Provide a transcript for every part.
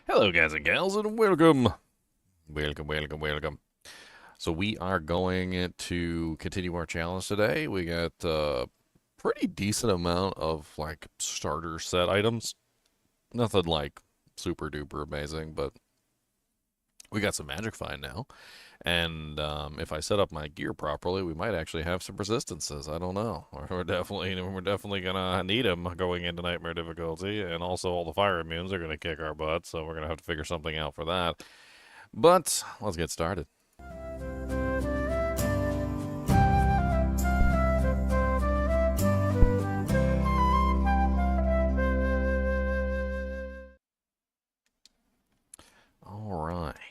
Hello, guys and gals, and welcome. Welcome. So we are going to continue our challenge today. We got a pretty decent amount of like starter set items. Nothing like super duper amazing, but we got some magic find now. And if I set up my gear properly, we might actually have some resistances. I don't know. We're definitely gonna need them going into nightmare difficulty, and also all the fire immunes are gonna kick our butt. So we're gonna have to figure something out for that. But let's get started. All right.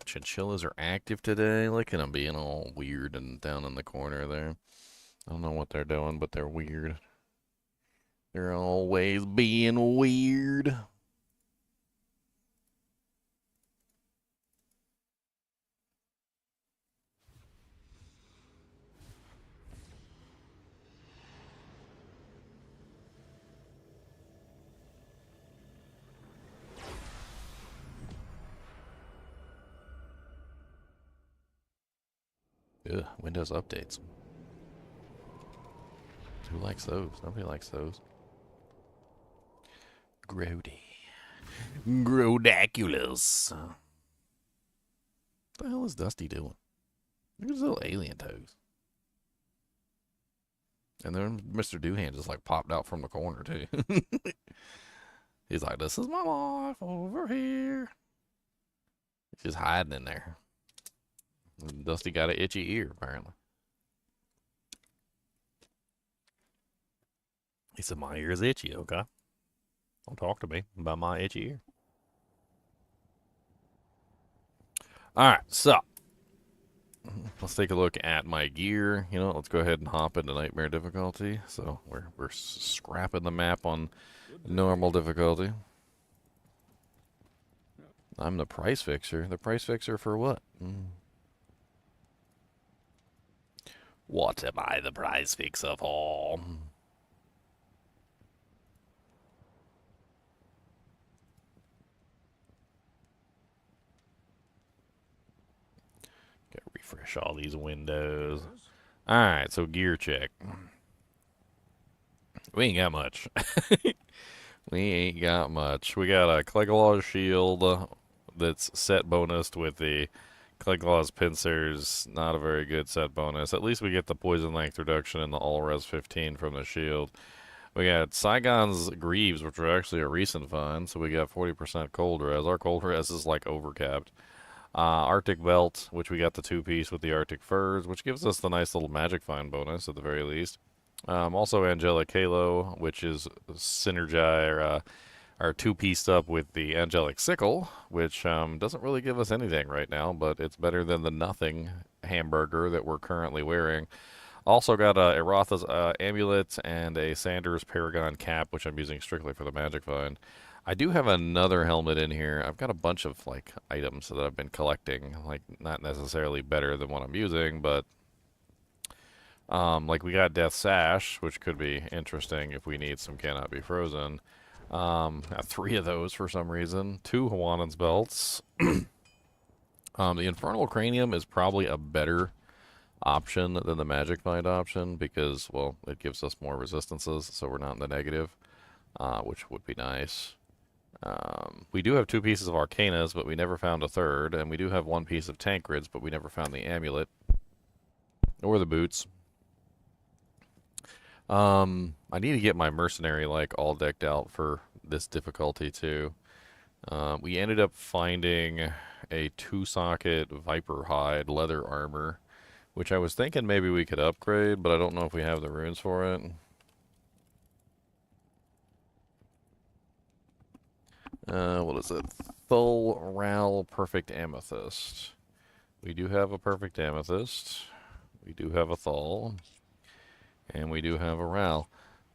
Chinchillas are active today. Look at them being all weird and down in the corner there. I don't know what they're doing, but they're weird. They're always being weird. Ugh, Windows updates. Who likes those? Nobody likes those. Grody. Grodaculus. What the hell is Dusty doing? Look at his little alien toes. And then Mr. Doohan just like popped out from the corner too. He's like, "This is my life over here." He's just hiding in there. And Dusty got an itchy ear apparently. He said, "My ear is itchy." Okay, don't talk to me about my itchy ear. All right, so let's take a look at my gear. Let's go ahead and hop into nightmare difficulty. So we're scrapping the map on normal difficulty. I'm the price fixer. The price fixer for what? What am I the price fixer for? Gotta refresh all these windows. Alright, so gear check. We ain't got much. We ain't got much. We got a Cleglaw shield that's set bonused with the Cleglaw's pincers. Not a very good set bonus. At least we get the poison length reduction and the all res 15 from the shield. We got Saigon's Greaves, which are actually a recent find, so we got 40% cold res. Our cold res is like overcapped. Arctic Belt, which we got the two-piece with the Arctic Furs, which gives us the nice little magic find bonus at the very least. Also Angelic Halo, which is synergy or two-pieced up with the Angelic Sickle, which doesn't really give us anything right now, but it's better than the nothing hamburger that we're currently wearing. Also got a Erotha's Amulet and a Sanders Paragon Cap, which I'm using strictly for the magic find. I do have another helmet in here. I've got a bunch of like items that I've been collecting, like not necessarily better than what I'm using, but like we got Death Sash, which could be interesting if we need some Cannot Be Frozen. Got three of those for some reason. Two Hawaiian's belts. The Infernal Cranium is probably a better option than the Magic Find option because, well, it gives us more resistances, so we're not in the negative, which would be nice. We do have two pieces of Arcanas, but we never found a third, and we do have one piece of Tancreds, but we never found the Amulet or the boots. I need to get my Mercenary like all decked out for this difficulty too. We ended up finding a two-socket Viper Hide leather armor, which I was thinking maybe we could upgrade, but I don't know if we have the runes for it. What is it? Thul Ral Perfect Amethyst. We do have a Perfect Amethyst. We do have a Thul. And we do have a Ral.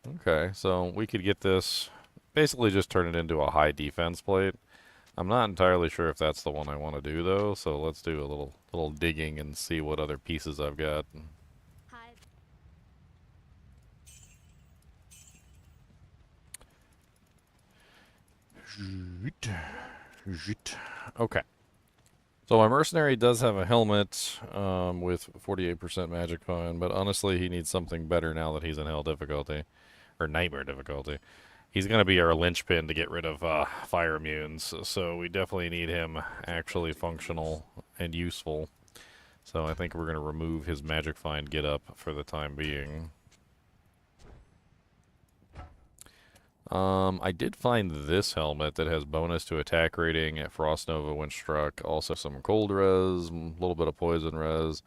Okay, so we could get this, basically just turn it into a high defense plate. I'm not entirely sure if that's the one I want to do though, so let's do a little digging and see what other pieces I've got. Zhit. Okay. So my mercenary does have a helmet with 48% magic find, but honestly he needs something better now that he's in hell difficulty. Or nightmare difficulty. He's going to be our linchpin to get rid of fire immunes, so we definitely need him actually functional and useful. So I think we're going to remove his magic find get up for the time being. I did find this helmet that has bonus to attack rating at Frost Nova when struck. Also some cold res, a little bit of poison res.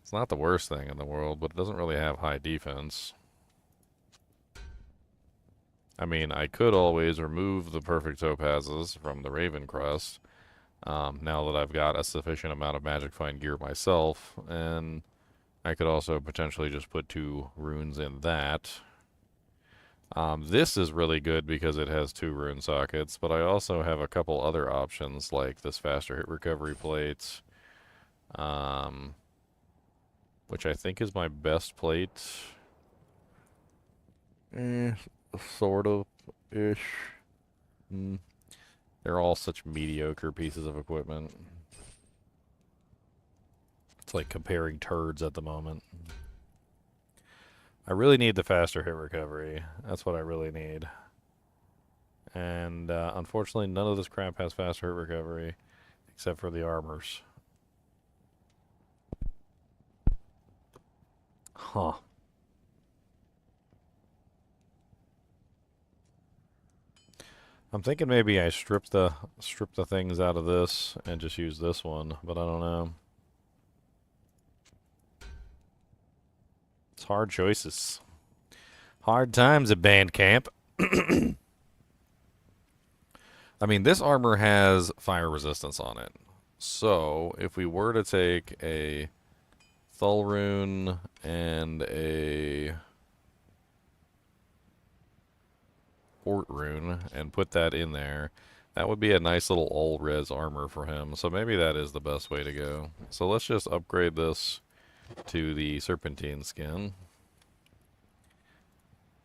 It's not the worst thing in the world, but it doesn't really have high defense. I mean, I could always remove the perfect topazes from the Raven Crest, now that I've got a sufficient amount of magic find gear myself, and I could also potentially just put 2 runes in that. This is really good because it has 2 rune sockets, but I also have a couple other options like this faster hit recovery plate, which I think is my best plate. Sort of ish. They're all such mediocre pieces of equipment. It's like comparing turds at the moment. I really need the faster hit recovery. That's what I really need. And unfortunately, none of this crap has faster hit recovery, except for the armors. Huh. I'm thinking maybe I strip the things out of this and just use this one, but I don't know. It's hard choices. Hard times at band camp. I mean, this armor has fire resistance on it. So, if we were to take a Thull rune and a Fort rune and put that in there, that would be a nice little all-res armor for him. So maybe that is the best way to go. So let's just upgrade this to the Serpentine skin.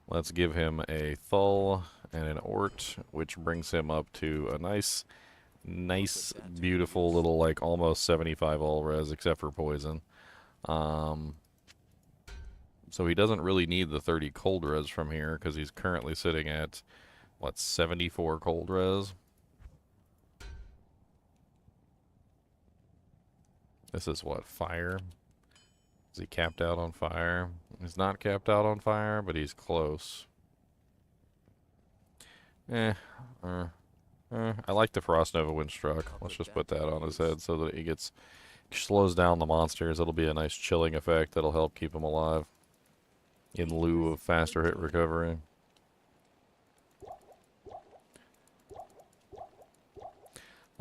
Let's give him a Thull and an Ort, which brings him up to a nice, beautiful little, like, almost 75 all-res, except for poison. So he doesn't really need the 30 cold res from here, because he's currently sitting at, what, 74 cold res? This is what, fire? Is he capped out on fire? He's not capped out on fire, but he's close. I like the Frost Nova when struck. Let's just put that on his head so that he slows down the monsters. It'll be a nice chilling effect that'll help keep him alive in lieu of faster hit recovery.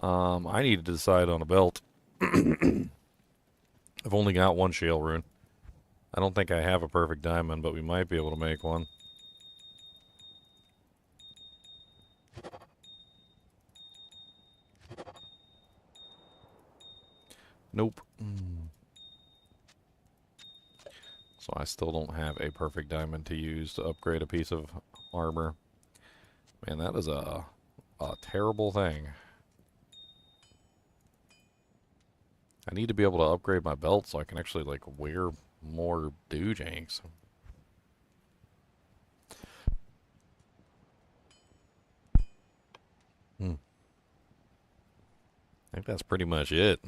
I need to decide on a belt. I've only got 1 shale rune. I don't think I have a perfect diamond, but we might be able to make one. Nope. So I still don't have a perfect diamond to use to upgrade a piece of armor. Man, that is a terrible thing. I need to be able to upgrade my belt so I can actually, like, wear more doojanks. I think that's pretty much it.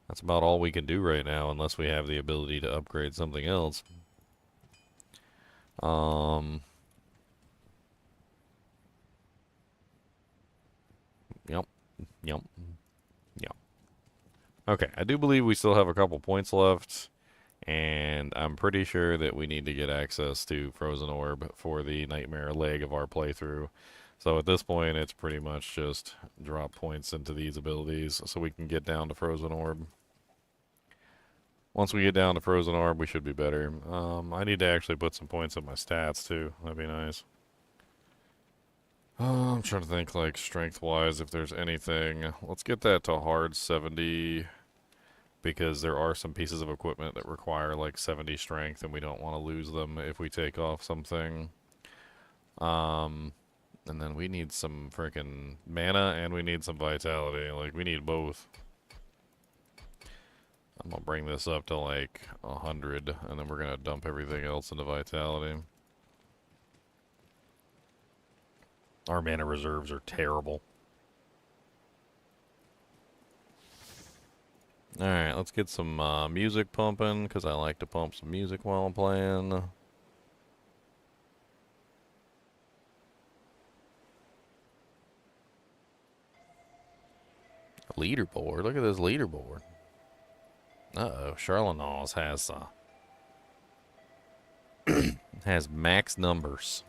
That's about all we can do right now, unless we have the ability to upgrade something else. Yep. Okay, I do believe we still have a couple points left, and I'm pretty sure that we need to get access to Frozen Orb for the Nightmare leg of our playthrough. So at this point, it's pretty much just drop points into these abilities so we can get down to Frozen Orb. Once we get down to Frozen Orb, we should be better. I need to actually put some points in my stats, too. That'd be nice. I'm trying to think, like, strength-wise, if there's anything. Let's get that to hard 70, because there are some pieces of equipment that require, like, 70 strength, and we don't want to lose them if we take off something. And then we need some freaking mana and we need some vitality. Like, we need both. I'm gonna bring this up to like 100, and then we're gonna dump everything else into vitality. Our mana reserves are terrible. Alright, let's get some music pumping, because I like to pump some music while I'm playing. Leaderboard. Look at this leaderboard. Uh-oh, Charlenoz has max numbers.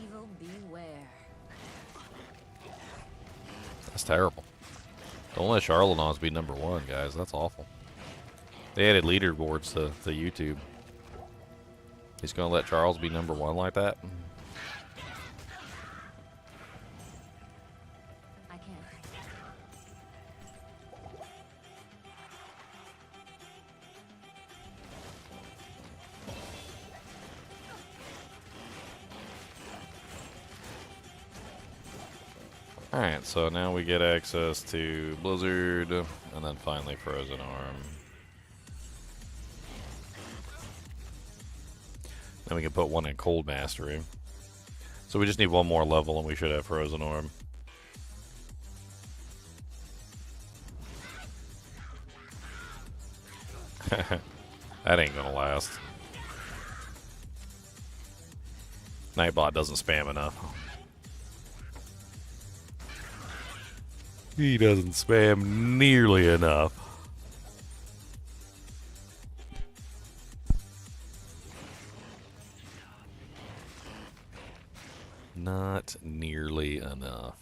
Evil beware. That's terrible. Don't let Charlenoz be number 1, guys. That's awful. They added leaderboards to YouTube. He's gonna let Charles be number 1 like that? I can't. Alright, so now we get access to Blizzard, and then finally Frozen Arm. Then we can put one in Cold Mastery. So we just need one more level and we should have Frozen Arm. That ain't gonna last. Nightbot doesn't spam enough. He doesn't spam nearly enough. Not nearly enough.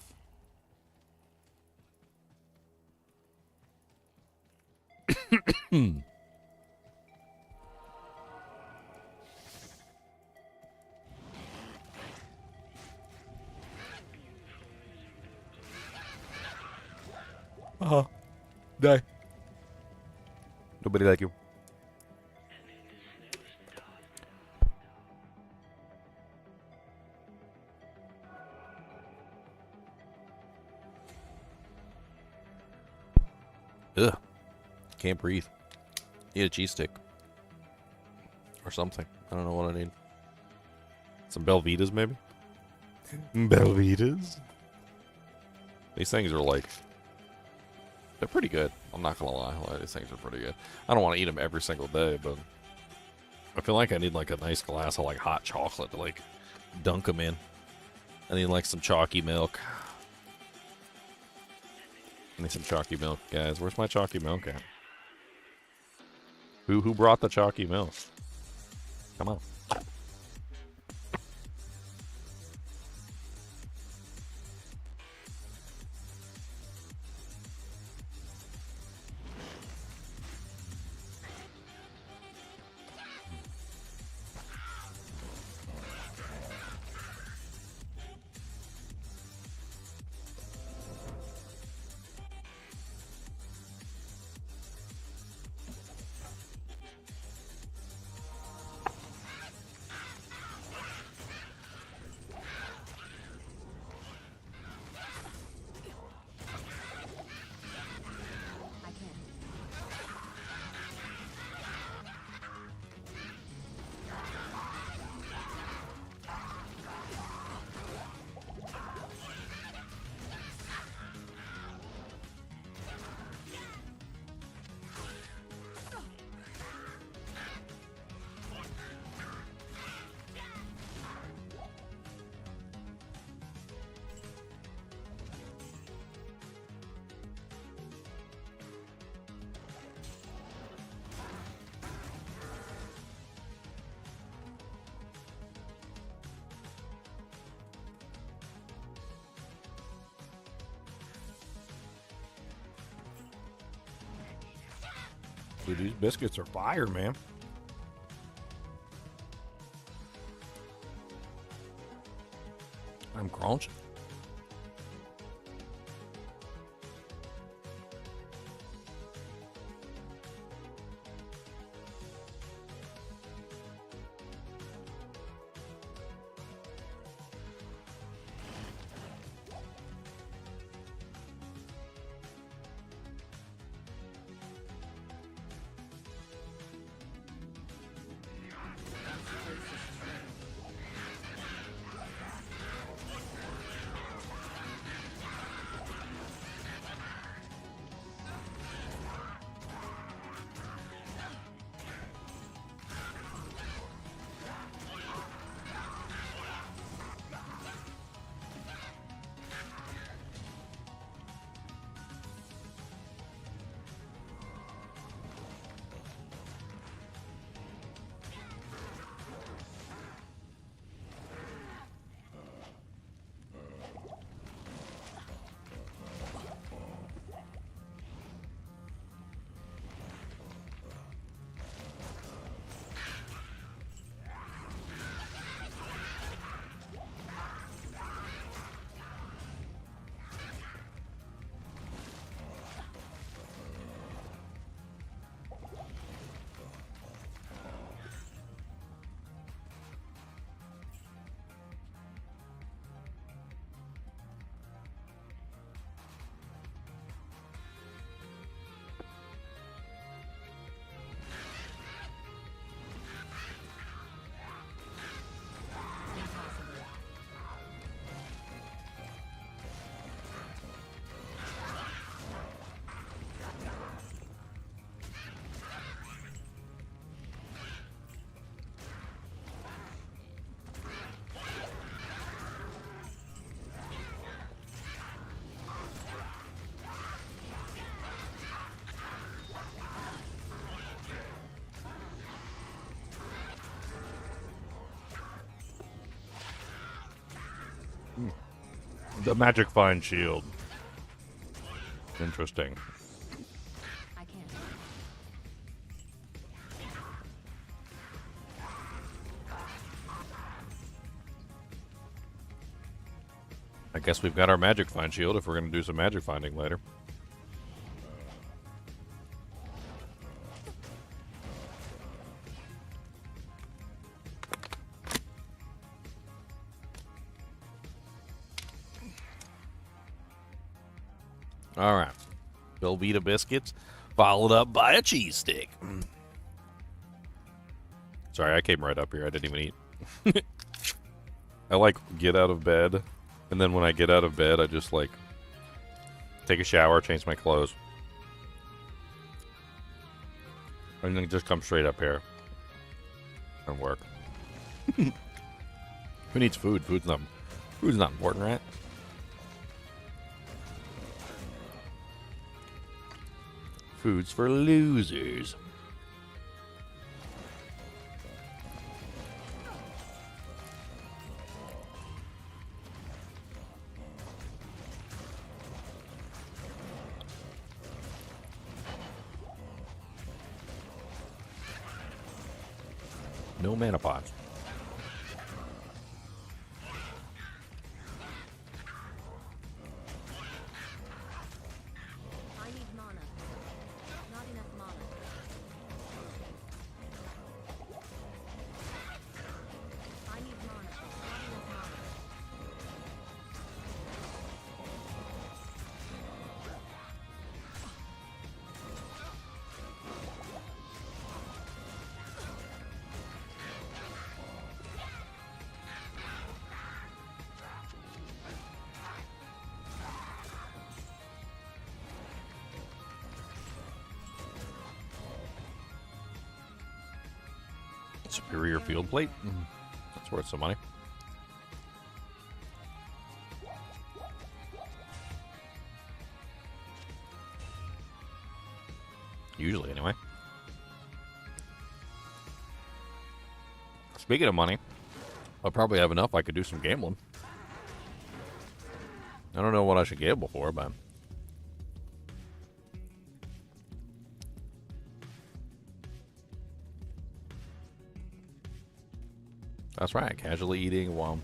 Die. Nobody like you. Ugh. Can't breathe. Need a cheese stick. Or something. I don't know what I need. Some Belvitas, maybe? Belvitas? These things are like... They're pretty good. I'm not gonna lie. These things are pretty good. I don't want to eat them every single day, but... I feel like I need like a nice glass of like hot chocolate to like dunk them in. I need like some chalky milk. I need some chalky milk, guys. Where's my chalky milk at? Who brought the chalky milk? Come on. Dude, these biscuits are fire, man. I'm crunching. The magic fine shield. Interesting. I can't. I guess we've got our magic find shield if we're going to do some magic finding later. All right. Velveeta biscuits, followed up by a cheese stick. Sorry, I came right up here. I didn't even eat. I like get out of bed, and then when I get out of bed, I just like take a shower, change my clothes, and then just come straight up here and work. Who needs food? Food's not important, right? Food's for losers. No mana pots. I need mana. Not enough mana. I need mana. Not enough mana. Superior field plate. That's worth some money. Usually, anyway. Speaking of money, I'll probably have enough I could do some gambling. I don't know what I should gamble for, but... That's right, casually eating while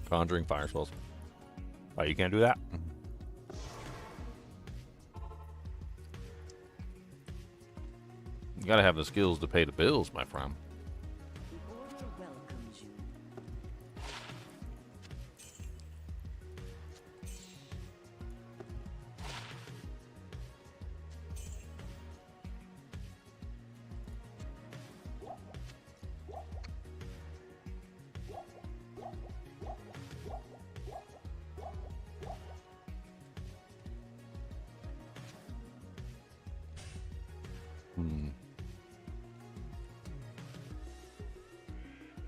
conjuring fire spells. Oh, you can't do that? You gotta have the skills to pay the bills, my friend. The order welcomes you.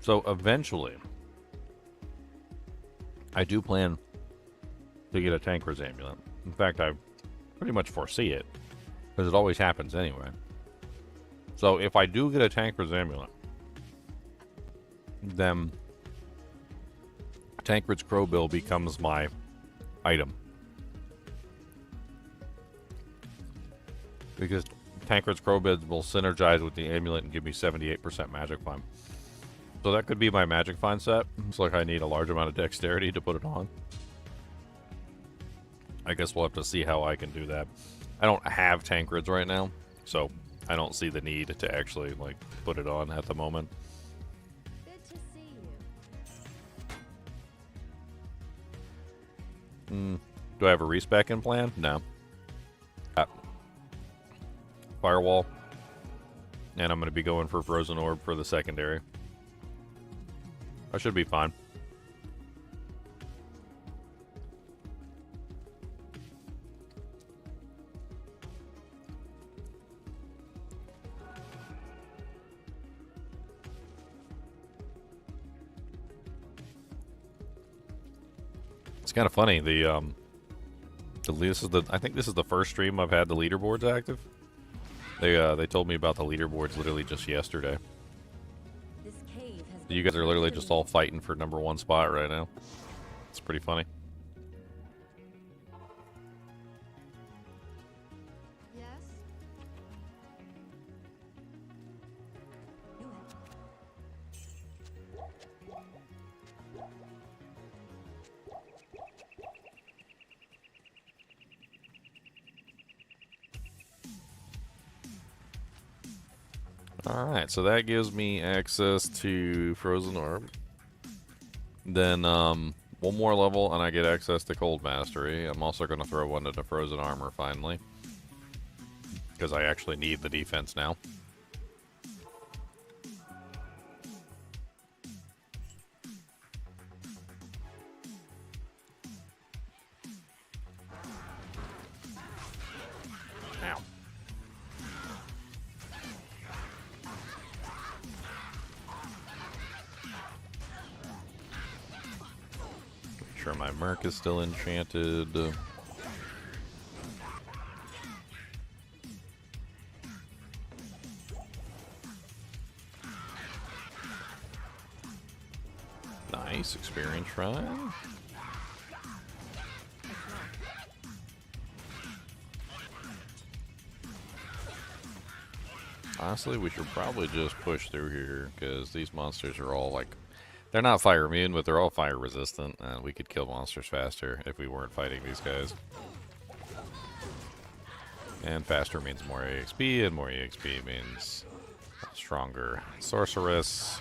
So eventually, I do plan to get a Tancred's amulet. In fact, I pretty much foresee it, because it always happens anyway. So if I do get a Tancred's amulet, then Tancred's Crowbill becomes my item. Because Tancred's Crowbill will synergize with the amulet and give me 78% magic find. So that could be my magic find set. It's like I need a large amount of dexterity to put it on. I guess we'll have to see how I can do that. I don't have Tancred's right now, so I don't see the need to actually like put it on at the moment. Good to see you. Do I have a respec in plan? No. Firewall. And I'm going to be going for Frozen Orb for the secondary. I should be fine. It's kind of funny. I think this is the first stream I've had the leaderboards active. They told me about the leaderboards literally just yesterday. This cave has You guys are literally just all fighting for #1 spot right now. It's pretty funny. Alright, so that gives me access to Frozen Orb. Then, one more level and I get access to Cold Mastery. I'm also going to throw one into Frozen Armor finally. Because I actually need the defense now. Ow. Make sure my Merc is still enchanted. Nice experience shrine. Honestly, we should probably just push through here, because these monsters are all like... They're not fire immune, but they're all fire resistant, and we could kill monsters faster if we weren't fighting these guys. And faster means more EXP, and more EXP means stronger sorceress.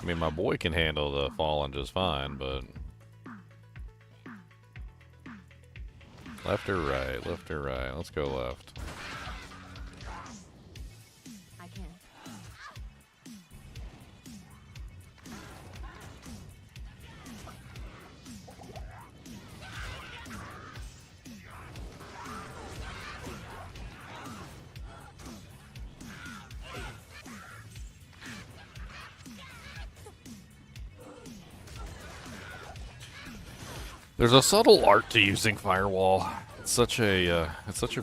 I mean, my boy can handle the fallen just fine, but... Left or right? Left or right? Let's go left. I can. There's a subtle art to using Firewall. It's such a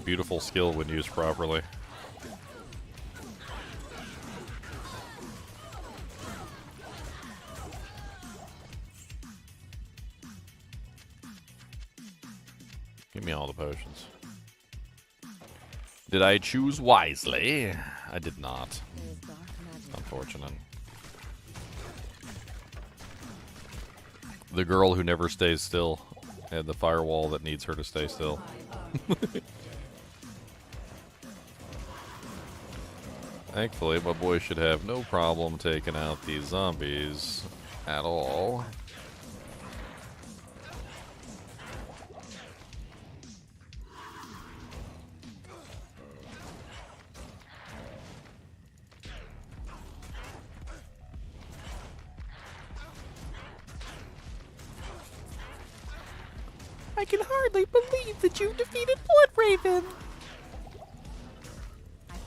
beautiful skill when used properly. Give me all the potions. Did I choose wisely? I did not. There is dark magic. Unfortunate. The girl who never stays still. And the firewall that needs her to stay still. Thankfully, my boy should have no problem taking out these zombies at all. I can hardly believe that you defeated Blood Raven. I can.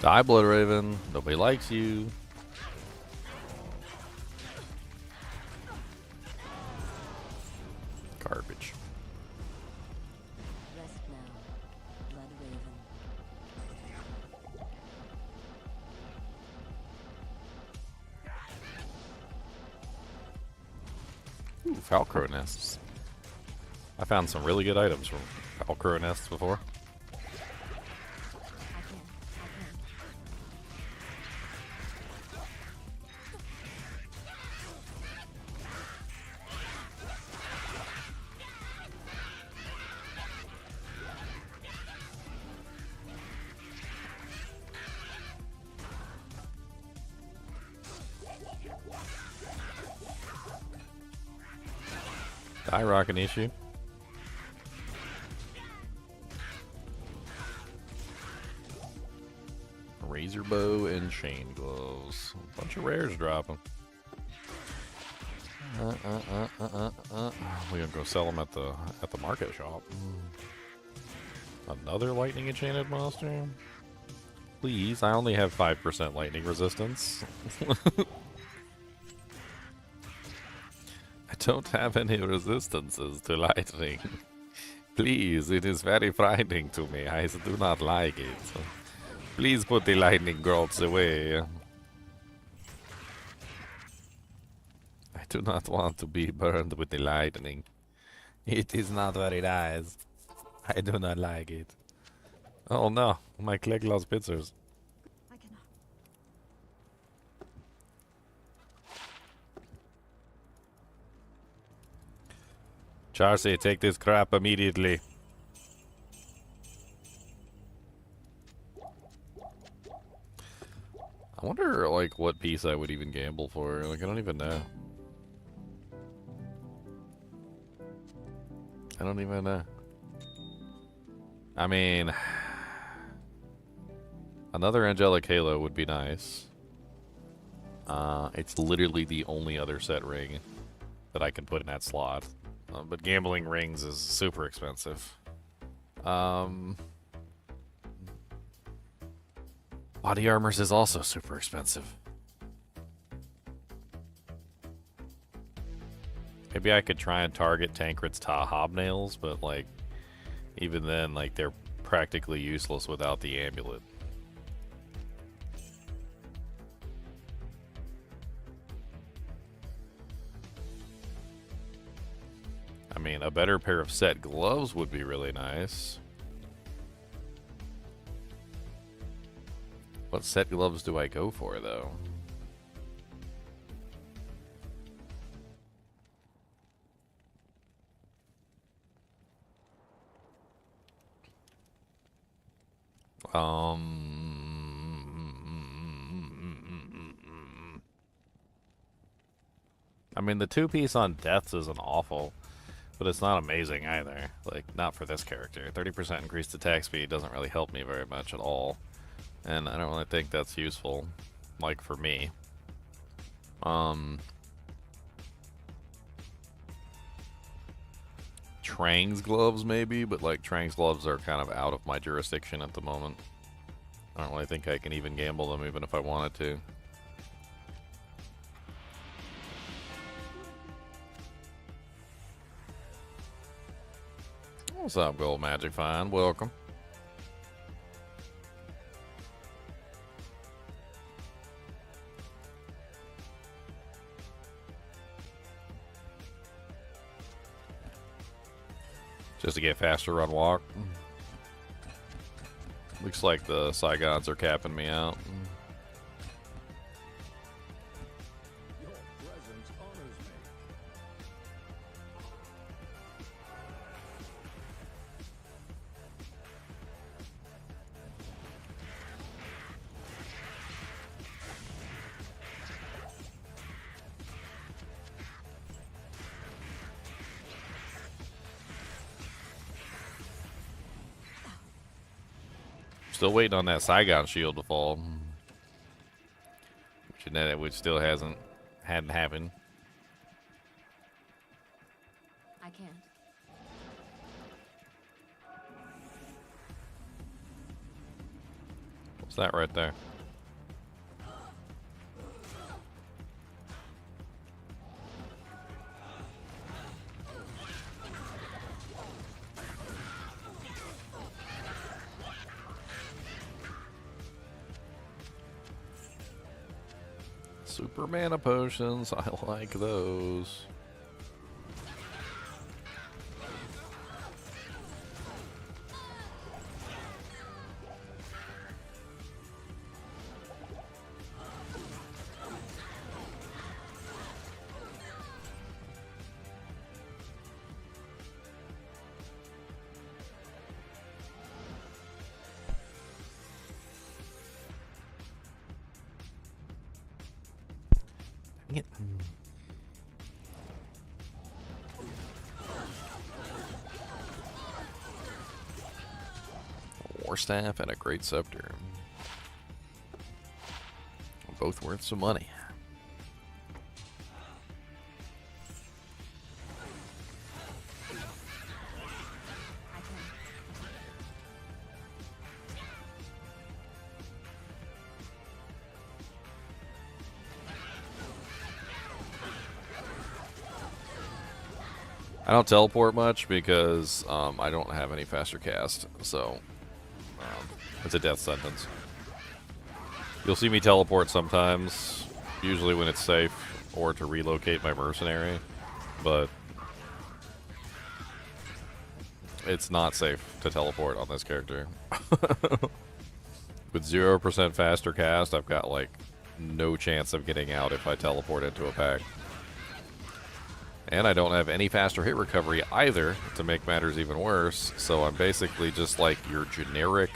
Die, Blood Raven. Nobody likes you. Garbage. Rest now, Blood Raven. Ooh, Falcrow nests. I found some really good items from Falcrow nests before. I can. Die, Rocket issue. Razor bow and chain gloves. A bunch of rares dropping. We're gonna go sell them at the market shop. Another lightning enchanted monster? Please, I only have 5% lightning resistance. I don't have any resistances to lightning. Please, it is very frightening to me. I do not like it. Please put the lightning bolts away. I do not want to be burned with the lightning. It is not very nice. I do not like it. Oh no, my Clegla's pincers. I cannot. Charcy, take this crap immediately. I wonder, like, what piece I would even gamble for. Like, I don't even know. I don't even know. I mean, another angelic halo would be nice. It's literally the only other set ring that I can put in that slot. But gambling rings is super expensive. Body armors is also super expensive. Maybe I could try and target Tancred's hobnails, but like, even then, like, they're practically useless without the amulet. I mean, a better pair of set gloves would be really nice. What set gloves do I go for, though? I mean, the two-piece on Deaths isn't awful, but it's not amazing either. Like, not for this character. 30% increased attack speed doesn't really help me very much at all. And I don't really think that's useful, like, for me. Trang's gloves, maybe, but, like, Trang's gloves are kind of out of my jurisdiction at the moment. I don't really think I can even gamble them, even if I wanted to. What's up, Gold Magic Find? Welcome. Just to get faster run walk. Looks like the Saigons are capping me out. Your presence honors me. Still waiting on that Saigon shield to fall. Which still hadn't happened. I can't. What's that right there? Super mana potions, I like those. Dang it. A war staff and a great scepter. Both worth some money. I can't. don't teleport much because I don't have any faster cast, so it's a death sentence. You'll see me teleport sometimes, usually when it's safe, or to relocate my mercenary, but it's not safe to teleport on this character. With 0% faster cast, I've got like no chance of getting out if I teleport into a pack. And I don't have any faster hit recovery either, to make matters even worse, so I'm basically just like your generic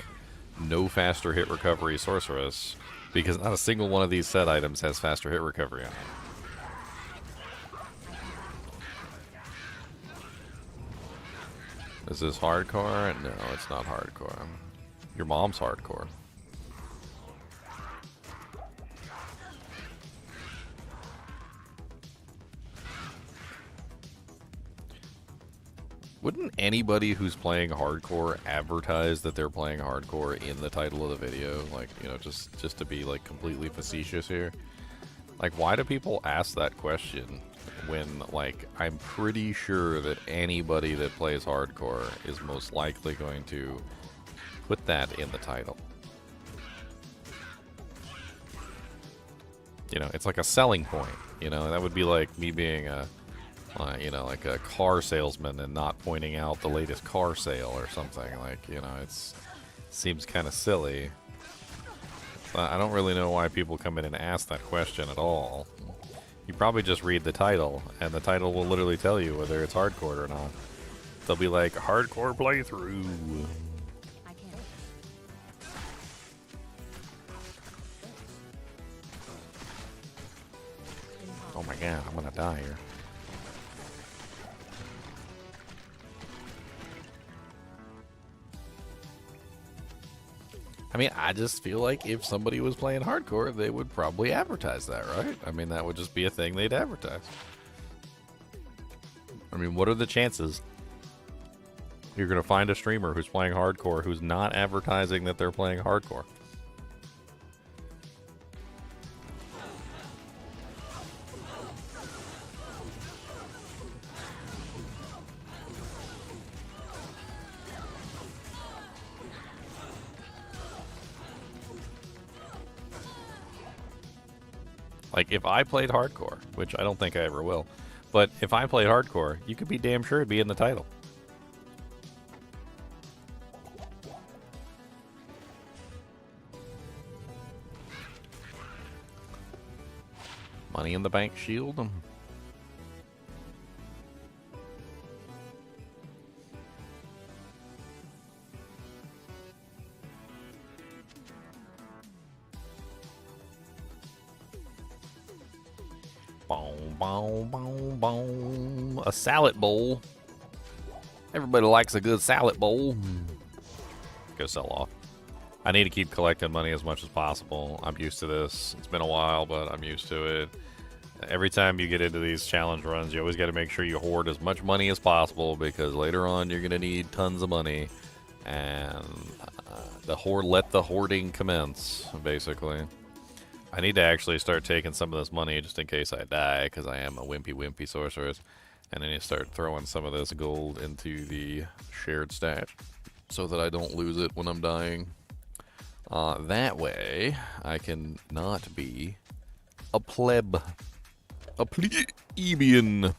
no faster hit recovery sorceress, because not a single one of these set items has faster hit recovery on it. Is this hardcore? No, it's not hardcore. Your mom's hardcore. Wouldn't anybody who's playing hardcore advertise that they're playing hardcore in the title of the video? Like, you know, just to be like completely facetious here. Like, why do people ask that question when, like, I'm pretty sure that anybody that plays hardcore is most likely going to put that in the title? You know, it's like a selling point. You know, that would be like me being a, you know, like a car salesman and not pointing out the latest car sale or something. Like, you know, seems kind of silly. I don't really know why people come in and ask that question at all. You probably just read the title, and the title will literally tell you whether it's hardcore or not. They'll be like, hardcore playthrough. I can't. Oh my god, I'm gonna die here. I mean, I just feel like if somebody was playing hardcore, they would probably advertise that, right? I mean, that would just be a thing they'd advertise. I mean, what are the chances you're going to find a streamer who's playing hardcore who's not advertising that they're playing hardcore? Like, if I played hardcore, which I don't think I ever will, but if I played hardcore, you could be damn sure it'd be in the title. Money in the bank shield. Boom, boom, boom, boom. A salad bowl. Everybody likes a good salad bowl. Go sell off. I need to keep collecting money as much as possible. I'm used to this. It's been a while, but I'm used to it. Every time you get into these challenge runs, you always got to make sure you hoard as much money as possible, because later on you're going to need tons of money. And let the hoarding commence, basically. I need to actually start taking some of this money just in case I die, because I am a wimpy sorceress. And I need to start throwing some of this gold into the shared stash so that I don't lose it when I'm dying. That way, I can not be a pleb. A plebeian.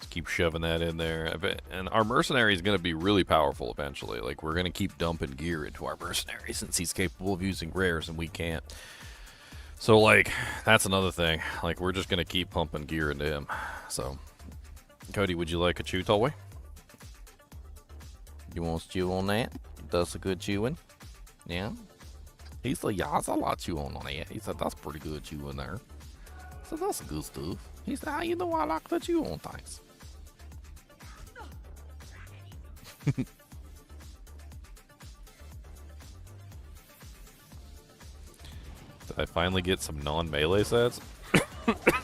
Keep shoving that in there. And our mercenary is going to be really powerful eventually. Like, we're going to keep dumping gear into our mercenary since he's capable of using rares and we can't. So, like, that's another thing. Like, we're just going to keep pumping gear into him. So, Cody, would you like a chew toy? You want to chew on that? That's a good chewing. Yeah? He said, yeah, I like chewing on that. He said, that's pretty good chewing there. So that's good stuff. He said, how you know I like to chew on things? Did I finally get some non-melee sets? What are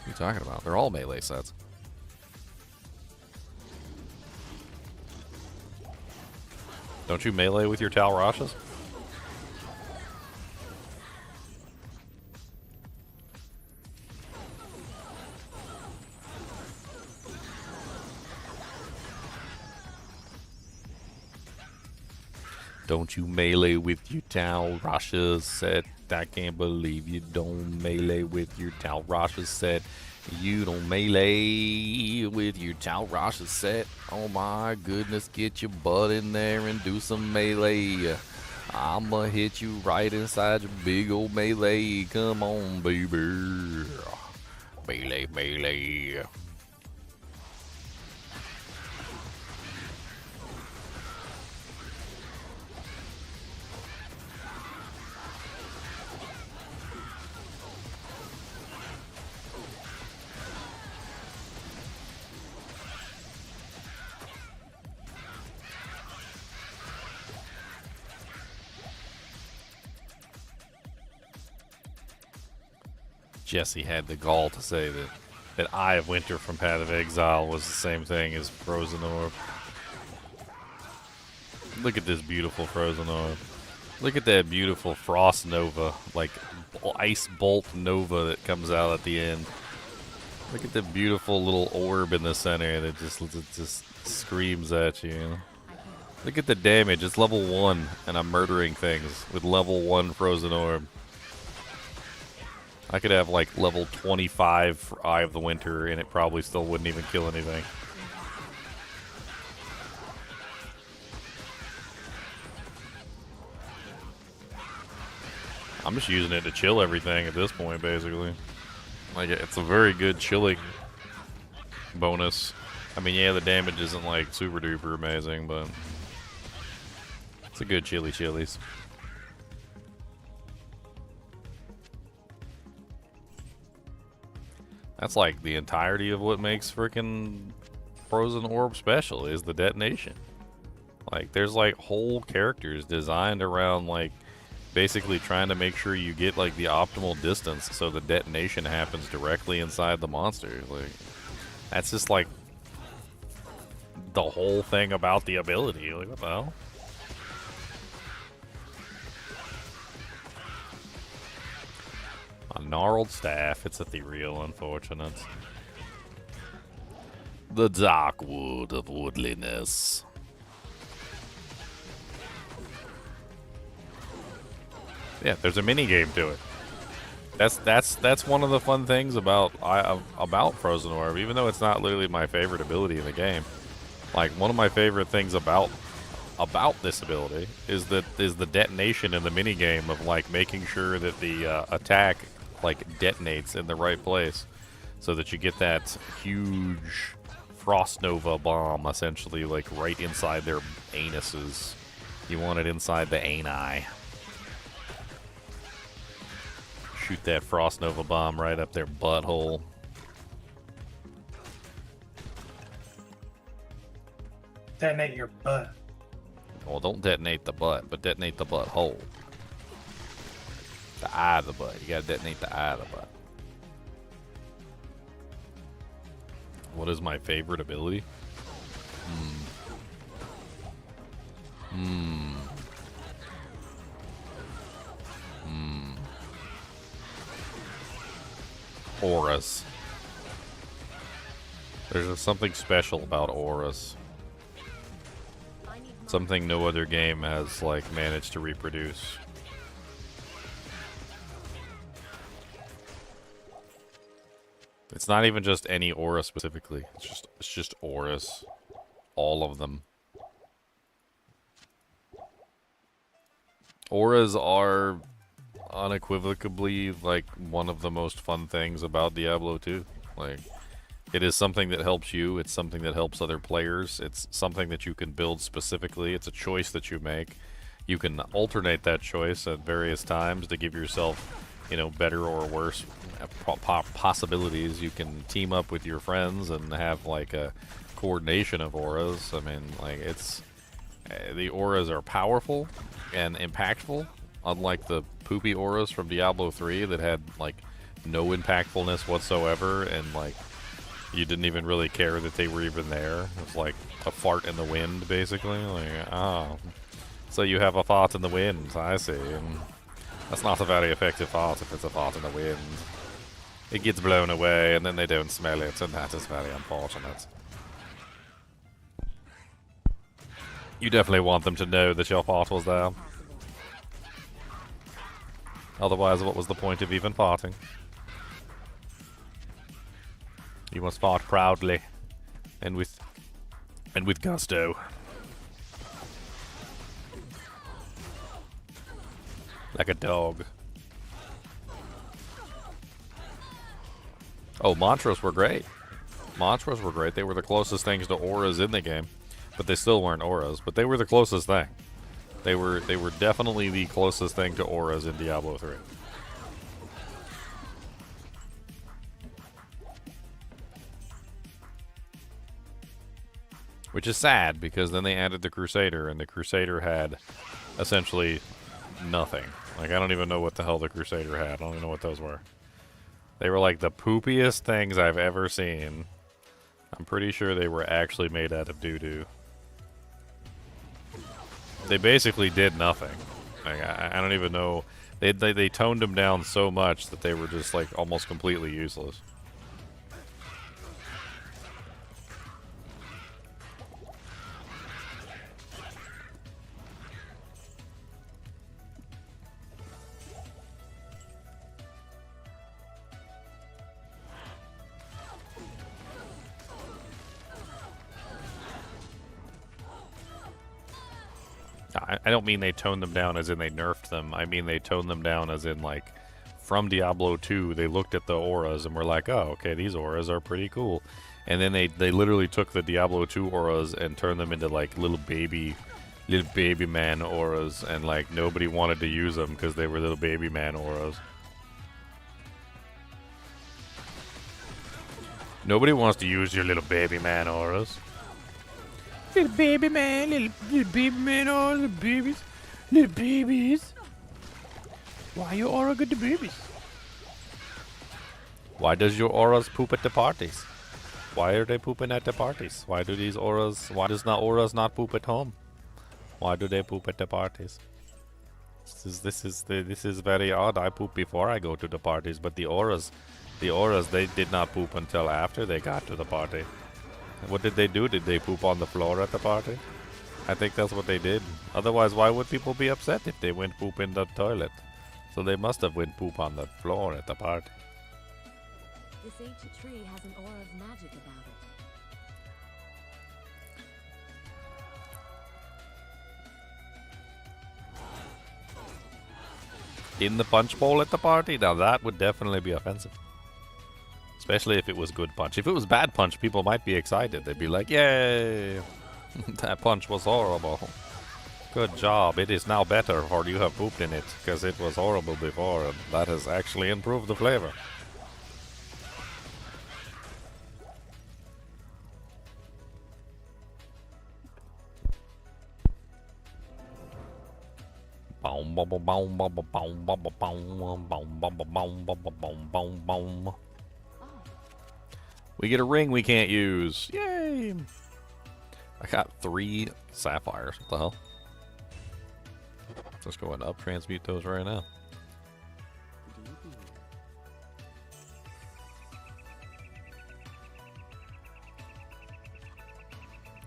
you talking about? They're all melee sets. Don't you melee with your Talrashes? Don't you melee with your Talrashes set? I can't believe you don't melee with your Talrashes set. You don't melee with your Talrashes set. Oh my goodness, get your butt in there and do some melee. I'ma hit you right inside your big old melee. Come on, baby. Melee, melee. Jesse had the gall to say that Eye of Winter from Path of Exile was the same thing as Frozen Orb. Look at this beautiful Frozen Orb. Look at that beautiful Frost Nova, like Ice Bolt Nova that comes out at the end. Look at the beautiful little orb in the center that just screams at you. You know? Look at the damage. It's level 1, and I'm murdering things with level 1 Frozen Orb. I could have like level 25 for Eye of the Winter and it probably still wouldn't even kill anything. I'm just using it to chill everything at this point, basically. Like, it's a very good chilling bonus. I mean, yeah, the damage isn't like super duper amazing, but it's a good chilies. That's like the entirety of what makes freaking Frozen Orb special is the detonation. Like, there's like whole characters designed around like basically trying to make sure you get like the optimal distance so the detonation happens directly inside the monster. Like, that's just like the whole thing about the ability. Like, what the hell? A gnarled staff. It's ethereal, unfortunate. The dark wood of woodliness. Yeah, there's a mini game to it. That's one of the fun things about Frozen Orb, even though it's not literally my favorite ability in the game. Like, one of my favorite things about this ability is the detonation in the mini game of like making sure that the attack like detonates in the right place, so that you get that huge Frost Nova bomb essentially like right inside their anuses. You want it inside the ani. Shoot that Frost Nova bomb right up their butthole. Detonate your butt. Well, don't detonate the butt, but detonate the butthole. The eye of the butt. You gotta detonate the eye of the butt. What is my favorite ability? Auras. There's just something special about auras. Something no other game has like managed to reproduce. It's not even just any aura specifically. It's just auras. All of them. Auras are unequivocally like one of the most fun things about Diablo 2. Like, it is something that helps you, it's something that helps other players, it's something that you can build specifically, it's a choice that you make. You can alternate that choice at various times to give yourself, you know, better or worse possibilities. You can team up with your friends and have like a coordination of auras. I mean, like, it's the auras are powerful and impactful, unlike the poopy auras from Diablo 3 that had like no impactfulness whatsoever, and like you didn't even really care that they were even there. It was like a fart in the wind, basically. Like, oh, So you have a fart in the wind, I see. That's not a very effective fart if it's a fart in the wind. It gets blown away and then they don't smell it, and that is very unfortunate. You definitely want them to know that your fart was there. Otherwise, what was the point of even farting? You must fart proudly and with gusto. Like a dog. Oh, mantras were great. Mantras were great. They were the closest things to auras in the game. But they still weren't auras. But they were the closest thing. They were definitely the closest thing to auras in Diablo 3. Which is sad, because then they added the Crusader, and the Crusader had essentially nothing. Like, I don't even know what the hell the Crusader had. I don't even know what those were. They were like the poopiest things I've ever seen. I'm pretty sure they were actually made out of doo-doo. They basically did nothing. Like, I don't even know. They toned them down so much that they were just like almost completely useless. I don't mean they toned them down as in they nerfed them. I mean they toned them down as in, like, from Diablo 2, they looked at the auras and were like, oh, okay, these auras are pretty cool. And then they literally took the Diablo 2 auras and turned them into, like, little baby man auras. And, like, nobody wanted to use them because they were little baby man auras. Nobody wants to use your little baby man auras. Little baby man, little baby man, all little babies. Little babies. Why you aura good to babies? Why does your auras poop at the parties? Why are they pooping at the parties? Why do these auras, why does not auras not poop at home? Why do they poop at the parties? This is very odd. I poop before I go to the parties, but the auras, they did not poop until after they got to the party. What did they do? Did they poop on the floor at the party? I think that's what they did. Otherwise, why would people be upset if they went poop in the toilet? So they must have went poop on the floor at the party. This ancient tree has an aura of magic about it. In the punch bowl at the party? Now that would definitely be offensive. Especially if it was good punch. If it was bad punch, people might be excited. They'd be like, yay! That punch was horrible. Good job. It is now better, for you have pooped in it, because it was horrible before, and that has actually improved the flavor. We get a ring we can't use. Yay! I got 3 sapphires. What the hell? Let's go and up transmute those right now.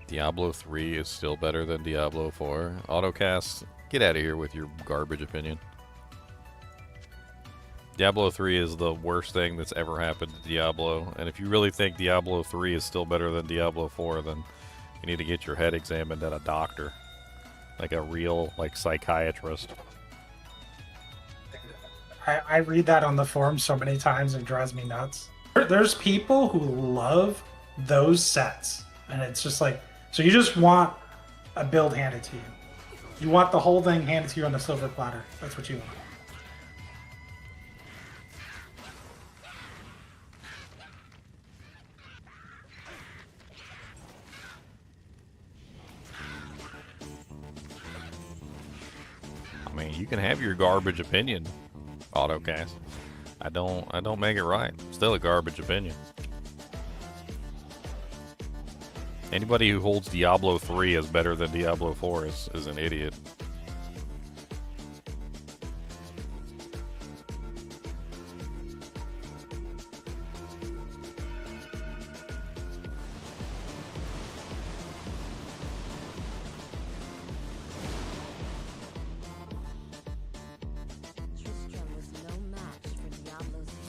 Diablo 3 is still better than Diablo 4. Autocast, get out of here with your garbage opinion. Diablo 3 is the worst thing that's ever happened to Diablo, and if you really think Diablo 3 is still better than Diablo 4, then you need to get your head examined at a doctor. Like a real, like, psychiatrist. I read that on the forum so many times and it drives me nuts. There's people who love those sets, and it's just like, so you just want a build handed to you. You want the whole thing handed to you on a silver platter. That's what you want. I mean, you can have your garbage opinion, Autocast. I don't make it right. Still a garbage opinion. Anybody who holds Diablo 3 as better than Diablo 4 is an idiot.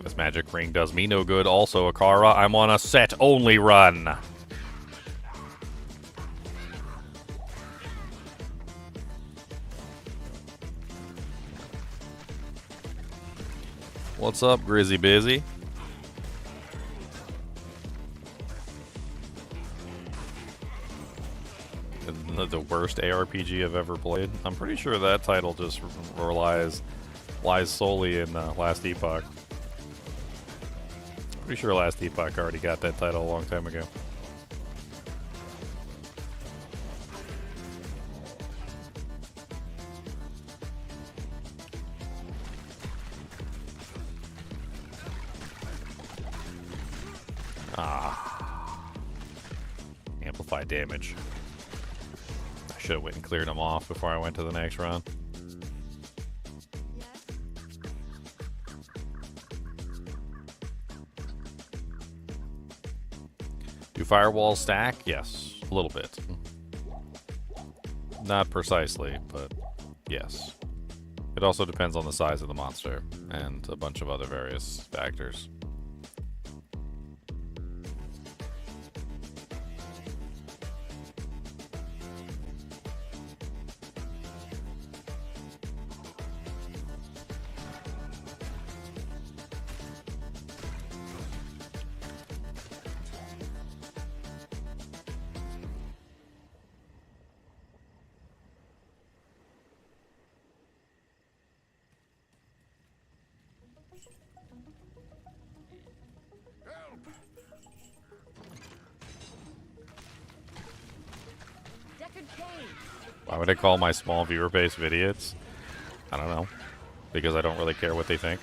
This magic ring does me no good. Also, Akara, I'm on a set-only run. What's up, Grizzy Busy? The worst ARPG I've ever played. I'm pretty sure that title just lies solely in Last Epoch. Pretty sure Last Epoch already got that title a long time ago. Amplify damage. I should have went and cleared them off before I went to the next run. Do firewalls stack? Yes, a little bit. Not precisely, but yes. It also depends on the size of the monster and a bunch of other various factors. Why would I call my small viewer base idiots? I don't know. Because I don't really care what they think.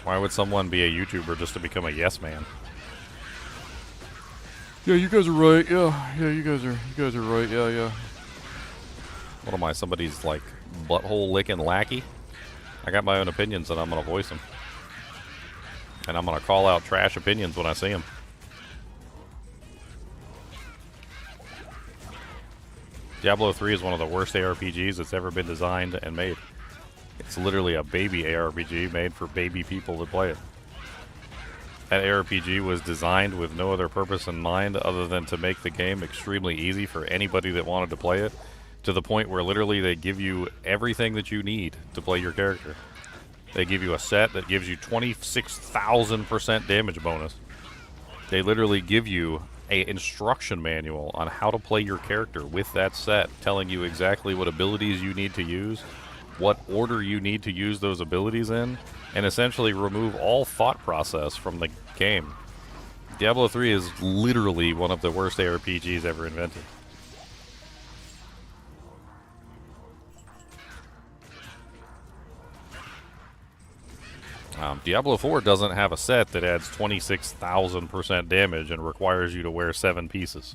Why would someone be a YouTuber just to become a yes man? Yeah, you guys are right. Yeah, you guys are right. Yeah. What am I? Somebody's like butthole licking lackey? I got my own opinions and I'm gonna voice them. And I'm going to call out trash opinions when I see them. Diablo 3 is one of the worst ARPGs that's ever been designed and made. It's literally a baby ARPG made for baby people to play it. That ARPG was designed with no other purpose in mind other than to make the game extremely easy for anybody that wanted to play it, to the point where literally they give you everything that you need to play your character. They give you a set that gives you 26,000% damage bonus. They literally give you an instruction manual on how to play your character with that set, telling you exactly what abilities you need to use, what order you need to use those abilities in, and essentially remove all thought process from the game. Diablo 3 is literally one of the worst ARPGs ever invented. Diablo 4 doesn't have a set that adds 26,000% damage and requires you to wear 7 pieces.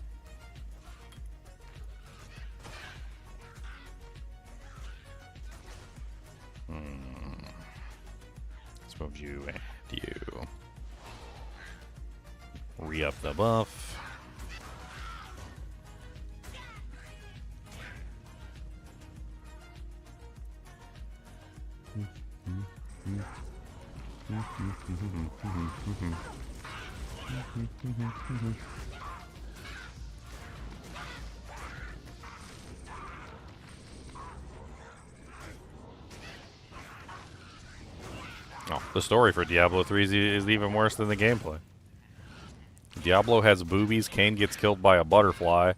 Let's move you and you. Re-up the buff. Oh, the story for Diablo 3 is even worse than the gameplay. Diablo has boobies, Cain gets killed by a butterfly.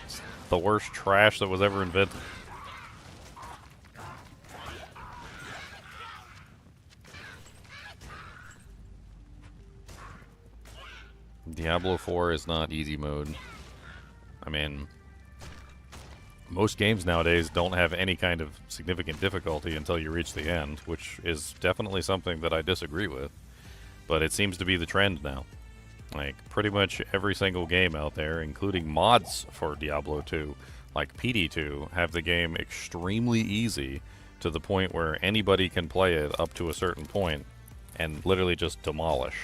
It's the worst trash that was ever invented. Diablo 4 is not easy mode. I mean, most games nowadays don't have any kind of significant difficulty until you reach the end, which is definitely something that I disagree with. But it seems to be the trend now. Like, pretty much every single game out there, including mods for Diablo 2, like PD2, have the game extremely easy to the point where anybody can play it up to a certain point and literally just demolish.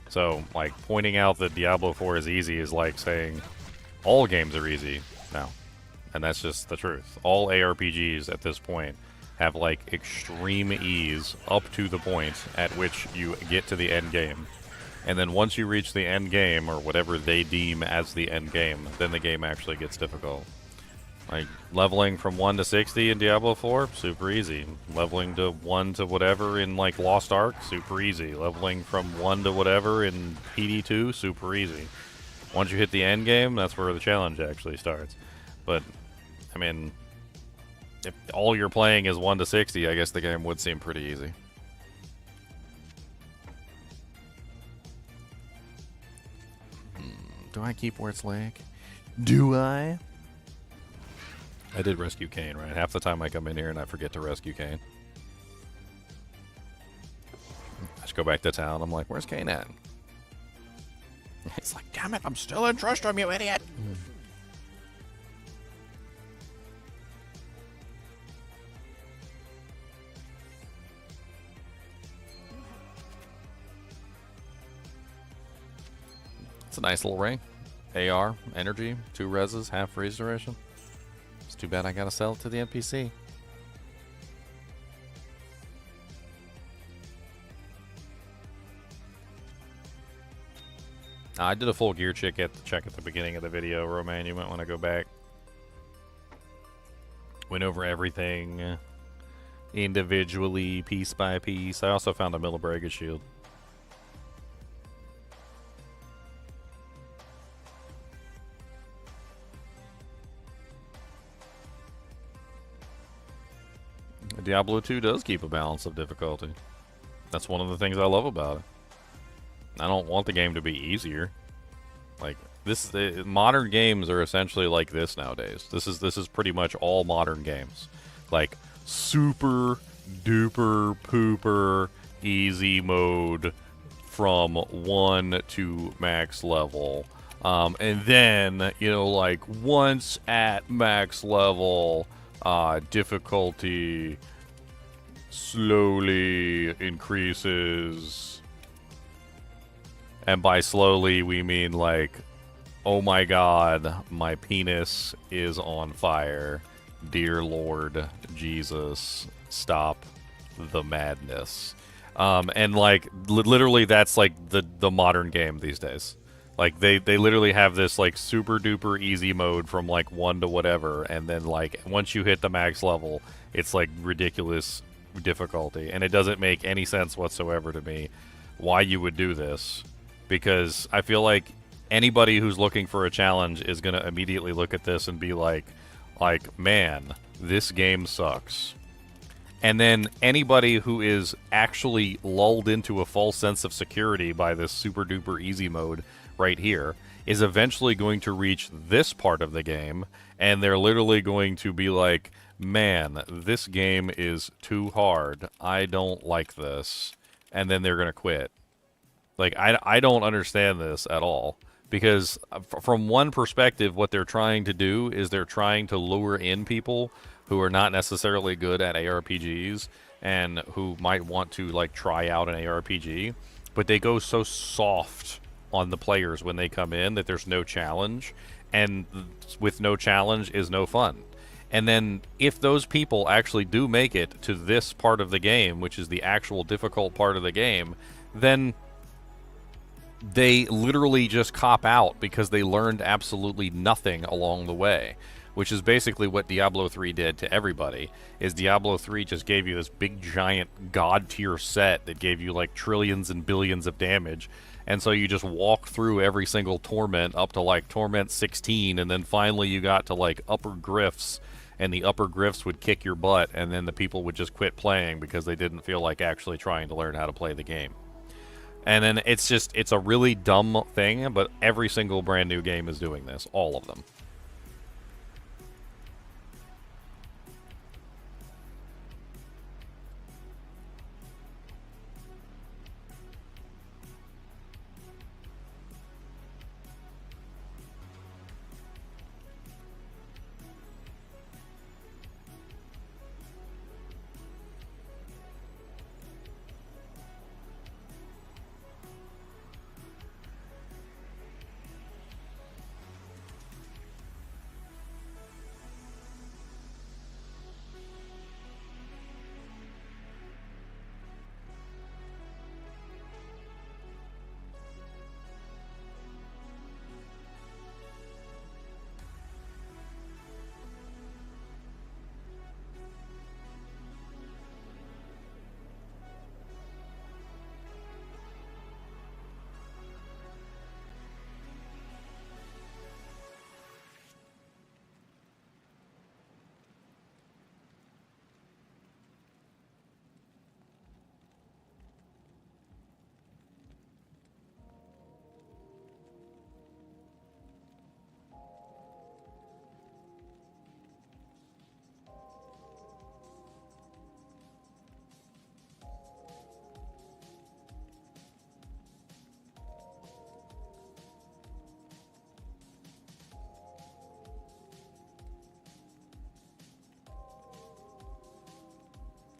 So, like, pointing out that Diablo 4 is easy is like saying all games are easy now. And that's just the truth. All ARPGs at this point have like extreme ease up to the point at which you get to the end game. And then once you reach the end game, or whatever they deem as the end game, then the game actually gets difficult. Like, leveling from 1 to 60 in Diablo 4, super easy. Leveling to 1 to whatever in, like, Lost Ark, super easy. Leveling from 1 to whatever in PD2, super easy. Once you hit the end game, that's where the challenge actually starts. But, I mean, if all you're playing is 1 to 60, I guess the game would seem pretty easy. Do I keep Where's Lake? Do I? I did rescue Kane, right? Half the time I come in here and I forget to rescue Kane. I just go back to town. I'm like, where's Kane at? It's like, damn it, I'm still in Tristram, you idiot! It's a nice little ring. AR, energy, 2 reses, half restoration. It's too bad I gotta sell it to the NPC. I did a full gear check at the beginning of the video, Romain. You might want to go back. Went over everything individually, piece by piece. I also found a Millabrega shield. Diablo 2 does keep a balance of difficulty. That's one of the things I love about it. I don't want the game to be easier. Like this, modern games are essentially like this nowadays. This is pretty much all modern games. Like super duper pooper easy mode from 1 to max level. And then, you know, like once at max level, difficulty slowly increases. And by slowly, we mean like, oh my god, my penis is on fire. Dear Lord Jesus, stop the madness. And like, literally that's like the modern game these days. Like, they literally have this like super duper easy mode from like 1 to whatever. And then like, once you hit the max level, it's like ridiculous difficulty. And it doesn't make any sense whatsoever to me why you would do this. Because I feel like anybody who's looking for a challenge is going to immediately look at this and be like, man, this game sucks. And then anybody who is actually lulled into a false sense of security by this super duper easy mode right here is eventually going to reach this part of the game, and they're literally going to be like, man, this game is too hard. I don't like this. And then they're going to quit. Like, I don't understand this at all. Because from one perspective, what they're trying to do is they're trying to lure in people who are not necessarily good at ARPGs and who might want to, like, try out an ARPG. But they go so soft on the players when they come in that there's no challenge. And with no challenge is no fun. And then if those people actually do make it to this part of the game, which is the actual difficult part of the game, then they literally just cop out because they learned absolutely nothing along the way, which is basically what Diablo 3 did to everybody. Is Diablo 3 just gave you this big giant god tier set that gave you like trillions and billions of damage, and so you just walk through every single torment up to like torment 16, and then finally you got to like upper grifts, and the upper grifts would kick your butt, and then the people would just quit playing because they didn't feel like actually trying to learn how to play the game. And then it's a really dumb thing, but every single brand new game is doing this. All of them.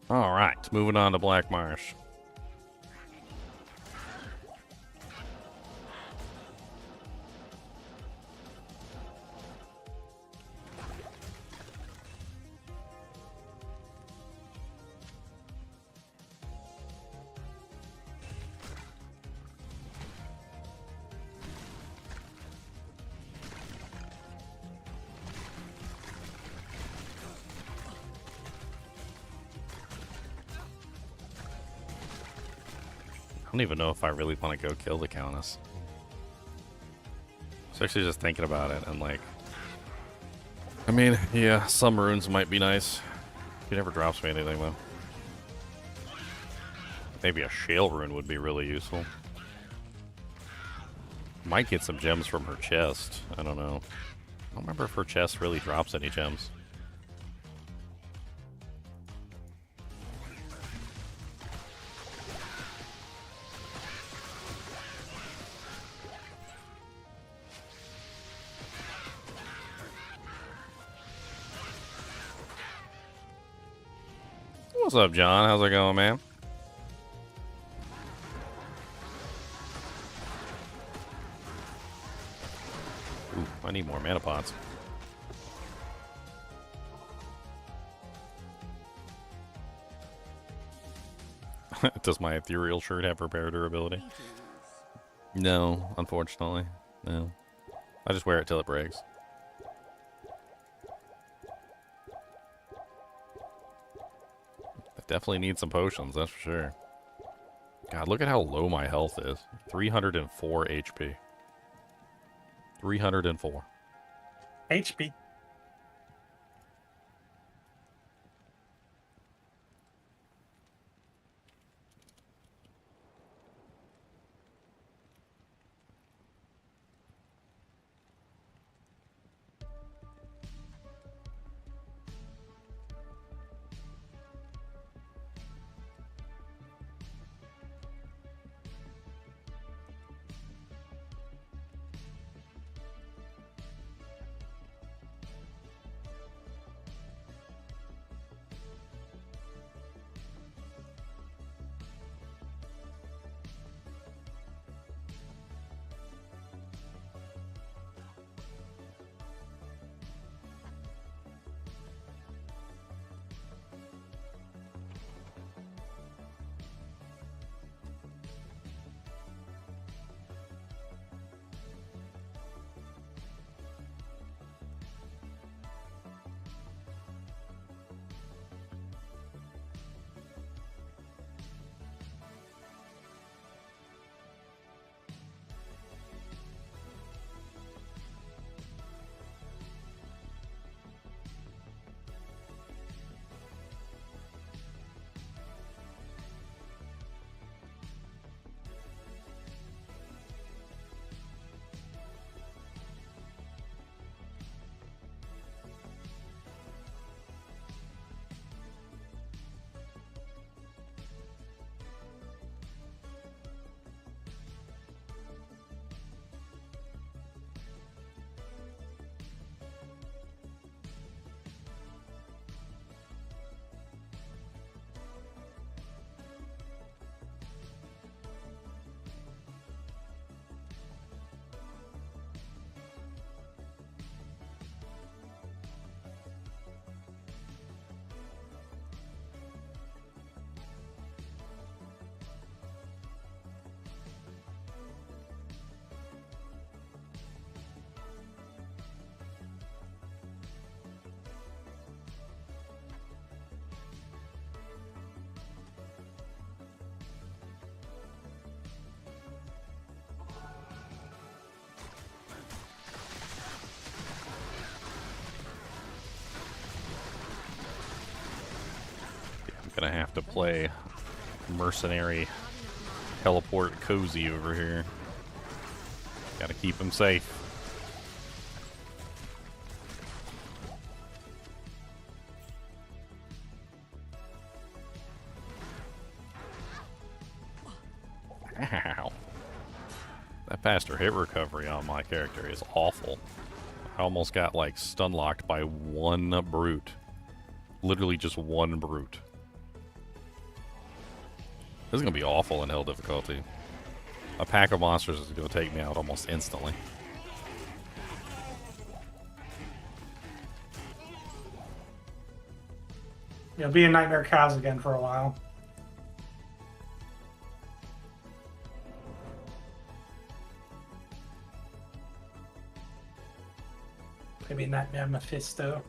Alright, moving on to Black Marsh. I don't even know if I really want to go kill the Countess. I was actually just thinking about it, and like, I mean, yeah, some runes might be nice. He never drops me anything though. Maybe a shale rune would be really useful. Might get some gems from her chest. I don't know. I don't remember if her chest really drops any gems. What's up, John? How's it going, man? Ooh, I need more mana pots. Does my ethereal shirt have repair durability? No, unfortunately. No. I just wear it till it breaks. I definitely need some potions, that's for sure. God, look at how low my health is. 304 HP. 304. HP. Gonna have to play Mercenary teleport cozy over here. Gotta keep him safe. Ow. That faster hit recovery on my character is awful. I almost got like stun locked by one brute. Literally just one brute. This is gonna be awful in hell difficulty. A pack of monsters is gonna take me out almost instantly. You'll be in Nightmare Cows again for a while. Maybe Nightmare Mephisto.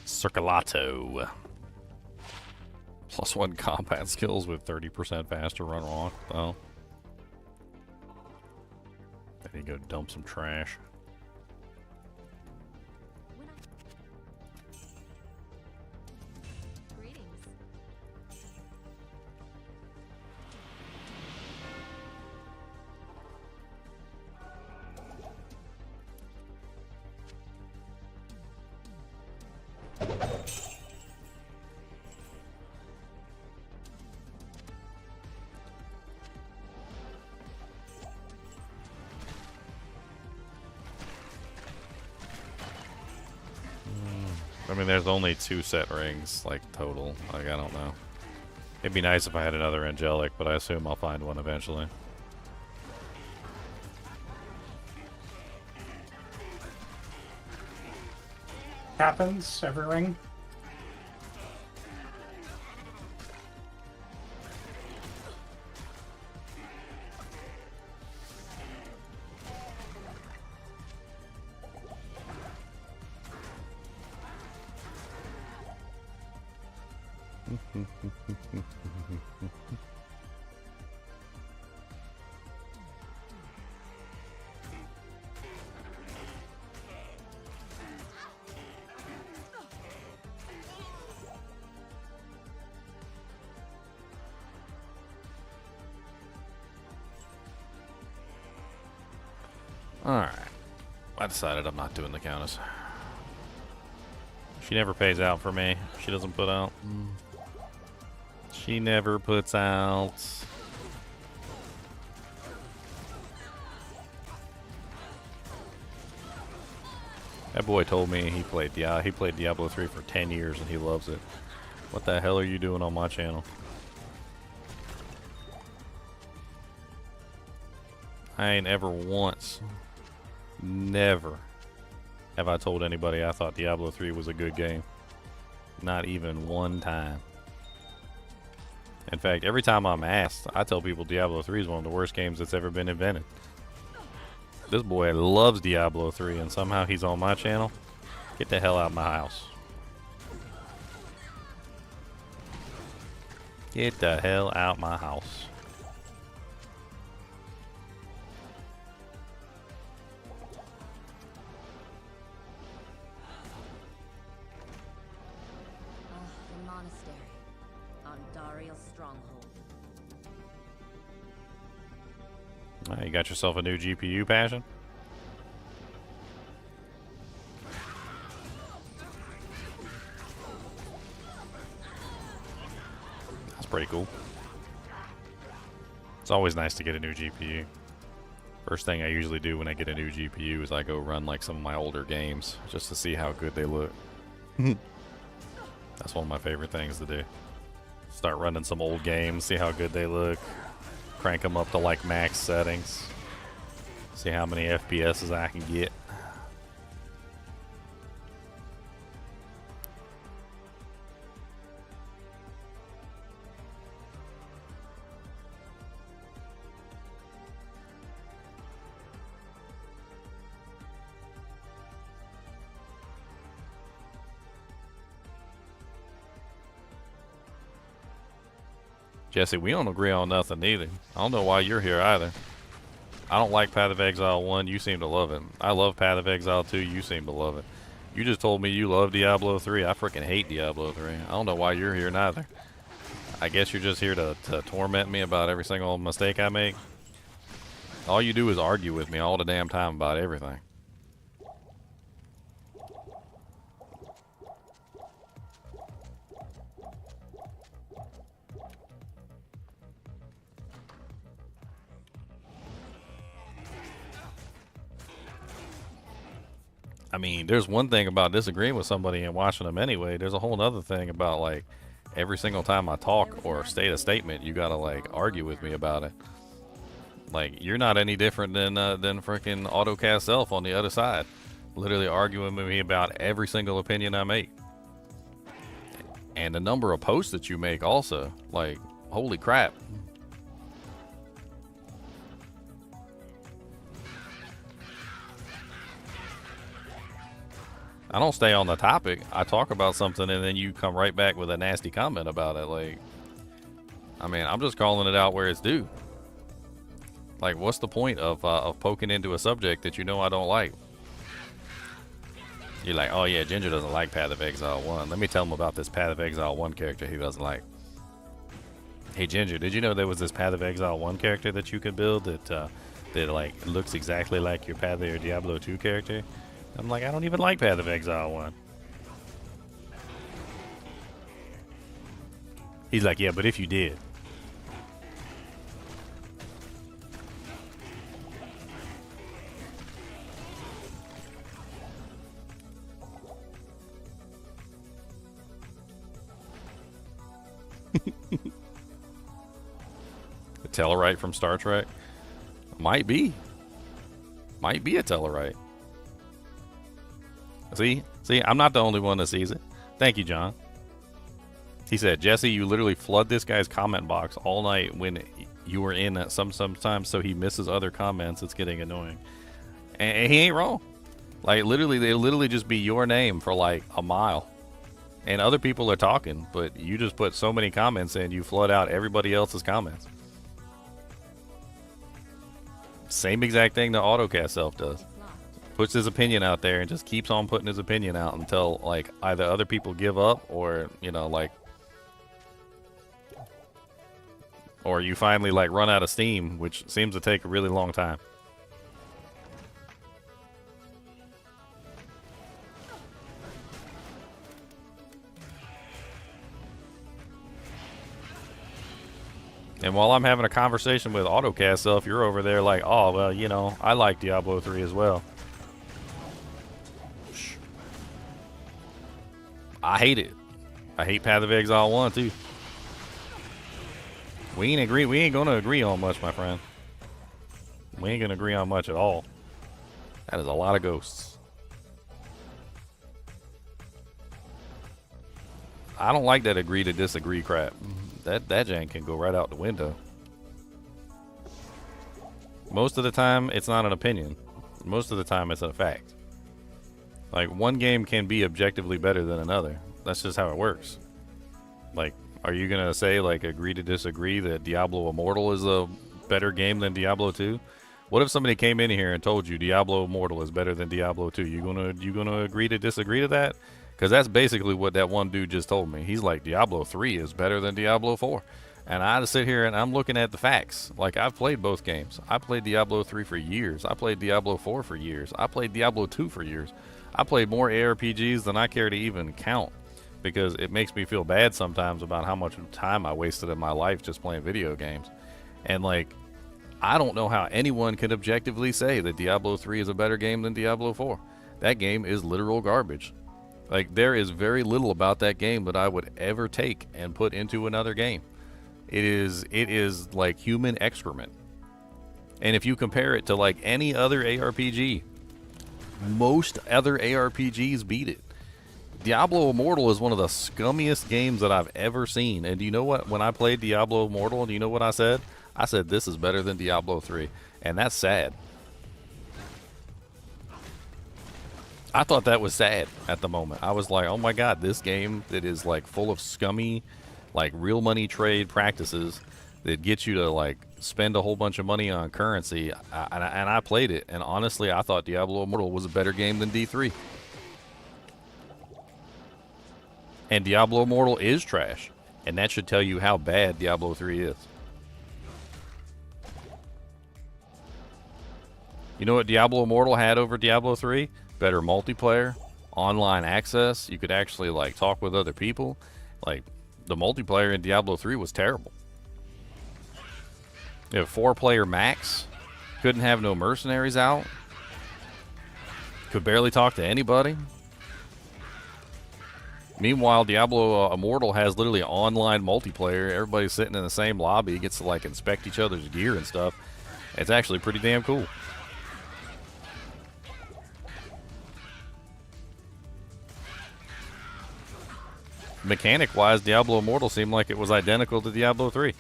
Circulato. +1 combat skills with 30% faster run walk, though. I need to go dump some trash. Greetings. I mean, there's only 2 set rings, like, total. Like, I don't know. It'd be nice if I had another angelic, but I assume I'll find one eventually. Happens every ring. Alright. I decided I'm not doing the Countess. She never pays out for me. She doesn't put out. She never puts out. That boy told me he played Diablo 3 for 10 years and he loves it. What the hell are you doing on my channel? I ain't ever once, never have I told anybody I thought Diablo 3 was a good game. Not even one time. In fact, every time I'm asked, I tell people Diablo 3 is one of the worst games that's ever been invented. This boy loves Diablo 3 and somehow he's on my channel. Get the hell out of my house. Get the hell out my house. The monastery on Dariel's stronghold. You got yourself a new GPU, Passion? That's pretty cool. It's always nice to get a new GPU. First thing I usually do when I get a new GPU is I go run like some of my older games just to see how good they look. That's one of my favorite things to do. Start running some old games, see how good they look. Crank them up to like max settings. See how many FPSs I can get. Jesse, we don't agree on nothing either. I don't know why you're here either. I don't like Path of Exile 1. You seem to love it. I love Path of Exile 2. You seem to love it. You just told me you love Diablo 3. I freaking hate Diablo 3. I don't know why you're here neither. I guess you're just here to torment me about every single mistake I make. All you do is argue with me all the damn time about everything. I mean, there's one thing about disagreeing with somebody and watching them anyway. There's a whole other thing about, like, every single time I talk or state a statement, you gotta, like, argue with me about it. Like, you're not any different than freaking AutoCast Self on the other side. Literally arguing with me about every single opinion I make. And the number of posts that you make also. Like, holy crap. I don't stay on the topic. I talk about something and then you come right back with a nasty comment about it. Like, I mean, I'm just calling it out where it's due. Like, what's the point of poking into a subject that you know I don't like? You're like, oh yeah, Ginger doesn't like Path of Exile 1. Let me tell him about this Path of Exile 1 character he doesn't like. Hey Ginger, did you know there was this Path of Exile 1 character that you could build that like looks exactly like your Path of Diablo 2 character? I'm like, I don't even like Path of Exile 1. He's like, yeah, but if you did. A Tellarite from Star Trek? Might be. Might be a Tellarite. See, I'm not the only one that sees it. Thank you, John. He said, Jesse, you literally flood this guy's comment box all night when you were in that sometimes, so he misses other comments. It's getting annoying. And he ain't wrong. Like, literally, they literally just be your name for like a mile. And other people are talking, but you just put so many comments in, you flood out everybody else's comments. Same exact thing the AutoCast Self does. Puts his opinion out there and just keeps on putting his opinion out until, like, either other people give up or, you know, like, or you finally, like, run out of steam, which seems to take a really long time. And while I'm having a conversation with AutoCast Self, you're over there like, oh, well, you know, I like Diablo 3 as well. I hate it. I hate Path of Exile 1 too. We ain't gonna agree on much, my friend. We ain't gonna agree on much at all. That is a lot of ghosts. I don't like that agree to disagree crap. That jank can go right out the window. Most of the time, it's not an opinion. Most of the time, it's a fact. Like, one game can be objectively better than another. That's just how it works. Like, are you gonna say, like, agree to disagree that Diablo Immortal is a better game than Diablo 2? What if somebody came in here and told you Diablo Immortal is better than Diablo 2? You gonna agree to disagree to that? Because that's basically what that one dude just told me. He's like, Diablo 3 is better than Diablo 4. And I sit here and I'm looking at the facts. Like, I've played both games. I played Diablo 3 for years. I played Diablo 4 for years. I played Diablo 2 for years. I played more ARPGs than I care to even count. Because it makes me feel bad sometimes about how much time I wasted in my life just playing video games. And, like, I don't know how anyone can objectively say that Diablo 3 is a better game than Diablo 4. That game is literal garbage. Like, there is very little about that game that I would ever take and put into another game. It is like human excrement. And if you compare it to like any other ARPG, most other ARPGs beat it. Diablo Immortal is one of the scummiest games that I've ever seen. And do you know what? When I played Diablo Immortal, do you know what I said? I said, this is better than Diablo 3. And that's sad. I thought that was sad at the moment. I was like, oh my god, this game that is like full of scummy, like real money trade practices that get you to like spend a whole bunch of money on currency. And I played it, and honestly, I thought Diablo Immortal was a better game than D3. And Diablo Immortal is trash, and that should tell you how bad Diablo 3 is. You know what Diablo Immortal had over Diablo 3? Better multiplayer, online access. You could actually like talk with other people. Like, the multiplayer in Diablo 3 was terrible. You have 4-player max. Couldn't have no mercenaries out. Could barely talk to anybody. Meanwhile, Diablo Immortal has literally online multiplayer. Everybody's sitting in the same lobby, gets to like inspect each other's gear and stuff. It's actually pretty damn cool. Mechanic-wise, Diablo Immortal seemed like it was identical to Diablo 3.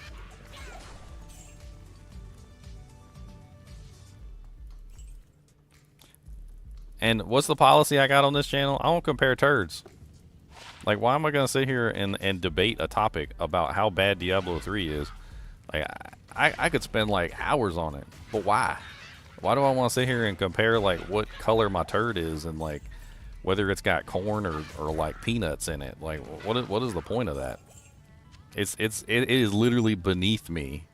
And what's the policy I got on this channel? I don't compare turds. Like, why am I going to sit here and debate a topic about how bad Diablo 3 is? Like, I could spend, like, hours on it. But why? Why do I want to sit here and compare, like, what color my turd is and, like, whether it's got corn or like peanuts in it? Like, what is the point of that? It is literally beneath me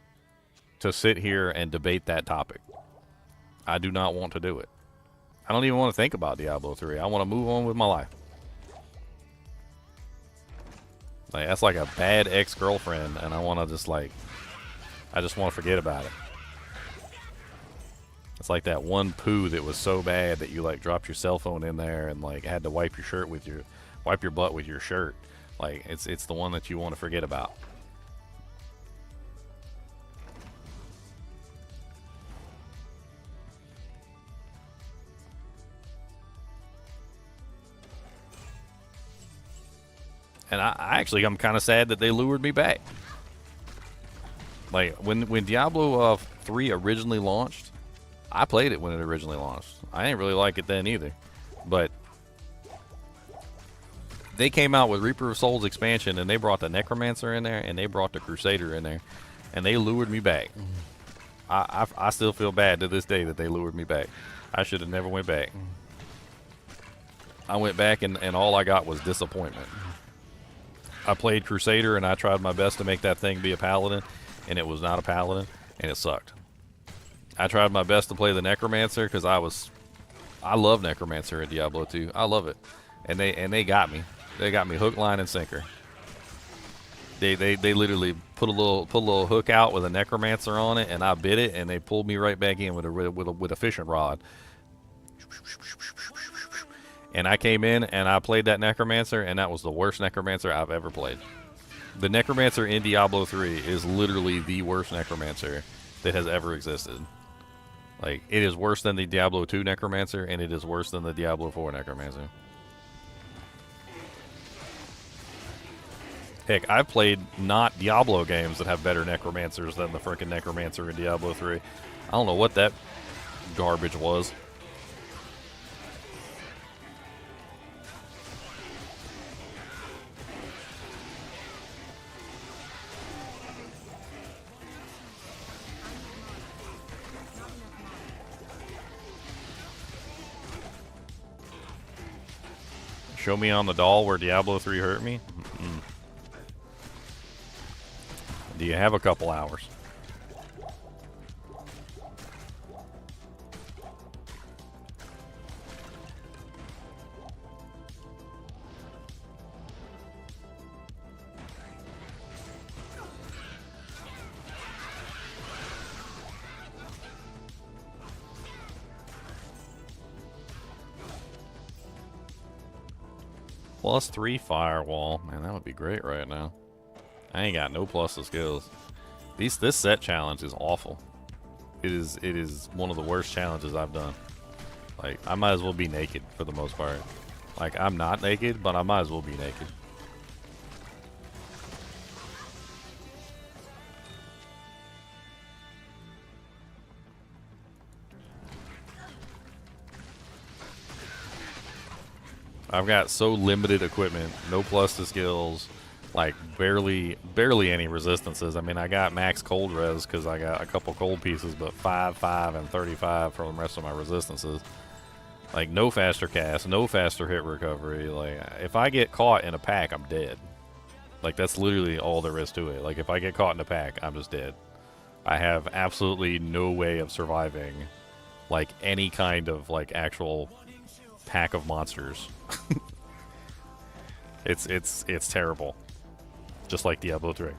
to sit here and debate that topic. I do not want to do it. I don't even want to think about Diablo 3. I want to move on with my life. Like, that's like a bad ex-girlfriend, and I want to just like, I just want to forget about it. It's like that one poo that was so bad that you like dropped your cell phone in there and like had to wipe your butt with your shirt. Like, it's the one that you want to forget about. And I'm kind of sad that they lured me back. Like, when Diablo 3 originally launched, I played it when it originally launched. I didn't really like it then either. But they came out with Reaper of Souls expansion, and they brought the Necromancer in there, and they brought the Crusader in there, and they lured me back. I still feel bad to this day that they lured me back. I should have never went back. I went back, and all I got was disappointment. I played Crusader, and I tried my best to make that thing be a Paladin, and it was not a Paladin, and it sucked. I tried my best to play the Necromancer because I love Necromancer in Diablo 2. I love it, and they got me. They got me hook, line, and sinker. They literally put a little hook out with a Necromancer on it, and I bit it, and they pulled me right back in with a fishing rod. And I came in and I played that Necromancer, and that was the worst Necromancer I've ever played. The Necromancer in Diablo 3 is literally the worst Necromancer that has ever existed. Like, it is worse than the Diablo 2 Necromancer, and it is worse than the Diablo 4 Necromancer. Heck, I've played not Diablo games that have better Necromancers than the frickin' Necromancer in Diablo 3. I don't know what that garbage was. Show me on the doll where Diablo 3 hurt me? Mm-mm. Do you have a couple hours? +3 firewall. Man, that would be great right now. I ain't got no plus of skills. This set challenge is awful. It is one of the worst challenges I've done. Like, I might as well be naked for the most part. Like, I'm not naked, but I might as well be naked. I've got so limited equipment, no plus to skills, like barely any resistances. I mean, I got max cold res because I got a couple cold pieces, but 5, 5, and 35 from the rest of my resistances. Like, no faster cast, no faster hit recovery. Like, if I get caught in a pack, I'm dead. Like, that's literally all there is to it. Like, if I get caught in a pack, I'm just dead. I have absolutely no way of surviving, like, any kind of, like, actual pack of monsters. It's terrible. Just like Diablo 3.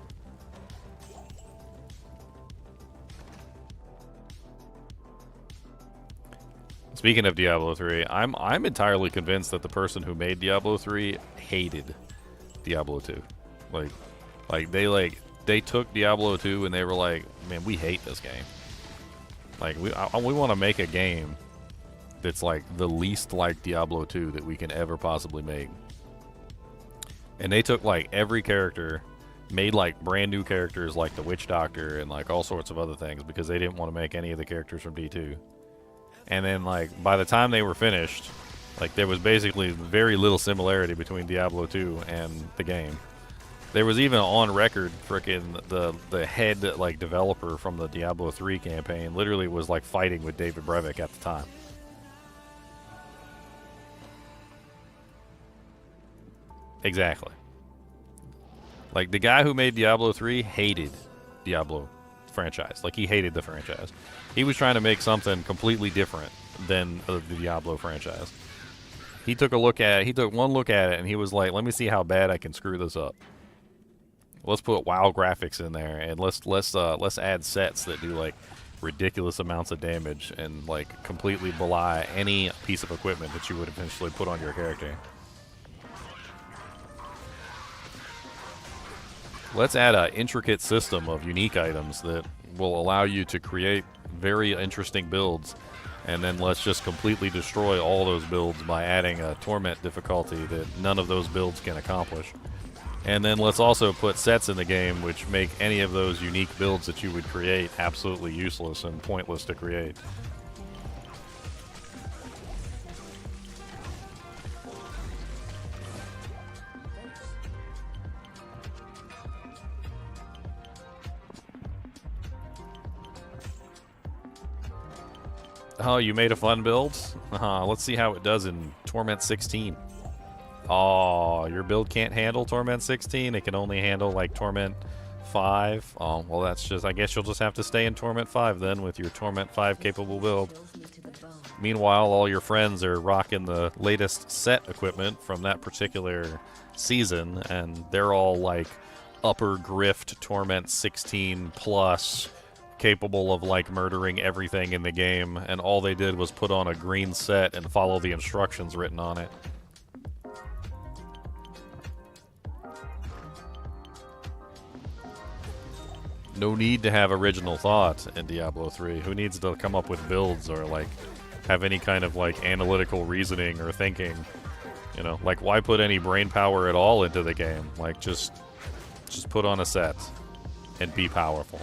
Speaking of Diablo 3, I'm entirely convinced that the person who made Diablo 3 hated Diablo 2. Like they took Diablo 2 and they were like, man, we hate this game. Like we want to make a game that's like the least like Diablo 2 that we can ever possibly make. And they took like every character, made like brand new characters like the Witch Doctor and like all sorts of other things because they didn't want to make any of the characters from D2. And then like by the time they were finished, like there was basically very little similarity between Diablo 2 and the game. There was even on record frickin' the head like developer from the Diablo 3 campaign literally was like fighting with David Brevik at the time. Exactly. Like, the guy who made Diablo 3 hated Diablo franchise. Like, he hated the franchise. He was trying to make something completely different than the Diablo franchise. He took one look at it, and he was like, let me see how bad I can screw this up. Let's put WoW graphics in there, and let's add sets that do, like, ridiculous amounts of damage and, like, completely belie any piece of equipment that you would eventually put on your character. Let's add an intricate system of unique items that will allow you to create very interesting builds, and then let's just completely destroy all those builds by adding a torment difficulty that none of those builds can accomplish. And then let's also put sets in the game which make any of those unique builds that you would create absolutely useless and pointless to create. Oh, you made a fun build? Let's see how it does in Torment 16. Oh, your build can't handle Torment 16? It can only handle, like, Torment 5? Oh, well, that's just... I guess you'll just have to stay in Torment 5, then, with your Torment 5 capable build. Meanwhile, all your friends are rocking the latest set equipment from that particular season, and they're all, like, upper grift Torment 16 plus... capable of like murdering everything in the game, and all they did was put on a green set and follow the instructions written on it. No need to have original thought in Diablo 3. Who needs to come up with builds or like have any kind of like analytical reasoning or thinking? You know, like why put any brain power at all into the game? Like just put on a set and be powerful.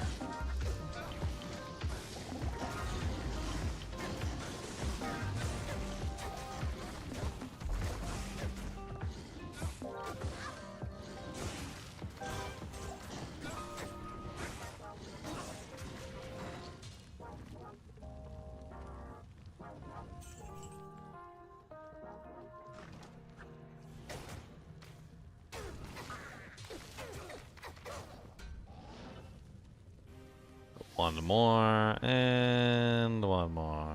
One more, and one more.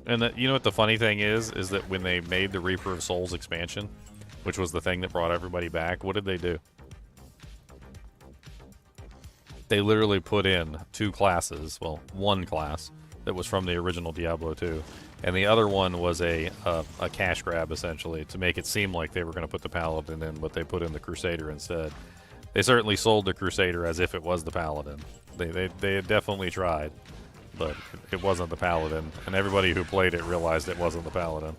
And you know what the funny thing is that when they made the Reaper of Souls expansion, which was the thing that brought everybody back, what did they do? They literally put in 2 classes, well, 1 class that was from the original Diablo 2, and the other one was a cash grab, essentially, to make it seem like they were going to put the Paladin in, but they put in the Crusader instead. They certainly sold the Crusader as if it was the Paladin. They had definitely tried, but it wasn't the Paladin, and everybody who played it realized it wasn't the Paladin.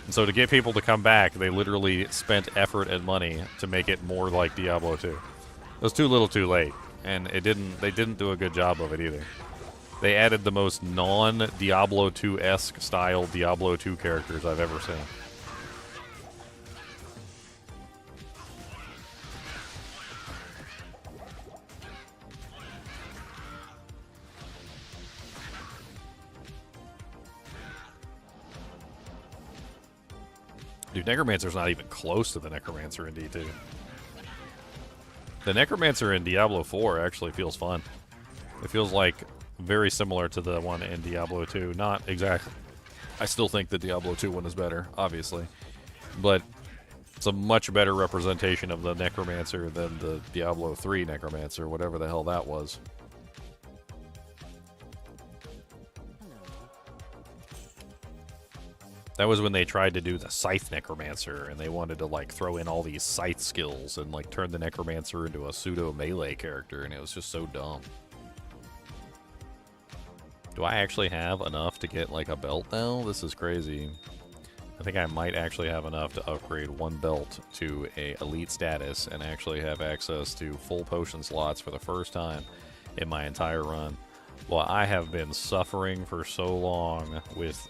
And so to get people to come back, they literally spent effort and money to make it more like Diablo 2. It was too little too late, and they didn't do a good job of it either. They added the most non-Diablo 2-esque style Diablo 2 characters I've ever seen. Dude, Necromancer's not even close to the Necromancer in D2. The Necromancer in Diablo 4 actually feels fun. It feels like very similar to the one in Diablo 2. Not exactly. I still think the Diablo 2 one is better, obviously. But it's a much better representation of the Necromancer than the Diablo 3 Necromancer, whatever the hell that was. That was when they tried to do the Scythe Necromancer, and they wanted to, like, throw in all these Scythe skills and, like, turn the Necromancer into a pseudo-melee character, and it was just so dumb. Do I actually have enough to get, like, a belt now? This is crazy. I think I might actually have enough to upgrade 1 belt to a elite status and actually have access to full potion slots for the first time in my entire run. Well, I have been suffering for so long with,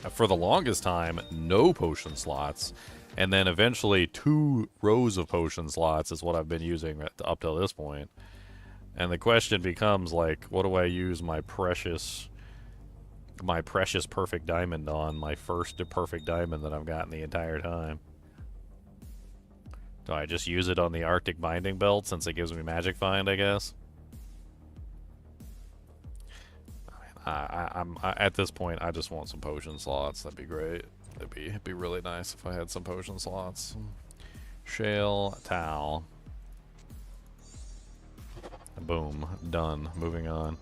for the longest time, no potion slots, and then eventually 2 rows of potion slots is what I've been using up till this point. And the question becomes, like, what do I use my precious perfect diamond on, my first perfect diamond that I've gotten the entire time? Do I just use it on the Arctic Binding Belt since it gives me Magic Find, I guess? I'm at this point, I just want some potion slots. That'd be great. It'd be really nice if I had some potion slots. Shale, towel. Boom. Done. Moving on.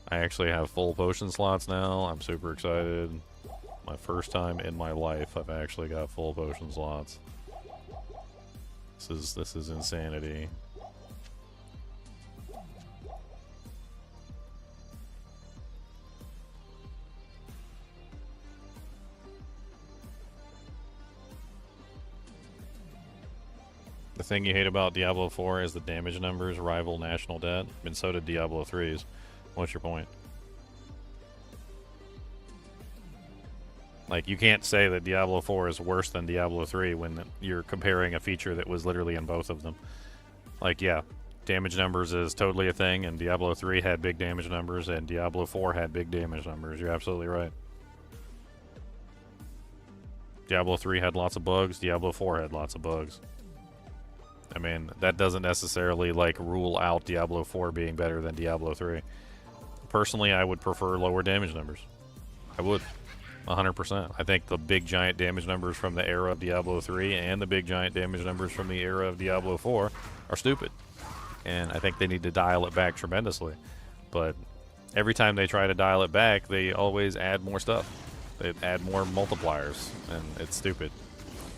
I actually have full potion slots now. I'm super excited. My first time in my life I've actually got full potion slots. This is insanity. The thing you hate about Diablo 4 is the damage numbers rival National Debt, and so did Diablo 3's. What's your point? Like, you can't say that Diablo 4 is worse than Diablo 3 when you're comparing a feature that was literally in both of them. Like, yeah, damage numbers is totally a thing, and Diablo 3 had big damage numbers, and Diablo 4 had big damage numbers. You're absolutely right. Diablo 3 had lots of bugs, Diablo 4 had lots of bugs. I mean, that doesn't necessarily, like, rule out Diablo 4 being better than Diablo 3. Personally, I would prefer lower damage numbers. I would. 100%. I think the big giant damage numbers from the era of Diablo 3 and the big giant damage numbers from the era of Diablo 4 are stupid. And I think they need to dial it back tremendously. But every time they try to dial it back, they always add more stuff. They add more multipliers, and it's stupid.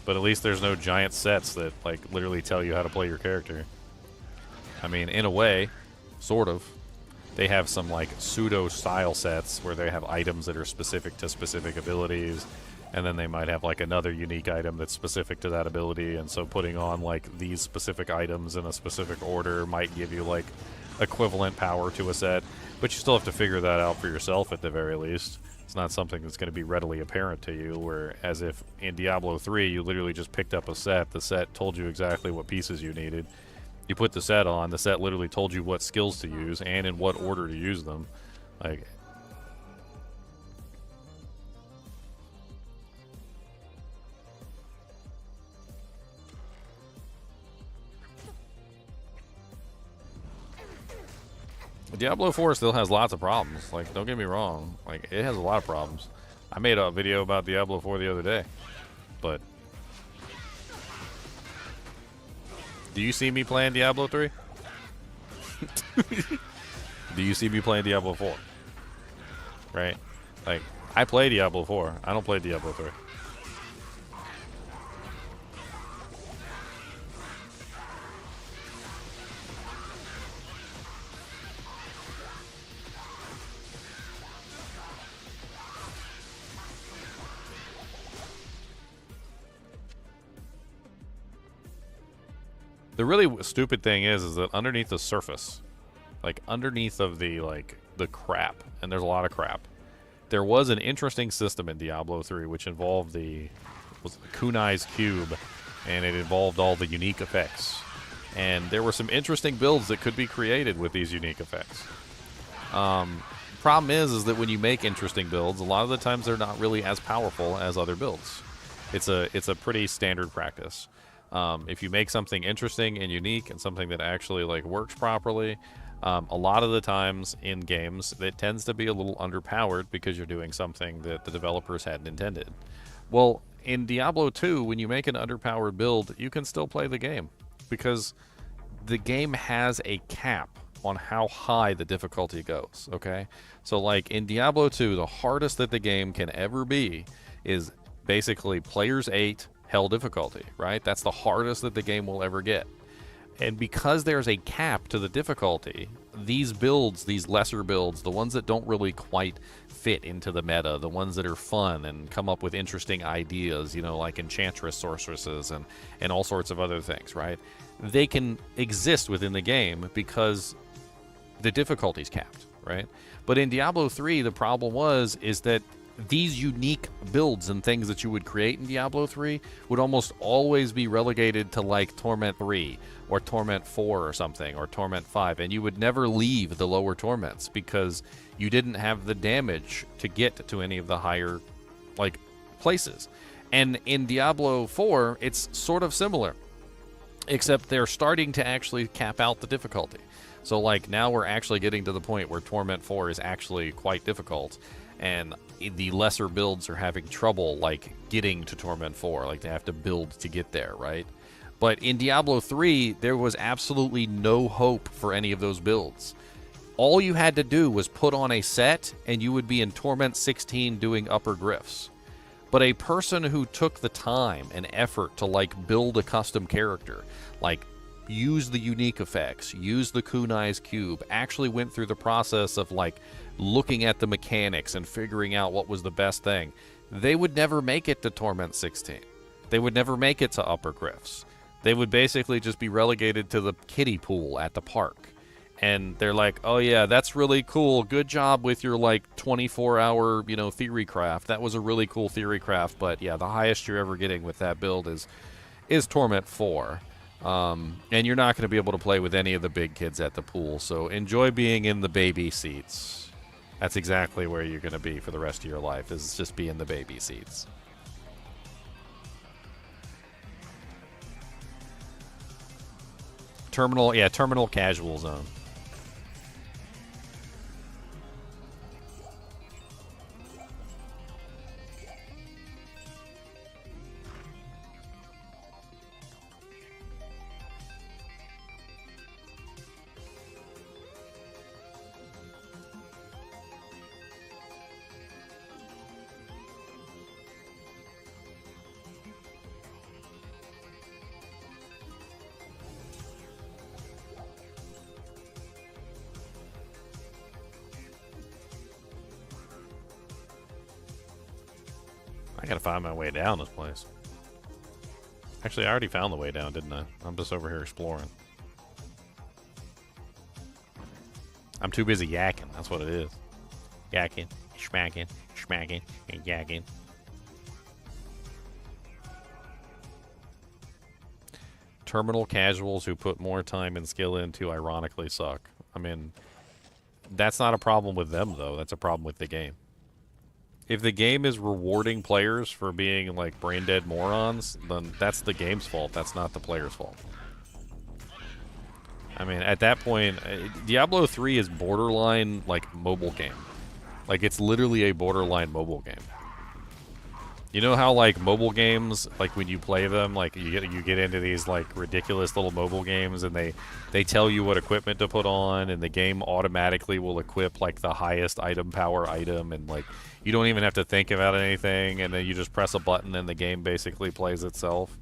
But at least there's no giant sets that, like, literally tell you how to play your character. I mean, in a way, sort of. They have some, like, pseudo-style sets where they have items that are specific to specific abilities, and then they might have, like, another unique item that's specific to that ability, and so putting on, like, these specific items in a specific order might give you, like, equivalent power to a set. But you still have to figure that out for yourself at the very least. It's not something that's going to be readily apparent to you, whereas if in Diablo 3 you literally just picked up a set, the set told you exactly what pieces you needed. You put the set on, the set literally told you what skills to use and in what order to use them. Like, Diablo 4 still has lots of problems. Like, don't get me wrong. Like, it has a lot of problems. I made a video about Diablo 4 the other day. But do you see me playing Diablo 3? Do you see me playing Diablo 4? Right? Like, I play Diablo 4. I don't play Diablo 3. The really stupid thing is that underneath the surface, like underneath of the crap, and there's a lot of crap, there was an interesting system in Diablo 3 which involved the kunai's cube, and it involved all the unique effects. And there were some interesting builds that could be created with these unique effects. Problem is that when you make interesting builds, a lot of the times they're not really as powerful as other builds. It's a pretty standard practice. If you make something interesting and unique and something that actually like works properly, a lot of the times in games it tends to be a little underpowered because you're doing something that the developers hadn't intended. Well, in Diablo 2, when you make an underpowered build, you can still play the game because the game has a cap on how high the difficulty goes, okay? So like in Diablo 2, the hardest that the game can ever be is basically players 8 hell difficulty, right? That's the hardest that the game will ever get. And because there's a cap to the difficulty, these builds, these lesser builds, the ones that don't really quite fit into the meta, the ones that are fun and come up with interesting ideas, you know, like enchantress sorceresses and all sorts of other things, right? They can exist within the game because the difficulty's capped, right? But in Diablo 3, the problem is that these unique builds and things that you would create in Diablo 3 would almost always be relegated to like Torment 3 or Torment 4 or something, or Torment 5, and you would never leave the lower torments because you didn't have the damage to get to any of the higher like places. And in Diablo 4, it's sort of similar, except they're starting to actually cap out the difficulty. So like now we're actually getting to the point where Torment 4 is actually quite difficult, and the lesser builds are having trouble like getting to Torment 4, like they have to build to get there, right? But in Diablo 3, there was absolutely no hope for any of those builds. All you had to do was put on a set and you would be in Torment 16 doing upper grifts. But a person who took the time and effort to like build a custom character, like use the unique effects, use the kunai's cube, actually went through the process of like looking at the mechanics and figuring out what was the best thing, they would never make it to Torment 16. They would never make it to upper grifts. They would basically just be relegated to the kiddie pool at the park. And they're like, oh yeah, that's really cool. Good job with your like 24-hour, you know, theory craft. That was a really cool theory craft. But yeah, the highest you're ever getting with that build is Torment 4. And you're not going to be able to play with any of the big kids at the pool. So enjoy being in the baby seats. That's exactly where you're going to be for the rest of your life, is just be in the baby seats. Terminal casual zone. I gotta find my way down this place. Actually, I already found the way down, didn't I? I'm just over here exploring. I'm too busy yakking. That's what it is. Yakking, smacking, and yakking. Terminal casuals who put more time and skill into ironically suck. I mean, that's not a problem with them, though. That's a problem with the game. If the game is rewarding players for being like brain dead morons, then that's the game's fault. That's not the player's fault. I mean, at that point, Diablo 3 is borderline, like, mobile game. Like, it's literally a borderline mobile game. You know how, like, mobile games, like, when you play them, like, you get into these, like, ridiculous little mobile games, and they tell you what equipment to put on, and the game automatically will equip, like, the highest item power item, and, like, you don't even have to think about anything, and then you just press a button, and the game basically plays itself.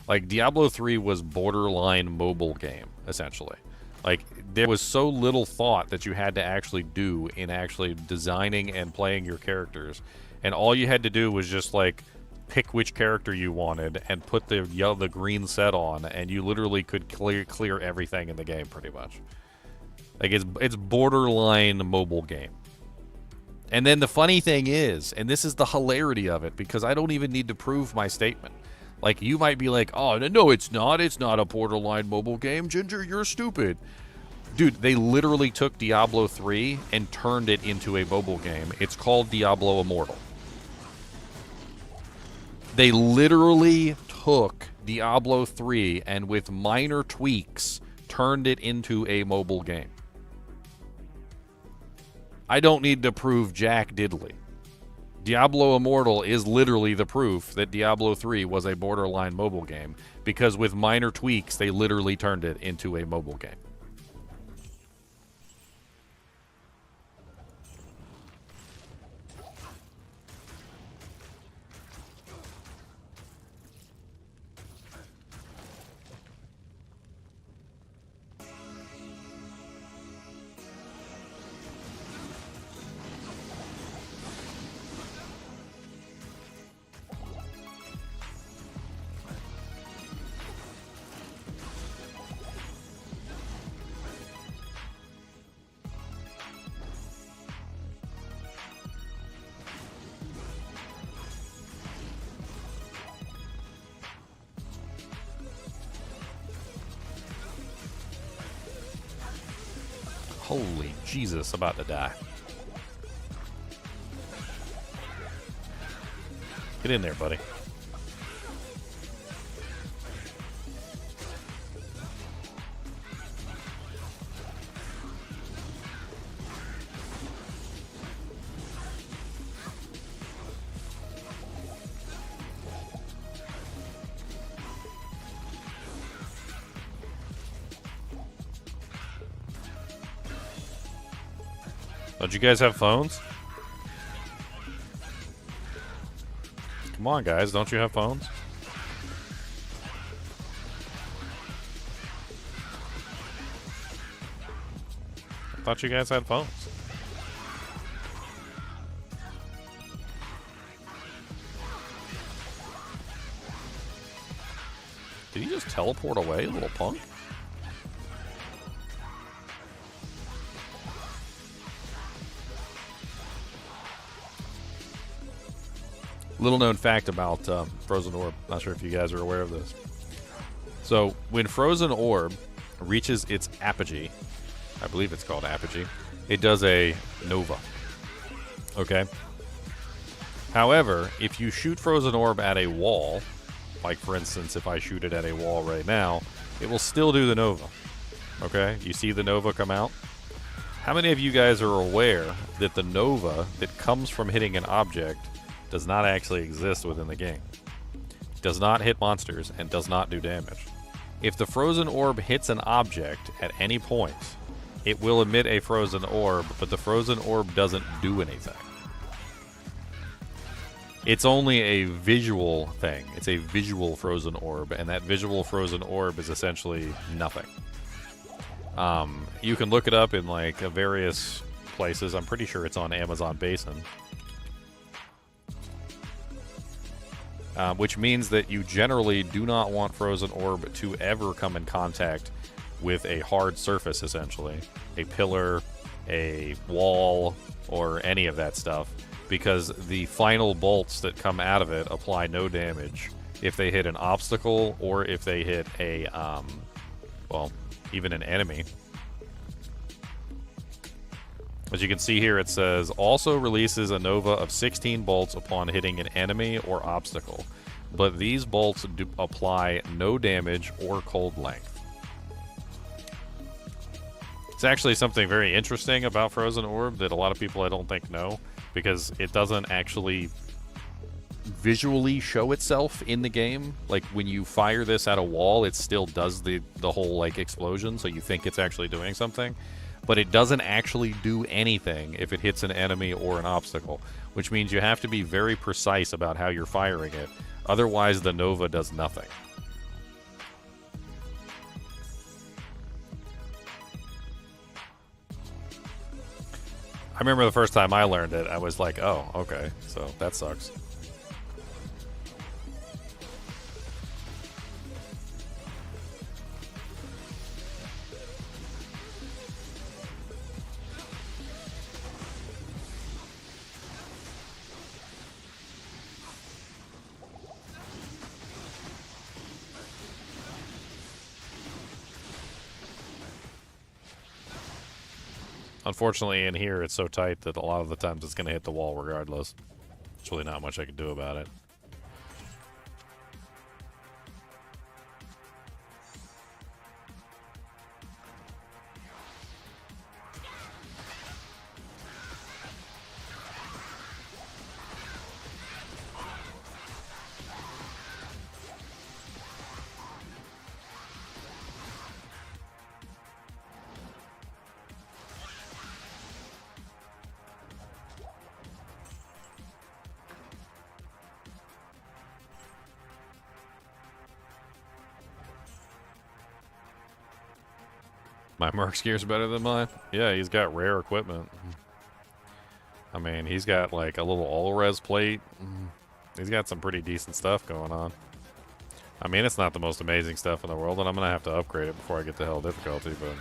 Like, Diablo 3 was borderline mobile game, essentially. Like, there was so little thought that you had to actually do in actually designing and playing your characters. And all you had to do was just, like, pick which character you wanted and put the green set on, and you literally could clear everything in the game, pretty much. Like, it's borderline mobile game. And then the funny thing is, and this is the hilarity of it, because I don't even need to prove my statement. Like, you might be like, oh, no, it's not. It's not a borderline mobile game. Ginger, you're stupid. Dude, they literally took Diablo 3 and turned it into a mobile game. It's called Diablo Immortal. They literally took Diablo 3 and with minor tweaks turned it into a mobile game. I don't need to prove jack diddly. Diablo Immortal is literally the proof that Diablo 3 was a borderline mobile game, because with minor tweaks they literally turned it into a mobile game. Holy Jesus, about to die. Get in there, buddy. Don't you guys have phones? Come on, guys. Don't you have phones? I thought you guys had phones. Did he just teleport away, little punk? Little known fact about Frozen Orb. Not sure if you guys are aware of this. So, when Frozen Orb reaches its apogee, I believe it's called apogee, it does a nova. Okay? However, if you shoot Frozen Orb at a wall, like for instance, if I shoot it at a wall right now, it will still do the nova. Okay? You see the nova come out? How many of you guys are aware that the nova that comes from hitting an object does not actually exist within the game? Does not hit monsters and does not do damage. If the Frozen Orb hits an object at any point, it will emit a Frozen Orb, but the Frozen Orb doesn't do anything. It's only a visual thing. It's a visual Frozen Orb, and that visual Frozen Orb is essentially nothing. You can look it up in like various places. I'm pretty sure it's on Amazon Basin. Which means that you generally do not want Frozen Orb to ever come in contact with a hard surface, essentially. A pillar, a wall, or any of that stuff. Because the final bolts that come out of it apply no damage if they hit an obstacle or if they hit a, well, even an enemy. As you can see here, it says, also releases a nova of 16 bolts upon hitting an enemy or obstacle, but these bolts do apply no damage or cold length. It's actually something very interesting about Frozen Orb that a lot of people I don't think know, because it doesn't actually visually show itself in the game. Like when you fire this at a wall, it still does the whole like explosion, so you think it's actually doing something, but it doesn't actually do anything if it hits an enemy or an obstacle, which means you have to be very precise about how you're firing it. Otherwise, the Nova does nothing. I remember the first time I learned it, I was like, oh, okay, so that sucks. Unfortunately, in here, it's so tight that a lot of the times it's going to hit the wall regardless. There's really not much I can do about it. My Merc's gear's better than mine? Yeah, he's got rare equipment. I mean, he's got like a little all-res plate. He's got some pretty decent stuff going on. I mean, it's not the most amazing stuff in the world, and I'm going to have to upgrade it before I get to hell difficulty, but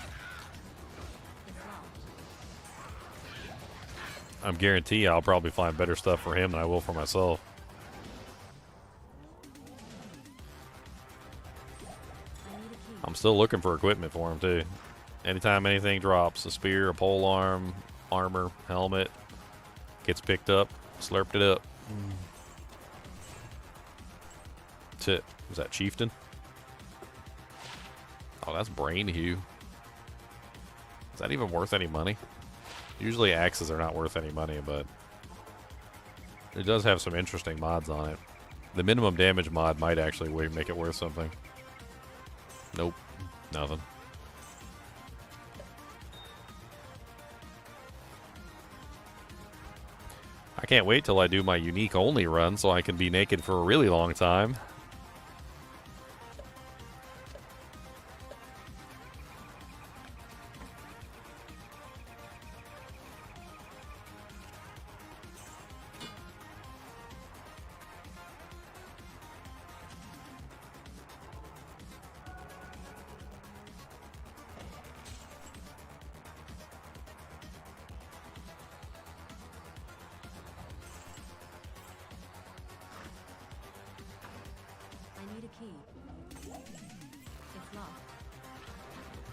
I'm guarantee I'll probably find better stuff for him than I will for myself. I'm still looking for equipment for him, too. Anytime anything drops, a spear, a pole arm, armor, helmet, gets picked up, slurped it up. That's it. Was that Chieftain? Oh, that's Brain Hue. Is that even worth any money? Usually axes are not worth any money, but it does have some interesting mods on it. The minimum damage mod might actually make it worth something. Nope. Nothing. I can't wait till I do my unique only run so I can be naked for a really long time.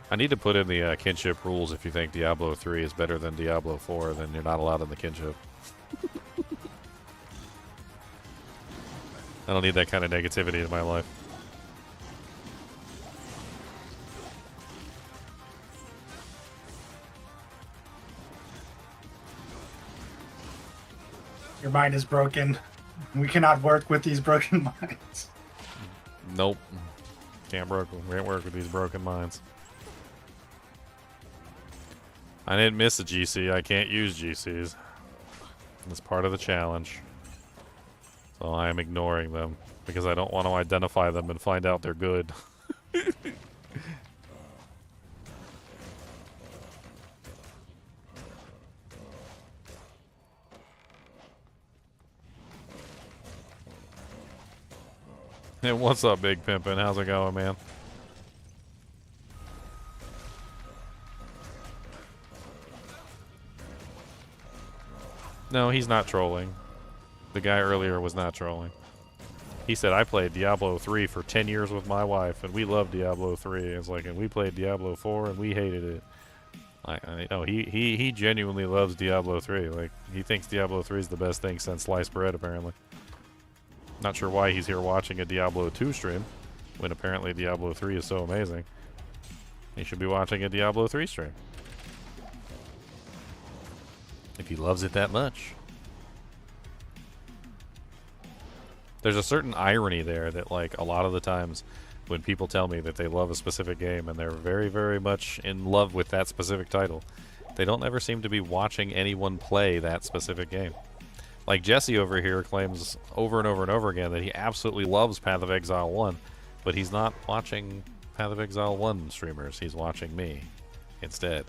I need to put in the kinship rules. If you think Diablo 3 is better than Diablo 4, then you're not allowed in the kinship. I don't need that kind of negativity in my life. Your mind is broken. We cannot work with these broken minds. Nope. Can't work with these broken minds. I didn't miss a GC. I can't use GCs. It's part of the challenge. So I am ignoring them because I don't want to identify them and find out they're good. Hey, what's up, Big Pimpin'? How's it going, man? No, he's not trolling. The guy earlier was not trolling. He said, I played Diablo 3 for 10 years with my wife, and we loved Diablo 3. It's like, and we played Diablo 4, and we hated it. I know, he genuinely loves Diablo 3. Like, he thinks Diablo 3 is the best thing since sliced bread, apparently. Not sure why he's here watching a Diablo 2 stream, when apparently Diablo 3 is so amazing. He should be watching a Diablo 3 stream. If he loves it that much. There's a certain irony there that, like, a lot of the times when people tell me that they love a specific game and they're very, very much in love with that specific title, they don't ever seem to be watching anyone play that specific game. Like Jesse over here claims over and over and over again that he absolutely loves Path of Exile 1, but he's not watching Path of Exile 1 streamers. He's watching me instead.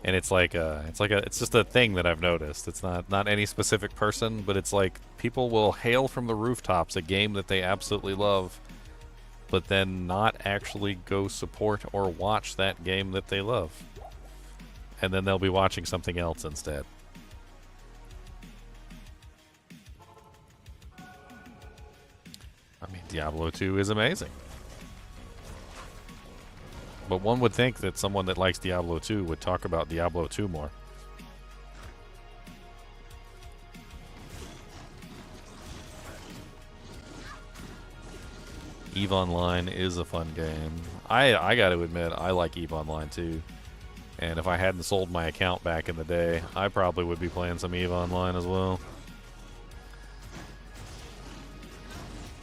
And it's it's just a thing that I've noticed. It's not any specific person, but it's like people will hail from the rooftops a game that they absolutely love, but then not actually go support or watch that game that they love. And then they'll be watching something else instead. I mean, Diablo 2 is amazing. But one would think that someone that likes Diablo 2 would talk about Diablo 2 more. EVE Online is a fun game. I got to admit, I like EVE Online too. And if I hadn't sold my account back in the day, I probably would be playing some EVE Online as well.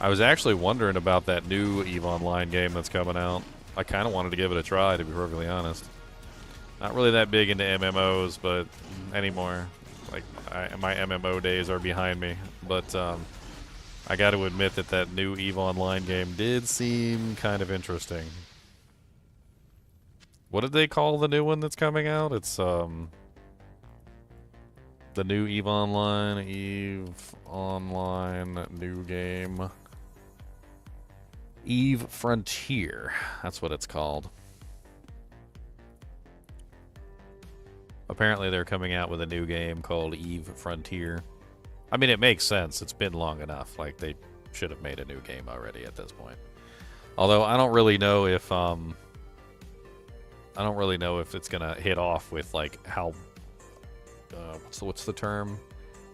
I was actually wondering about that new EVE Online game that's coming out. I kind of wanted to give it a try, to be perfectly honest. Not really that big into MMOs, but anymore. Like, my MMO days are behind me. But I got to admit that that new EVE Online game did seem kind of interesting. What did they call the new one that's coming out? It's the new EVE Online new game. EVE Frontier. That's what it's called. Apparently they're coming out with a new game called EVE Frontier. I mean, it makes sense. It's been long enough. Like, they should have made a new game already at this point. Although I don't really know if it's gonna hit off with like how what's the term?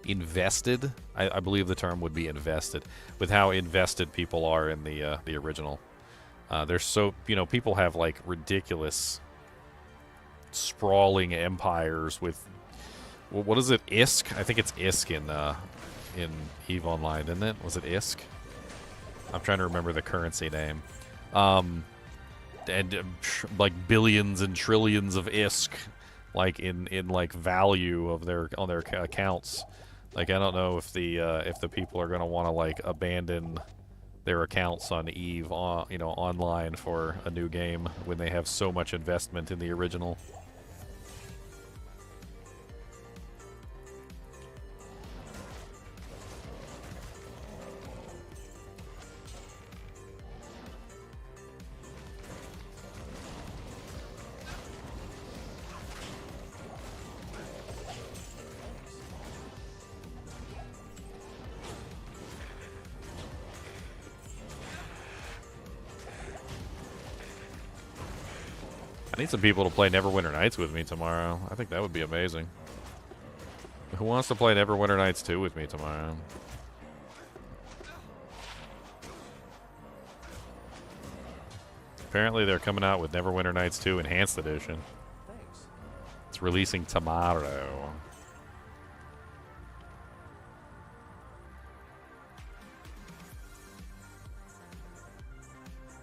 Invested? I believe the term would be invested, with how invested people are in the original. There's so, people have like ridiculous sprawling empires with, what is it, ISK? I think it's ISK in EVE Online, isn't it? Was it ISK? I'm trying to remember the currency name. And like billions and trillions of ISK, like in like value of their accounts. Like, I don't know if the people are gonna want to like abandon their accounts on EVE, online for a new game when they have so much investment in the original. I need some people to play Neverwinter Nights with me tomorrow. I think that would be amazing. Who wants to play Neverwinter Nights 2 with me tomorrow? Apparently they're coming out with Neverwinter Nights 2 Enhanced Edition. It's releasing tomorrow.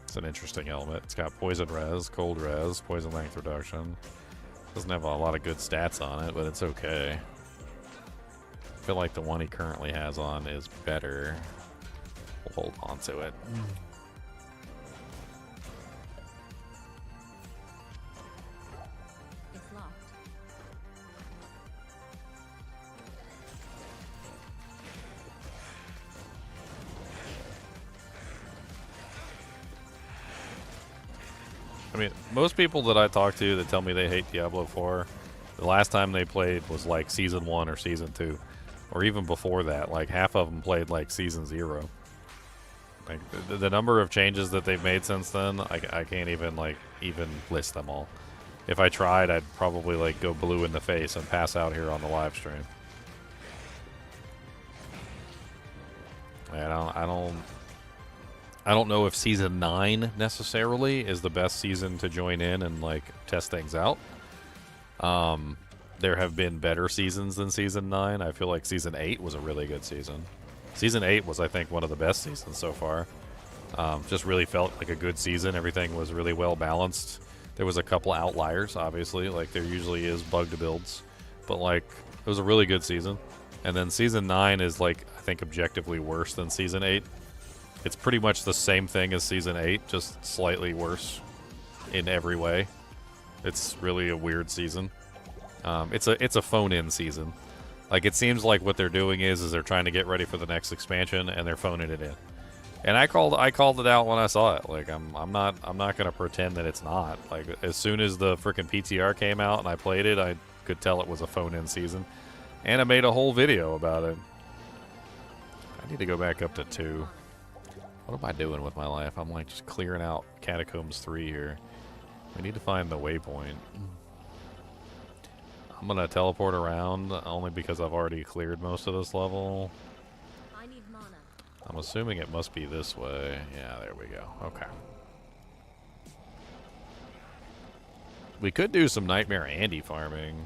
It's an interesting element. It's got poison res, cold res, poison length reduction. Doesn't have a lot of good stats on it, but it's okay. I feel like the one he currently has on is better. We'll hold on to it. It's locked. I mean, most people that I talk to that tell me they hate Diablo 4, the last time they played was like Season 1 or Season 2. Or even before that. Like, half of them played like Season 0. Like, the number of changes that they've made since then, I can't even list them all. If I tried, I'd probably like go blue in the face and pass out here on the live stream. And I don't know if Season 9 necessarily is the best season to join in and like test things out. there have been better seasons than Season 9. I feel like Season 8 was a really good season. Season 8 was, I think, one of the best seasons so far. Just really felt like a good season. Everything was really well balanced. There was a couple outliers, obviously, like there usually is bugged builds. But, like, it was a really good season. And then Season 9 is, like, I think objectively worse than Season 8. It's pretty much the same thing as Season 8, just slightly worse in every way. It's really a weird season. It's a phone-in season. Like, it seems like what they're doing is they're trying to get ready for the next expansion, and they're phoning it in. And I called it out when I saw it. Like, I'm not gonna pretend that it's not. Like, as soon as the freaking PTR came out and I played it, I could tell it was a phone-in season. And I made a whole video about it. I need to go back up to 2. What am I doing with my life? I'm like just clearing out Catacombs 3 here. We need to find the waypoint. I'm gonna teleport around only because I've already cleared most of this level. I need mana. I'm assuming it must be this way. Yeah, there we go. Okay. We could do some Nightmare Andy farming,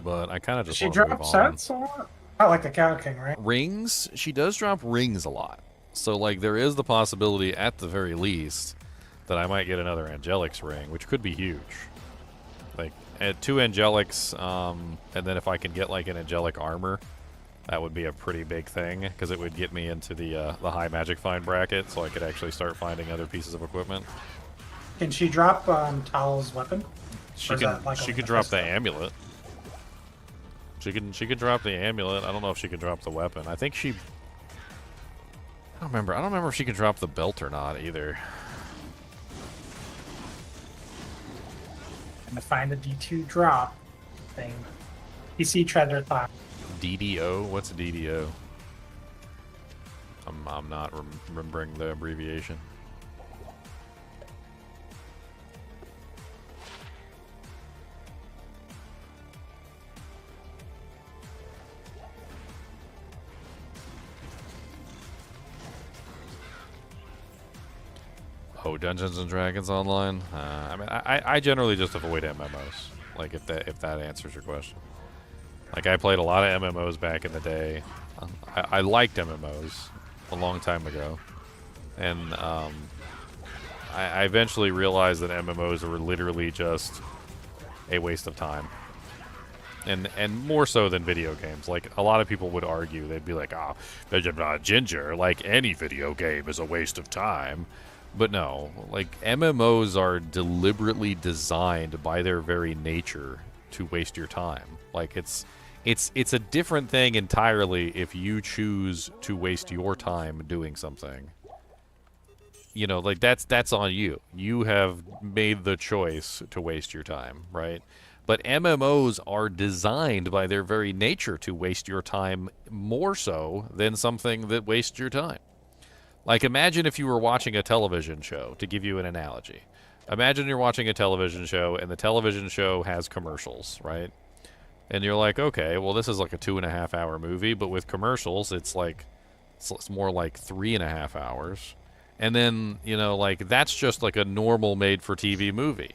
but I kind of just She want to move drops on. sets a lot? Not like the Cow King, right? Rings, she does drop rings a lot. So, like, there is the possibility, at the very least, that I might get another Angelics ring, which could be huge. Like, at 2 Angelics, and then if I can get, like, an Angelic armor, that would be a pretty big thing, because it would get me into the high magic find bracket, so I could actually start finding other pieces of equipment. Can she drop Tal's weapon? She Or is can. that like She a could drop the Mephisto? amulet. She could drop the amulet. I don't know if she can drop the weapon. I think she. I don't remember. I don't remember if she can drop the belt or not either. And to find the D2 drop thing. PC treasure thought. DDO. What's DDO? I'm not remembering the abbreviation. Oh, Dungeons and Dragons Online. I mean, I generally just avoid MMOs. Like, if that answers your question. Like, I played a lot of MMOs back in the day. I liked MMOs a long time ago, and I eventually realized that MMOs were literally just a waste of time. And more so than video games. Like, a lot of people would argue, they'd be like, Ginger, like any video game is a waste of time. But no, like, MMOs are deliberately designed by their very nature to waste your time. Like, it's a different thing entirely if you choose to waste your time doing something. You know, like, that's on you. You have made the choice to waste your time, right? But MMOs are designed by their very nature to waste your time more so than something that wastes your time. Like, imagine if you were watching a television show, to give you an analogy. Imagine you're watching a television show, and the television show has commercials, right? And you're like, okay, well, this is like a 2.5-hour movie, but with commercials, it's like, it's more like 3.5 hours. And then, you know, like, that's just like a normal made-for-TV movie.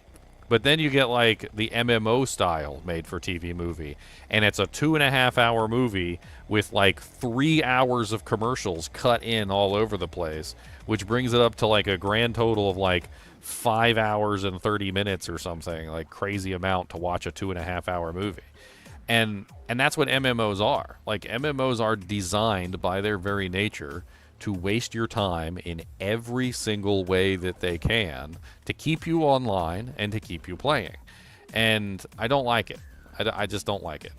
But then you get, like, the MMO style made-for-TV movie, and it's a 2.5-hour movie with, like, 3 hours of commercials cut in all over the place, which brings it up to, like, a grand total of, like, 5 hours and 30 minutes or something, like, crazy amount to watch a 2.5-hour movie. And that's what MMOs are. Like, MMOs are designed by their very nature to waste your time in every single way that they can to keep you online and to keep you playing. And I don't like it. I just don't like it.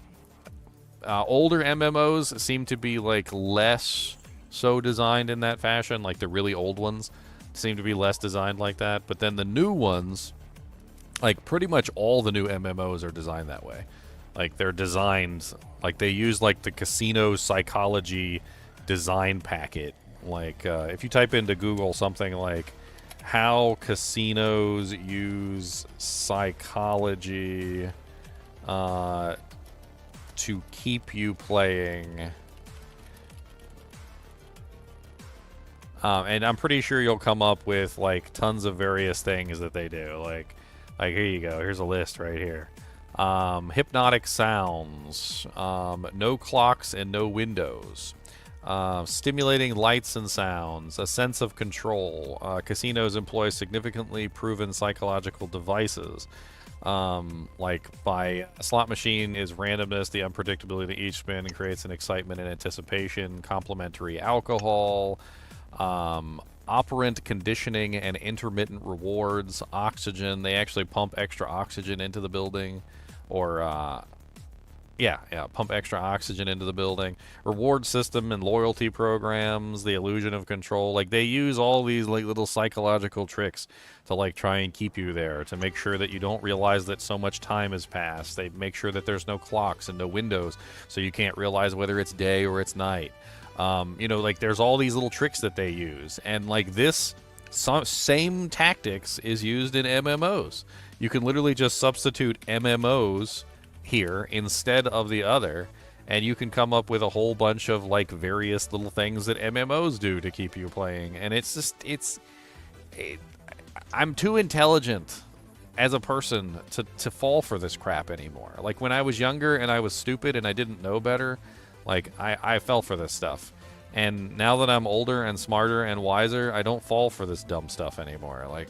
Older MMOs seem to be, like, less so designed in that fashion. Like, the really old ones seem to be less designed like that. But then the new ones, like, pretty much all the new MMOs are designed that way. Like, they're designed, like, they use, like, the casino psychology design packet. Like, if you type into Google something like how casinos use psychology to keep you playing, and I'm pretty sure you'll come up with, like, tons of various things that they do. Like here you go. Here's a list right here. Hypnotic sounds, no clocks and no windows, stimulating lights and sounds, a sense of control. Casinos employ significantly proven psychological devices. Like by a slot machine is randomness, the unpredictability of each spin creates an excitement and anticipation. Complementary alcohol, operant conditioning and intermittent rewards. Oxygen, they actually pump extra oxygen into the building, or pump extra oxygen into the building. Reward system and loyalty programs, the illusion of control. Like, they use all these like little psychological tricks to like try and keep you there, to make sure that you don't realize that so much time has passed. They make sure that there's no clocks and no windows, so you can't realize whether it's day or it's night. You know, like, there's all these little tricks that they use, and like this same tactics is used in MMOs. You can literally just substitute MMOs here instead of the other, and you can come up with a whole bunch of like various little things that MMOs do to keep you playing. And it's just I'm too intelligent as a person to fall for this crap anymore. Like, when I was younger and I was stupid and I didn't know better, like I fell for this stuff. And now that I'm older and smarter and wiser, I don't fall for this dumb stuff anymore. Like,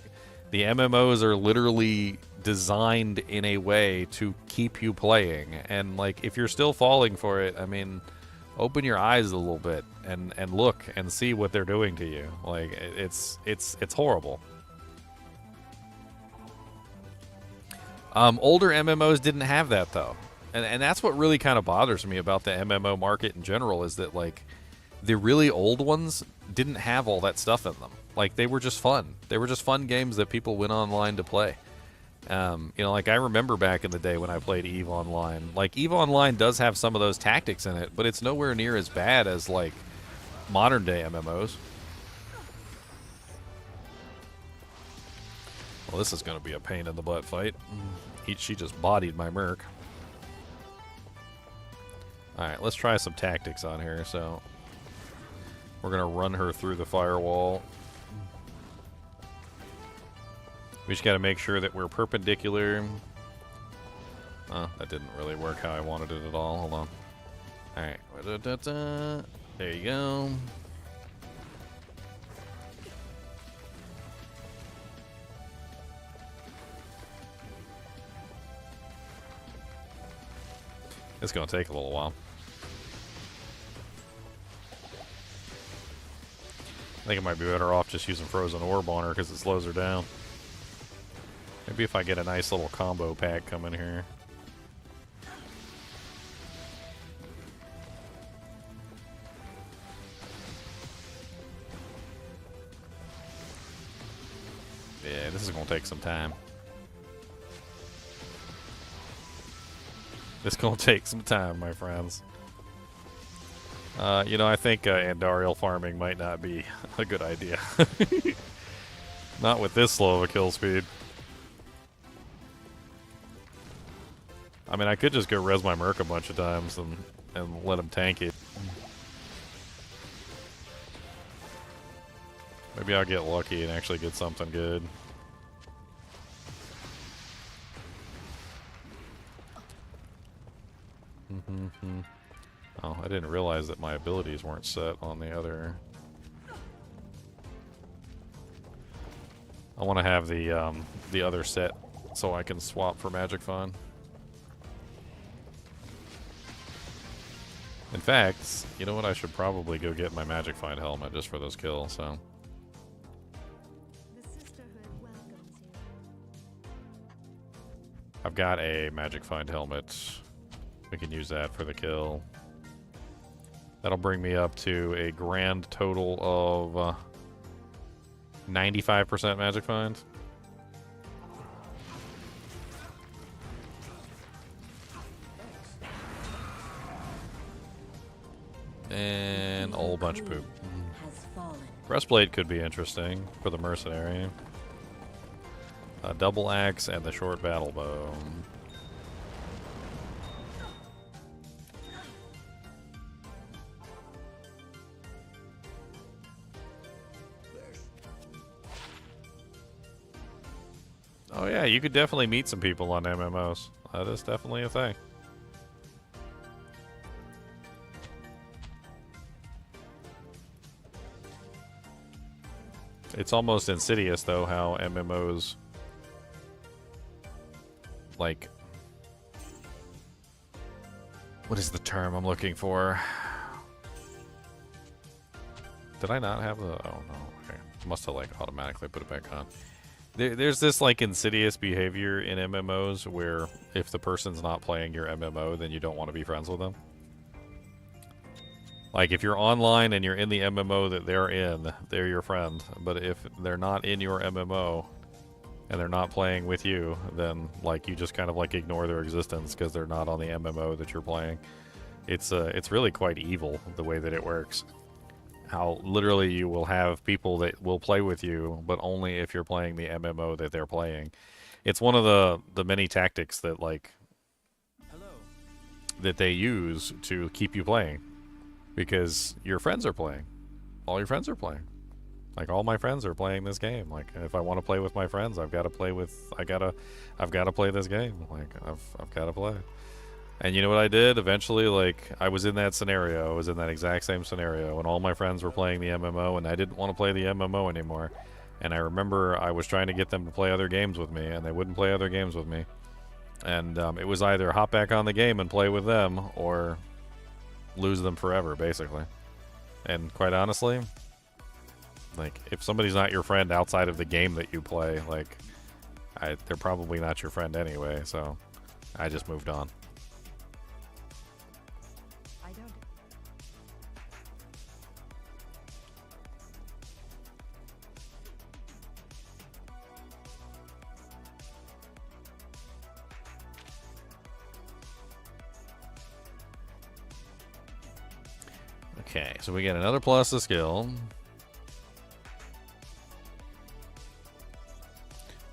the MMOs are literally designed in a way to keep you playing, and like, if you're still falling for it, I mean, open your eyes a little bit and look and see what they're doing to you. Like, it's horrible. Older MMOs didn't have that though, and that's what really kind of bothers me about the MMO market in general, is that like the really old ones didn't have all that stuff in them. Like, they were just fun. They were just fun games that people went online to play. You know, like, I remember back in the day when I played EVE Online. Like, EVE Online does have some of those tactics in it, but it's nowhere near as bad as, like, modern-day MMOs. Well, this is going to be a pain-in-the-butt fight. She just bodied my Merc. Alright, let's try some tactics on here. So, we're going to run her through the firewall. We just got to make sure that we're perpendicular. Oh, that didn't really work how I wanted it at all. Hold on. Alright. There you go. It's going to take a little while. I think it might be better off just using Frozen Orb on her because it slows her down. Maybe if I get a nice little combo pack coming here. Yeah, this is going to take some time. It's going to take some time, my friends. You know, I think Andariel farming might not be a good idea. Not with this slow of a kill speed. I mean, I could just go res my Merc a bunch of times and let him tank it. Maybe I'll get lucky and actually get something good. Oh, I didn't realize that my abilities weren't set on the other. I want to have the other set so I can swap for Magic Fund. In fact, you know what? I should probably go get my Magic Find helmet just for those kills. So. The Sisterhood welcomes you. I've got a Magic Find helmet. We can use that for the kill. That'll bring me up to a grand total of 95% Magic Find. And a whole bunch of poop. Breastplate could be interesting for the Mercenary. A double axe and the short battle bow. Oh yeah, you could definitely meet some people on MMOs. That is definitely a thing. It's almost insidious, though, how MMOs, like, what is the term I'm looking for? Did I not have the, oh no, okay. Must have, like, automatically put it back on. There's this, like, insidious behavior in MMOs where if the person's not playing your MMO, then you don't want to be friends with them. Like, if you're online and you're in the MMO that they're in, they're your friend. But if they're not in your MMO and they're not playing with you, then, like, you just kind of, like, ignore their existence because they're not on the MMO that you're playing. It's really quite evil, the way that it works. How literally you will have people that will play with you, but only if you're playing the MMO that they're playing. It's one of the many tactics that, like, that they use to keep you playing. Because your friends are playing. All your friends are playing. Like, all my friends are playing this game. Like, if I want to play with my friends, I've got to play with, I've got to play this game. Like, I've got to play. And you know what I did? Eventually, like, I was in that scenario. I was in that exact same scenario. And all my friends were playing the MMO, and I didn't want to play the MMO anymore. And I remember I was trying to get them to play other games with me, and they wouldn't play other games with me. And it was either hop back on the game and play with them, or lose them forever, basically. And quite honestly, like, if somebody's not your friend outside of the game that you play, like, they're probably not your friend anyway, so I just moved on. I don't. Okay, so we get another plus of skill.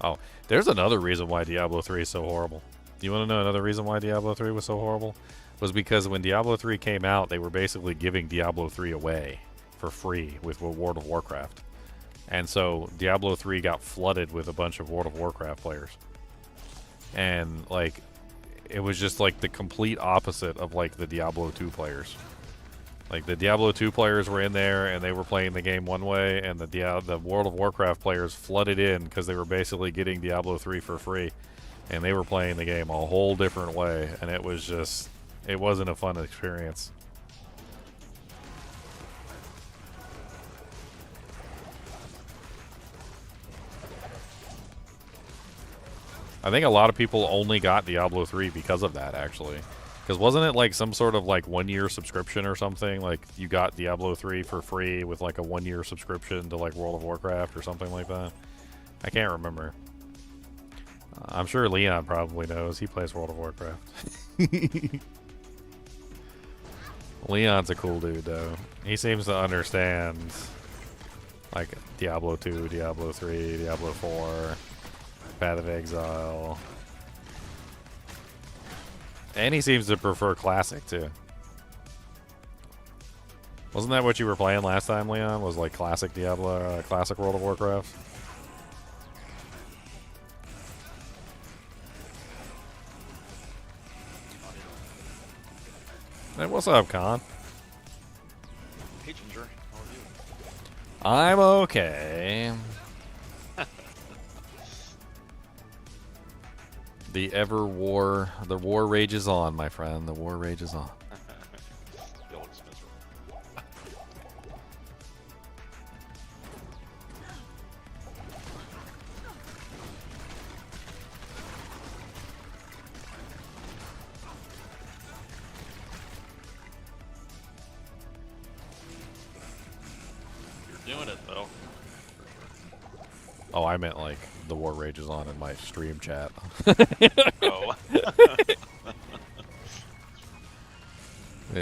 Oh, there's another reason why Diablo 3 is so horrible. You want to know another reason why Diablo 3 was so horrible? Was because when Diablo 3 came out, they were basically giving Diablo 3 away for free with World of Warcraft. And so Diablo 3 got flooded with a bunch of World of Warcraft players. And, like, it was just, like, the complete opposite of, like, the Diablo 2 players. Like, the Diablo 2 players were in there, and they were playing the game one way, and the World of Warcraft players flooded in because they were basically getting Diablo 3 for free. And they were playing the game a whole different way, and it was just, it wasn't a fun experience. I think a lot of people only got Diablo 3 because of that, actually. Because wasn't it like some sort of like 1-year subscription or something? Like you got Diablo 3 for free with like a 1-year subscription to like World of Warcraft or something like that. I can't remember. I'm sure Leon probably knows. He plays World of Warcraft. Leon's a cool dude though. He seems to understand like Diablo 2, Diablo 3, Diablo 4, Path of Exile. And he seems to prefer Classic, too. Wasn't that what you were playing last time, Leon? Was like Classic Diablo, Classic World of Warcraft? Hey, what's up, Con? Hey, Ginger. How are you? I'm okay. The war rages on, my friend. The war rages on. The old Spencer. You're doing it, though. Oh, I meant like the war rages on in my stream chat. Oh.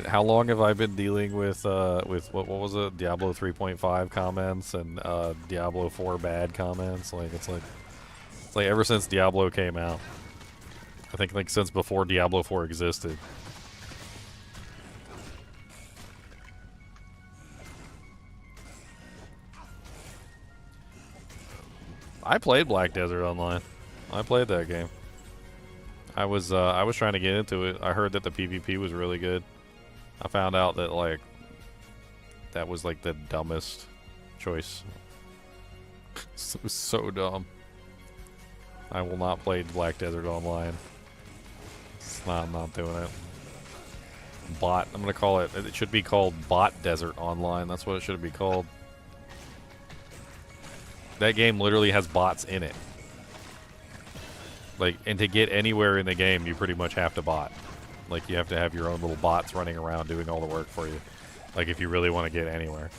How long have I been dealing with what was it, Diablo 3.5 comments and Diablo 4 bad comments? Like it's like ever since Diablo came out. I think like since before Diablo 4 existed. I played Black Desert Online. I played that game. I was trying to get into it. I heard that the PvP was really good. I found out that like that was like the dumbest choice. It was so dumb. I will not play Black Desert Online. I'm not doing it. Bot. I'm gonna call it. It should be called Bot Desert Online. That's what it should be called. That game literally has bots in it. Like, and to get anywhere in the game, you pretty much have to bot. Like, you have to have your own little bots running around doing all the work for you. Like, if you really want to get anywhere.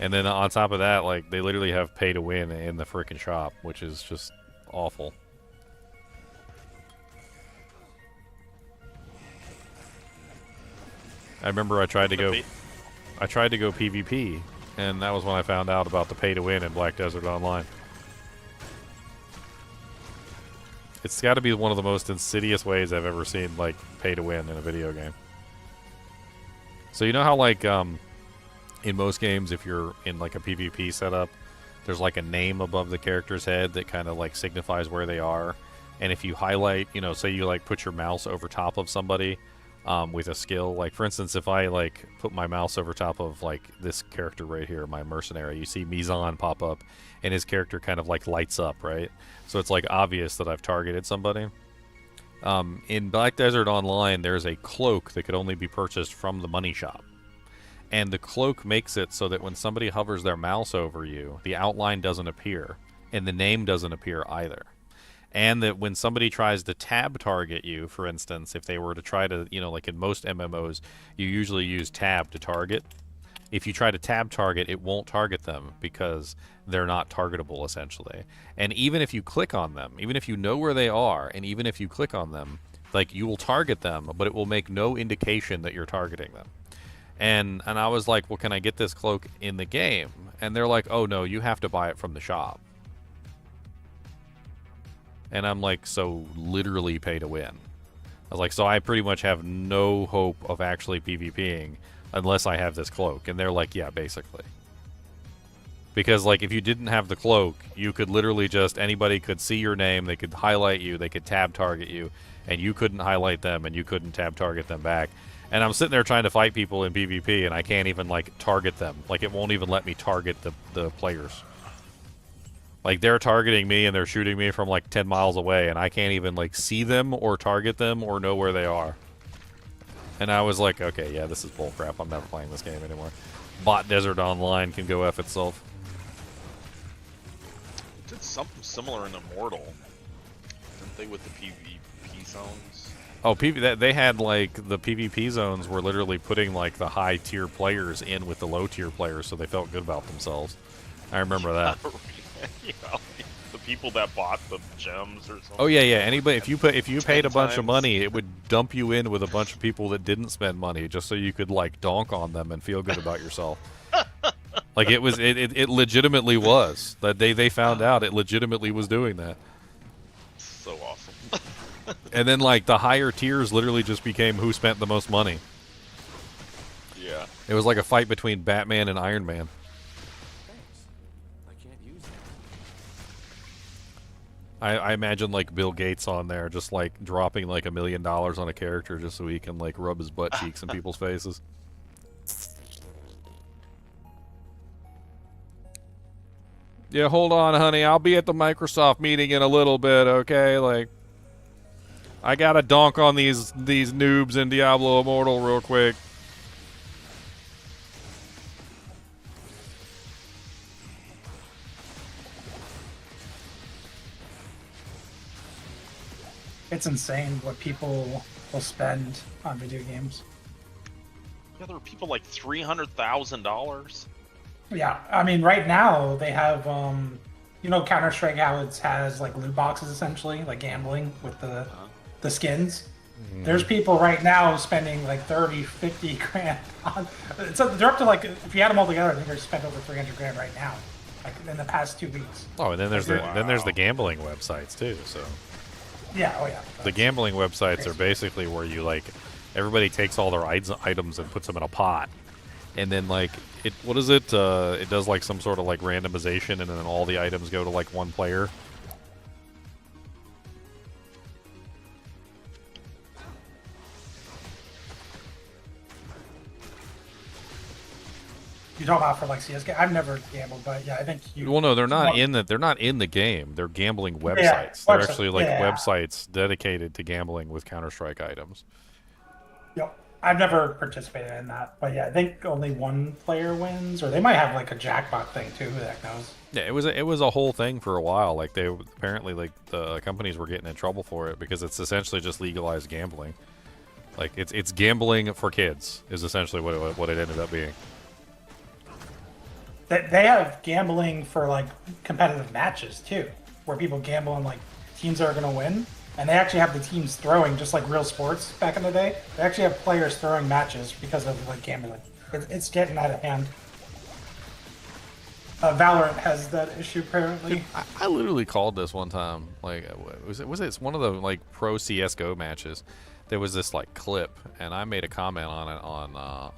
And then on top of that, like, they literally have pay to win in the frickin' shop, which is just awful. I remember I tried to go PvP, and that was when I found out about the pay to win in Black Desert Online. It's got to be one of the most insidious ways I've ever seen, like, pay to win in a video game. So you know how, like, in most games, if you're in, like, a PvP setup, there's, like, a name above the character's head that kind of, like, signifies where they are. And if you highlight, you know, say you, like, put your mouse over top of somebody with a skill, like, for instance, if I, like, put my mouse over top of, like, this character right here, my Mercenary, you see Mizan pop up, and his character kind of, like, lights up, right? So it's, like, obvious that I've targeted somebody. In Black Desert Online, there's a cloak that could only be purchased from the money shop. And the cloak makes it so that when somebody hovers their mouse over you, the outline doesn't appear, and the name doesn't appear either. And that when somebody tries to tab target you, for instance, if they were to try to, you know, like in most MMOs, you usually use tab to target. If you try to tab target, it won't target them because they're not targetable, essentially. And even if you click on them, even if you know where they are, and even if you click on them, like, you will target them, but it will make no indication that you're targeting them. And I was like, well, can I get this cloak in the game? And they're like, oh, no, you have to buy it from the shop. And I'm like, so literally pay to win. I was like, so I pretty much have no hope of actually PvPing unless I have this cloak. And they're like, yeah, basically. Because, like, if you didn't have the cloak, you could literally just, anybody could see your name, they could highlight you, they could tab target you, and you couldn't highlight them, and you couldn't tab target them back. And I'm sitting there trying to fight people in PvP, and I can't even, like, target them. Like, it won't even let me target the players. Like, they're targeting me, and they're shooting me from, like, 10 miles away, and I can't even, like, see them or target them or know where they are. And I was like, okay, yeah, this is bullcrap. I'm never playing this game anymore. Bot Desert Online can go F itself. Did something similar in Immortal, didn't they, with the PvP zones? Oh, they had, like, the PvP zones were literally putting, like, the high-tier players in with the low-tier players, so they felt good about themselves. I remember that. Yeah, the people that bought the gems or something. Oh yeah, yeah. Anybody, if you paid a bunch of money, it would dump you in with a bunch of people that didn't spend money, just so you could, like, donk on them and feel good about yourself. Like, it legitimately was that they found out it legitimately was doing that. So awesome. And then, like, the higher tiers literally just became who spent the most money. Yeah. It was like a fight between Batman and Iron Man. I imagine, like, Bill Gates on there just, like, dropping, like, $1 million on a character just so he can, like, rub his butt cheeks in people's faces. Yeah, hold on, honey. I'll be at the Microsoft meeting in a little bit, okay? Like, I gotta donk on these noobs in Diablo Immortal real quick. It's insane what people will spend on video games. Yeah, there were people like $300,000. Yeah, I mean, right now they have, you know, Counter-Strike how it has, like, loot boxes, essentially, like gambling with the skins. There's people right now spending, like, 30, 50 grand on... they're up to, like, if you add them all together, I think they're spent over 300 grand right now, like, in the past 2 weeks. Oh, and then there's the gambling websites, too, so... Yeah, oh yeah. The gambling websites are basically where you, like, everybody takes all their items and puts them in a pot. And then, like, what is it? It does, like, some sort of, like, randomization, and then all the items go to, like, one player. talking about for like CS:GO? I've never gambled, but yeah, I think you. Well, no, they're not Well, in the. They're not in the game. They're gambling websites. Yeah, They're website, actually like yeah. websites dedicated to gambling with Counter-Strike items. Yep. I've never participated in that, but yeah, I think only one player wins, or they might have like a jackpot thing too. Who the heck knows? Yeah, it was a whole thing for a while. Like they apparently like the companies were getting in trouble for it because it's essentially just legalized gambling. Like it's gambling for kids is essentially what it ended up being. They have gambling for like competitive matches too, where people gamble on like teams that are going to win, and they actually have the teams throwing just like real sports back in the day. They actually have players throwing matches because of like gambling. It's getting out of hand. Valorant has that issue apparently. I literally called this one time. Like was it it's one of the like pro CS:GO matches. There was this like clip, and I made a comment on it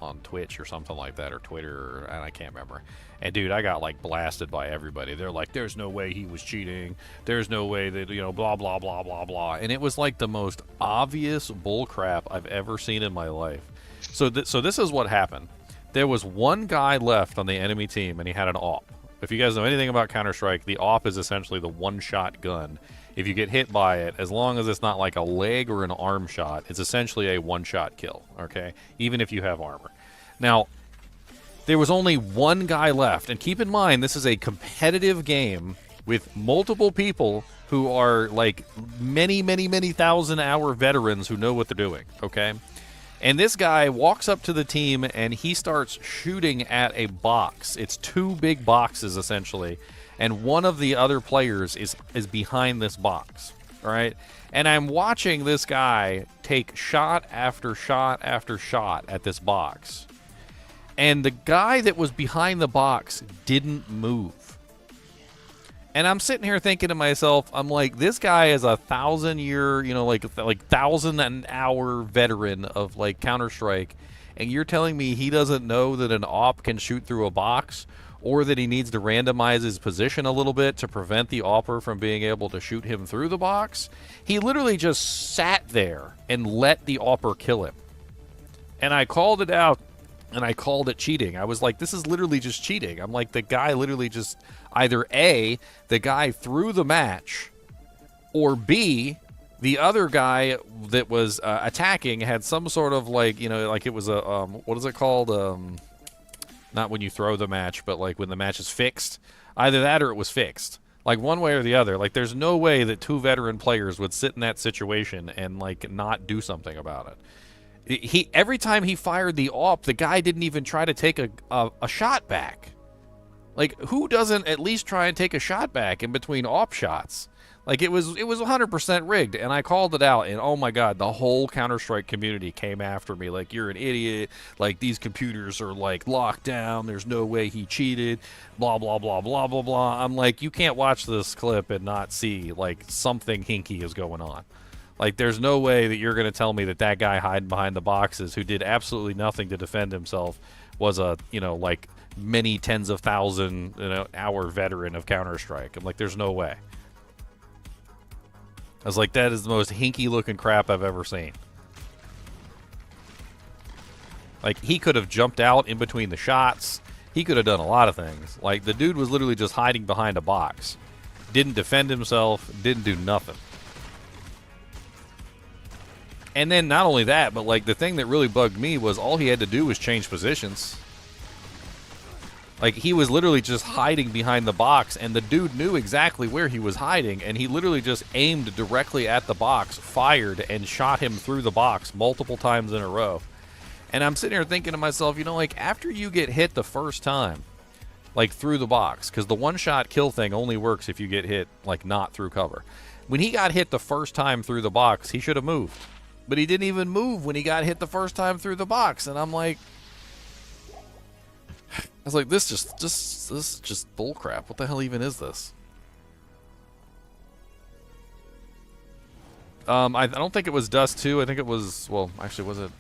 on Twitch or something like that, or Twitter, and I can't remember. And dude, I got like blasted by everybody. They're like, "There's no way he was cheating. There's no way that blah blah blah blah blah." And it was like the most obvious bullcrap I've ever seen in my life. So this is what happened. There was one guy left on the enemy team, and he had an AWP. If you guys know anything about Counter-Strike, the AWP is essentially the one-shot gun. If you get hit by it, as long as it's not like a leg or an arm shot, it's essentially a one-shot kill, okay? Even if you have armor. Now, there was only one guy left, and keep in mind, this is a competitive game with multiple people who are like many, many, many thousand-hour veterans who know what they're doing, okay? And this guy walks up to the team, and he starts shooting at a box. It's two big boxes, essentially. And one of the other players is behind this box, all right? And I'm watching this guy take shot after shot after shot at this box. And the guy that was behind the box didn't move. And I'm sitting here thinking to myself, I'm like, this guy is 1,000-year, like 1,000-hour veteran of like Counter-Strike, and you're telling me he doesn't know that an AWP can shoot through a box, or that he needs to randomize his position a little bit to prevent the AWPer from being able to shoot him through the box? He literally just sat there and let the AWPer kill him. And I called it out, and I called it cheating. I was like, this is literally just cheating. I'm like, the guy literally just either A, the guy threw the match, or B, the other guy that was attacking had some sort of like, like it was a, what is it called? Not when you throw the match, but like when the match is fixed. Either that or it was fixed. Like one way or the other. Like there's no way that two veteran players would sit in that situation and like not do something about it. Every time he fired the AWP, the guy didn't even try to take a shot back. Like, who doesn't at least try and take a shot back in between AWP shots? Like, it was 100% rigged, and I called it out, and oh my god, the whole Counter-Strike community came after me, like, you're an idiot, like, these computers are, like, locked down, there's no way he cheated, blah, blah, blah, blah, blah, blah. I'm like, you can't watch this clip and not see, like, something hinky is going on. Like, there's no way that you're going to tell me that that guy hiding behind the boxes who did absolutely nothing to defend himself was a, like, many tens of thousand hour veteran of Counter-Strike. I'm like, there's no way. I was like, that is the most hinky looking crap I've ever seen. Like, he could have jumped out in between the shots. He could have done a lot of things. Like, the dude was literally just hiding behind a box. Didn't defend himself. Didn't do nothing. And then not only that, but like the thing that really bugged me was all he had to do was change positions. Like, he was literally just hiding behind the box, and the dude knew exactly where he was hiding, and he literally just aimed directly at the box, fired, and shot him through the box multiple times in a row. And I'm sitting here thinking to myself, like, after you get hit the first time, like, through the box, because the one-shot kill thing only works if you get hit, like, not through cover. When he got hit the first time through the box, he should have moved. But he didn't even move when he got hit the first time through the box, and I'm like... I was like, this is just bullcrap. What the hell even is this? I don't think it was Dust 2. I think it was, well, actually, was it?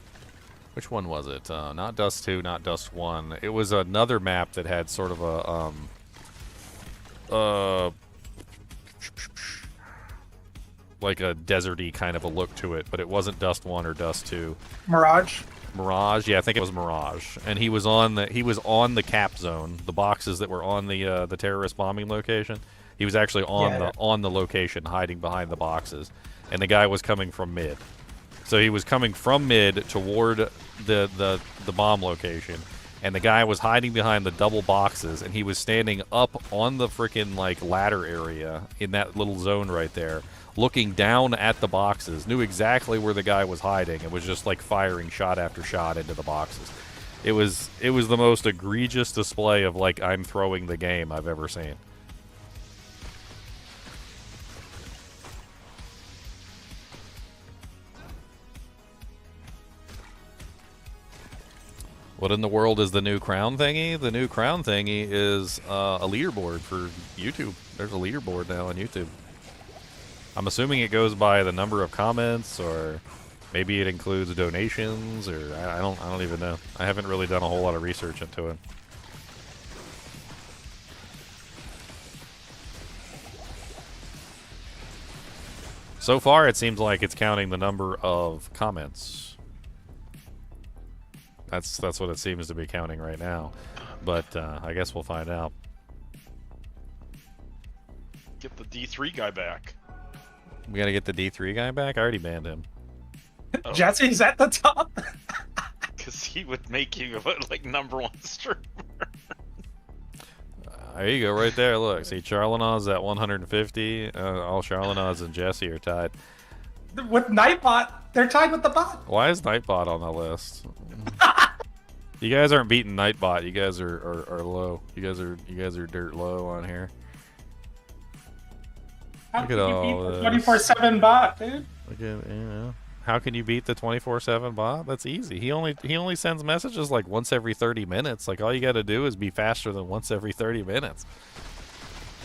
Which one was it? Not Dust 2, not Dust 1. It was another map that had sort of a, like a deserty kind of a look to it, but it wasn't Dust 1 or Dust 2. Mirage. Mirage. Yeah, I think it was Mirage, and he was on the cap zone, the boxes that were on the terrorist bombing location. He was actually on the location, hiding behind the boxes, and the guy was coming from mid. So he was coming from mid toward the bomb location, and the guy was hiding behind the double boxes, and he was standing up on the freaking like ladder area in that little zone right there, looking down at the boxes, knew exactly where the guy was hiding, and was just like firing shot after shot into the boxes. It was the most egregious display of like I'm throwing the game I've ever seen. What in the world is the new crown thingy? The new crown thingy is a leaderboard for YouTube. There's a leaderboard now on YouTube. I'm assuming it goes by the number of comments, or maybe it includes donations, or I don't even know. I haven't really done a whole lot of research into it. So far, it seems like it's counting the number of comments. That's what it seems to be counting right now, but I guess we'll find out. Get the D3 guy back. We gotta get the D3 guy back? I already banned him. Oh. Jesse's at the top. Because he would make you like #1 streamer. There you go, right there. Look, see, Charlana's at 150. All Charlana's and Jesse are tied. With Nightbot, they're tied with the bot. Why is Nightbot on the list? You guys aren't beating Nightbot. You guys are low. You guys are dirt low on here. How Look can at you all beat the this. 24/7 bot, dude? Look at, how can you beat the 24/7 bot? That's easy. He only sends messages like once every 30 minutes. Like all you got to do is be faster than once every 30 minutes.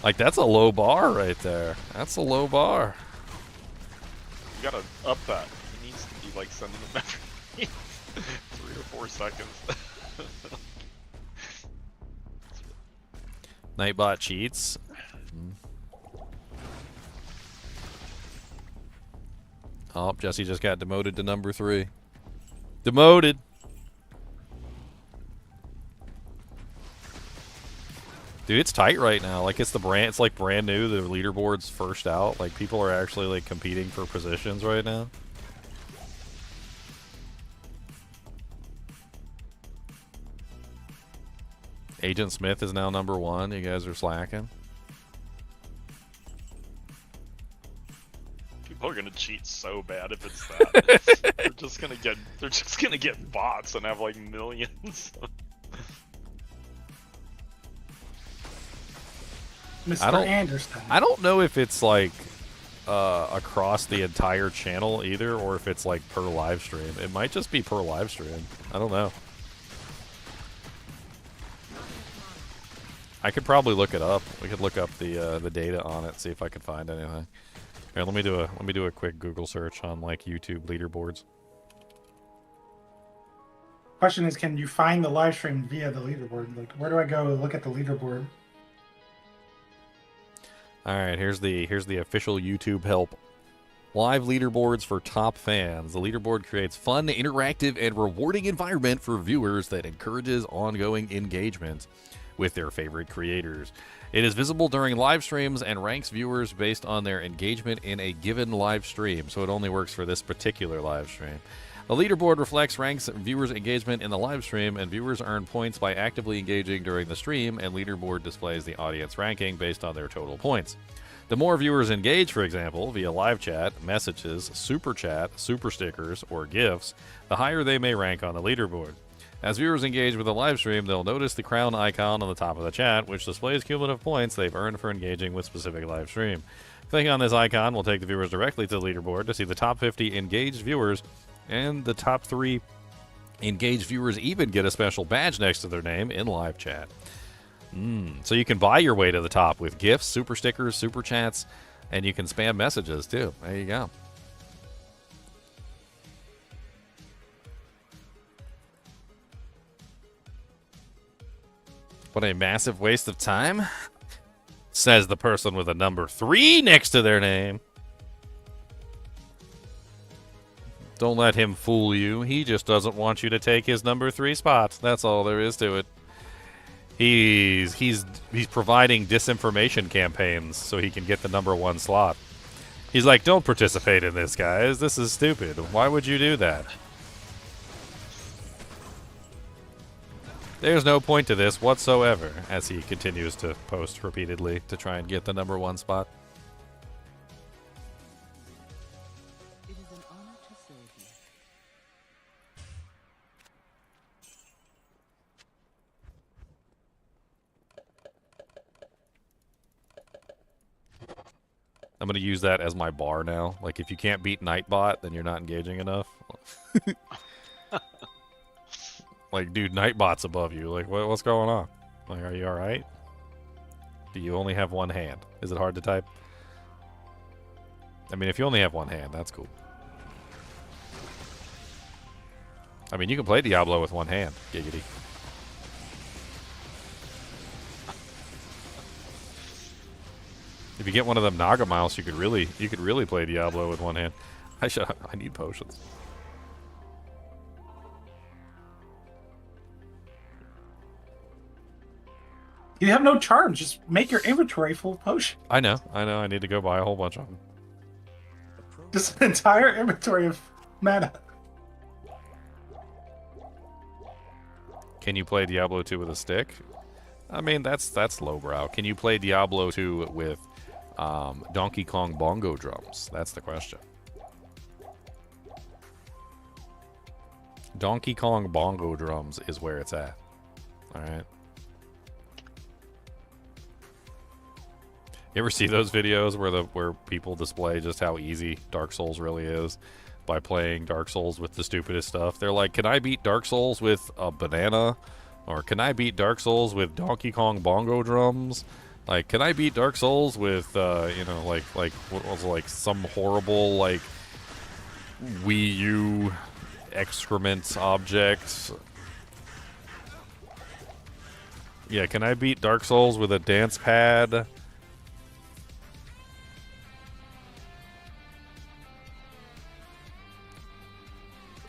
Like that's a low bar right there. That's a low bar. You gotta up that. He needs to be like sending them every 3 or 4 seconds. Nightbot cheats. Oh, Jesse just got demoted to #3. Demoted. Dude, it's tight right now. Like it's like brand new. The leaderboard's first out. Like people are actually like competing for positions right now. Agent Smith is now #1. You guys are slacking. People are gonna cheat so bad if it's that. They're just gonna get bots and have like millions. Mr. Anderson. I don't know if it's like across the entire channel either, or if it's like per live stream. It might just be per live stream. I don't know. I could probably look it up. We could look up the data on it, see if I could find anything. Here, let me do a quick Google search on like YouTube leaderboards. Question is, can you find the live stream via the leaderboard? Like, where do I go to look at the leaderboard? All right, here's the official YouTube help. Live leaderboards for top fans. The leaderboard creates fun, interactive, and rewarding environment for viewers that encourages ongoing engagement with their favorite creators. It is visible during live streams and ranks viewers based on their engagement in a given live stream, so it only works for this particular live stream. The leaderboard ranks viewers' engagement in the live stream, and viewers earn points by actively engaging during the stream, and leaderboard displays the audience ranking based on their total points. The more viewers engage, for example, via live chat, messages, super chat, super stickers, or GIFs, the higher they may rank on the leaderboard. As viewers engage with the live stream, they'll notice the crown icon on the top of the chat, which displays cumulative points they've earned for engaging with specific live stream. Clicking on this icon will take the viewers directly to the leaderboard to see the top 50 engaged viewers, and the top 3 engaged viewers even get a special badge next to their name in live chat. So you can buy your way to the top with gifts, super stickers, super chats, and you can spam messages too. There you go. What a massive waste of time, says the person with a #3 next to their name. Don't let him fool you. He just doesn't want you to take his number 3 spot. That's all there is to it. He's providing disinformation campaigns so he can get the number 1 slot. He's like, don't participate in this, guys. This is stupid. Why would you do that? There's no point to this whatsoever, as he continues to post repeatedly to try and get the number 1 spot. It is an honor to serve you. I'm going to use that as my bar now. Like, if you can't beat Nightbot, then you're not engaging enough. Like, dude, Nightbot's above you. Like, what's going on? Like, are you alright? Do you only have 1 hand? Is it hard to type? I mean, if you only have 1 hand, that's cool. I mean, you can play Diablo with 1 hand. Giggity. If you get one of them Naga mouse, you could really play Diablo with 1 hand. I need potions. You have no charms. Just make your inventory full of potions. I know. I need to go buy a whole bunch of them. Just an entire inventory of mana. Can you play Diablo 2 with a stick? I mean, that's lowbrow. Can you play Diablo 2 with Donkey Kong bongo drums? That's the question. Donkey Kong bongo drums is where it's at. All right. You ever see those videos where people display just how easy Dark Souls really is by playing Dark Souls with the stupidest stuff? They're like, can I beat Dark Souls with a banana? Or can I beat Dark Souls with Donkey Kong bongo drums? Like, can I beat Dark Souls with, you know, like what was it, like some horrible, like, Wii U excrement object? Yeah, can I beat Dark Souls with a dance pad?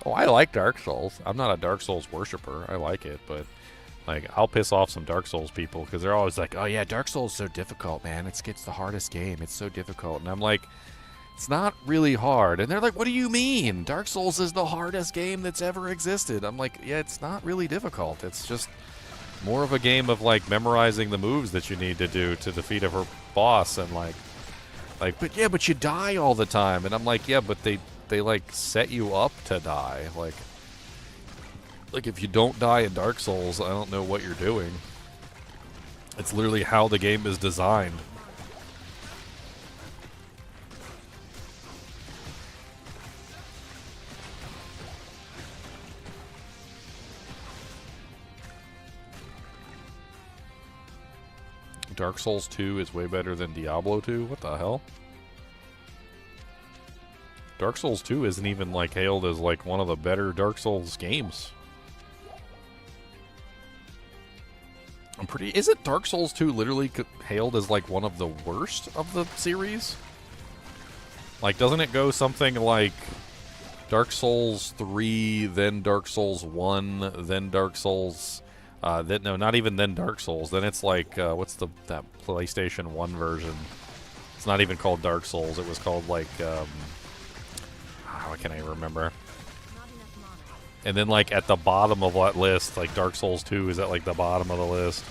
Oh, I like Dark Souls. I'm not a Dark Souls worshiper. I like it, but like, I'll piss off some Dark Souls people because they're always like, "Oh yeah, Dark Souls is so difficult, man. It's the hardest game. It's so difficult." And I'm like, "It's not really hard." And they're like, "What do you mean? Dark Souls is the hardest game that's ever existed." I'm like, "Yeah, it's not really difficult. It's just more of a game of like memorizing the moves that you need to do to defeat a boss." And like, but you die all the time. And I'm like, "Yeah, but they like set you up to die." Like if you don't die in Dark Souls, I don't know what you're doing. It's literally how the game is designed. Dark Souls 2 is way better than Diablo 2? What the hell? Dark Souls 2 isn't even like hailed as like one of the better Dark Souls games. Isn't Dark Souls 2 literally hailed as like one of the worst of the series? Like, doesn't it go something like Dark Souls 3, then Dark Souls 1, then Dark Souls, no, not even then Dark Souls. Then it's like, what's that PlayStation 1 version? It's not even called Dark Souls. It was called like, how can I remember? And then, like, at the bottom of that list, like, Dark Souls 2 is at, like, the bottom of the list.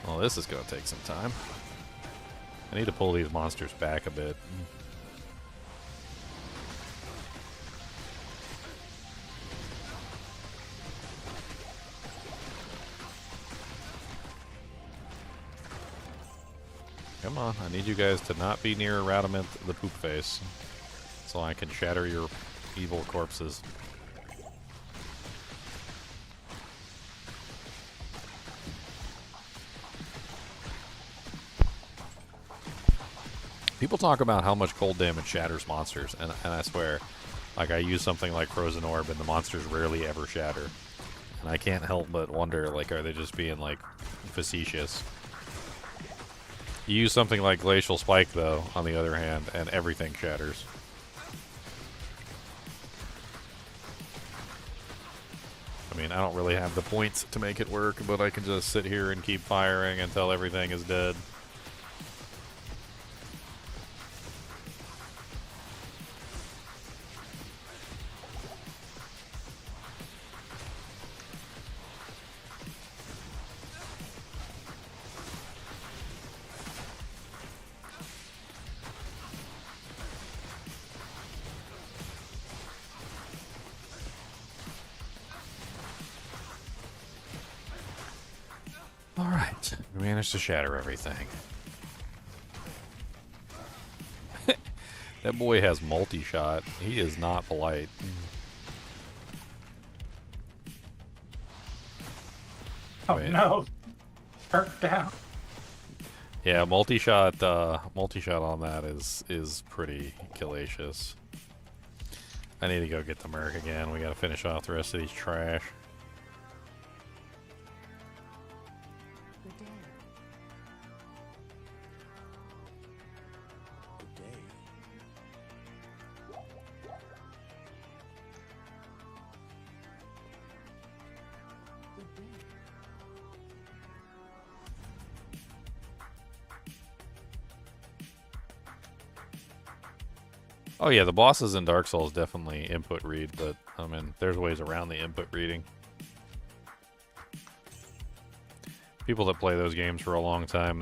Well, this is going to take some time. I need to pull these monsters back a bit. Come on, I need you guys to not be near Radamant the Poop Face, so I can shatter your evil corpses. People talk about how much cold damage shatters monsters, and I swear, like, I use something like Frozen Orb, and the monsters rarely ever shatter. And I can't help but wonder, like, are they just being, like, facetious? You use something like Glacial Spike, though, on the other hand, and everything shatters. I mean, I don't really have the points to make it work, but I can just sit here and keep firing until everything is dead. Alright, we managed to shatter everything. That boy has multi-shot. He is not polite. Oh Wait. no. Perk down. Yeah, multi-shot on that is pretty killacious. I need to go get the Merc again. We gotta finish off the rest of these trash. Good day. Good day. Good day. Oh yeah, the bosses in Dark Souls definitely input read, but I mean, there's ways around the input reading. People that play those games for a long time,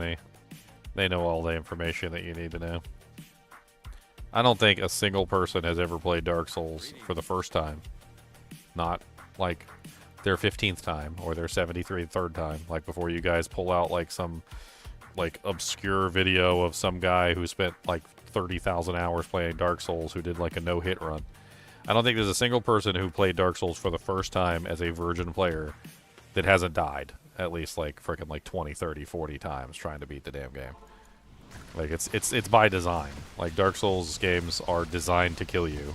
they know all the information that you need to know. I don't think a single person has ever played Dark Souls for the first time. Not like their 15th time or their 73rd time, like before you guys pull out like some like obscure video of some guy who spent like 30,000 hours playing Dark Souls who did like a no-hit run. I don't think there's a single person who played Dark Souls for the first time as a virgin player that hasn't died at least like freaking like 20, 30, 40 times trying to beat the damn game. Like it's by design. Like Dark Souls games are designed to kill you.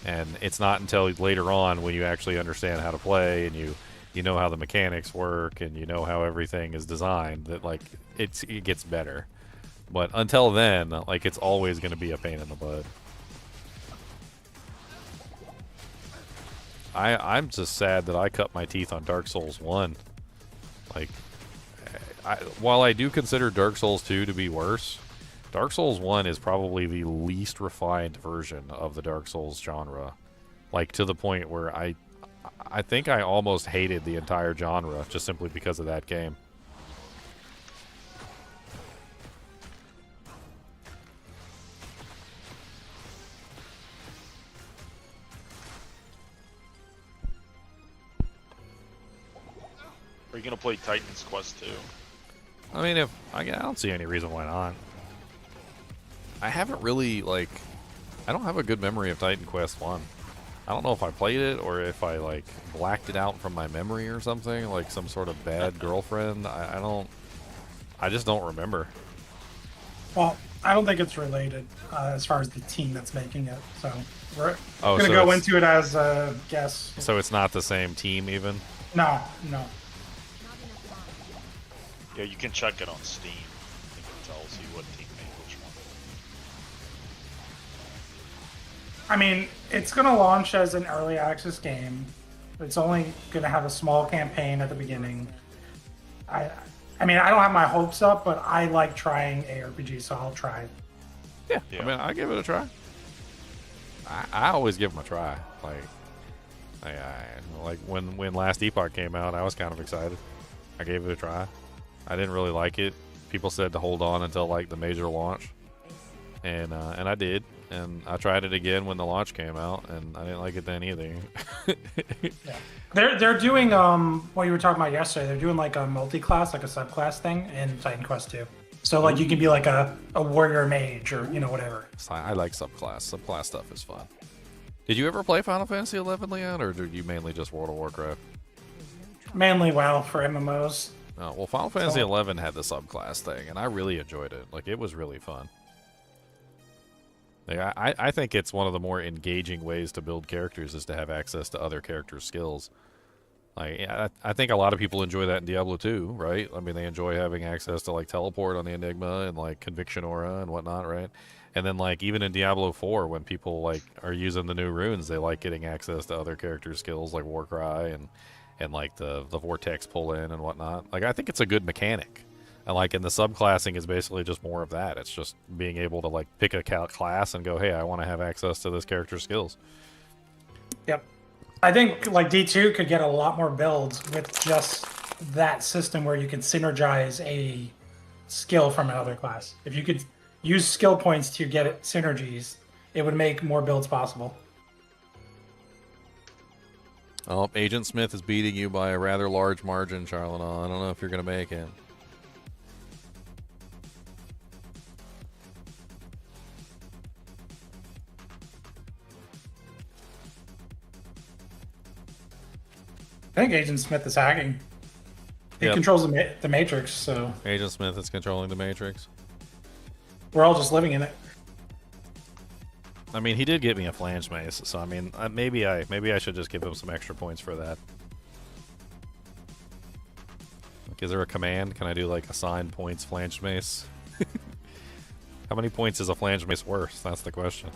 And it's not until later on when you actually understand how to play and you know how the mechanics work and you know how everything is designed that like it gets better. But until then, like it's always going to be a pain in the butt. I'm just sad that I cut my teeth on Dark Souls 1. Like, while I do consider Dark Souls 2 to be worse, Dark Souls 1 is probably the least refined version of the Dark Souls genre. Like, to the point where I think I almost hated the entire genre just simply because of that game. Are you gonna play Titan's Quest 2? I mean, if I don't see any reason why not. I haven't really, like, I don't have a good memory of Titan Quest 1. I don't know if I played it or if I, like, blacked it out from my memory or something, like some sort of bad girlfriend. I just don't remember. Well, I don't think it's related as far as the team that's making it. So we're Oh, gonna so go it's- into it as a guess. So it's not the same team even? No. Yeah, you can check it on Steam. I think it tells you what team made which one. I mean, it's gonna launch as an early access game. It's only gonna have a small campaign at the beginning. I mean, I don't have my hopes up, but I like trying ARPG, so I'll try it. Yeah. Yeah. I mean, I give it a try. I always give them a try. Like when Last Epoch came out, I was kind of excited. I gave it a try. I didn't really like it. People said to hold on until like the major launch, and I did. And I tried it again when the launch came out, and I didn't like it then either. Yeah. They're doing what you were talking about yesterday. They're doing like a multi-class, like a subclass thing in Titan Quest 2. So like you can be like a warrior mage or whatever. I like subclass. Subclass stuff is fun. Did you ever play Final Fantasy 11, Leon, or did you mainly just World of Warcraft? Mainly WoW for MMOs. Oh, well, Final Fantasy 11 had the subclass thing, and I really enjoyed it. Like, it was really fun. Like, I think it's one of the more engaging ways to build characters is to have access to other characters' skills. Like, yeah, I think a lot of people enjoy that in Diablo 2, right? I mean, they enjoy having access to, like, teleport on the Enigma and, like, Conviction Aura and whatnot, right? And then, like, even in Diablo 4, when people, like, are using the new runes, they like getting access to other characters' skills, like Warcry and like, the Vortex pull-in and whatnot. Like, I think it's a good mechanic. And, like, in the subclassing is basically just more of that. It's just being able to, like, pick a class and go, hey, I want to have access to this character's skills. Yep. I think like D2 could get a lot more builds with just that system where you can synergize a skill from another class. If you could use skill points to get it synergies, it would make more builds possible. Oh, Agent Smith is beating you by a rather large margin, Charlotte. I don't know if you're going to make it. I think Agent Smith is hacking. He Yep. controls the Matrix, so Agent Smith is controlling the Matrix. we're all just living in it. I mean, he did get me a flange mace, so I mean, maybe I should just give him some extra points for that. Like, is there a command? Can I do like assign points flange mace? How many points is a flange mace worth? That's the question.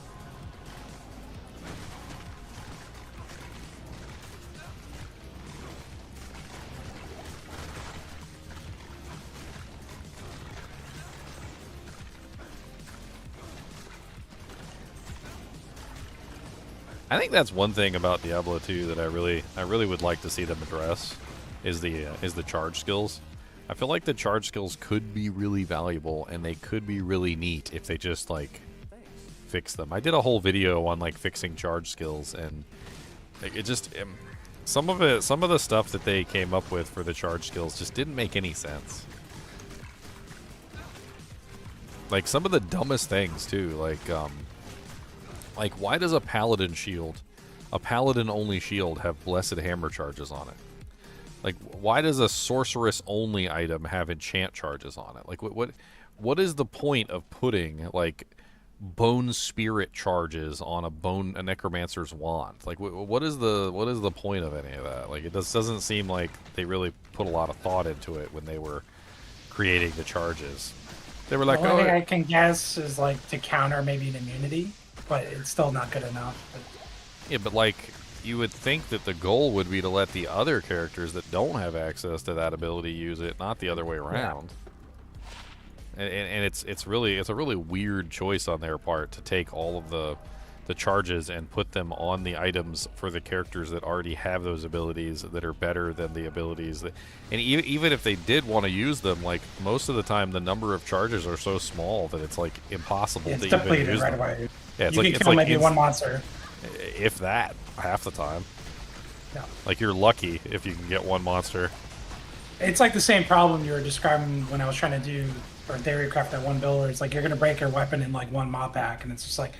I think that's one thing about Diablo 2 that I really would like to see them address is the charge skills. I feel like the charge skills could be really valuable and they could be really neat if they just like fix them. I did a whole video on like fixing charge skills and like, it just some of the stuff that they came up with for the charge skills just didn't make any sense. Like some of the dumbest things too, like, why does a paladin only shield, have blessed hammer charges on it? Like, why does a sorceress only item have enchant charges on it? Like, what is the point of putting like bone spirit charges on a necromancer's wand? Like, what is the point of any of that? Like, it just doesn't seem like they really put a lot of thought into it when they were creating the charges. They were like, The only oh, thing I can guess is like to counter maybe an immunity, but it's still not good enough. But yeah, but like, you would think that the goal would be to let the other characters that don't have access to that ability use it, not the other way around. And it's a really weird choice on their part to take all of the charges and put them on the items for the characters that already have those abilities that are better than the abilities that. And even if they did want to use them, like most of the time, the number of charges are so small that it's like impossible it's to even depleted use right them. away. Yeah, it's You like can kill maybe one monster. if that, half the time. Yeah. Like, you're lucky if you can get one monster. It's like the same problem you were describing when I was trying to do or theory craft that one build where it's like you're gonna break your weapon in like one mob pack, and it's just like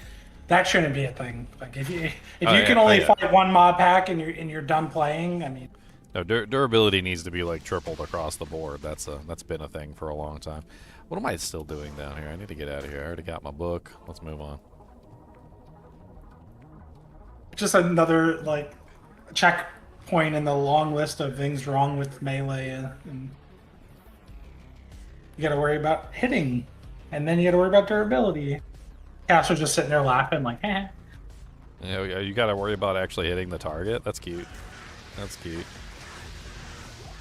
that shouldn't be a thing. Like if you can only fight one mob pack and you're done playing, I mean. No, durability needs to be like tripled across the board. That's been a thing for a long time. What am I still doing down here? I need to get out of here. I already got my book. Let's move on. Just another like checkpoint in the long list of things wrong with melee, and you got to worry about hitting, and then you got to worry about durability. Cash was just sitting there laughing like, eh. You got to worry about actually hitting the target. That's cute. That's cute.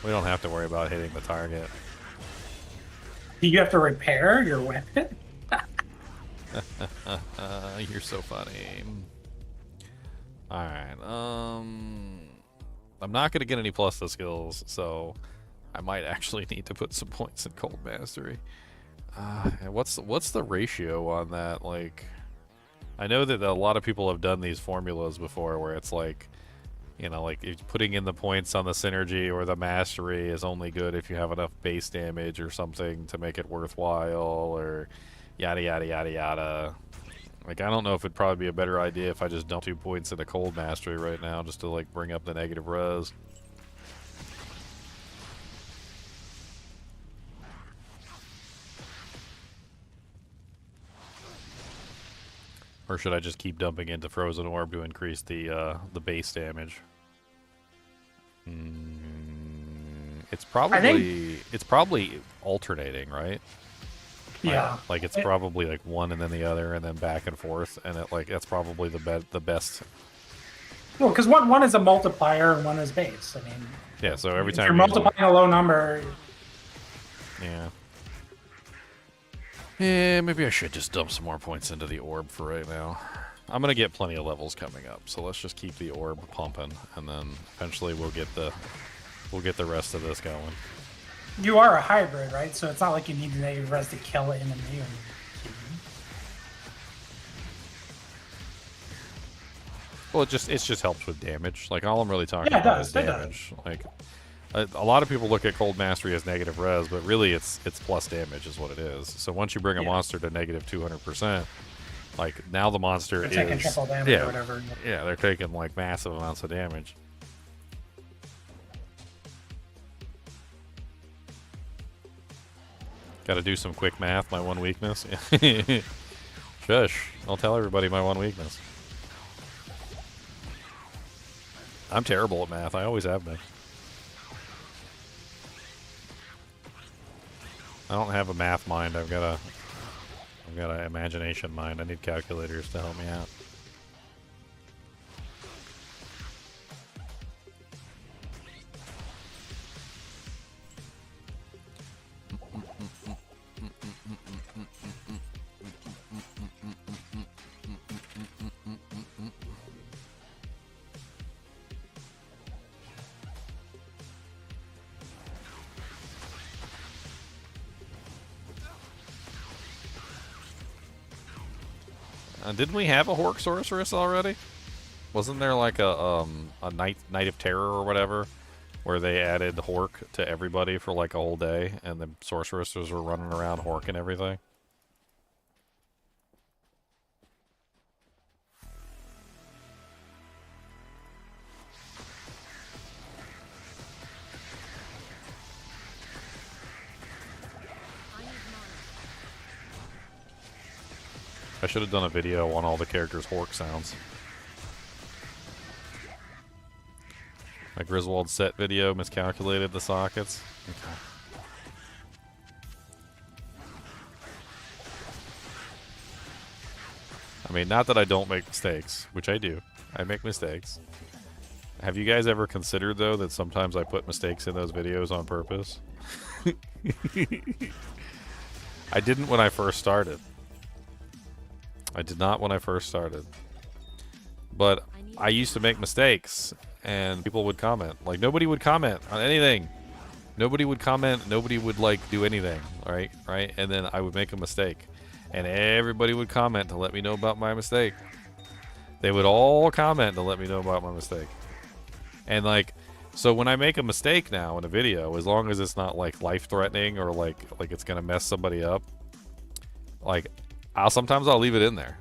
We don't have to worry about hitting the target. Do you have to repair your weapon? You're so funny. Alright, I'm not going to get any plus to skills, so I might actually need to put some points in Cold Mastery. What's the ratio on that? Like, I know that a lot of people have done these formulas before where it's like, you know, like putting in the points on the synergy or the mastery is only good if you have enough base damage or something to make it worthwhile, or yada yada yada yada. Like, I don't know if it'd probably be a better idea if I just dump 2 points into Cold Mastery right now just to like bring up the negative res. Or should I just keep dumping into Frozen Orb to increase the base damage? It's probably alternating, right? Yeah. Like it's probably like one and then the other and then back and forth, and that's probably the best. Well, because one is a multiplier and one is base. I mean, Yeah. So every if time you're you use multiplying a low number, yeah. Yeah, maybe I should just dump some more points into the orb for right now. I'm gonna get plenty of levels coming up, so let's just keep the orb pumping, and then eventually we'll get the rest of this going. you are a hybrid, right? So it's not like you need to negative res to kill an enemy. Well, it just helps with damage. Like all I'm really talking Yeah, it about does, is it does. damage. Like a lot of people look at Cold Mastery as negative res, but really it's plus damage is what it is. So once you bring a monster to negative 200%, like now the monster They're taking is triple damage or whatever. Yeah, they're taking like massive amounts of damage. Got to do some quick math. My one weakness. Shush! I'll tell everybody my one weakness. I'm terrible at math. I always have been. I don't have a math mind. I've got an imagination mind. I need calculators to help me out. Didn't we have a Hork Sorceress already? Wasn't there like a Night of Terror or whatever, where they added Hork to everybody for like a whole day, and the sorceresses were running around Hork and everything? I should have done a video on all the characters' Hork sounds. My Griswold set video miscalculated the sockets. Okay. I mean, not that I don't make mistakes, which I do. I make mistakes. Have you guys ever considered, though, that sometimes I put mistakes in those videos on purpose? I didn't when I first started. I did not when I first started. But I used to make mistakes, and people would comment. Like, nobody would comment on anything. Nobody would comment. Nobody would, like, do anything, right? Right? And then I would make a mistake. And everybody would comment to let me know about my mistake. They would all comment to let me know about my mistake. And, like, so when I make a mistake now in a video, as long as it's not, like, life-threatening or, like it's gonna mess somebody up, like, sometimes I'll leave it in there.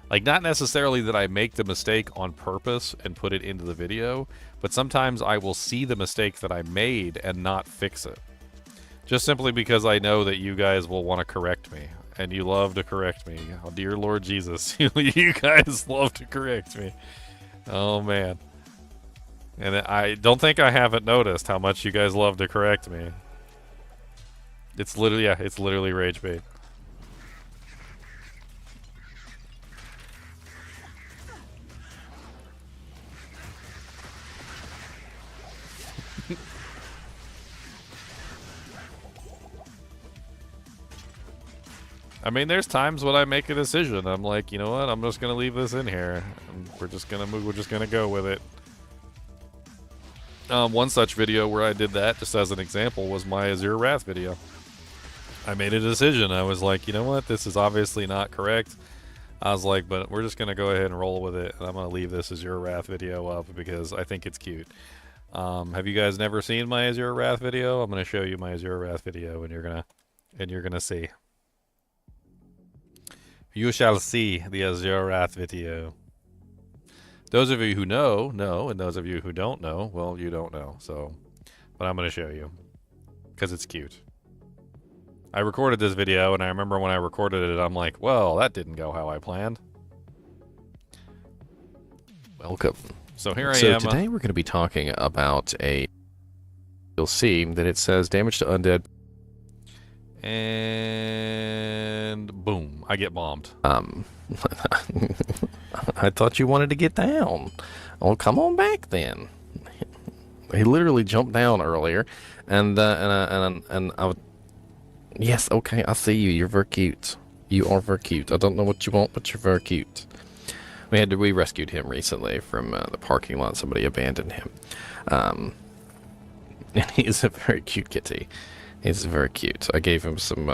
Like, not necessarily that I make the mistake on purpose and put it into the video, but sometimes I will see the mistake that I made and not fix it. Just simply because I know that you guys will want to correct me. And you love to correct me. Oh, dear Lord Jesus. You guys love to correct me. Oh, man. And I don't think I haven't noticed how much you guys love to correct me. It's literally, yeah, it's literally rage bait. I mean, there's times when I make a decision. I'm like, you know what? I'm just gonna leave this in here. And we're just gonna move. We're just gonna go with it. One such video where I did that, just as an example, was my Azure Wrath video. I made a decision. I was like, you know what? This is obviously not correct. I was like, but we're just gonna go ahead and roll with it. And I'm gonna leave this Azure Wrath video up because I think it's cute. Have you guys never seen my Azure Wrath video? I'm gonna show you my Azure Wrath video, and you're gonna see. You shall see the Azure Wrath video. Those of you who know, and those of you who don't know, well, you don't know. So, but I'm going to show you. Because it's cute. I recorded this video, and I remember when I recorded it, I'm like, well, that didn't go how I planned. Welcome. So here I So am. today we're going to be talking about a... You'll see that it says damage to undead. And boom, I get bombed. I thought you wanted to get down. Oh, come on back then. He literally jumped down earlier, and I would... Yes, okay, I see you. You're very cute. You are very cute. I don't know what you want, but you're very cute. We rescued him recently from the parking lot. Somebody abandoned him. And he's a very cute kitty. He's very cute. I gave him some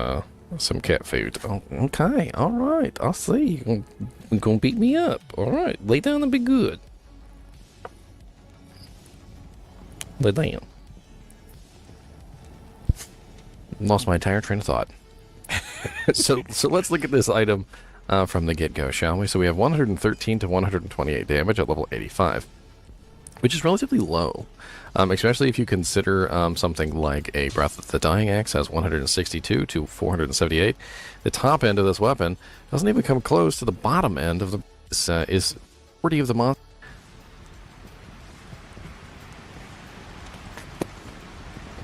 cat food. Oh, okay, all right. I see. You're gonna beat me up. All right, lay down and be good. Lay down. Lost my entire train of thought. So let's look at this item from the get-go, shall we? So we have 113 to 128 damage at level 85, which is relatively low, especially if you consider something like a Breath of the Dying Axe has 162 to 478. The top end of this weapon doesn't even come close to the bottom end of the... is 40 of the monster.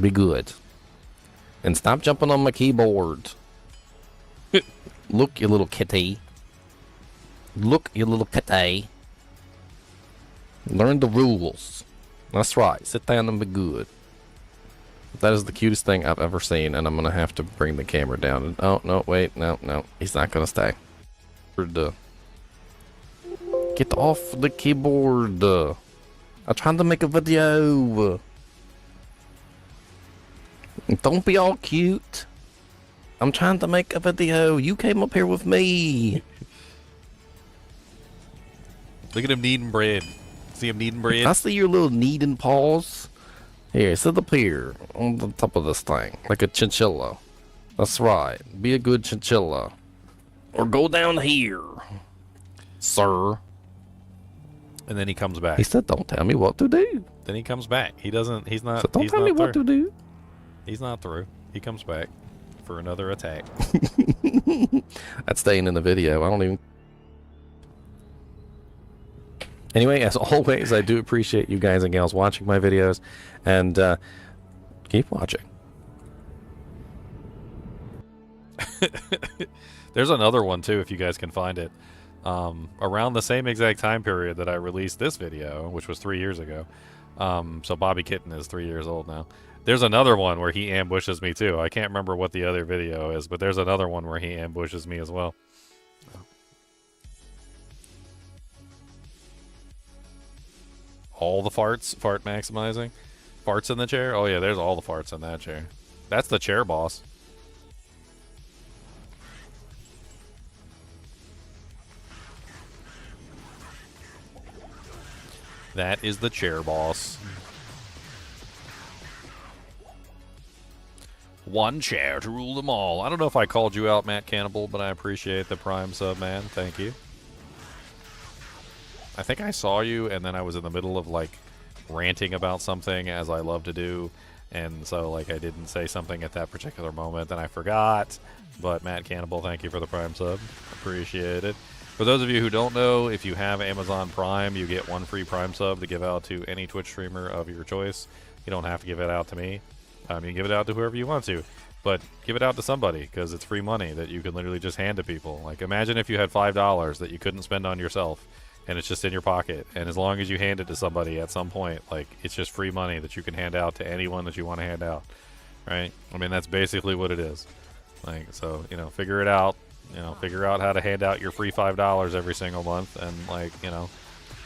Be good. And stop jumping on my keyboard. Look, you little kitty. Look, you little kitty. Learn the rules. That's right. Sit down and be good. That is the cutest thing I've ever seen, and I'm going to have to bring the camera down. Oh, no, wait. No. He's not going to stay. Get off the keyboard. I'm trying to make a video. Don't be all cute. I'm trying to make a video. You came up here with me. Look at him kneading bread. See him kneading bread? I see your little kneading paws. Here, sit up here on the top of this thing, like a chinchilla. That's right. Be a good chinchilla. Or go down here, sir. And then he comes back. He said, don't tell me what to do. Then he comes back. He doesn't, he's not, So don't he's tell not me through. what to do. He's not through. He comes back for another attack. That's staying in the video. I don't even... Anyway, as always, I do appreciate you guys and gals watching my videos, and keep watching. There's another one too, if you guys can find it. Around the same exact time period that I released this video, which was 3 years ago. So Bobby Kitten is 3 years old now. There's another one where he ambushes me too. I can't remember what the other video is, but there's another one where he ambushes me as well. All the farts, fart maximizing. Farts in the chair? Oh yeah, there's all the farts in that chair. That's the chair boss. That is the chair boss. One chair to rule them all. I don't know if I called you out, Matt Cannibal, but I appreciate the Prime sub, man. Thank you. I think I saw you, and then I was in the middle of, like, ranting about something, as I love to do. And so, like, I didn't say something at that particular moment, and I forgot. But Matt Cannibal, thank you for the Prime sub. Appreciate it. For those of you who don't know, if you have Amazon Prime, you get one free Prime sub to give out to any Twitch streamer of your choice. You don't have to give it out to me. You can give it out to whoever you want to. But give it out to somebody, because it's free money that you can literally just hand to people. Like, imagine if you had $5 that you couldn't spend on yourself, and it's just in your pocket. And as long as you hand it to somebody at some point, like, it's just free money that you can hand out to anyone that you want to hand out. Right? I mean, that's basically what it is. Like, so, you know, figure it out. You know, figure out how to hand out your free $5 every single month, and, like, you know,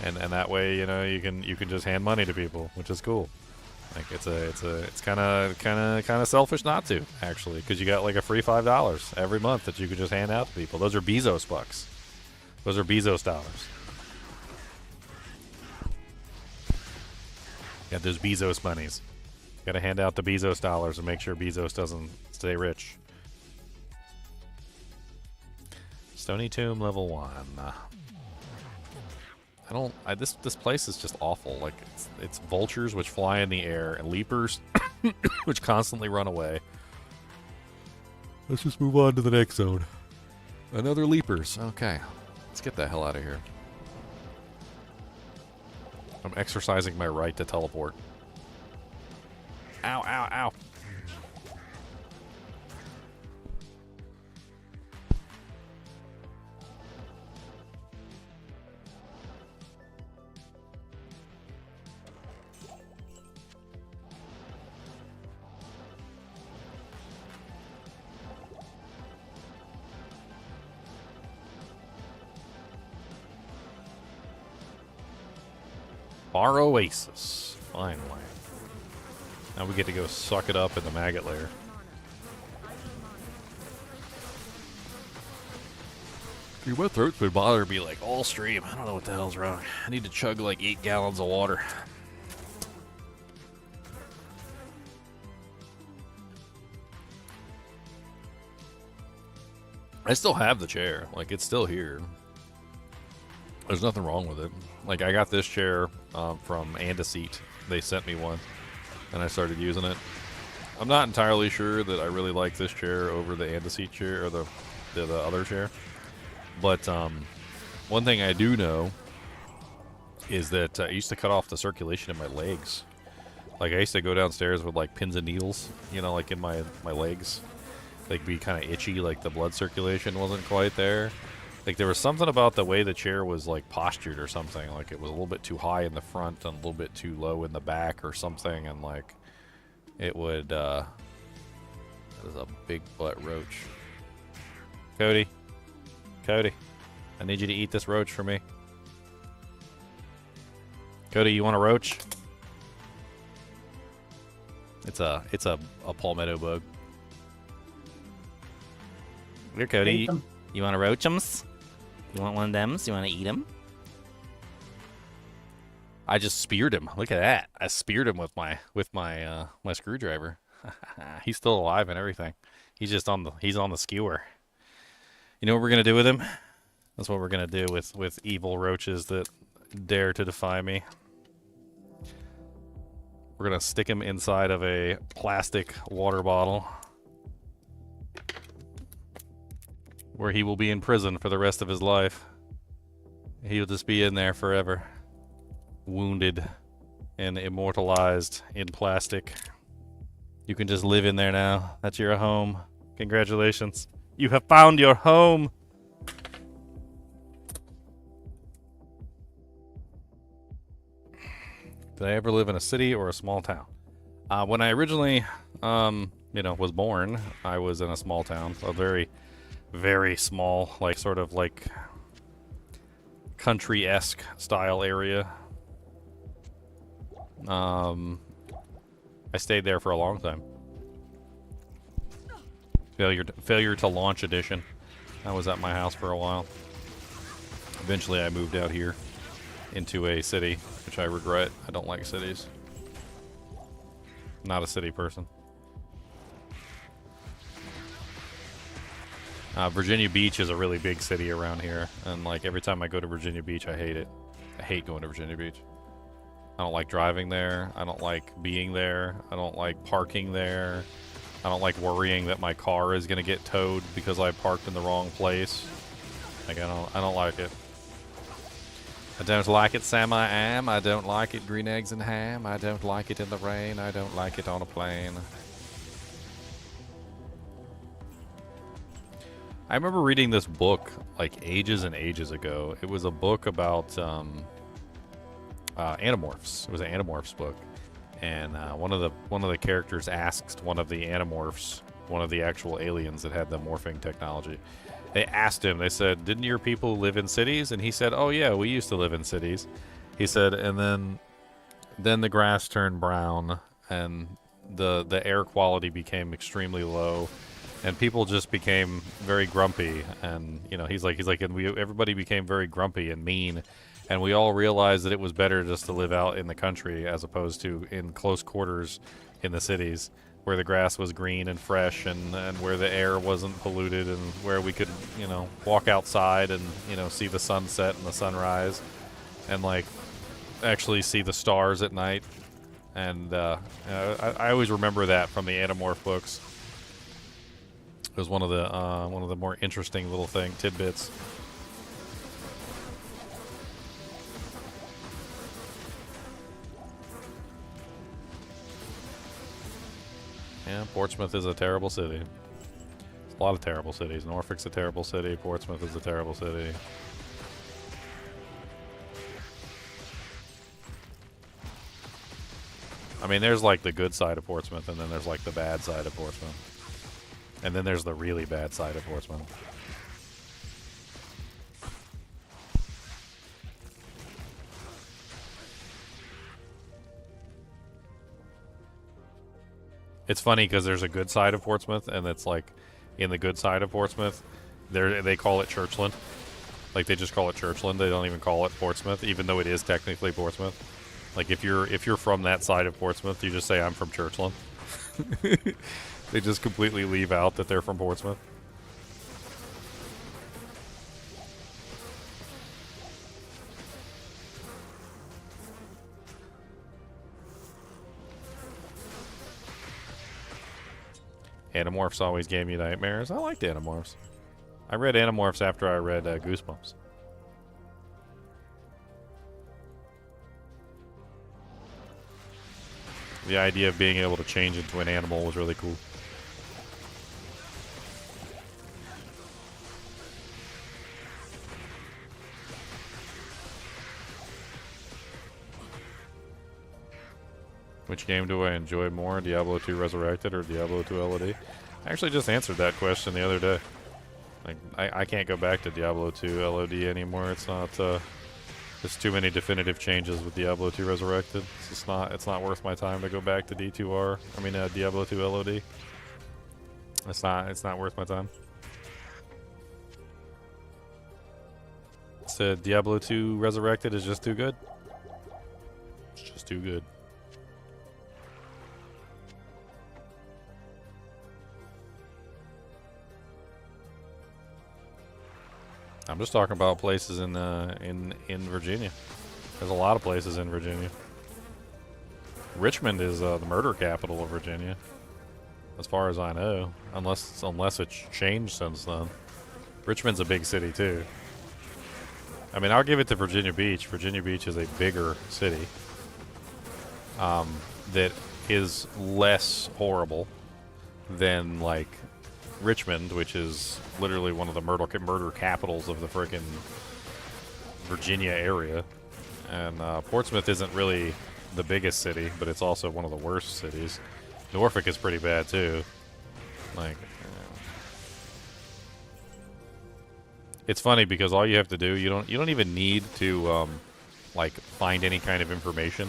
and that way, you know, you can just hand money to people, which is cool. Like, it's kind of selfish not to, actually, because you got like a free $5 every month that you could just hand out to people. Those are Bezos bucks. Those are Bezos dollars. Got those Bezos monies. Got to hand out the Bezos dollars and make sure Bezos doesn't stay rich. Stony Tomb level 1. This place is just awful. Like, it's vultures which fly in the air and leapers which constantly run away. Let's just move on to the next zone. Another leapers. Okay. Let's get the hell out of here. I'm exercising my right to teleport. Ow, ow, ow. Bar Oasis. Finally. Now we get to go suck it up in the maggot lair. Dude, my throat's been bothering me like all stream. I don't know what the hell's wrong. I need to chug like 8 gallons of water. I still have the chair. Like, it's still here. There's nothing wrong with it. Like, I got this chair from Andaseat. They sent me one, and I started using it. I'm not entirely sure that I really like this chair over the Andaseat chair, or the other chair. But one thing I do know is that I used to cut off the circulation in my legs. Like, I used to go downstairs with, like, pins and needles, you know, like, in my legs. Like, be kind of itchy, like the blood circulation wasn't quite there. Like, there was something about the way the chair was, like, postured or something. Like, it was a little bit too high in the front and a little bit too low in the back or something. And, like, it would, that was a big butt roach. Cody. Cody. I need you to eat this roach for me. Cody, you want a roach? It's a palmetto bug. Here, Cody. You want to roach 'ems? You want one of them? You want to eat them? I just speared him. Look at that. I speared him with my my screwdriver. He's still alive and everything. He's just on the skewer. You know what we're gonna do with him? That's what we're gonna do with evil roaches that dare to defy me. We're gonna stick him inside of a plastic water bottle, where he will be in prison for the rest of his life. He'll just be in there forever. Wounded and immortalized in plastic. You can just live in there now. That's your home. Congratulations. You have found your home. Did I ever live in a city or a small town? When I originally, was born, I was in a small town. A very, very small, like, sort of like country-esque style area. I stayed there for a long time. Failure to launch edition. I was at my house for a while. Eventually I moved out here into a city, which I regret. I don't like cities. Not a city person. Virginia Beach is a really big city around here, and like every time I go to Virginia Beach, I hate it. I hate going to Virginia Beach. I don't like driving there. I don't like being there. I don't like parking there. I don't like worrying that my car is gonna get towed because I parked in the wrong place. Like, I don't like it. I don't like it, Sam I am. I don't like it, green eggs and ham. I don't like it in the rain. I don't like it on a plane. I remember reading this book like ages and ages ago. It was a book about Animorphs. It was an Animorphs book, and one of the characters asked one of the Animorphs, one of the actual aliens that had the morphing technology. They asked him. They said, "Didn't your people live in cities?" And he said, "Oh yeah, we used to live in cities." He said, and then the grass turned brown, and the air quality became extremely low, and people just became very grumpy. And he's like, and everybody became very grumpy and mean. And we all realized that it was better just to live out in the country as opposed to in close quarters in the cities, where the grass was green and fresh, and where the air wasn't polluted, and where we could, walk outside and, see the sunset and the sunrise, and like actually see the stars at night. And I always remember that from the Animorph books. It was one of the more interesting little tidbits. Yeah, Portsmouth is a terrible city. A lot of terrible cities. Norfolk's a terrible city. Portsmouth is a terrible city. I mean, there's like the good side of Portsmouth, and then there's like the bad side of Portsmouth. And then there's the really bad side of Portsmouth. It's funny because there's a good side of Portsmouth, and it's like, in the good side of Portsmouth, they call it Churchland. Like, they just call it Churchland. They don't even call it Portsmouth, even though it is technically Portsmouth. Like, if you're from that side of Portsmouth, you just say, I'm from Churchland. They just completely leave out that they're from Portsmouth. Animorphs always gave me nightmares. I liked Animorphs. I read Animorphs after I read Goosebumps. The idea of being able to change into an animal was really cool. Which game do I enjoy more, Diablo 2 Resurrected or Diablo 2 LOD? I actually just answered that question the other day. Like, I can't go back to Diablo 2 LOD anymore. It's not, there's too many definitive changes with Diablo 2 Resurrected. It's not worth my time to go back to D2R. I mean, Diablo 2 LOD. It's not worth my time. So Diablo 2 Resurrected is just too good. It's just too good. I'm just talking about places in Virginia. There's a lot of places in Virginia. Richmond is the murder capital of Virginia, as far as I know, unless it's changed since then. Richmond's a big city too. I mean, I'll give it to Virginia Beach. Virginia Beach is a bigger city that is less horrible than like Richmond, which is literally one of the murder capitals of the frickin' Virginia area. And Portsmouth isn't really the biggest city, but it's also one of the worst cities. Norfolk is pretty bad too. Like, it's funny because all you have to do, you don't even need to like find any kind of information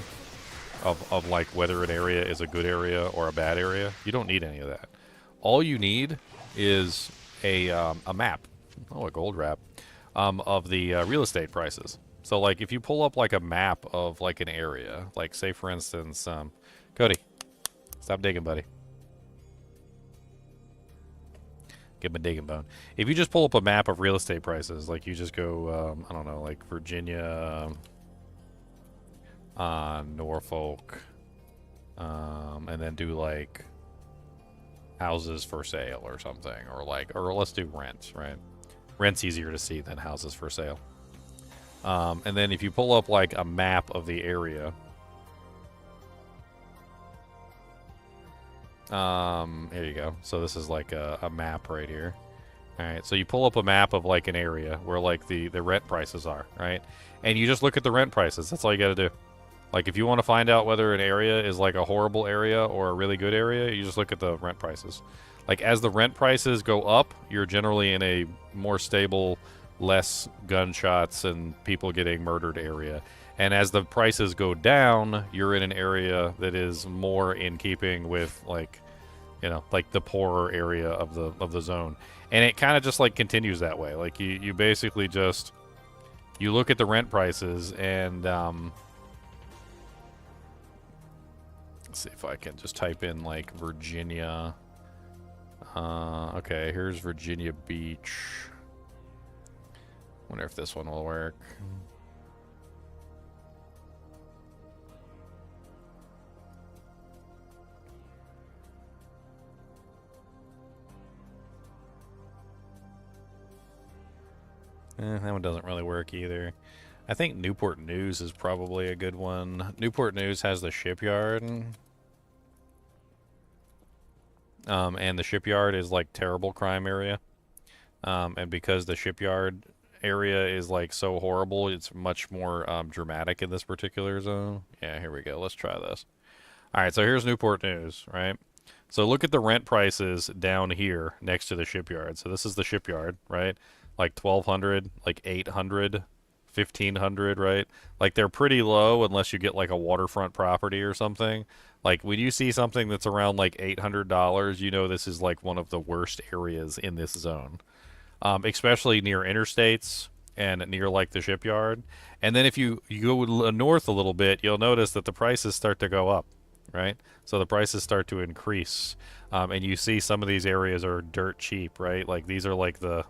of like whether an area is a good area or a bad area. You don't need any of that. All you need is a map, a gold wrap, of the real estate prices. So, like, if you pull up, like, a map of, like, an area, like, say, for instance, Cody, stop digging, buddy. Give him a digging bone. If you just pull up a map of real estate prices, like, you just go, I don't know, like, Virginia, Norfolk, and then do, like, houses for sale or something, or let's do rents, right? Rent's easier to see than houses for sale. And then if you pull up like a map of the area, here you go. So this is like a map right here. All right, so you pull up a map of like an area where like the rent prices are, right? And you just look at the rent prices. That's all you got to do. Like, if you want to find out whether an area is, like, a horrible area or a really good area, you just look at the rent prices. Like, as the rent prices go up, you're generally in a more stable, less gunshots and people getting murdered area. And as the prices go down, you're in an area that is more in keeping with, like, you know, like the poorer area of the zone. And it kind of just, like, continues that way. Like, you basically just, you look at the rent prices and, see if I can just type in like Virginia. Okay, here's Virginia Beach. Wonder if this one will work. That one doesn't really work either. I think Newport News is probably a good one. Newport News has the shipyard. and the shipyard is like terrible crime area. And because the shipyard area is like so horrible, it's much more dramatic in this particular zone. Yeah, here we go. Let's try this. All right, so here's Newport News, right? So look at the rent prices down here next to the shipyard. So this is the shipyard, right? Like 1,200, like 800, 1,500, right? Like they're pretty low unless you get like a waterfront property or something. Like when you see something that's around like $800, you know this is like one of the worst areas in this zone, especially near interstates and near like the shipyard. And then if you go north a little bit, you'll notice that the prices start to go up, right? So the prices start to increase, and you see some of these areas are dirt cheap, right? Like these are like the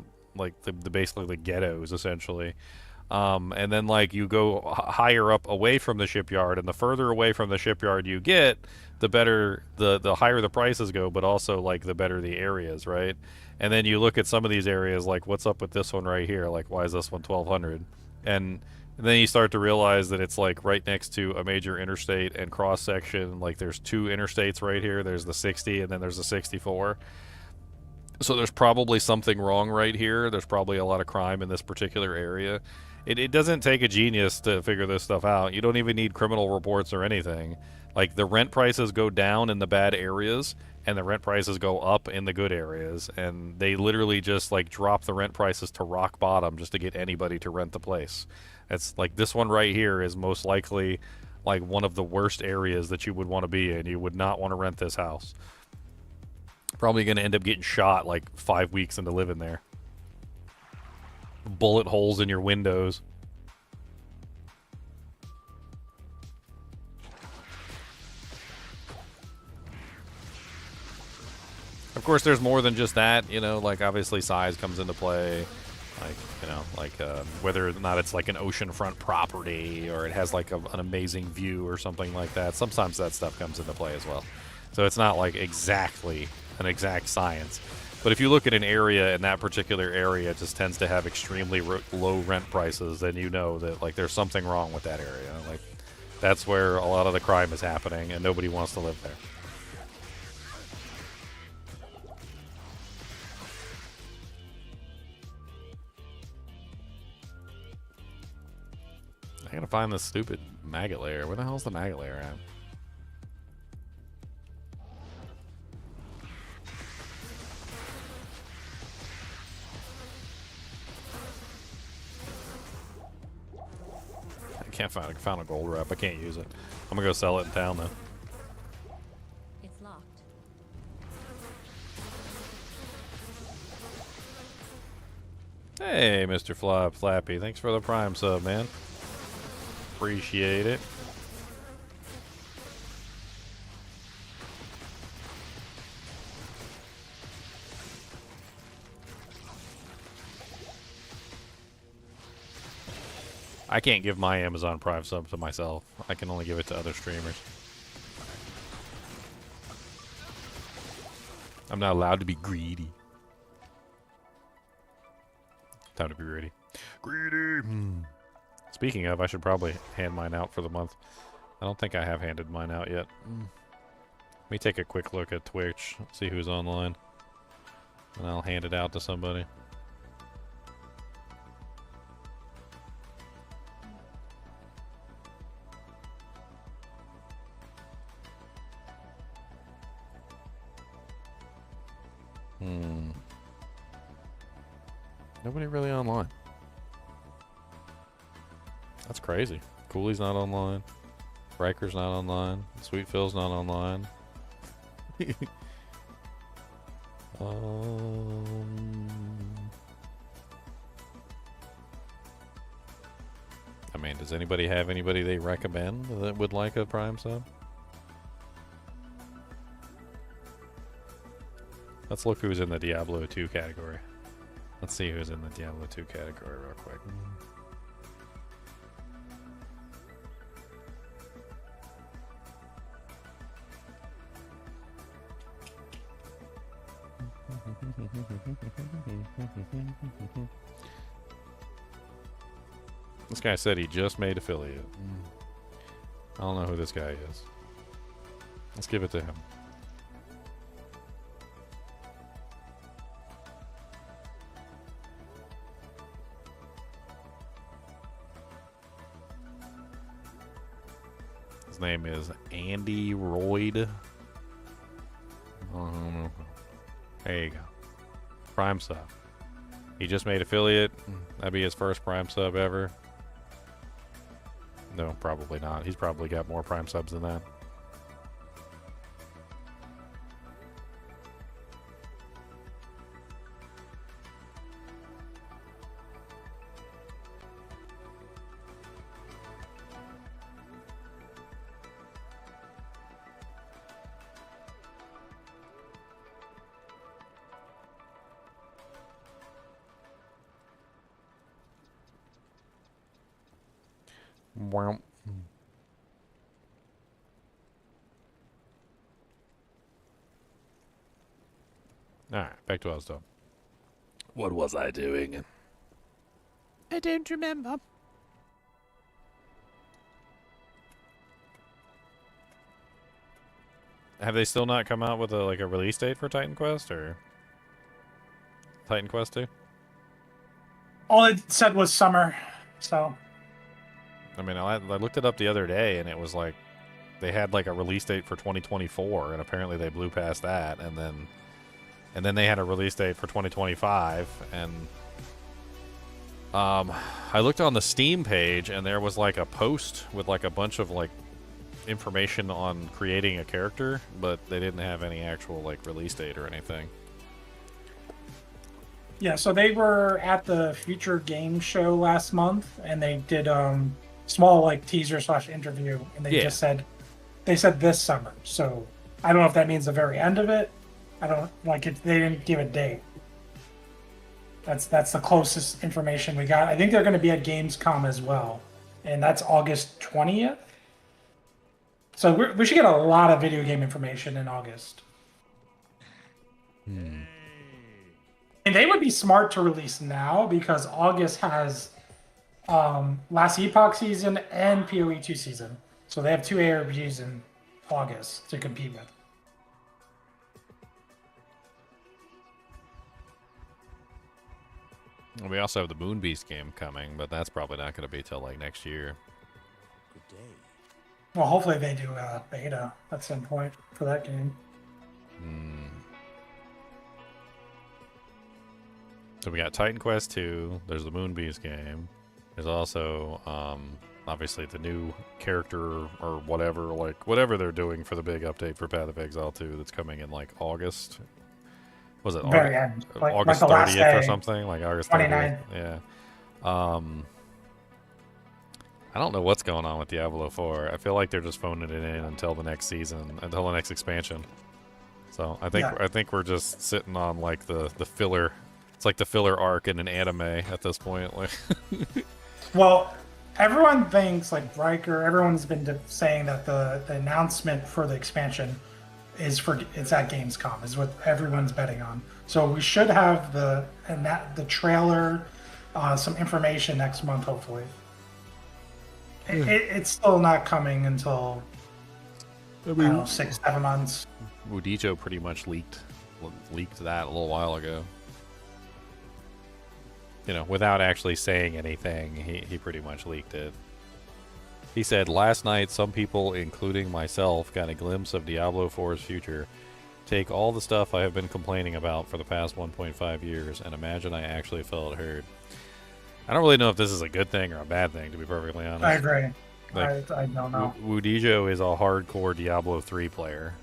basically the ghettos essentially. And then like you go higher up away from the shipyard, and the further away from the shipyard you get, the better the higher the prices go, but also like the better the areas, right? And then you look at some of these areas, like what's up with this one right here? Like why is this one 1,200? And then you start to realize that it's like right next to a major interstate and cross section. Like there's two interstates right here. There's the 60 and then there's the 64. So there's probably something wrong right here. There's probably a lot of crime in this particular area. It doesn't take a genius to figure this stuff out. You don't even need criminal reports or anything. Like the rent prices go down in the bad areas and the rent prices go up in the good areas, and they literally just like drop the rent prices to rock bottom just to get anybody to rent the place. It's like this one right here is most likely like one of the worst areas that you would want to be in. You would not want to rent this house. Probably going to end up getting shot like 5 weeks into living there. Bullet holes in your windows. Of course, there's more than just that, you know, like obviously size comes into play. Like, you know, like whether or not it's like an oceanfront property or it has like an amazing view or something like that. Sometimes that stuff comes into play as well. So it's not like exactly an exact science. But if you look at an area and that particular area just tends to have extremely low rent prices, then you know that like there's something wrong with that area. Like that's where a lot of the crime is happening and nobody wants to live there. I gotta find this stupid maggot layer. Where the hell's the maggot layer at? I can't find it. I found a gold wrap. I can't use it. I'm gonna go sell it in town though. It's locked. Hey, Mr. Flappy. Thanks for the Prime sub, man. Appreciate it. I can't give my Amazon Prime sub to myself. I can only give it to other streamers. I'm not allowed to be greedy. Time to be greedy. Greedy! Speaking of, I should probably hand mine out for the month. I don't think I have handed mine out yet. Let me take a quick look at Twitch, see who's online, and I'll hand it out to somebody. Nobody really online. That's crazy. Cooley's not online. Riker's not online. Sweet Phil's not online. I mean, does anybody have anybody they recommend that would like a Prime sub? Let's look who's in the Diablo 2 category. Let's see who's in the Diablo 2 category real quick. This guy said he just made affiliate. I don't know who this guy is. Let's give it to him. His name is Andy Royd. There you go. Prime sub. He just made affiliate. That'd be his first Prime sub ever. No, probably not. He's probably got more Prime subs than that. Wow. Alright, back to what I was doing. What was I doing? I don't remember. Have they still not come out with a release date for Titan Quest or Titan Quest 2? All it said was summer, so. I mean, I looked it up the other day, and it was like they had like a release date for 2024, and apparently they blew past that, and then they had a release date for 2025, and I looked on the Steam page, and there was like a post with like a bunch of like information on creating a character, but they didn't have any actual like release date or anything. Yeah, so they were at the Future Game Show last month, and they did small like teaser / interview, and they just said this summer. So I don't know if that means the very end of it. I don't like it. They didn't give a date. That's the closest information we got. I think they're going to be at Gamescom as well, and that's August 20th. So we should get a lot of video game information in August. And they would be smart to release now because August has Last Epoch season and PoE 2 season. So they have 2 ARPGs in August to compete with. We also have the Moon Beast game coming, but that's probably not going to be till like next year. Good day. Well, hopefully they do a beta at some point for that game. So we got Titan Quest 2, there's the Moon Beast game. There's also obviously the new character or whatever they're doing for the big update for Path of Exile 2 that's coming in like August. Was it Very end. August like the last 30th day, or something? Like August 29th. 30th. Yeah. I don't know what's going on with Diablo 4. I feel like they're just phoning it in until the next season, until the next expansion. So I think we're just sitting on like the filler. It's like the filler arc in an anime at this point. Like Well, everyone thinks like Riker. Everyone's been saying that the announcement for the expansion it's at Gamescom is what everyone's betting on. So we should have the trailer, some information next month hopefully. It's still not coming until I don't know, 6-7 months. Wudijo pretty much leaked that a little while ago. You know, without actually saying anything, he pretty much leaked it. He said, last night some people, including myself, got a glimpse of Diablo 4's future. Take all the stuff I have been complaining about for the past 1.5 years and imagine I actually felt heard. I don't really know if this is a good thing or a bad thing, to be perfectly honest. I agree. Like, I don't know. Wudijo is a hardcore Diablo 3 player.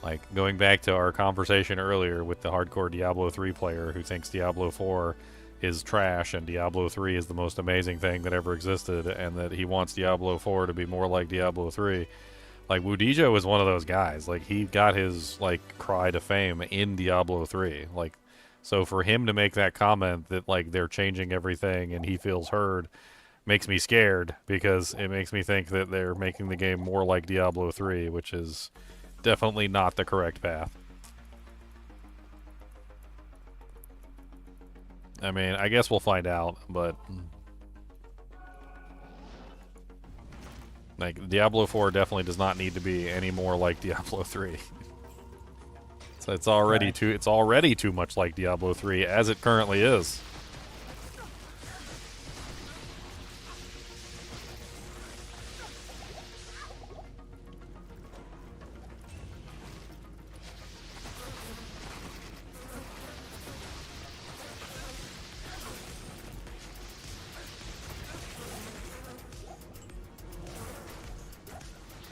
Like, going back to our conversation earlier with the hardcore Diablo 3 player who thinks Diablo 4 is trash and Diablo 3 is the most amazing thing that ever existed and that he wants Diablo 4 to be more like Diablo 3. Like, Wudijo is one of those guys. Like, he got his, like, cry to fame in Diablo 3. Like, so for him to make that comment that, like, they're changing everything and he feels heard makes me scared because it makes me think that they're making the game more like Diablo 3, which is definitely not the correct path. I mean, I guess we'll find out, but like Diablo 4 definitely does not need to be any more like Diablo 3. So it's already too much like Diablo 3 as it currently is.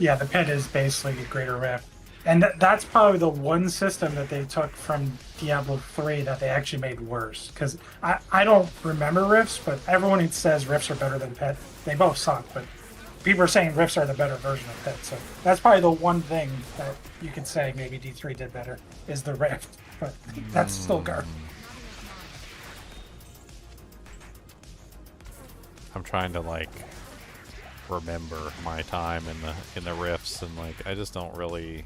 Yeah, the pit is basically a greater rift. And that's probably the one system that they took from Diablo 3 that they actually made worse. Because I don't remember rifts, but everyone who says rifts are better than pit, they both suck. But people are saying rifts are the better version of pit. So that's probably the one thing that you could say maybe D3 did better is the rift. But that's still garbage. I'm trying to like remember my time in the rifts, and like I just don't really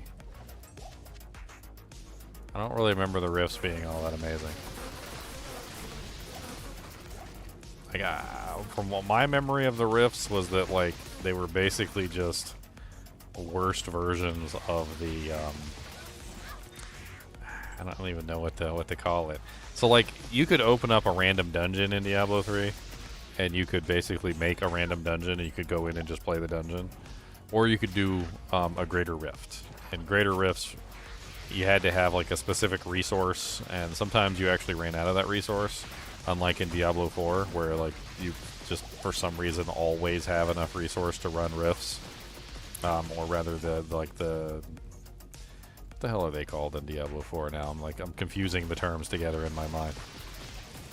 remember the rifts being all that amazing. Like from what my memory of the rifts was that like they were basically just worst versions of the I don't even know what to call it. So like you could open up a random dungeon in Diablo 3 and you could basically make a random dungeon and you could go in and just play the dungeon. Or you could do a greater rift. And greater rifts, you had to have like a specific resource, and sometimes you actually ran out of that resource, unlike in Diablo 4 where like you just for some reason always have enough resource to run rifts. Or rather what the hell are they called in Diablo 4 now? I'm confusing the terms together in my mind.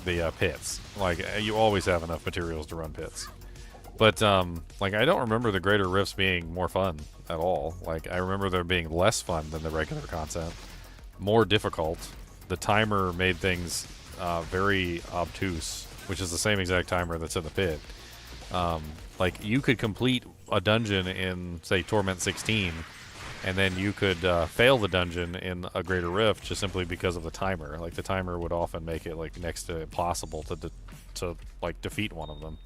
The pits. Like you always have enough materials to run pits. But like I don't remember the greater rifts being more fun at all. Like I remember there being less fun than the regular content, more difficult. The timer made things very obtuse, which is the same exact timer that's in the pit. Like you could complete a dungeon in say Torment 16, and then you could fail the dungeon in a greater rift just simply because of the timer. Like the timer would often make it like next to impossible to like defeat one of them.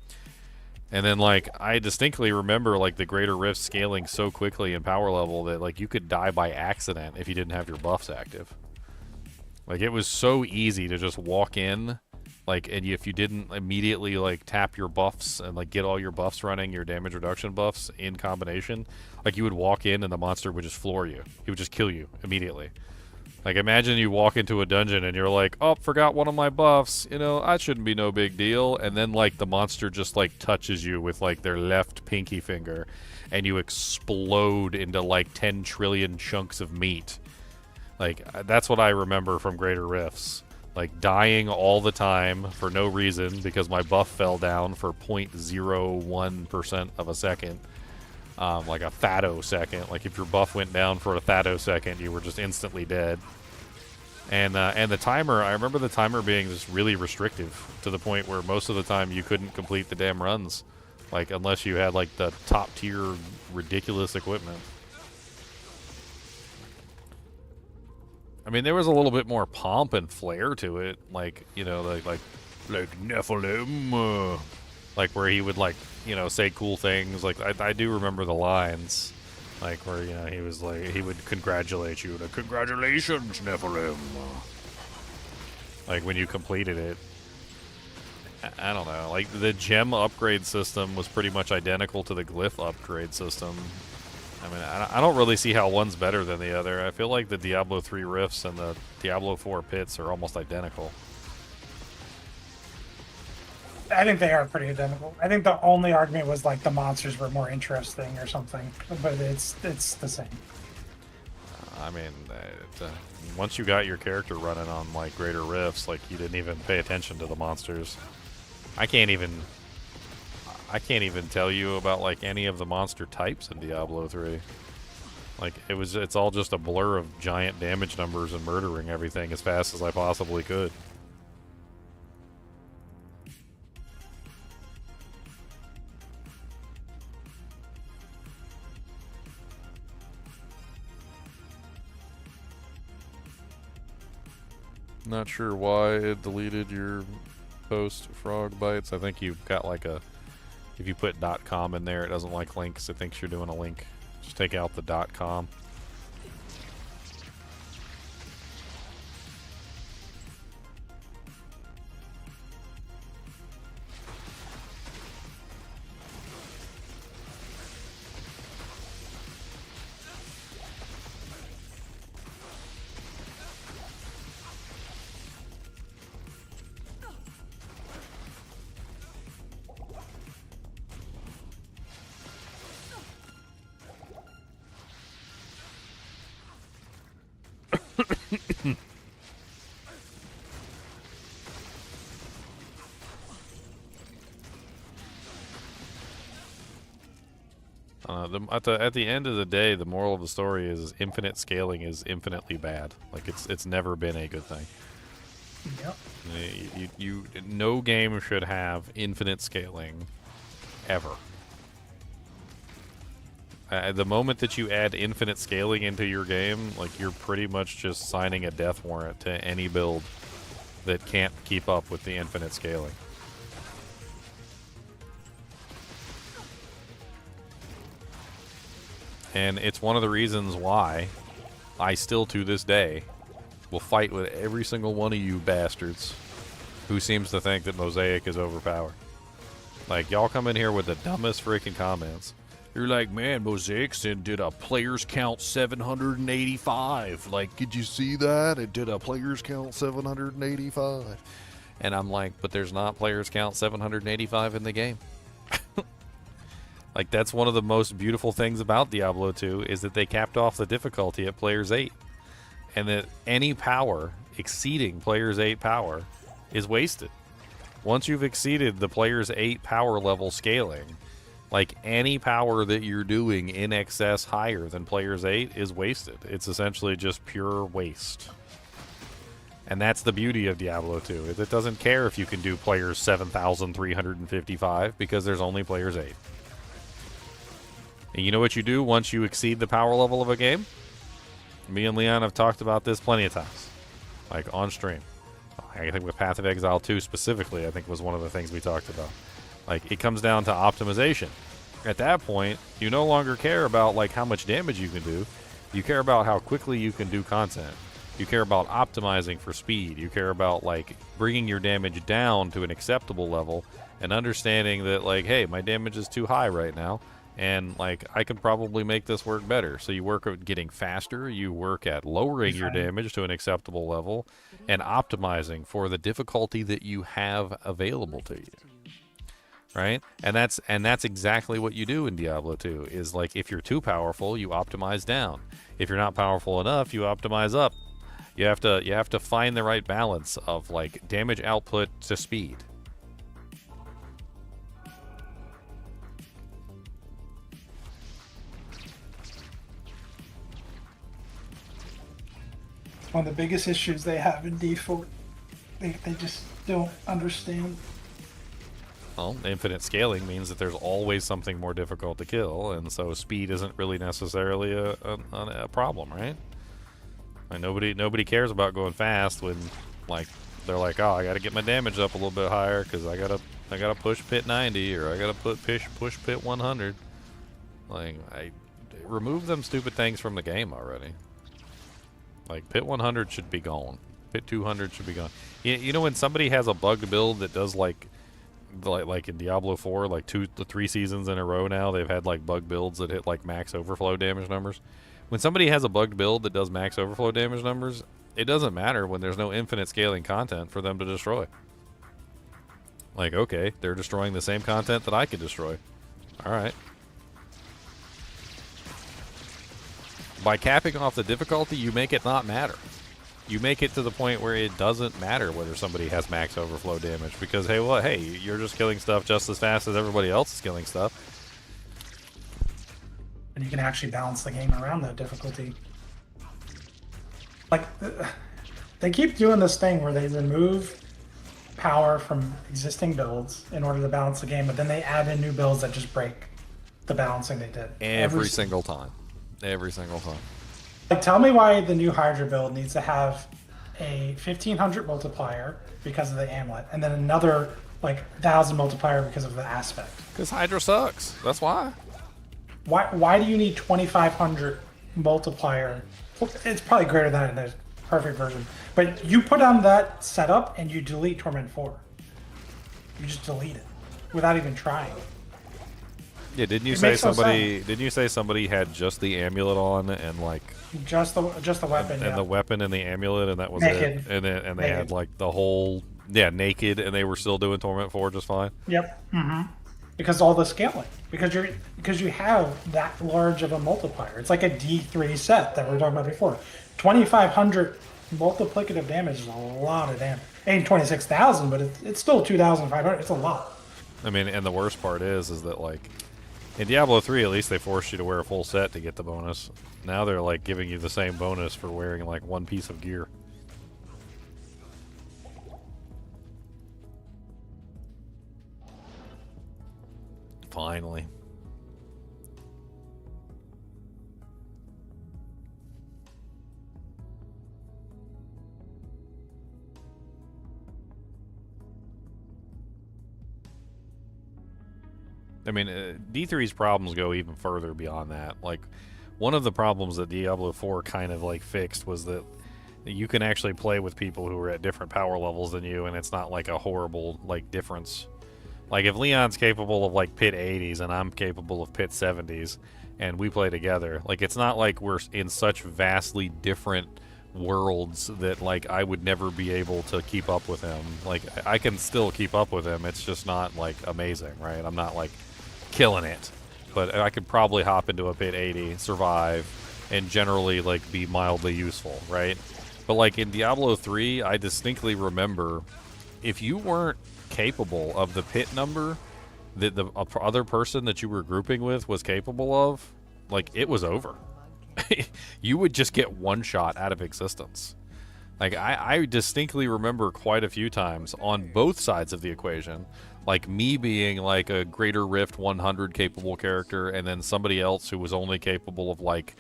And then like I distinctly remember like the greater rift scaling so quickly in power level that like you could die by accident if you didn't have your buffs active. Like it was so easy to just walk in, like, and if you didn't immediately like tap your buffs and like get all your buffs running, your damage reduction buffs in combination, like you would walk in and the monster would just floor you. He would just kill you immediately. Like imagine you walk into a dungeon and you're like, oh, forgot one of my buffs, you know, that shouldn't be no big deal. And then like the monster just like touches you with like their left pinky finger and you explode into like 10 trillion chunks of meat. Like that's what I remember from greater rifts. Like dying all the time for no reason because my buff fell down for 0.01% of a second. Like a fatto-second. Like if your buff went down for a fatto-second, you were just instantly dead. And the timer, I remember the timer being just really restrictive to the point where most of the time you couldn't complete the damn runs. Like unless you had like the top tier ridiculous equipment. I mean, there was a little bit more pomp and flair to it, like, you know, like Nephilim, like where he would like, you know, say cool things. Like I do remember the lines, like where, you know, he was like, he would congratulate you, like, congratulations, Nephilim. Like when you completed it. I don't know, like the gem upgrade system was pretty much identical to the glyph upgrade system. I mean, I don't really see how one's better than the other. I feel like the Diablo 3 rifts and the Diablo 4 pits are almost identical. I think they are pretty identical. I think the only argument was like the monsters were more interesting or something, but it's the same. I mean, once you got your character running on like greater rifts, like you didn't even pay attention to the monsters. I can't even tell you about like any of the monster types in Diablo 3. Like it's all just a blur of giant damage numbers and murdering everything as fast as I possibly could. Not sure why it deleted your post, Frog Bites. I think you've got like a, if you put .com in there, it doesn't like links. It thinks you're doing a link. Just take out the .com. At the end of the day, the moral of the story is infinite scaling is infinitely bad. Like it's never been a good thing. Yep. No game should have infinite scaling ever. The moment that you add infinite scaling into your game, like you're pretty much just signing a death warrant to any build that can't keep up with the infinite scaling. And it's one of the reasons why I still, to this day, will fight with every single one of you bastards who seems to think that Mosaic is overpowered. Like, y'all come in here with the dumbest freaking comments. You're like, man, Mosaic did a players count 785. Like, did you see that? It did a players count 785. And I'm like, but there's not players count 785 in the game. Like, that's one of the most beautiful things about Diablo 2 is that they capped off the difficulty at players 8. And that any power exceeding players 8 power is wasted. Once you've exceeded the players 8 power level scaling, like any power that you're doing in excess higher than players 8 is wasted. It's essentially just pure waste. And that's the beauty of Diablo 2. It doesn't care if you can do players 7,355 because there's only players 8. And you know what you do once you exceed the power level of a game? Me and Leon have talked about this plenty of times. Like on stream. I think with Path of Exile 2 specifically, I think was one of the things we talked about. Like, it comes down to optimization. At that point, you no longer care about, like, how much damage you can do. You care about how quickly you can do content. You care about optimizing for speed. You care about, like, bringing your damage down to an acceptable level and understanding that, like, hey, my damage is too high right now. And, like, I could probably make this work better. So you work at getting faster, you work at lowering your damage to an acceptable level, and optimizing for the difficulty that you have available to you. Right? And that's exactly what you do in Diablo 2, is, like, if you're too powerful, you optimize down. If you're not powerful enough, you optimize up. You have to find the right balance of, like, damage output to speed. One of the biggest issues they have in D4. They just don't understand. Well, infinite scaling means that there's always something more difficult to kill, and so speed isn't really necessarily a problem, right? Like, nobody cares about going fast when, like, they're like, oh, I got to get my damage up a little bit higher because I gotta push pit 90 or I gotta push pit 100. Like, I remove them stupid things from the game already. Like, pit 100 should be gone. Pit 200 should be gone. You know when somebody has a bugged build that does like in Diablo 4, like 3 seasons in a row now, they've had like bug builds that hit like max overflow damage numbers. When somebody has a bugged build that does max overflow damage numbers, it doesn't matter when there's no infinite scaling content for them to destroy. Like, okay, they're destroying the same content that I could destroy. Alright. By capping off the difficulty, you make it not matter. You make it to the point where it doesn't matter whether somebody has max overflow damage, because hey, you're just killing stuff just as fast as everybody else is killing stuff. And you can actually balance the game around that difficulty. Like, they keep doing this thing where they remove power from existing builds in order to balance the game, but then they add in new builds that just break the balancing they did. Every single time. Every single time. Like, tell me why the new Hydra build needs to have a 1500 multiplier because of the amulet, and then another, like, 1000 multiplier because of the aspect. Because Hydra sucks. That's why. Why do you need 2500 multiplier? It's probably greater than it in the perfect version. But you put on that setup and you delete Torment 4. You just delete it without even trying. Yeah, didn't you It say makes no somebody? sense. Didn't you say somebody had just the amulet on and like Just the weapon. and yeah. the weapon and the amulet, and that was Naked. it? And they Naked. had like the whole naked, and they were still doing Torment 4 just fine. Yep. Because all the scaling. Because you have that large of a multiplier. It's like a D3 set that we were talking about before. 2500 multiplicative damage is a lot of damage. Ain't 26,000, but it's still 2,500. It's a lot. I mean, and the worst part is that like in Diablo 3, at least they forced you to wear a full set to get the bonus. Now they're like giving you the same bonus for wearing like one piece of gear. Finally. I mean, D3's problems go even further beyond that. Like, one of the problems that Diablo 4 kind of like fixed was that you can actually play with people who are at different power levels than you, and it's not like a horrible like difference. Like, if Leon's capable of like pit 80s and I'm capable of pit 70s, and we play together, like, it's not like we're in such vastly different worlds that like I would never be able to keep up with him. Like, I can still keep up with him. It's just not like amazing, right? I'm not like killing it, but I could probably hop into a pit 80, survive, and generally like be mildly useful, right? But like in Diablo 3, I distinctly remember if you weren't capable of the pit number that the other person that you were grouping with was capable of, like, it was over. You would just get one shot out of existence. Like, I distinctly remember quite a few times on both sides of the equation, like me being like a Greater Rift 100 capable character, and then somebody else who was only capable of like,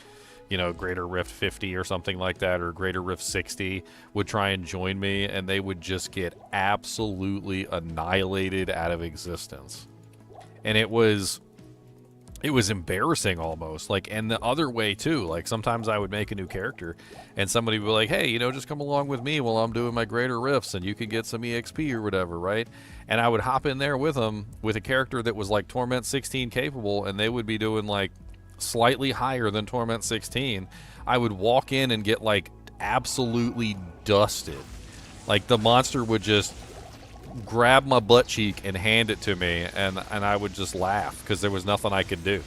you know, Greater Rift 50 or something like that, or Greater Rift 60, would try and join me, and they would just get absolutely annihilated out of existence. And it was embarrassing almost. Like, and the other way too, like sometimes I would make a new character and somebody would be like, hey, you know, just come along with me while I'm doing my Greater Rifts and you can get some EXP or whatever, right? And I would hop in there with them with a character that was like Torment 16 capable, and they would be doing like slightly higher than Torment 16. I would walk in and get like absolutely dusted. Like, the monster would just grab my butt cheek and hand it to me, and I would just laugh because there was nothing I could do.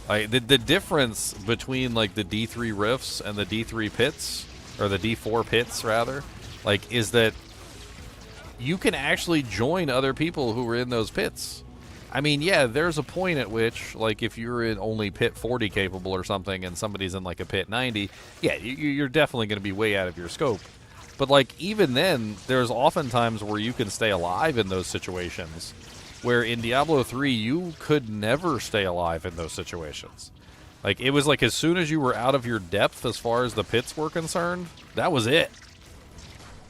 Like, the difference between like the D3 rifts and the D3 pits, or the D4 pits rather, like, is that you can actually join other people who are in those pits. I mean, yeah, there's a point at which, like, if you're in only pit 40 capable or something and somebody's in like a pit 90, yeah, you're definitely going to be way out of your scope. But, like, even then, there's often times where you can stay alive in those situations, where in Diablo 3, you could never stay alive in those situations. Like, it was like as soon as you were out of your depth as far as the pits were concerned, that was it.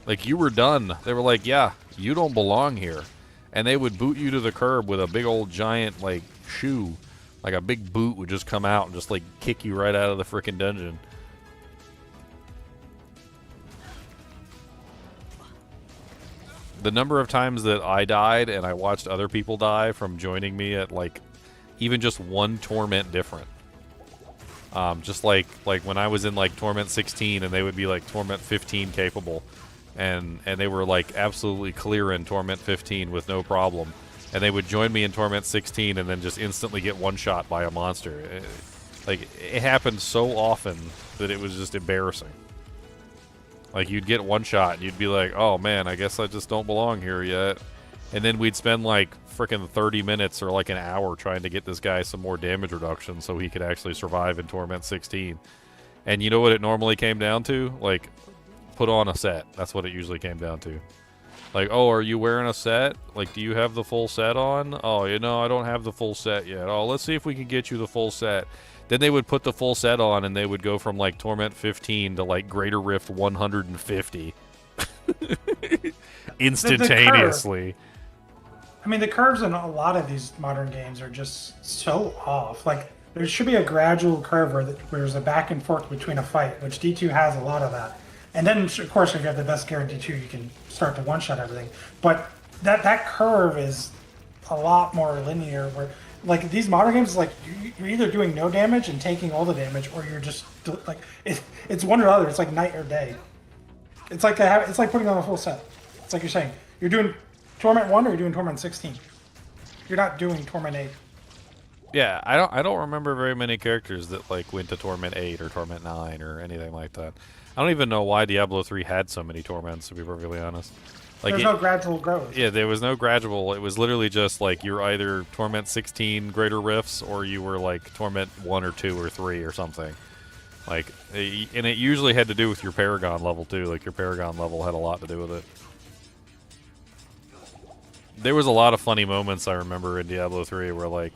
Like, you were done. They were like, yeah, you don't belong here. And they would boot you to the curb with a big old giant, like, shoe. Like, a big boot would just come out and just, like, kick you right out of the frickin' dungeon. The number of times that I died and I watched other people die from joining me at, like, even just one torment different. Just like when I was in, like, Torment 16 and they would be, like, Torment 15 capable. And they were, like, absolutely clearing Torment 15 with no problem. And they would join me in Torment 16 and then just instantly get one-shot by a monster. It happened so often that it was just embarrassing. Like, you'd get one shot and you'd be like, oh man, I guess I just don't belong here yet. And then we'd spend like frickin' 30 minutes or like an hour trying to get this guy some more damage reduction so he could actually survive in Torment 16. And you know what it normally came down to? Like, put on a set. That's what it usually came down to. Like, oh, are you wearing a set? Like, do you have the full set on? Oh, you know, I don't have the full set yet. Oh, let's see if we can get you the full set. Then they would put the full set on, and they would go from, like, Torment 15 to, like, Greater Rift 150. Instantaneously. I mean, the curves in a lot of these modern games are just so off. Like, there should be a gradual curve where there's a back and forth between a fight, which D2 has a lot of that. And then, of course, if you have the best gear in D2, you can start to one-shot everything. But that curve is a lot more linear, where... Like, these modern games, like, you're either doing no damage and taking all the damage, or you're just, like, it's one or the other. It's like night or day. It's like it's like putting on a full set. It's like you're saying, you're doing Torment 1 or you're doing Torment 16. You're not doing Torment 8. Yeah, I don't remember very many characters that like went to Torment 8 or Torment 9 or anything like that. I don't even know why Diablo 3 had so many torments, to be perfectly honest. Like There's no gradual growth. yeah, there was no gradual. It was literally just like you're either Torment 16 Greater Rifts or you were like Torment 1 or 2 or 3 or something. Like, and it usually had to do with your Paragon level too. Like your Paragon level had a lot to do with it. There was a lot of funny moments I remember in Diablo 3 where like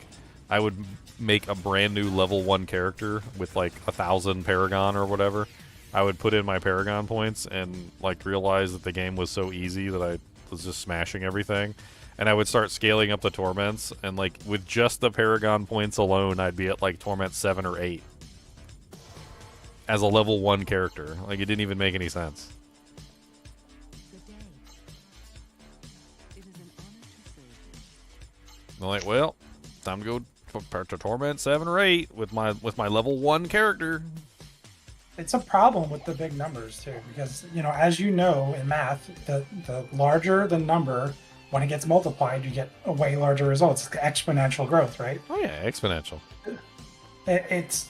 I would make a brand new level 1 character with like 1,000 Paragon or whatever. I would put in my Paragon points and like realize that the game was so easy that I was just smashing everything. And I would start scaling up the torments, and like with just the Paragon points alone, I'd be at like Torment 7 or 8 as a level 1 character. Like it didn't even make any sense. Good day. It is an honor to serve you. I'm like, well, time to go to Torment 7 or 8 with my level 1 character. It's a problem with the big numbers too, because as you know in math, the larger the number, when it gets multiplied, you get a way larger results. It's exponential growth, right? Oh yeah, exponential. It's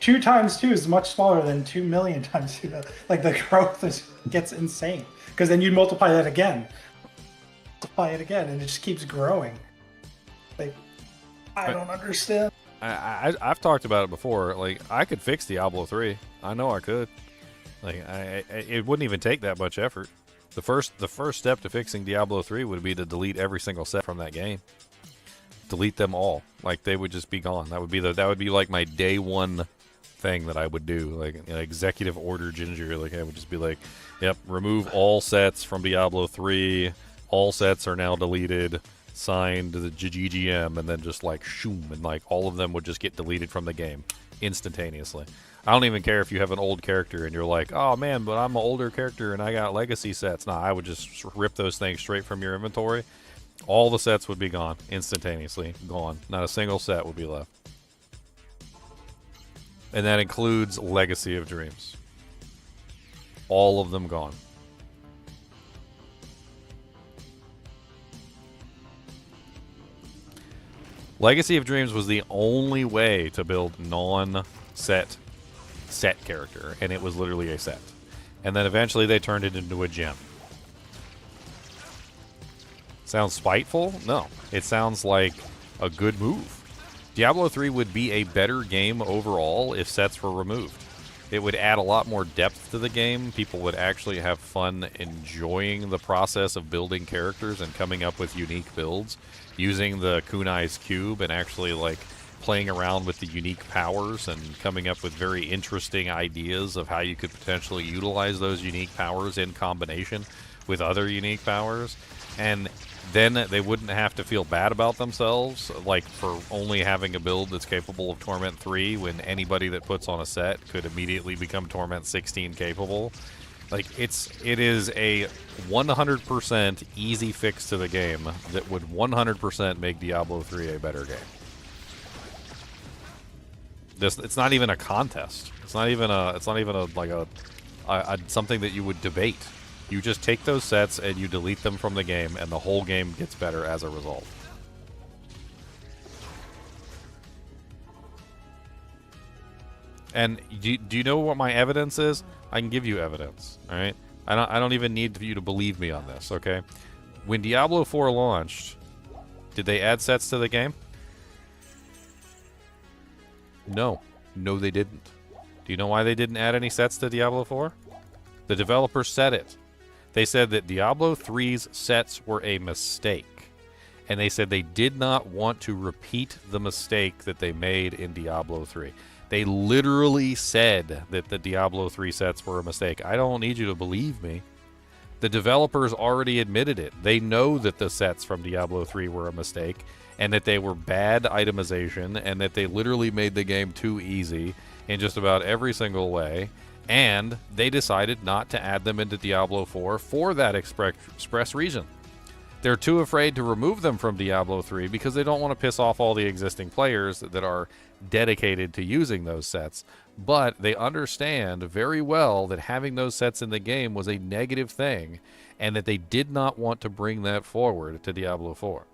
2 times 2 is much smaller than 2 million times 2. Like the growth gets insane, because then you multiply that again, and it just keeps growing. Like, I don't understand. I've talked about it before. Like, I could fix Diablo 3. I know I could. Like, it wouldn't even take that much effort. The first step to fixing Diablo 3 would be to delete every single set from that game. Delete them all. Like, they would just be gone. That would be like my day one thing that I would do. Like, executive order Ginger. Like, I would just be like, yep, remove all sets from Diablo 3. All sets are now deleted. Signed the GGM, and then just like shoom, and like all of them would just get deleted from the game instantaneously. I don't even care if you have an old character and you're like, oh man, but I'm an older character and I got legacy sets. Nah, I would just rip those things straight from your inventory. All the sets would be gone instantaneously. Gone. Not a single set would be left. And that includes Legacy of Dreams. All of them gone. Legacy of Dreams was the only way to build non-set character, and it was literally a set. And then eventually they turned it into a gem. Sounds spiteful? No. It sounds like a good move. Diablo 3 would be a better game overall if sets were removed. It would add a lot more depth to the game. People would actually have fun enjoying the process of building characters and coming up with unique builds, using the Kunai's Cube and actually like playing around with the unique powers and coming up with very interesting ideas of how you could potentially utilize those unique powers in combination with other unique powers. And then they wouldn't have to feel bad about themselves, like for only having a build that's capable of Torment 3 when anybody that puts on a set could immediately become Torment 16 capable. Like, it is a 100% easy fix to the game that would 100% make Diablo 3 a better game. It's not even a contest. It's not even something that you would debate. You just take those sets and you delete them from the game, and the whole game gets better as a result. And do you know what my evidence is? I can give you evidence, all right? I don't even need you to believe me on this, okay? When Diablo 4 launched, did they add sets to the game? No. No, they didn't. Do you know why they didn't add any sets to Diablo 4? The developers said it. They said that Diablo 3's sets were a mistake. And they said they did not want to repeat the mistake that they made in Diablo 3. They literally said that the Diablo 3 sets were a mistake. I don't need you to believe me. The developers already admitted it. They know that the sets from Diablo 3 were a mistake, and that they were bad itemization, and that they literally made the game too easy in just about every single way. And they decided not to add them into Diablo 4 for that express reason. They're too afraid to remove them from Diablo 3 because they don't want to piss off all the existing players that are dedicated to using those sets. But they understand very well that having those sets in the game was a negative thing, and that they did not want to bring that forward to Diablo 4.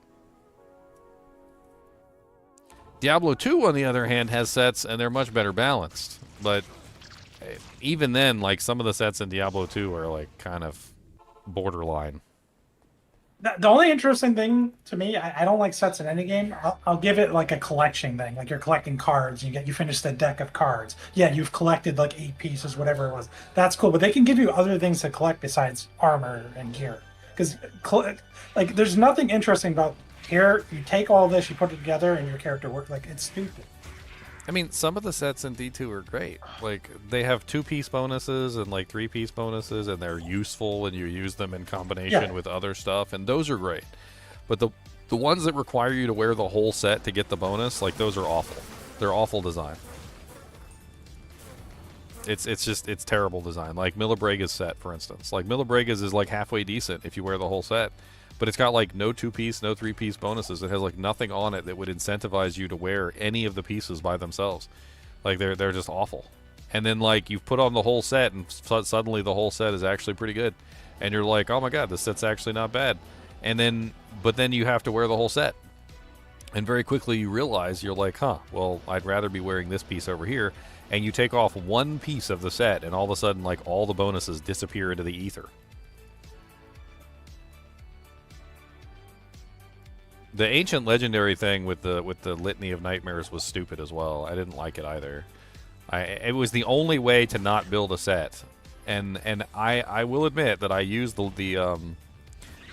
Diablo 2, on the other hand, has sets, and they're much better balanced. But even then, like, some of the sets in Diablo 2 are, like, kind of borderline. The only interesting thing to me, I don't like sets in any game. I'll give it like a collection thing, like you're collecting cards. You finish the deck of cards. Yeah, you've collected like 8 pieces, whatever it was. That's cool, but they can give you other things to collect besides armor and gear. Because like, there's nothing interesting about here. You take all this, you put it together, and your character works. Like, it's stupid. I mean, some of the sets in D2 are great. Like, they have 2-piece bonuses and, like, 3-piece bonuses, and they're useful, and you use them in combination with other stuff, and those are great. But the ones that require you to wear the whole set to get the bonus, like, those are awful. They're awful design. It's terrible design. Like, Millibrega's set, for instance. Like, Millibrega's is, like, halfway decent if you wear the whole set. But it's got, like, no 2-piece, no 3-piece bonuses. It has, like, nothing on it that would incentivize you to wear any of the pieces by themselves. Like, they're just awful. And then, like, you've put on the whole set, and suddenly the whole set is actually pretty good. And you're like, oh my god, this set's actually not bad. But then you have to wear the whole set. And very quickly you realize, you're like, huh, well, I'd rather be wearing this piece over here. And you take off one piece of the set, and all of a sudden, like, all the bonuses disappear into the ether. The ancient legendary thing with the litany of nightmares was stupid as well. I didn't like it either. It was the only way to not build a set, and I will admit that I used the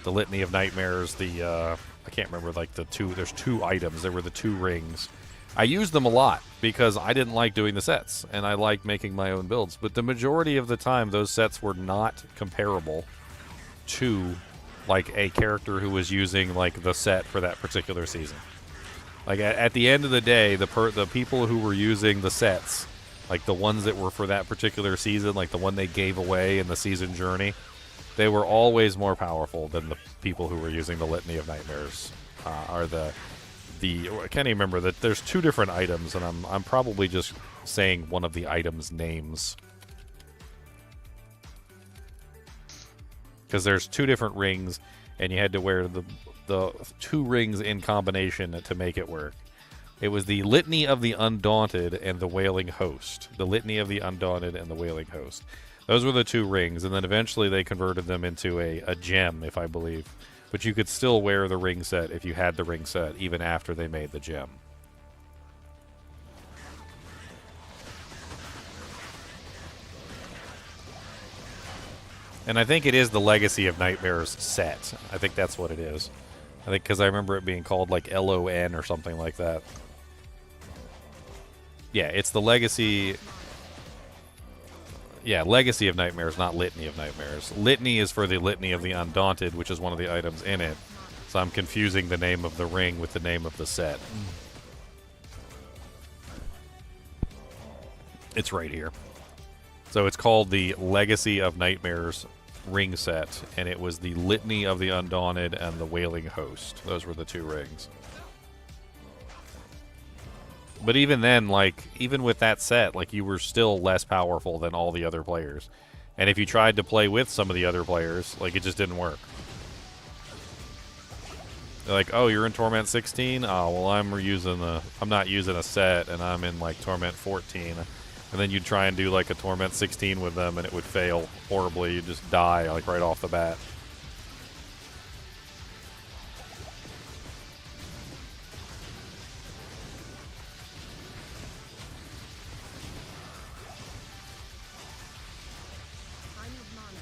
litany of nightmares. I can't remember, like, there's 2 items. There were the 2 rings. I used them a lot because I didn't like doing the sets, and I liked making my own builds. But the majority of the time, those sets were not comparable to, like, a character who was using, like, the set for that particular season. Like, at the end of the day, the people who were using the sets, like the ones that were for that particular season, like the one they gave away in the season journey, they were always more powerful than the people who were using the Litany of Nightmares. I can't even remember that. There's 2 different items, and I'm probably just saying one of the items' names. Because there's 2 different rings, and you had to wear the 2 rings in combination to make it work. It was the Litany of the Undaunted and the Wailing Host. The Litany of the Undaunted and the Wailing Host. Those were the 2 rings, and then eventually they converted them into a gem, if I believe. But you could still wear the ring set if you had the ring set, even after they made the gem. And I think it is the Legacy of Nightmares set. I think that's what it is. I think because I remember it being called like LON or something like that. Yeah, it's the Legacy. Yeah, Legacy of Nightmares, not Litany of Nightmares. Litany is for the Litany of the Undaunted, which is one of the items in it. So I'm confusing the name of the ring with the name of the set. It's right here. So it's called the Legacy of Nightmares ring set, and it was the Litany of the Undaunted and the Wailing Host. Those were the 2 rings. But even then, like, even with that set, like, you were still less powerful than all the other players. And if you tried to play with some of the other players, like, it just didn't work. They're like, oh, you're in Torment 16? Oh, well, I'm not using a set, and I'm in, like, Torment 14. And then you'd try and do, like, a Torment 16 with them, and it would fail horribly. You'd just die, like, right off the bat. I need mana.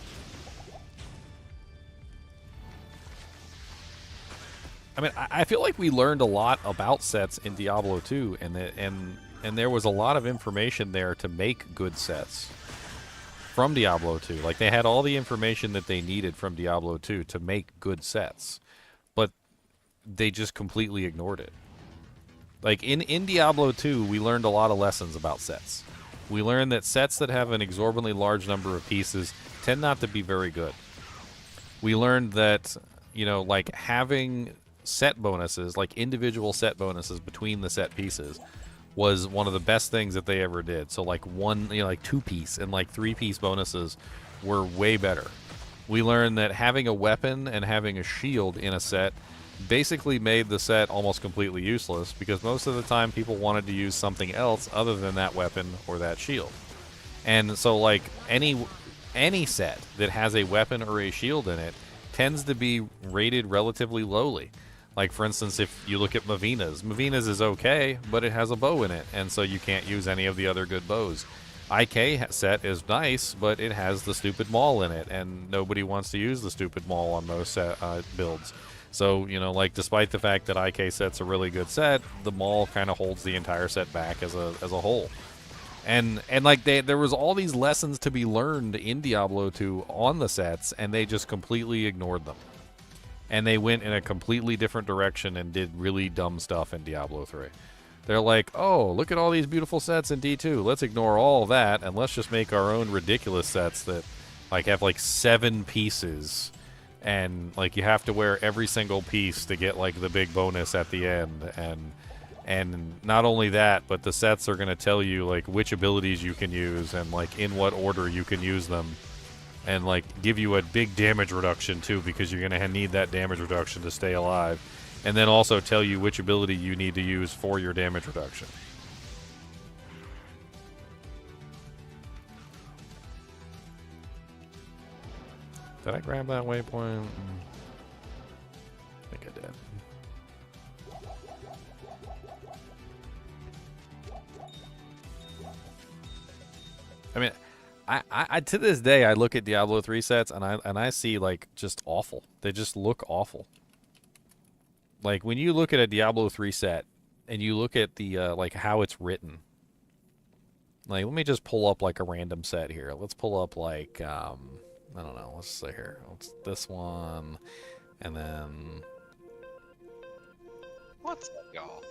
I mean, I feel like we learned a lot about sets in Diablo 2, and there was a lot of information there to make good sets from Diablo 2. Like, they had all the information that they needed from Diablo 2 to make good sets, but they just completely ignored it. Like, in Diablo 2, we learned a lot of lessons about sets. We learned that sets that have an exorbitantly large number of pieces tend not to be very good. We learned that, you know, like, having set bonuses, like individual set bonuses between the set pieces, was one of the best things that they ever did. So, like, like 2-piece and like 3-piece bonuses were way better. We learned that having a weapon and having a shield in a set basically made the set almost completely useless because most of the time people wanted to use something else other than that weapon or that shield. And so like any set that has a weapon or a shield in it tends to be rated relatively lowly. Like for instance, if you look at Mavina's is okay, but it has a bow in it, and so you can't use any of the other good bows. IK set is nice, but it has the stupid maul in it, and nobody wants to use the stupid maul on most builds. So, you know, like, despite the fact that IK set's a really good set, the maul kind of holds the entire set back as a whole. And like, there was all these lessons to be learned in Diablo 2 on the sets, and they just completely ignored them. And they went in a completely different direction and did really dumb stuff in Diablo 3. They're like, oh, look at all these beautiful sets in D2. Let's ignore all that, and let's just make our own ridiculous sets that, like, have, like, 7 pieces. And, like, you have to wear every single piece to get, like, the big bonus at the end. And not only that, but the sets are going to tell you, like, which abilities you can use and, like, in what order you can use them. And, like, give you a big damage reduction, too, because you're going to need that damage reduction to stay alive. And then also tell you which ability you need to use for your damage reduction. Did I grab that waypoint? I think I did. I mean, I to this day I look at Diablo 3 sets and I see like just awful. They just look awful. Like when you look at a Diablo 3 set and you look at the like how it's written. Like let me just pull up like a random set here. Let's pull up like I don't know. Let's see here. Let's this one, and then. What's up, y'all?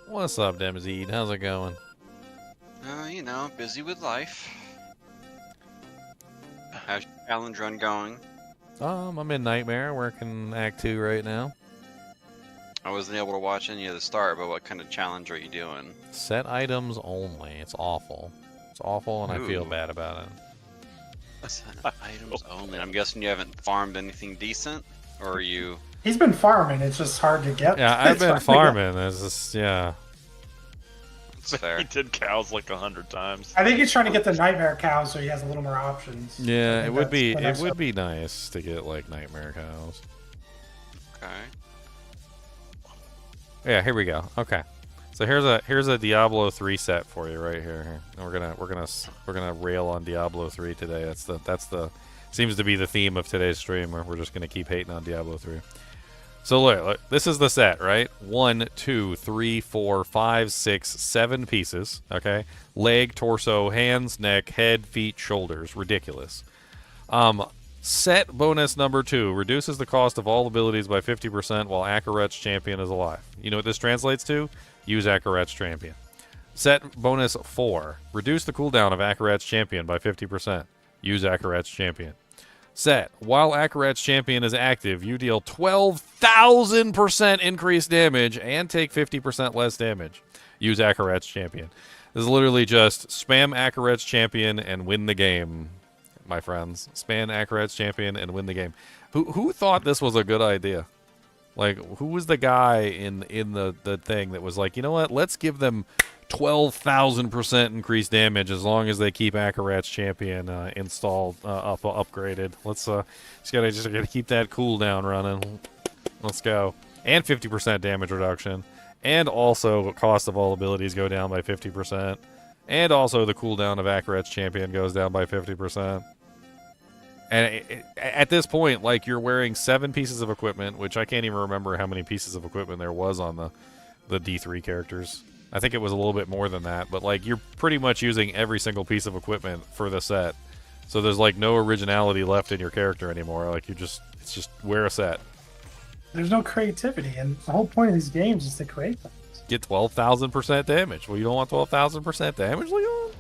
What's up, Demzed? How's it going? You know, busy with life. How's your challenge run going? I'm in Nightmare, working Act 2 right now. I wasn't able to watch any of the start, but what kind of challenge are you doing? Set items only. It's awful. It's awful, and I feel Ooh. bad about it. Set items only. I'm guessing you haven't farmed anything decent, or are you? He's been farming. It's just hard to get. Yeah, I've It's been hard to farming. It's just, yeah. It's fair. He did cows like 100 times. get- I think he's trying to get the nightmare cows so he has a little more options. I Yeah, think it would that's be the it next would step. be nice to get like Nightmare cows. Okay. Yeah, here we go. Okay, so here's a Diablo 3 set for you right here. And we're gonna rail on Diablo 3 today. That's the seems to be the theme of today's stream. We're just gonna keep hating on Diablo 3. So look, this is the set, right? 1, 2, 3, 4, 5, 6, 7 pieces. Okay, leg, torso, hands, neck, head, feet, shoulders. Ridiculous. Set bonus number 2 reduces the cost of all abilities by 50% while Akaret's champion is alive. You know what this translates to? Use Akaret's champion. Set bonus 4 reduce the cooldown of Akaret's champion by 50%. Use Akaret's champion. Set while Akaret's champion is active, you deal 12,000% increased damage and take 50% less damage. Use Akaret's champion. This is literally just spam Akaret's champion and win the game. My friends, spam Akaret's champion and win the game. Who thought this was a good idea? Like, who was the guy in the thing that was like, you know what? Let's give them 12,000% increased damage as long as they keep Akaret's champion installed, upgraded. Let's just gotta keep that cooldown running. Let's go. And 50% damage reduction, and also cost of all abilities go down by 50%, and also the cooldown of Akaret's champion goes down by 50%. And at this point, like, you're wearing 7 pieces of equipment, which I can't even remember how many pieces of equipment there was on the D3 characters. I think it was a little bit more than that, but, like, you're pretty much using every single piece of equipment for the set. So there's, like, no originality left in your character anymore. Like, it's just wear a set. There's no creativity, and the whole point of these games is to create things. Get 12,000% damage. Well, you don't want 12,000% damage, Leon?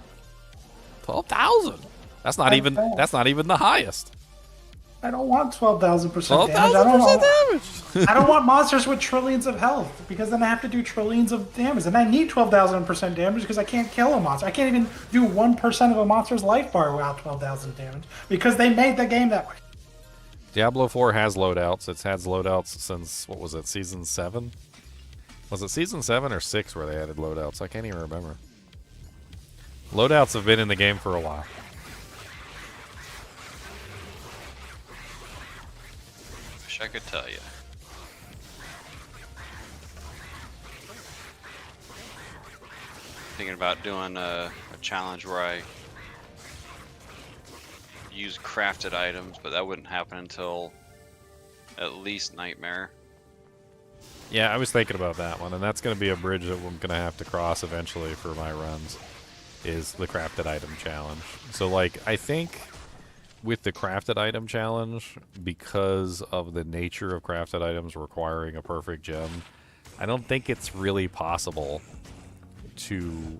12,000. That's not even the highest. I don't want 12,000% damage. 12,000% damage. I don't want monsters with trillions of health, because then I have to do trillions of damage, and I need 12,000% damage because I can't kill a monster. I can't even do 1% of a monster's life bar without 12,000 damage because they made the game that way. Diablo 4 has loadouts. It's had loadouts since, what was it, Season 7? Was it Season 7 or 6 where they added loadouts? I can't even remember. Loadouts have been in the game for a while. Wish I could tell you. Thinking about doing a challenge where I use crafted items, but that wouldn't happen until at least Nightmare. Yeah, I was thinking about that one, and that's going to be a bridge that I'm going to have to cross eventually for my runs, is the crafted item challenge. So, like, I think with the crafted item challenge, because of the nature of crafted items requiring a perfect gem, I don't think it's really possible to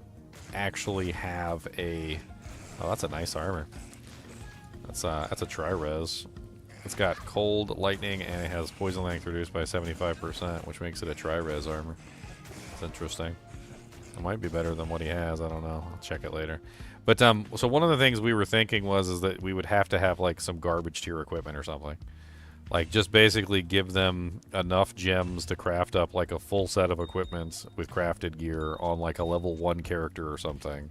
actually have a... Oh, that's a nice armor. That's a tri-res. It's got cold, lightning, and it has poison length reduced by 75%, which makes it a tri-res armor. It's interesting. It might be better than what he has. I don't know. I'll check it later. But so one of the things we were thinking is that we would have to have like some garbage tier equipment or something. Like just basically give them enough gems to craft up like a full set of equipment with crafted gear on like a level 1 character or something.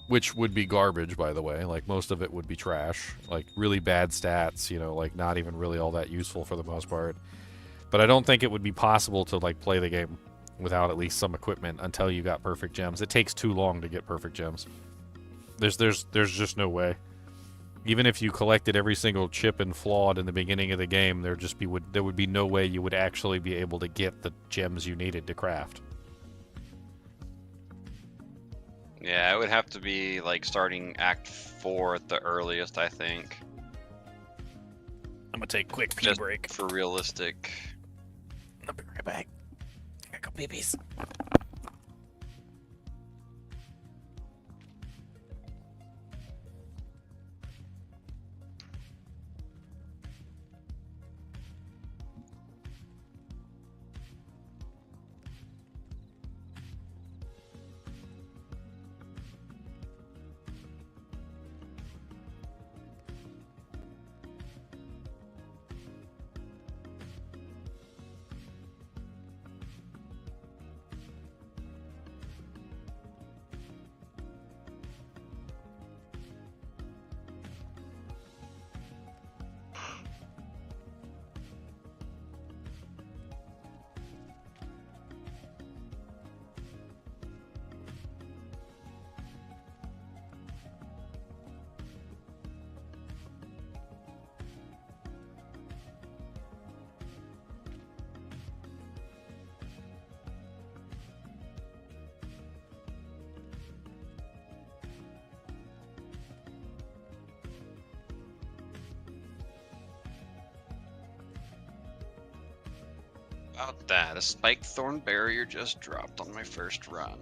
Which would be garbage, by the way. Like, most of it would be trash. Like, really bad stats, you know, like, not even really all that useful for the most part. But I don't think it would be possible to, like, play the game without at least some equipment until you got perfect gems. It takes too long to get perfect gems. There's just no way. Even if you collected every single chip and flawed in the beginning of the game, there would be no way you would actually be able to get the gems you needed to craft. Yeah, it would have to be like starting Act 4 at the earliest, I think. I'm gonna take a quick pee Just break. for realistic. I'll be right back. I gotta go babies. About that, a spike thorn barrier just dropped on my first run.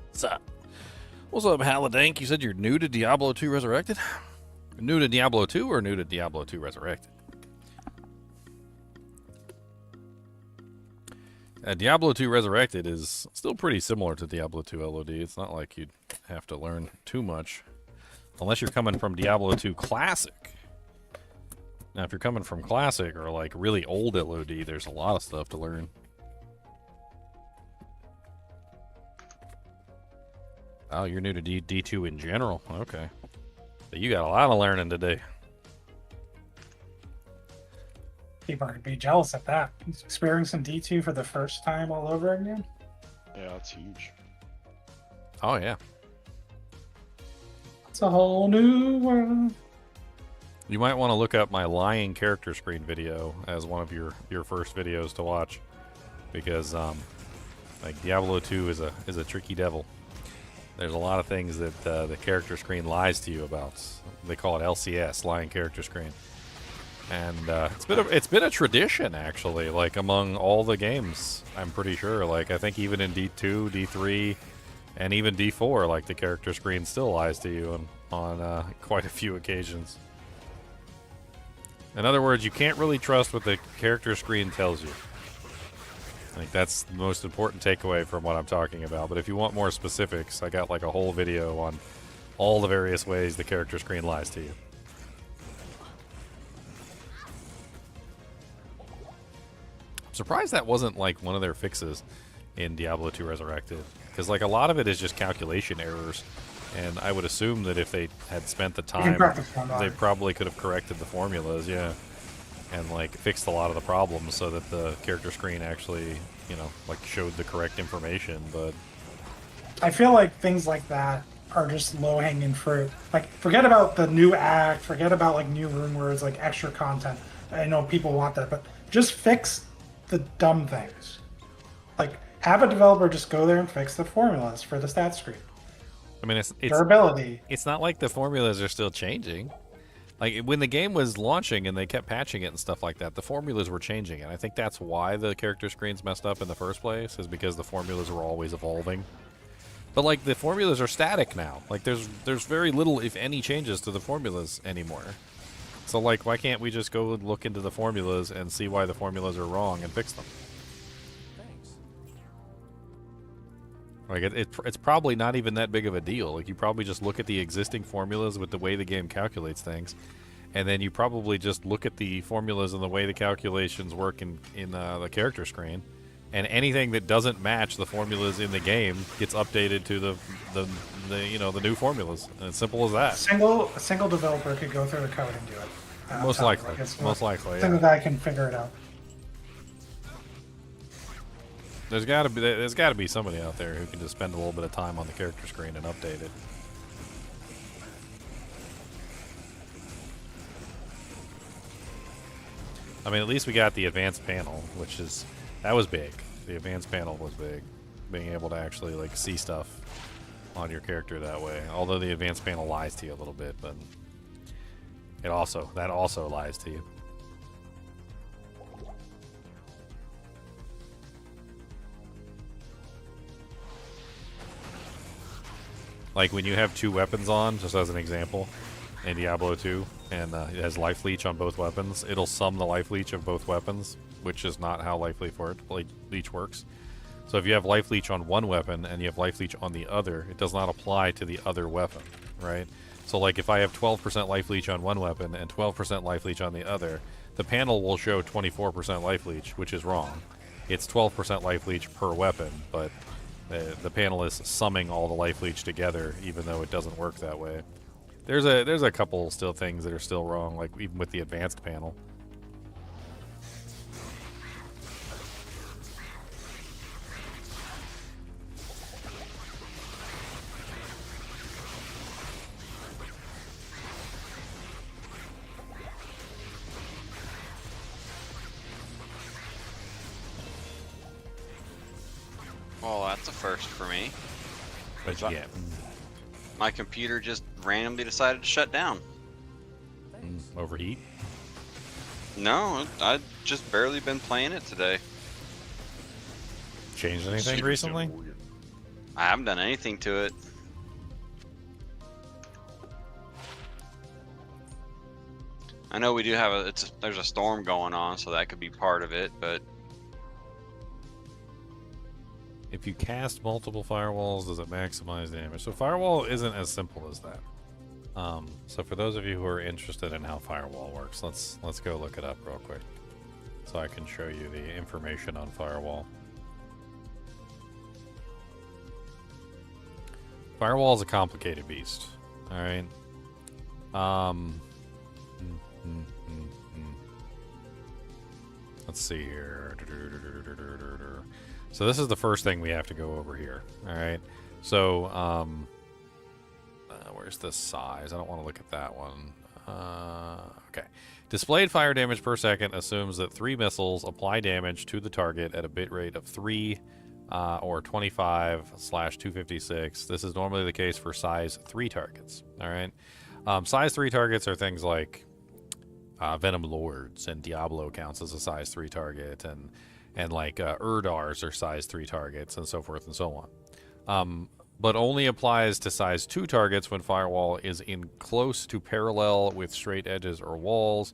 What's up? What's up, Haladank? You said you're new to Diablo 2 Resurrected? New to Diablo 2 or new to Diablo 2 Resurrected? Diablo 2 Resurrected is still pretty similar to Diablo 2 LOD. It's not like you'd have to learn too much. Unless you're coming from Diablo 2 Classic. Now, if you're coming from Classic or like really old LOD, there's a lot of stuff to learn. Oh, you're new to D2 in general. Okay. So you got a lot of learning to do. People are going to be jealous of that. He's experiencing D2 for the first time all over again. Yeah, it's huge. Oh, yeah. It's a whole new world. You might want to look up my lying character screen video as one of your first videos to watch, because like Diablo 2 is a tricky devil. There's a lot of things that the character screen lies to you about. They call it LCS, lying character screen, and it's been a tradition actually, like among all the games. I'm pretty sure. Like I think even in D2, D3, and even D4, like the character screen still lies to you on quite a few occasions. In other words, you can't really trust what the character screen tells you. I think that's the most important takeaway from what I'm talking about. But if you want more specifics, I got like a whole video on all the various ways the character screen lies to you. surprised that wasn't like one of their fixes in Diablo 2 Resurrected, because like a lot of it is just calculation errors, and I would assume that if they had spent the time, they probably could have corrected the formulas, yeah, and like fixed a lot of the problems so that the character screen actually, you know, like showed the correct information. But I feel like things like that are just low-hanging fruit. Like, forget about the new act, forget about like new Runewords, like extra content. I know people want that, but just fix the dumb things. Like, have a developer just go there and fix the formulas for the stat screen. I mean, it's durability. It's not like the formulas are still changing. Like when the game was launching and they kept patching it and stuff like that, the formulas were changing, and I think that's why the character screens messed up in the first place, is because the formulas were always evolving. But like the formulas are static now. Like there's very little, if any, changes to the formulas anymore. So like, why can't we just go and look into the formulas and see why the formulas are wrong and fix them? Like it's probably not even that big of a deal. Like you probably just look at the existing formulas with the way the game calculates things, and then you probably just look at the formulas and the way the calculations work in the character screen, and anything that doesn't match the formulas in the game gets updated to the you know, the new formulas. And it's simple as that. A single developer could go through the code and do it. Most likely. Most likely. A single guy can figure it out. There's got to be somebody out there who can just spend a little bit of time on the character screen and update it. I mean, at least we got the advanced panel, that was big. The advanced panel was big, being able to actually like see stuff on your character that way. Although the advanced panel lies to you a little bit, but that also lies to you. Like when you have two weapons on, just as an example, in Diablo 2, and it has life leech on both weapons, it'll sum the life leech of both weapons, which is not how life leech works. So if you have life leech on one weapon and you have life leech on the other, it does not apply to the other weapon, right? So like if I have 12% life leech on one weapon and 12% life leech on the other, the panel will show 24% life leech, which is wrong. It's 12% life leech per weapon, but the panel is summing all the life leech together, even though it doesn't work that way. There's a couple still things that are still wrong, like even with the advanced panel. Well, that's a first for me. But yeah, My computer just randomly decided to shut down. overheat. No, I've just barely been playing it today. Changed anything recently? I haven't done anything to it. I know we do have there's a storm going on, so that could be part of it, but If you cast multiple firewalls, does it maximize damage? So firewall isn't as simple as that. So for those of you who are interested in how firewall works, let's go look it up real quick, so I can show you the information on firewall. Firewall is a complicated beast. All right. Let's see here. So this is the first thing we have to go over here. All right. So where's the size? I don't want to look at that one. Okay. Displayed fire damage per second assumes that 3 missiles apply damage to the target at a bit rate of 3 or 25/256. This is normally the case for size 3 targets. All right. Size 3 targets are things like Venom Lords, and Diablo counts as a size 3 target, and like Urdars are size 3 targets, and so forth and so on. But only applies to size 2 targets when firewall is in close to parallel with straight edges or walls.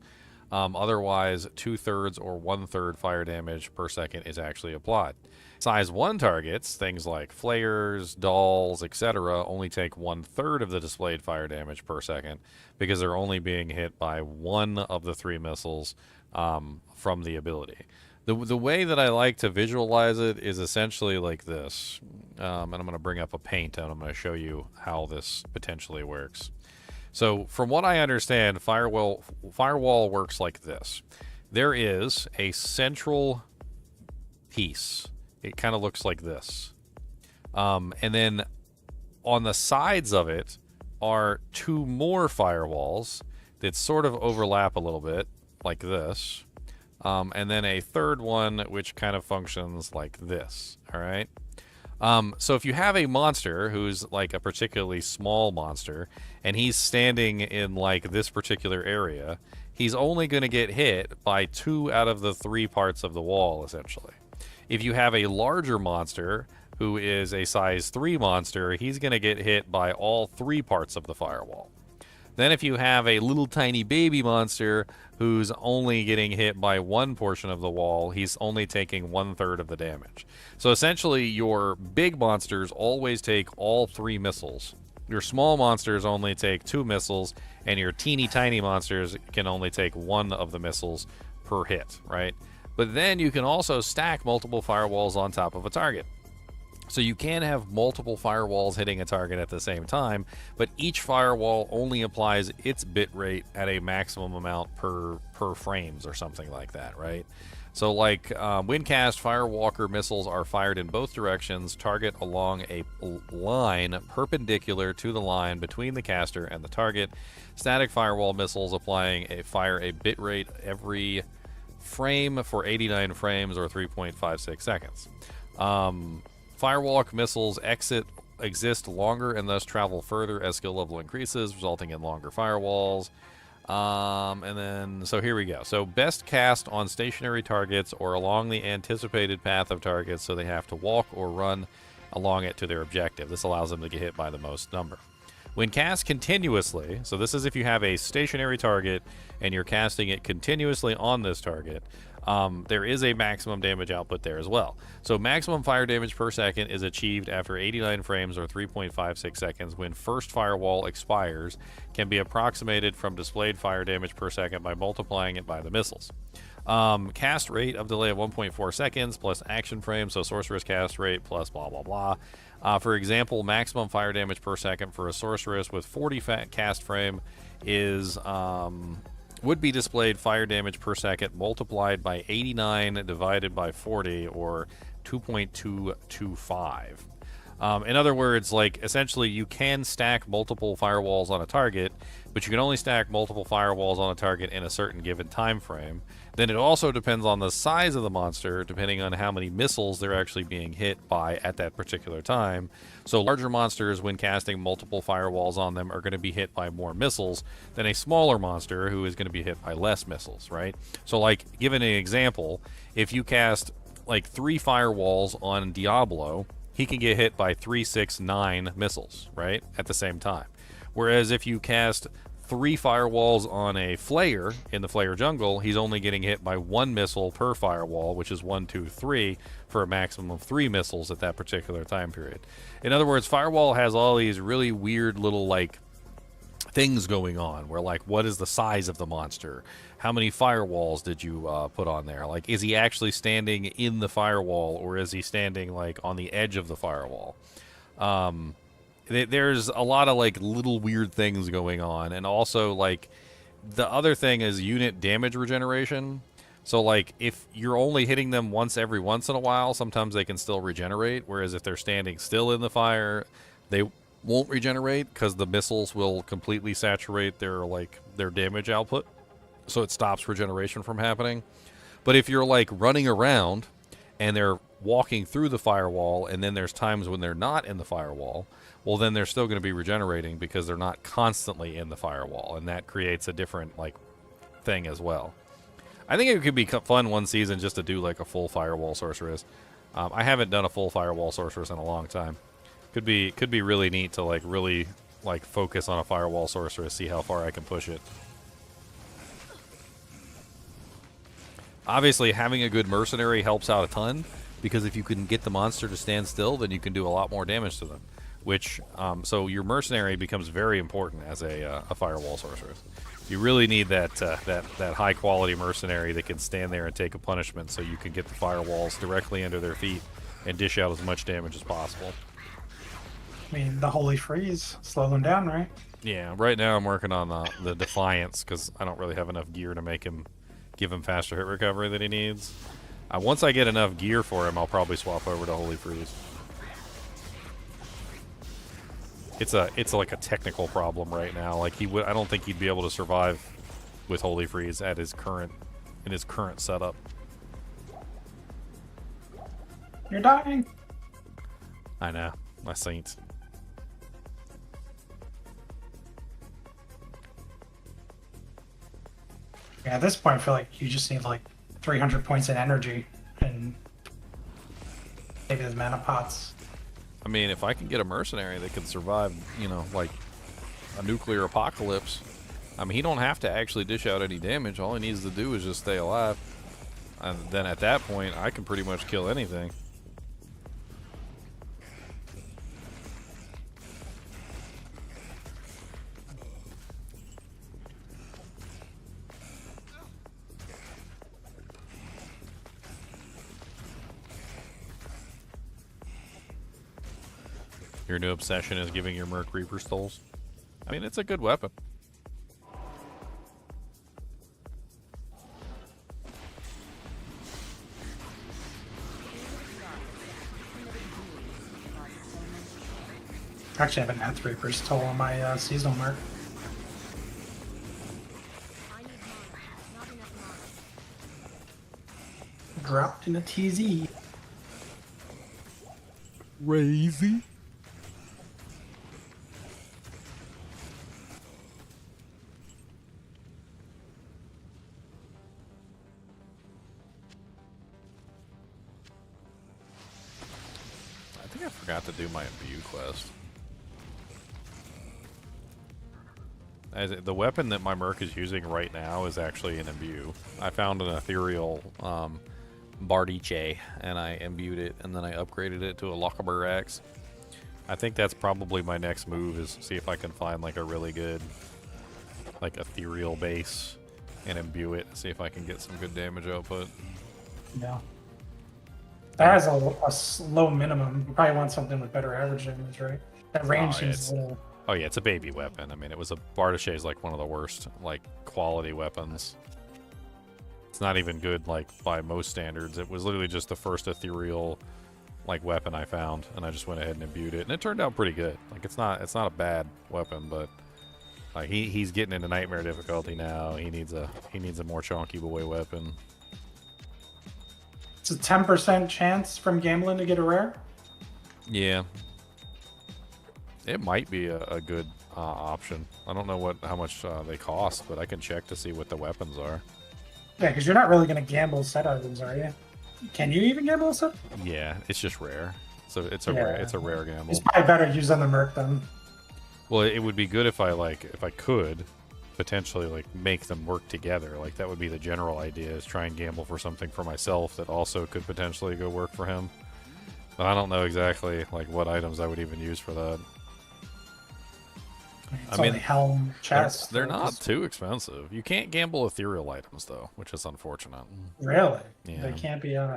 Otherwise, 2/3 or 1/3 fire damage per second is actually applied. Size 1 targets, things like flares, dolls, etc., only take 1/3 of the displayed fire damage per second, because they're only being hit by one of the 3 missiles from the ability. The way that I like to visualize it is essentially like this. And I'm going to bring up a paint and I'm going to show you how this potentially works. So from what I understand, firewall works like this. There is a central piece. It kind of looks like this. And then on the sides of it are two more firewalls that sort of overlap a little bit, like this. And then a third one which kind of functions like this. All right. So if you have a monster who's like a particularly small monster and he's standing in like this particular area, he's only going to get hit by 2 out of the 3 parts of the wall, essentially. If you have a larger monster who is a size 3 monster, he's going to get hit by all 3 parts of the firewall. Then if you have a little tiny baby monster who's only getting hit by 1 portion of the wall, he's only taking 1/3 of the damage. So essentially your big monsters always take all 3 missiles. Your small monsters only take 2 missiles, and your teeny tiny monsters can only take 1 of the missiles per hit, right? But then you can also stack multiple firewalls on top of a target. So you can have multiple firewalls hitting a target at the same time, but each firewall only applies its bit rate at a maximum amount per frames or something like that, right? So like when cast, Firewalker missiles are fired in both directions, target along a line perpendicular to the line between the caster and the target. Static firewall missiles fire a bit rate every frame for 89 frames or 3.56 seconds. Firewalk missiles exist longer and thus travel further as skill level increases, resulting in longer firewalls. And then, so here we go. So best cast on stationary targets or along the anticipated path of targets, so they have to walk or run along it to their objective. This allows them to get hit by the most number. When cast continuously, so this is if you have a stationary target and you're casting it continuously on this target, there is a maximum damage output there as well. So maximum fire damage per second is achieved after 89 frames or 3.56 seconds when first firewall expires, can be approximated from displayed fire damage per second by multiplying it by the missiles. Cast rate of delay of 1.4 seconds plus action frame, so sorceress cast rate plus blah blah blah. For example, maximum fire damage per second for a sorceress with 40 cast frame is would be displayed fire damage per second multiplied by 89 divided by 40, or 2.225. In other words, like essentially you can stack multiple firewalls on a target, but you can only stack multiple firewalls on a target in a certain given time frame. Then it also depends on the size of the monster, depending on how many missiles they're actually being hit by at that particular time. So larger monsters, when casting multiple firewalls on them, are going to be hit by more missiles than a smaller monster who is going to be hit by less missiles, right? So like, given an example, if you cast like 3 firewalls on Diablo, he can get hit by 3, 6, 9 missiles, right, at the same time. Whereas if you cast 3 firewalls on a Flayer in the Flayer jungle, he's only getting hit by 1 missile per firewall, which is 1, 2, 3, for a maximum of 3 missiles at that particular time period. In other words, Firewall has all these really weird little like things going on, where like, what is the size of the monster? How many firewalls did you put on there? Like, is he actually standing in the firewall, or is he standing like on the edge of the firewall? There's a lot of like little weird things going on. And also like the other thing is unit damage regeneration. So like if you're only hitting them once every once in a while, sometimes they can still regenerate. Whereas if they're standing still in the fire, they won't regenerate because the missiles will completely saturate their damage output. So it stops regeneration from happening. But if you're like running around and they're walking through the firewall, and then there's times when they're not in the firewall, well, then they're still going to be regenerating because they're not constantly in the firewall, and that creates a different like thing as well. I think it could be fun one season just to do like a full firewall sorceress. I haven't done a full firewall sorceress in a long time. Could be really neat to like really like focus on a firewall sorceress, see how far I can push it. Obviously, having a good mercenary helps out a ton, because if you can get the monster to stand still, then you can do a lot more damage to them. which so your mercenary becomes very important as a firewall sorceress. You really need that high quality mercenary that can stand there and take a punishment, so you can get the firewalls directly under their feet and dish out as much damage as possible. I mean, the Holy Freeze, slow them down, right? Yeah, right now I'm working on the Defiance because I don't really have enough gear to make him give him faster hit recovery that he needs. Once I get enough gear for him, I'll probably swap over to Holy Freeze. It's like a technical problem right now. Like I don't think he'd be able to survive with Holy Freeze in his current setup. You're dying. I know, my saint. Yeah, at this point, I feel like you just need like 300 points in energy and maybe the mana pots. I mean, if I can get a mercenary that can survive, you know, like a nuclear apocalypse, I mean, he don't have to actually dish out any damage. All he needs to do is just stay alive. And then at that point, I can pretty much kill anything. Your new obsession is giving your Merc Reaper Stoles. I mean, it's a good weapon. Actually, I have an Nth Reaper's Toll on my seasonal mark. I need mana. Not enough mana. Dropped in a TZ. Crazy. I think I forgot to do my imbue quest. The weapon that my Merc is using right now is actually an imbue. I found an ethereal Bardiche, and I imbued it, and then I upgraded it to a Lochaber axe. I think that's probably my next move, is see if I can find like a really good like ethereal base and imbue it, see if I can get some good damage output. Yeah. That has a low minimum. You probably want something with better average damage, right? That range seems a little... Oh yeah, it's a baby weapon. I mean, it was a Bardiche is like one of the worst like quality weapons. It's not even good like by most standards. It was literally just the first ethereal like weapon I found, and I just went ahead and imbued it, and it turned out pretty good. Like it's not a bad weapon, but like he's getting into nightmare difficulty now. He needs a more chunky boy weapon. It's a 10% chance from gambling to get a rare. Yeah. It might be a good option. I don't know how much they cost, but I can check to see what the weapons are. Yeah, because you're not really going to gamble set items, are you? Can you even gamble a set? Yeah, it's just rare. So it's a rare gamble. It's probably better used on the Merc then. Well, it would be good if I could potentially like make them work together. Like that would be the general idea, is try and gamble for something for myself that also could potentially go work for him. But I don't know exactly like what items I would even use for that. It's only helm, chest. They're not too expensive. You can't gamble ethereal items though, which is unfortunate. Really? Yeah. They can't be Yeah,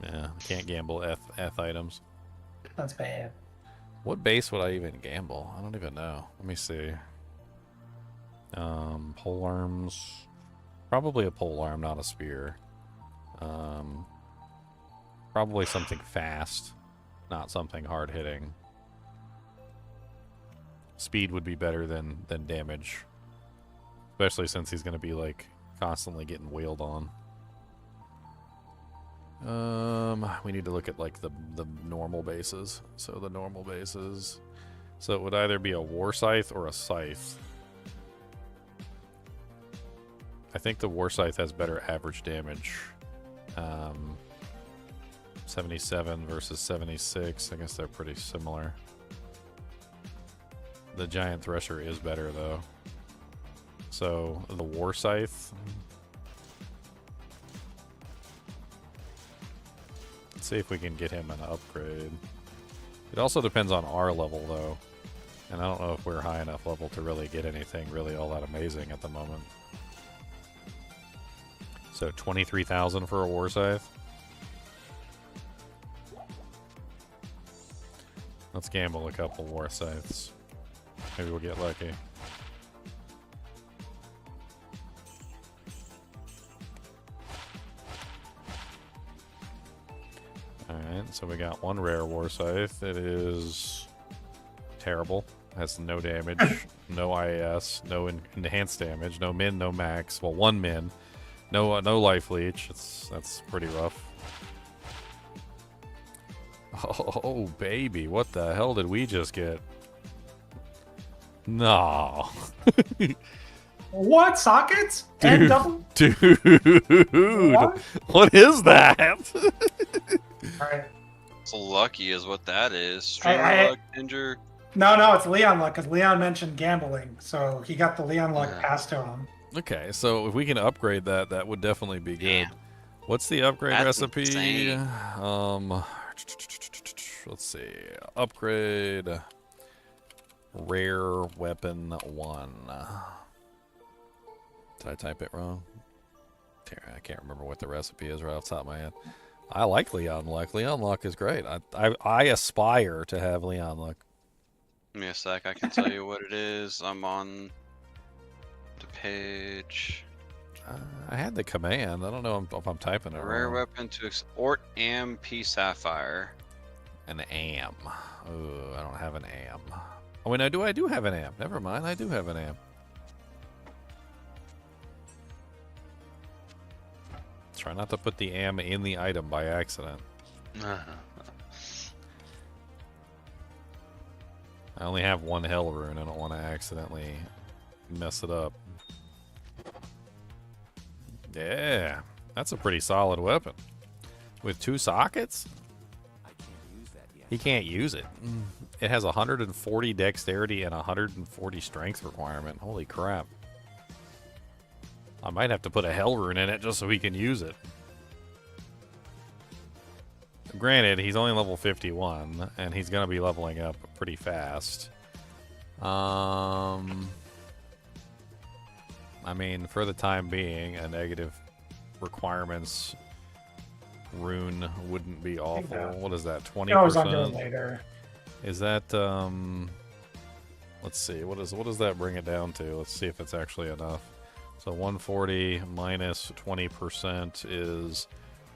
you can't gamble eth items. That's bad. What base would I even gamble? I don't even know. Let me see. Pole arms. Probably a pole arm, not a spear. Probably something fast, not something hard hitting. Speed would be better than damage, especially since he's going to be like constantly getting wailed on. We need to look at like the normal bases. So the normal bases. So it would either be a war scythe or a scythe. I think the war scythe has better average damage. 77 versus 76. I guess they're pretty similar. The giant thresher is better though. So the war scythe. Let's see if we can get him an upgrade. It also depends on our level, though. And I don't know if we're high enough level to really get anything really all that amazing at the moment. So 23,000 for a war scythe. Let's gamble a couple war scythes. Maybe we'll get lucky. Alright, so we got one rare war scythe. It is terrible. Has no damage, no IAS, no enhanced damage, no min, no max. Well, one min. No life leech. That's pretty rough. Oh, baby. What the hell did we just get? No. What? Sockets? And Dude. double? Dude. What is that? Alright. So lucky is what that is. I- Streamer luck, Ginger. No, it's Leon luck, because Leon mentioned gambling, so he got the Leon luck Yeah. passed to him. Okay, so if we can upgrade that, that would definitely be good. Yeah. What's the upgrade That's recipe? insane. Let's see. Upgrade rare weapon 1. Did I type it wrong? I can't remember what the recipe is right off the top of my head. I like Leon luck. Leon luck is great. I aspire to have Leon luck. Give me a sec, I can tell you what it is. I'm on the page. I had the command. I don't know if I'm typing it Rare wrong. weapon to Ort Am P Sapphire. An am. Oh, I don't have an am. Oh, wait, no, I do have an am. Never mind, I do have an am. Try not to put the am in the item by accident. I only have one hell rune. I don't want to accidentally mess it up. Yeah, that's a pretty solid weapon. With 2 sockets? He can't use it. It has 140 dexterity and 140 strength requirement. Holy crap. I might have to put a hell rune in it just so he can use it. Granted, he's only level 51, and he's going to be leveling up pretty fast. I mean, for the time being, a negative requirements rune wouldn't be awful. What is that, 20%? I was on to it later. Is that, let's see, what does that bring it down to? Let's see if it's actually enough. So 140 minus 20% is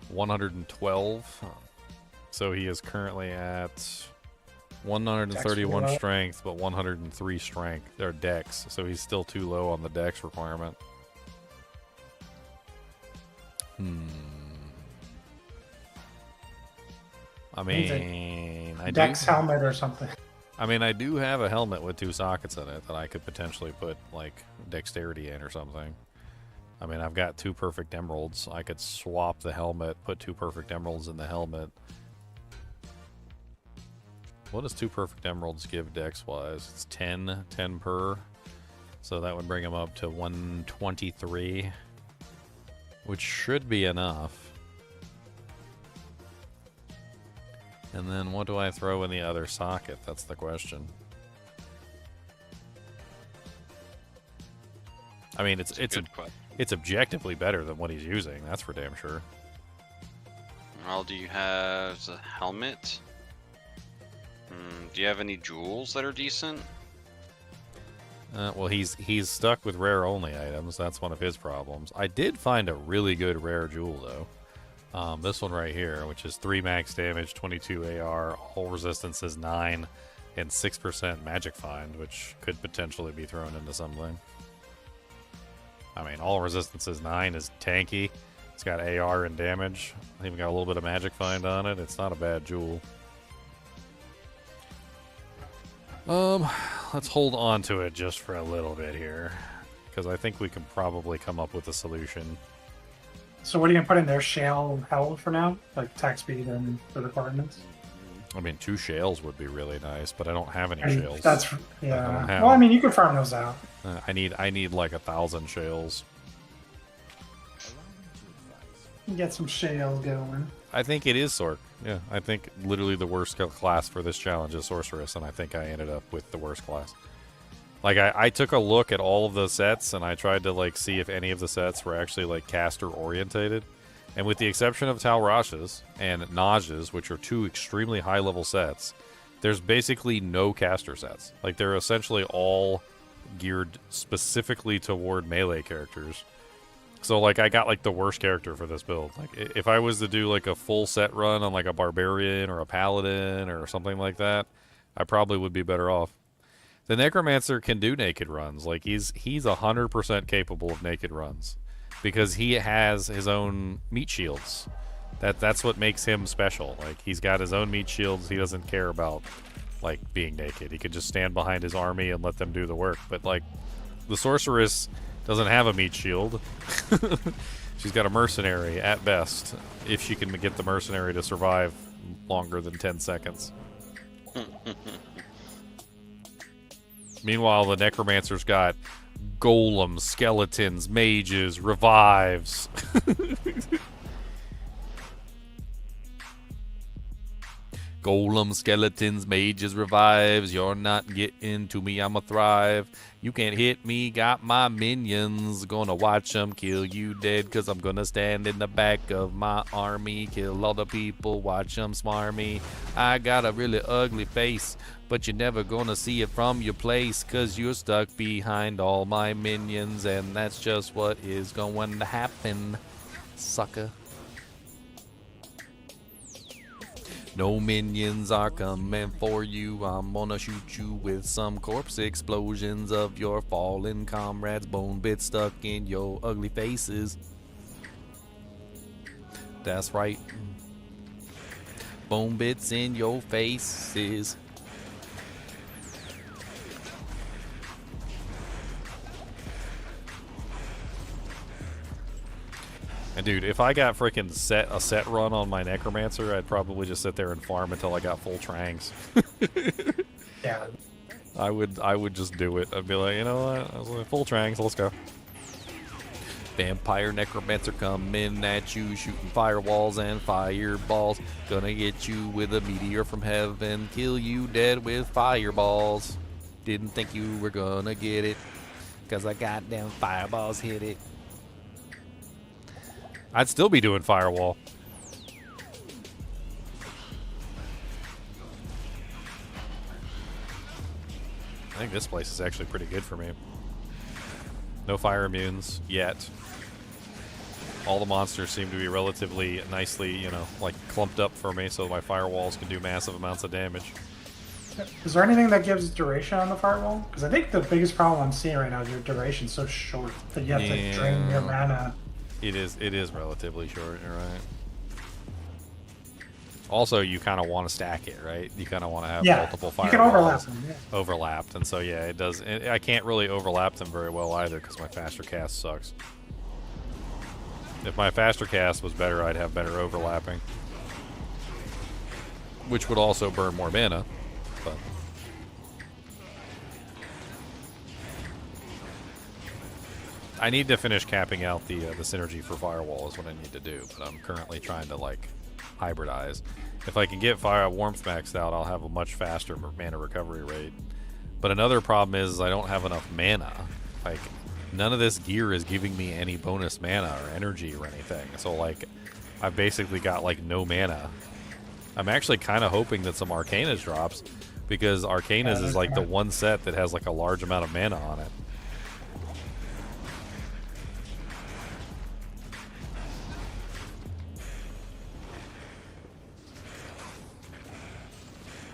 112. So he is currently at 131 Dex strength, but 103 strength. Or dex, so he's still too low on the dex requirement. I mean, Dex helmet or something. I mean, I do have a helmet with 2 sockets in it that I could potentially put, like, dexterity in or something. I mean, I've got 2 perfect emeralds. I could swap the helmet, put 2 perfect emeralds in the helmet. What does 2 perfect emeralds give dex-wise? It's 10 per. So that would bring him up to 123, which should be enough. And then what do I throw in the other socket? That's the question. I mean, it's objectively better than what he's using. That's for damn sure. Well, do you have a helmet? Do you have any jewels that are decent? Well, he's stuck with rare only items. That's one of his problems. I did find a really good rare jewel though. This one right here, which is 3 max damage, 22 AR, all resistance is 9, and 6% magic find, which could potentially be thrown into something. I mean, all resistance is 9 is tanky. It's got AR and damage. I even got a little bit of magic find on it. It's not a bad jewel. Let's hold on to it just for a little bit here, because I think we can probably come up with a solution. So what are you going to put in there? Shale hell for now? Like attack speed and the requirements? I mean, 2 shales would be really nice, but I don't have any And shales. that's, I don't yeah. have Well, I them. mean, you can farm those out. I need like 1,000 shales. You can get some shales going. I think it is Sork. Yeah, I think literally the worst class for this challenge is Sorceress, and I think I ended up with the worst class. Like, I took a look at all of the sets, and I tried to, like, see if any of the sets were actually, like, caster-orientated. And with the exception of Tal Rasha's and Naj's, which are two extremely high-level sets, there's basically no caster sets. Like, they're essentially all geared specifically toward melee characters. So, like, I got, like, the worst character for this build. Like, if I was to do, like, a full set run on, like, a Barbarian or a Paladin or something like that, I probably would be better off. The Necromancer can do naked runs. Like, he's 100% capable of naked runs. Because he has his own meat shields. That's what makes him special. Like, he's got his own meat shields. He doesn't care about, like, being naked. He could just stand behind his army and let them do the work. But, like, the Sorceress doesn't have a meat shield. She's got a Mercenary at best, if she can get the Mercenary to survive longer than 10 seconds. Meanwhile, the Necromancer's got golems, skeletons, mages, revives. Golem, skeletons, mages, revives. You're not getting to me, I'ma thrive. You can't hit me, got my minions. Gonna watch them kill you dead, cause I'm gonna stand in the back of my army. Kill all the people, watch them smarmy. I got a really ugly face, but you're never gonna see it from your place, cause you're stuck behind all my minions, and that's just what is going to happen, sucker. No minions are coming for you. I'm gonna shoot you with some corpse explosions of your fallen comrades. Bone bits stuck in your ugly faces. That's right. Bone bits in your faces. And dude, if I got freaking a set run on my Necromancer, I'd probably just sit there and farm until I got full trangs. Yeah. I would just do it. I'd be like, you know what? I was like, full trangs, let's go. Vampire Necromancer coming at you, shooting firewalls and fireballs. Gonna get you with a meteor from heaven, kill you dead with fireballs. Didn't think you were gonna get it, cause I got down fireballs hit it. I'd still be doing firewall. I think this place is actually pretty good for me. No fire immunes yet. All the monsters seem to be relatively nicely, you know, like clumped up for me so my firewalls can do massive amounts of damage. Is there anything that gives duration on the firewall? Because I think the biggest problem I'm seeing right now is your duration's so short that you have to drain your mana. It is relatively short, you're right. Also, you kind of want to stack it, right? You kind of want to have multiple firewalls. You can overlap them, yeah. Overlapped, and so yeah, it does. I can't really overlap them very well either because my faster cast sucks. If my faster cast was better, I'd have better overlapping, which would also burn more mana. But I need to finish capping out the synergy for firewall is what I need to do. But I'm currently trying to like hybridize. If I can get fire warmth maxed out, I'll have a much faster mana recovery rate. But another problem is I don't have enough mana. Like, none of this gear is giving me any bonus mana or energy or anything. So like, I've basically got like no mana. I'm actually kind of hoping that some Arcanas drops, because Arcanas is like the one set that has like a large amount of mana on it.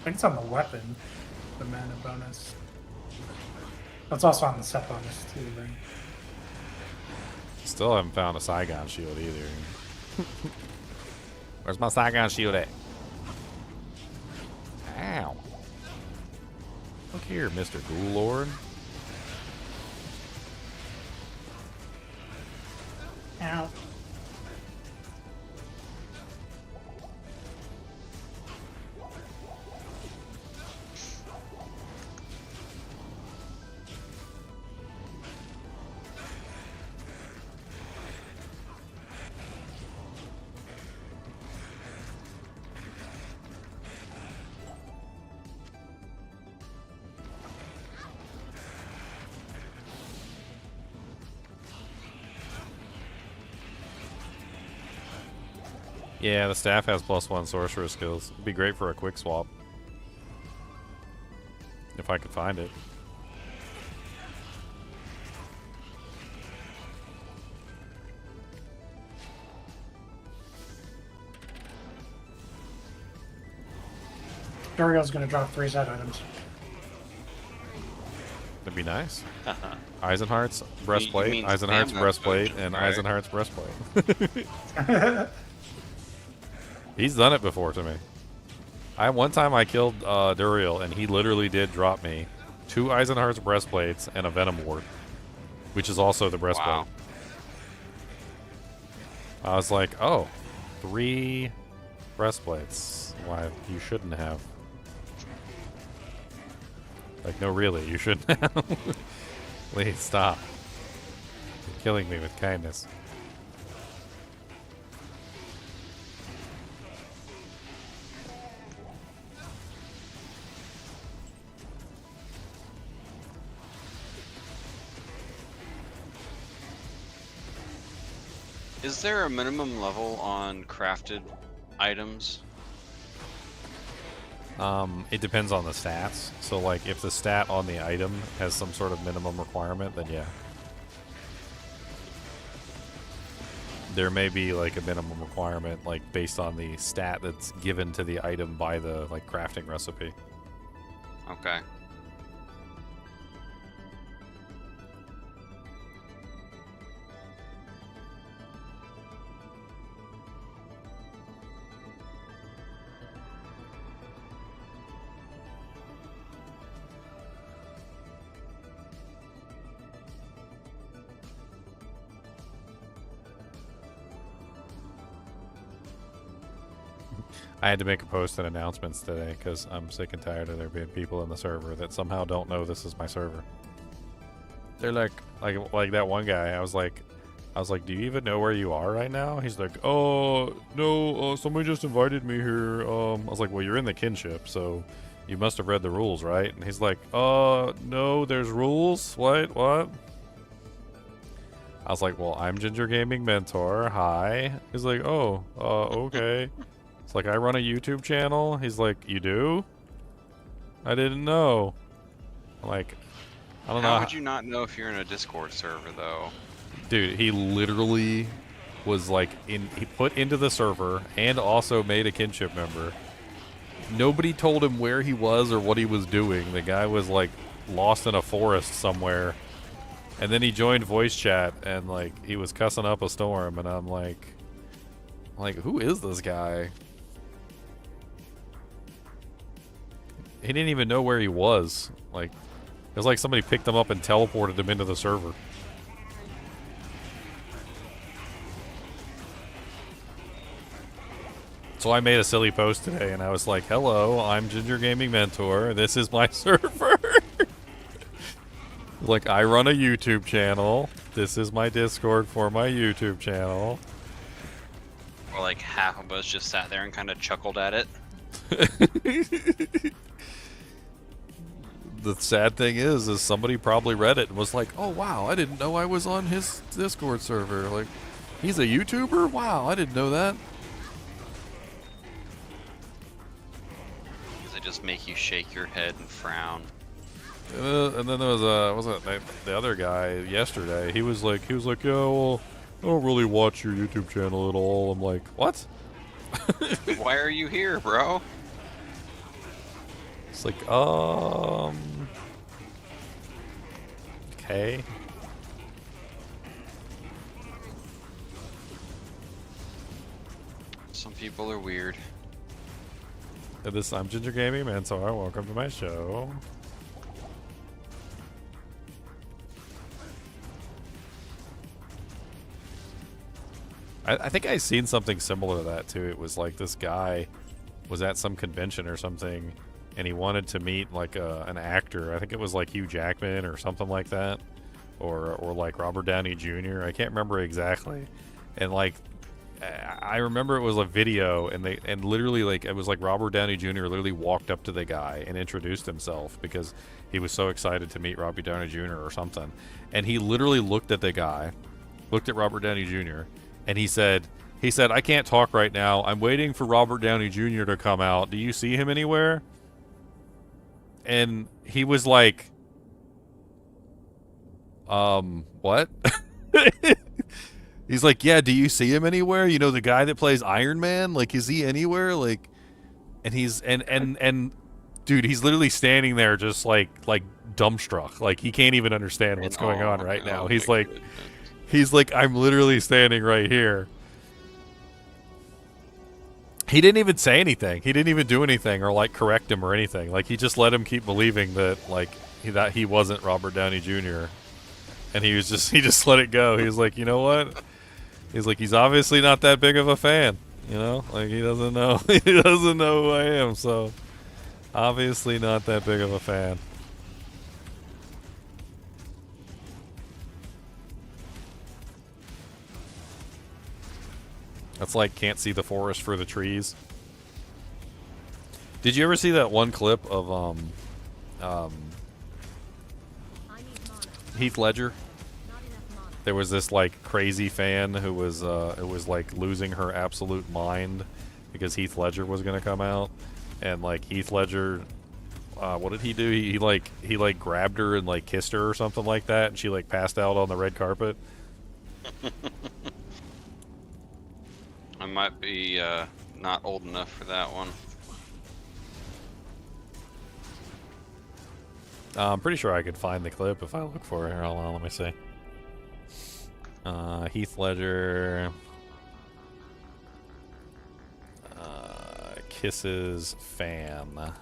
I think it's on the weapon, the mana bonus. That's also on the set bonus too, right? Still haven't found a Saigon shield either. Where's my Saigon shield at? Ow. Look here, Mr. Ghoul Lord. Ow. Yeah, the staff has +1 sorcerer skills. It'd be great for a quick swap. If I could find it. Doriel's gonna drop 3 set items. That'd be nice. Eisenhart's breastplate, mean Eisenhart's spam breastplate, potion, and right? Eisenhart's breastplate. He's done it before to me. One time I killed Duriel, and he literally did drop me 2 Eisenhart's breastplates and a Venom Ward, which is also the breastplate. Wow. I was like, oh, 3 breastplates. Why, you shouldn't have. Like, no, really, you shouldn't have. Please stop. You're killing me with kindness. Is there a minimum level on crafted items? It depends on the stats. So, like, if the stat on the item has some sort of minimum requirement, then yeah. There may be, like, a minimum requirement, like, based on the stat that's given to the item by the, like, crafting recipe. Okay. I had to make a post and announcements today because I'm sick and tired of there being people in the server that somehow don't know this is my server. They're like that one guy. I was like, do you even know where you are right now? He's like, oh no, somebody just invited me here. I was like, well, you're in the kinship, so you must have read the rules, right? And he's like, no, there's rules. What? I was like, well, I'm Ginger Gaming Mentor. Hi. He's like, oh, okay. It's like, I run a YouTube channel. He's like, you do? I didn't know. I'm like, I don't know. How would you not know if you're in a Discord server, though? Dude, he literally was like, he put into the server and also made a kinship member. Nobody told him where he was or what he was doing. The guy was like lost in a forest somewhere. And then he joined voice chat and like he was cussing up a storm, and I'm like, who is this guy? He didn't even know where he was. Like, it was like somebody picked him up and teleported him into the server. So I made a silly post today, and I was like, hello, I'm Ginger Gaming Mentor. This is my server. Like, I run a YouTube channel. This is my Discord for my YouTube channel. Or like half of us just sat there and kind of chuckled at it. The sad thing is somebody probably read it and was like, oh wow, I didn't know I was on his Discord server. Like, he's a YouTuber? Wow, I didn't know that. Does it just make you shake your head and frown? And then there was wasn't it the other guy yesterday? He was like, yeah, well, I don't really watch your YouTube channel at all. I'm like, what? Why are you here, bro? It's like, okay. Some people are weird. I'm Ginger Gaming Mentor. Welcome to my show. I think I seen something similar to that too. It was like this guy was at some convention or something, and he wanted to meet like an actor. I think it was like Hugh Jackman or something like that, or like Robert Downey Jr. I can't remember exactly. And like, I remember it was a video, and literally like it was like Robert Downey Jr. literally walked up to the guy and introduced himself because he was so excited to meet Robert Downey Jr. or something. And he literally looked at the guy, looked at Robert Downey Jr. and he said, He said, I can't talk right now. I'm waiting for Robert Downey Jr. to come out. Do you see him anywhere? And he was like, what? He's like, yeah, do you see him anywhere? You know, the guy that plays Iron Man? Like, is he anywhere? Like, and he's, and dude, he's literally standing there just like dumbstruck. Like, he can't even understand what's going on right now. He's like, I'm literally standing right here. He didn't even say anything. He didn't even do anything or like correct him or anything. Like, he just let him keep believing that like that he wasn't Robert Downey Jr. And he just let it go. He was like, you know what? He's like, he's obviously not that big of a fan. You know, like he doesn't know who I am. So obviously not that big of a fan. That's like can't see the forest for the trees. Did you ever see that one clip of Heath Ledger? There was this like crazy fan who was it was like losing her absolute mind because Heath Ledger was gonna come out, and like Heath Ledger, what did he do? He like grabbed her and like kissed her or something like that, and she like passed out on the red carpet. I might be not old enough for that one. I'm pretty sure I could find the clip if I look for it. Here, hold on, let me see. Heath Ledger kisses fan.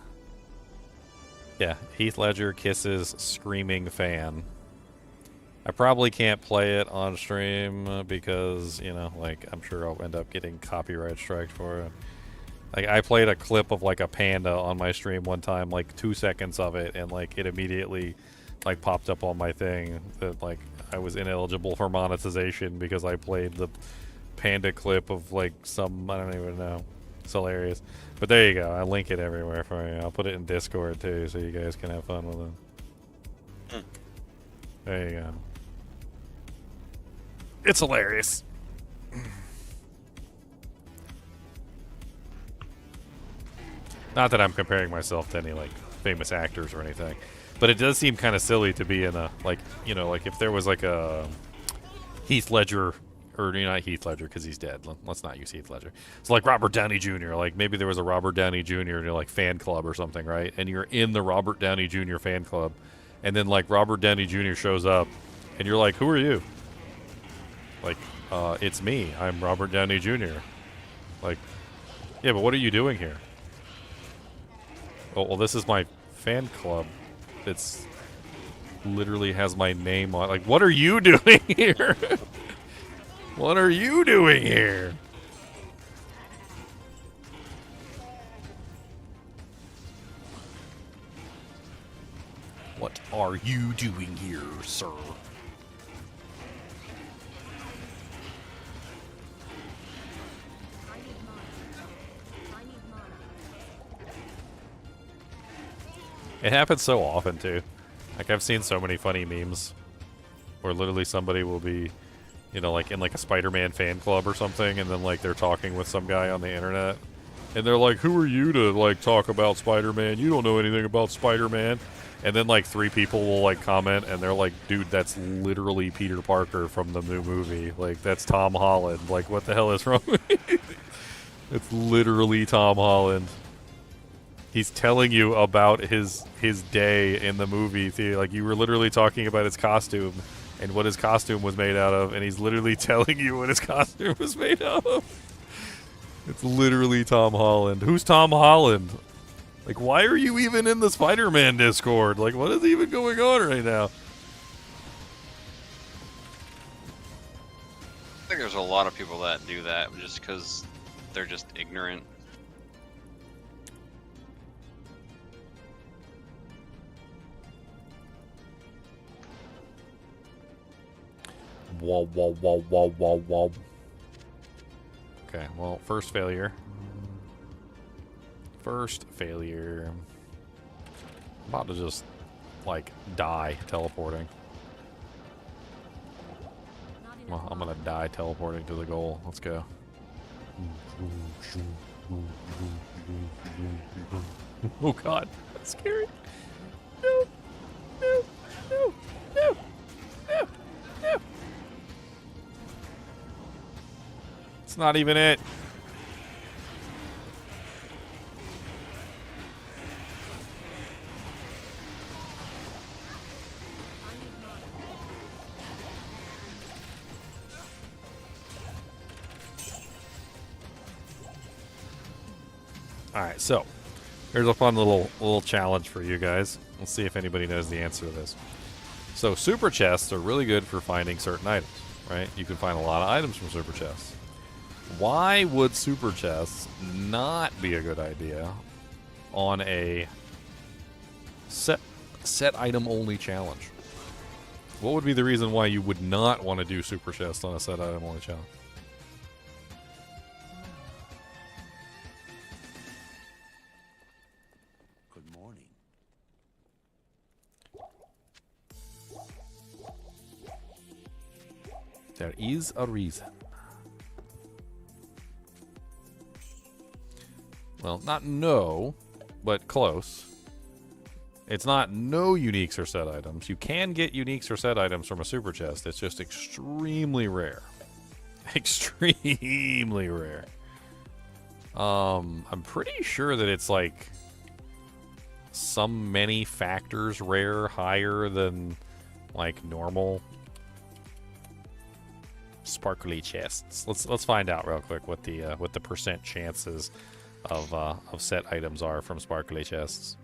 Yeah, Heath Ledger kisses screaming fan. I probably can't play it on stream because, you know, like, I'm sure I'll end up getting copyright striked for it. Like, I played a clip of, like, a panda on my stream one time, like, 2 seconds of it, and, like, it immediately, like, popped up on my thing that, like, I was ineligible for monetization because I played the panda clip of, like, some, I don't even know. It's hilarious. But there you go. I link it everywhere for you. I'll put it in Discord, too, so you guys can have fun with it. There you go. It's hilarious. Not that I'm comparing myself to any, like, famous actors or anything. But it does seem kind of silly to be in a, like, you know, like, if there was, like, a Heath Ledger, or, you know, not Heath Ledger, because he's dead. Let's not use Heath Ledger. It's like Robert Downey Jr. Like, maybe there was a Robert Downey Jr., you know, like, fan club or something, right? And you're in the Robert Downey Jr. fan club. And then, like, Robert Downey Jr. shows up, and you're like, who are you? Like, it's me. I'm Robert Downey Jr. Like, yeah, but what are you doing here? Oh, well, this is my fan club. It's literally has my name on. Like, what are you doing here? What are you doing here? What are you doing here, sir? It happens so often, too. Like, I've seen so many funny memes where literally somebody will be, you know, like in like a Spider-Man fan club or something, and then like they're talking with some guy on the internet, and they're like, who are you to like talk about Spider-Man? You don't know anything about Spider-Man. And then like 3 people will like comment, and they're like, dude, that's literally Peter Parker from the new movie. Like, that's Tom Holland. Like, what the hell is wrong with you? It's literally Tom Holland. He's telling you about his day in the movie. Like, you were literally talking about his costume and what his costume was made out of, and he's literally telling you what his costume was made out of. It's literally Tom Holland. Who's Tom Holland? Like, why are you even in the Spider-Man Discord? Like, what is even going on right now? I think there's a lot of people that do that just because they're just ignorant. Whoa, whoa, whoa, whoa, whoa, whoa. Okay, well, first failure. First failure. I'm about to just, like, die teleporting. Well, I'm gonna die teleporting to the goal. Let's go. Oh god, that's scary. No, no, no, no, no, no. It's not even it. Alright, so here's a fun little challenge for you guys. Let's see if anybody knows the answer to this. So super chests are really good for finding certain items, right? You can find a lot of items from super chests. Why would super chests not be a good idea on a set item only challenge? What would be the reason why you would not want to do super chests on a set item only challenge? Good morning. There is a reason. Well, not no, but close. It's not no uniques or set items. You can get uniques or set items from a super chest. It's just extremely rare. Extremely rare. I'm pretty sure that it's like some many factors rare, higher than like normal sparkly chests. Let's find out real quick what the percent chances of set items are from sparkly chests.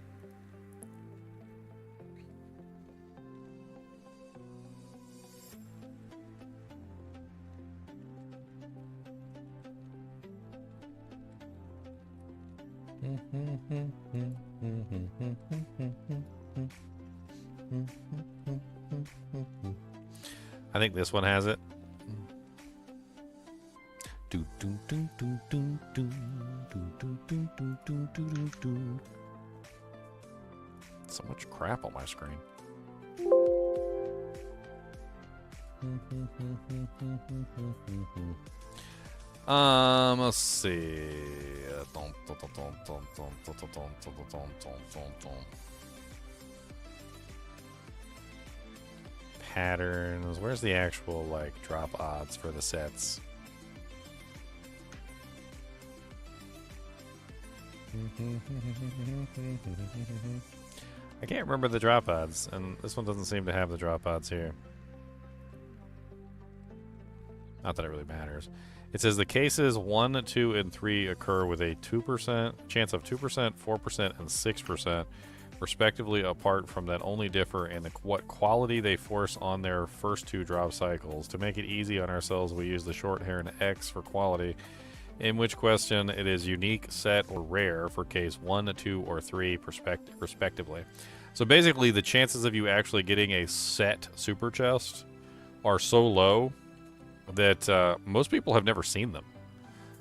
I think this one has it. So much crap on my screen. Let's see. Patterns. Where's the actual like drop odds for the sets? I can't remember the drop odds, and this one doesn't seem to have the drop odds here. Not that it really matters. It says the cases 1, 2, and 3 occur with a 2% chance of 2%, 4%, and 6%, respectively. Apart from that, only differ in what quality they force on their first 2 drop cycles. To make it easy on ourselves, we use the shorthand X for quality, in which question it is unique, set, or rare for case 1, 2, or 3, respectively. So basically, the chances of you actually getting a set super chest are so low that most people have never seen them.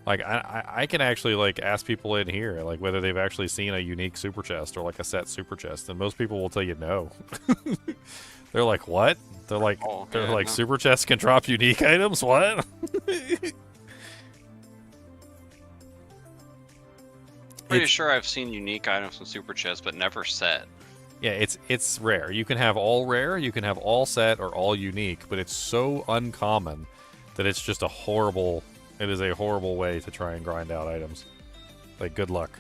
Like, I can actually, like, ask people in here, like, whether they've actually seen a unique super chest or, like, a set super chest, and most people will tell you no. They're like, what? They're like, No. super chests can drop unique items? What? Pretty sure I've seen unique items from super chests, but never set. Yeah, it's rare. You can have all rare, you can have all set, or all unique, but it's so uncommon that it's just a horrible... It is a horrible way to try and grind out items. Like, good luck.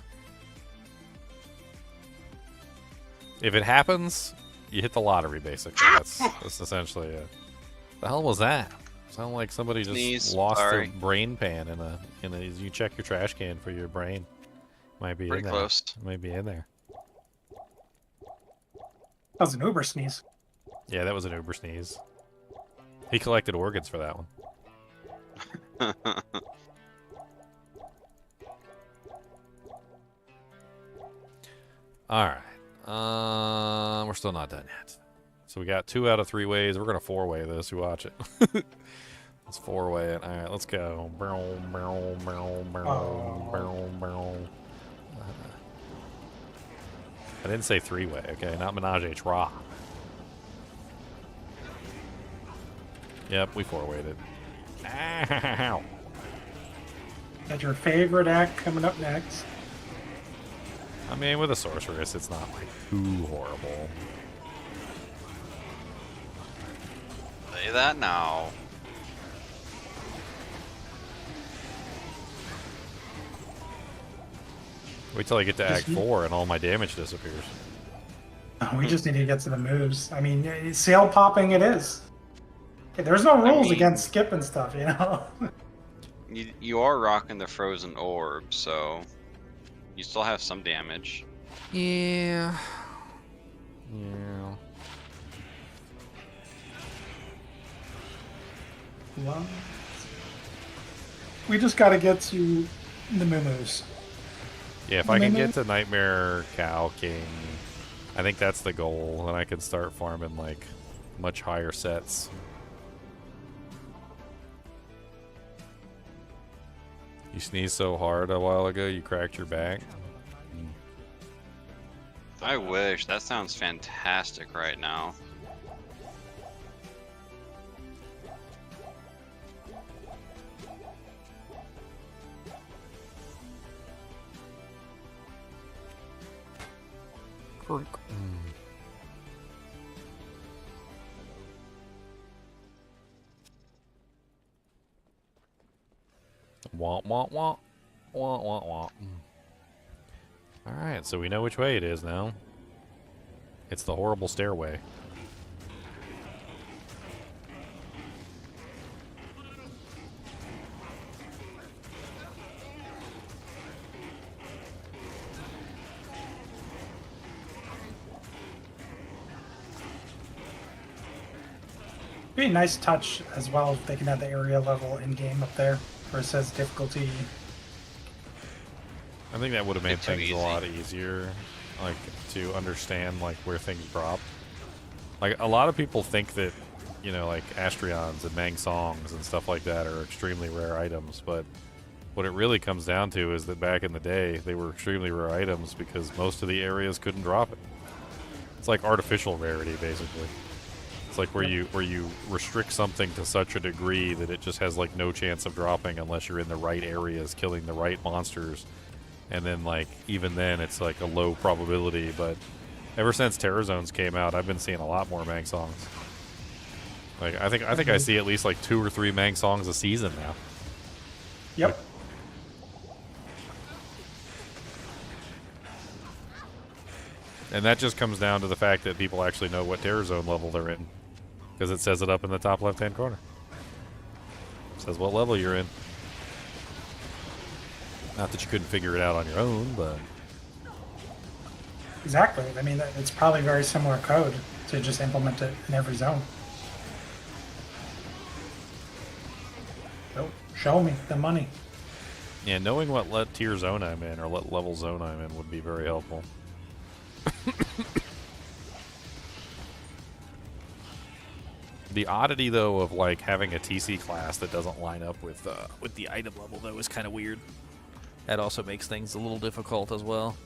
If it happens, you hit the lottery, basically. That's essentially it. The hell was that? Sounded like somebody just Sneeze. lost Sorry. their brain pan in a... You check your trash can for your brain. Might be Pretty in there. close. Might be in there. That was an Uber sneeze. Yeah, that was an Uber sneeze. He collected organs for that one. Alright. We're still not done yet. So we got 2 out of 3 ways. We're going to 4-way this. You watch it. Let's 4-way it. Alright, let's go. I didn't say 3-way, okay? Not menage a trois. Yep, we 4-wayed it. Ow! Got your favorite act coming up next. I mean, with a sorceress, it's not like too horrible. Say that now. Wait till I get to Act Just- 4 and all my damage disappears. We just need to get to the moves. I mean, sail popping it is. Okay, there's no rules mean- against skipping stuff, you know? You are rocking the frozen orb, so you still have some damage. Yeah. Yeah. Well, we just gotta get to the moves. Yeah, if I can get to Nightmare Cow King, I think that's the goal, and I can start farming like much higher sets. You sneezed so hard a while ago, you cracked your back. I wish. That sounds fantastic right now. Wah, wah, wah. Wah, wah, wah. Alright, so we know which way it is now. It's the horrible stairway. Be a nice touch as well if they can have the area level in game up there where it says difficulty. I think that would have made It's too things a easy. lot easier, like, to understand, like, where things drop. Like, a lot of people think that, you know, like, Astrions and Mang Songs and stuff like that are extremely rare items, but what it really comes down to is that back in the day, they were extremely rare items because most of the areas couldn't drop it. It's like artificial rarity, basically. It's like where you restrict something to such a degree that it just has like no chance of dropping unless you're in the right areas, killing the right monsters, and then like even then it's like a low probability. But ever since Terror Zones came out, I've been seeing a lot more Mang Songs. Like I think I see at least like 2 or 3 Mang Songs a season now. Yep. And that just comes down to the fact that people actually know what Terror Zone level they're in. Because it says it up in the top left-hand corner. It says what level you're in. Not that you couldn't figure it out on your own, but... Exactly. I mean, it's probably very similar code to just implement it in every zone. So, show me the money. Yeah, knowing what tier zone I'm in, or what level zone I'm in, would be very helpful. The oddity, though, of like having a TC class that doesn't line up with the item level, though, is kind of weird. That also makes things a little difficult as well.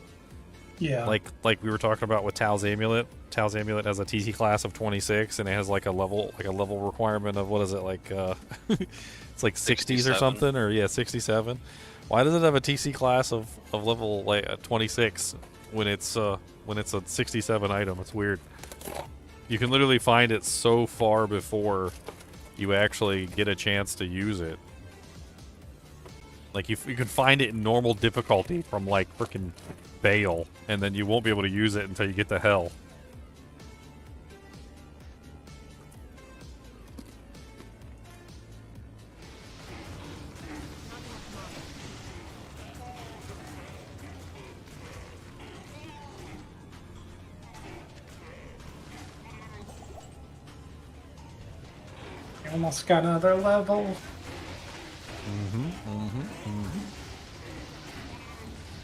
Yeah. Like we were talking about with Tal's Amulet. Tal's Amulet has a TC class of 26, and it has like a level requirement of what is it like? It's like 60s or 67. something, or yeah, 67. Why does it have a TC class of level like 26 when it's a 67 item? It's weird. You can literally find it so far before you actually get a chance to use it. Like you can find it in normal difficulty from like frickin' Baal, and then you won't be able to use it until you get to Hell. Almost got another level.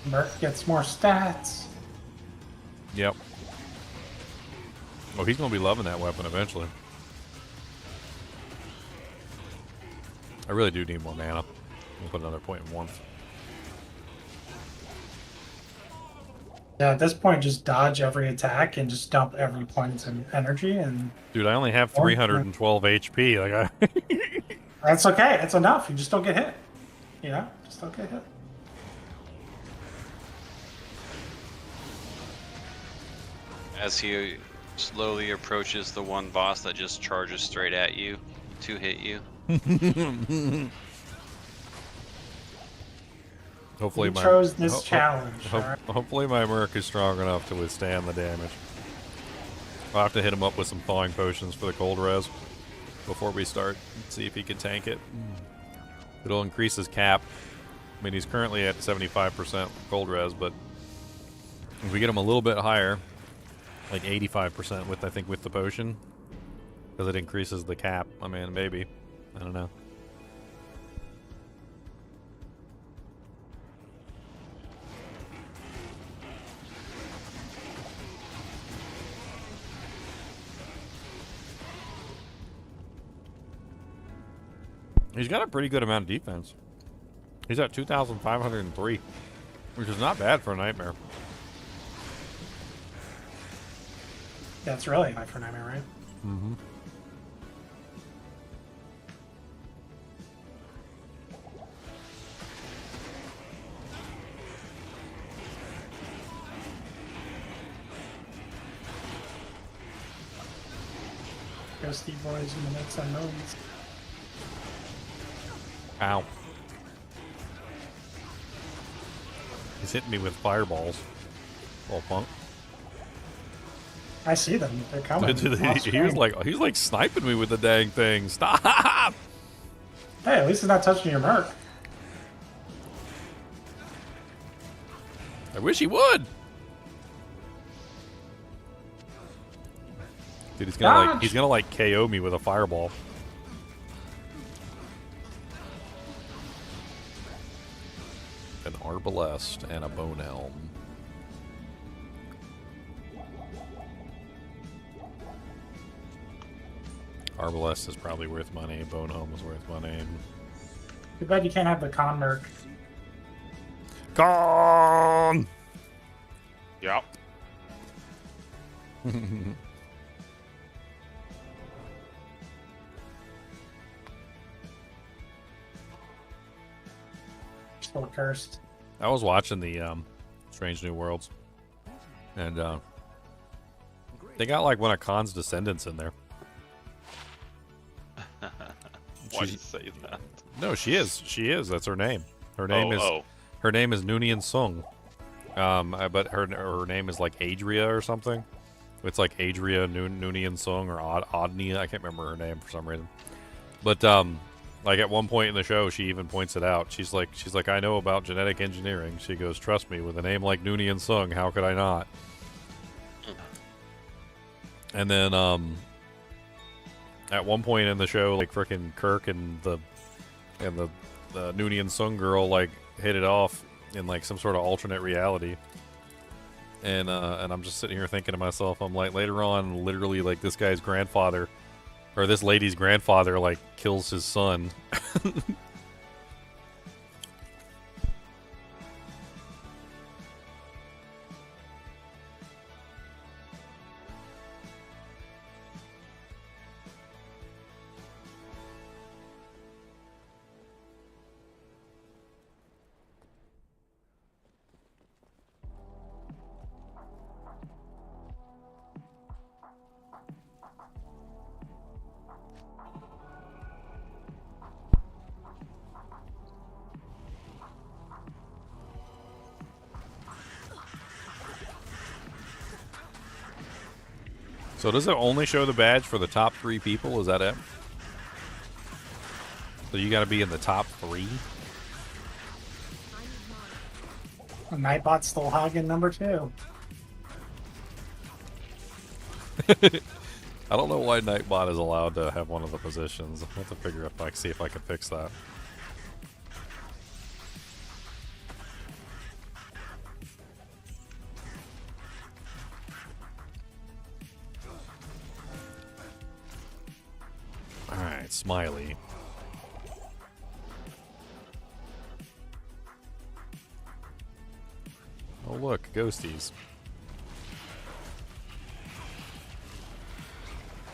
Merc gets more stats. Yep. Oh, he's gonna be loving that weapon eventually. I really do need more mana. I'll put another point in warmth. Yeah, at this point, just dodge every attack and just dump every point in energy, and Dude, I only have 312 HP. Like that's okay. It's enough. You just don't get hit. You know, Still get hit. As he slowly approaches the one boss that just charges straight at you to hit you. Hopefully You my chose this challenge. alright? hopefully my Merc is strong enough to withstand the damage. I'll have to hit him up with some thawing potions for the cold res before we start. See if he can tank it. It'll increase his cap. I mean, he's currently at 75% cold res, but if we get him a little bit higher, like 85% with, I think, with the potion, because it increases the cap. I mean, maybe. I don't know. He's got a pretty good amount of defense. He's at 2,503, which is not bad for a nightmare. That's really high for Nightmare, right? Mm-hmm. Ghosty boys in the next unknowns. Ow. He's hitting me with fireballs. Little punk. I see them. They're coming. he was like sniping me with the dang thing. Stop! Hey, at least it's not touching your Merc. I wish he would. Dude, he's gonna like KO me with a fireball. An arbalest and a bone helm. Arbalest is probably worth money. Bone helm is worth money. Too bad you can't have the Con Merc. Gone. Yep. Still cursed. I was watching the Strange New Worlds, and they got like one of Khan's descendants in there. Why do you say that? No, she is. She is. That's her name. Her name her name is Noonien Sung. But her name is like Adria or something. It's like Adria Noonien Sung or Odnia. I can't remember her name for some reason. But like at one point in the show, she even points it out. She's like, I know about genetic engineering. She goes, trust me, with a name like Noonien Sung, how could I not? And then at one point in the show, like frickin' Kirk and the Noonien Sung girl like hit it off in like some sort of alternate reality. And I'm just sitting here thinking to myself, I'm like, later on, literally like this guy's grandfather or this lady's grandfather like kills his son. So does it only show the badge for the top 3 people? Is that it? So you got to be in the top 3? Nightbot's still hogging number 2. I don't know why Nightbot is allowed to have one of the positions. I'll have to figure if I can see if I can fix that. Alright, Smiley. Oh look, ghosties.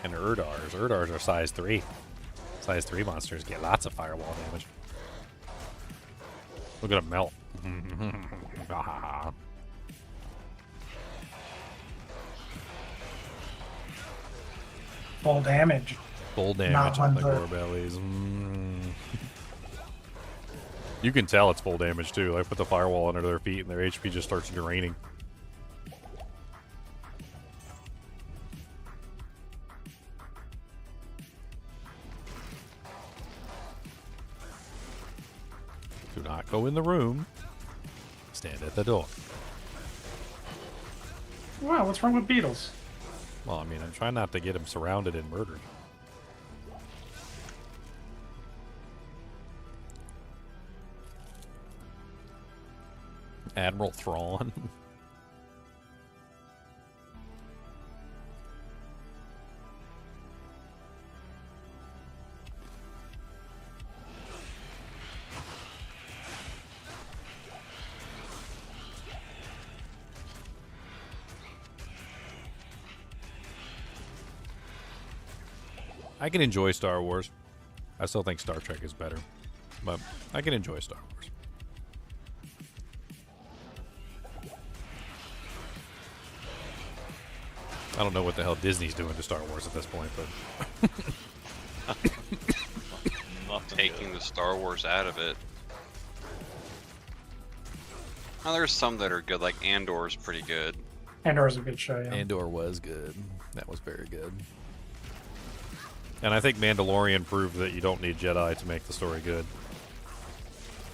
And Urdars. Urdars are size 3. Size 3 monsters get lots of fireball damage. Look at it melt. Full damage. Full damage on the one gore bellies. You can tell it's full damage too. I put the firewall under their feet and their HP just starts draining. Do not go in the room. Stand at the door. Wow, what's wrong with beetles? Well, I mean, I'm trying not to get him surrounded and murdered. Admiral Thrawn. I can enjoy Star Wars. I still think Star Trek is better, but I can enjoy Star Wars. I don't know what the hell Disney's doing to Star Wars at this point, but Nothing Taking good. the Star Wars out of it. Now, there's some that are good, like Andor's pretty good. Andor's a good show, yeah. Andor was good. That was very good. And I think Mandalorian proved that you don't need Jedi to make the story good.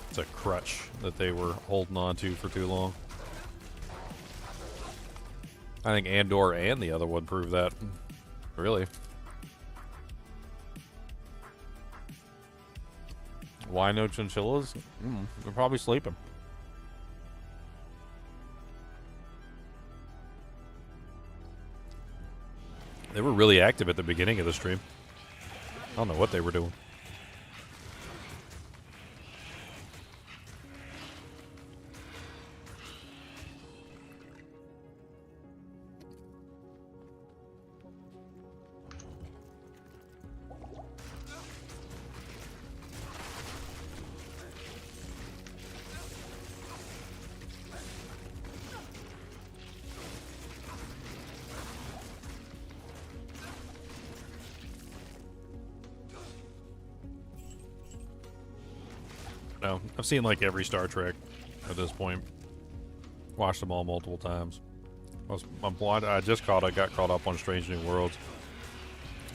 It's a crutch that they were holding on to for too long. I think Andor and the other one proved that. Really. Why no chinchillas? They're probably sleeping. They were really active at the beginning of the stream. I don't know what they were doing. No, I've seen like every Star Trek at this point. Watched them all multiple times. I just got caught up on Strange New Worlds,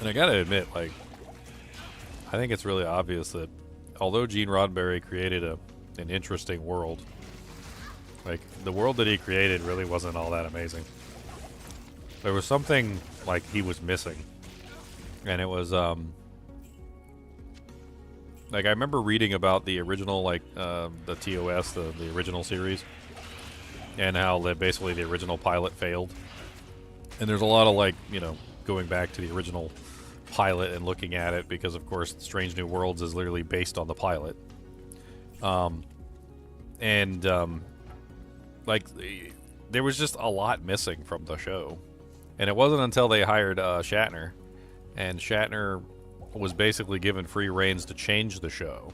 and I gotta admit, like, I think it's really obvious that although Gene Roddenberry created an interesting world, like the world that he created really wasn't all that amazing. There was something like he was missing, and it was like I remember reading about the original, like the TOS, the original series, and how basically the original pilot failed. And there's a lot of like, you know, going back to the original pilot and looking at it, because of course Strange New Worlds is literally based on the pilot. Like there was just a lot missing from the show, and it wasn't until they hired Shatner, and Shatner was basically given free reins to change the show,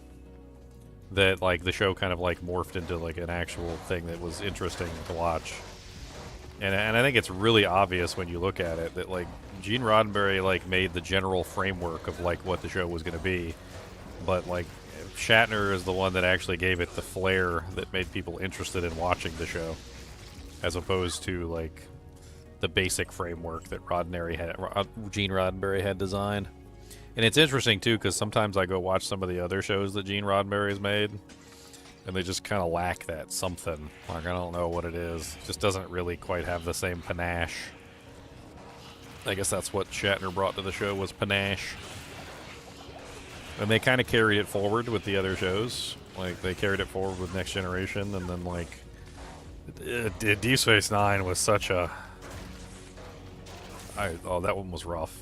that like the show kind of like morphed into like an actual thing that was interesting to watch. And I think it's really obvious when you look at it that like Gene Roddenberry like made the general framework of like what the show was going to be, but like Shatner is the one that actually gave it the flair that made people interested in watching the show, as opposed to like the basic framework that Gene Roddenberry had designed. And it's interesting too, because sometimes I go watch some of the other shows that Gene Roddenberry's made, and they just kind of lack that something. Like, I don't know what it is. It just doesn't really quite have the same panache. I guess that's what Shatner brought to the show, was panache. And they kind of carried it forward with the other shows. Like, they carried it forward with Next Generation, and then, like, Deep Space Nine was such a... Oh, that one was rough.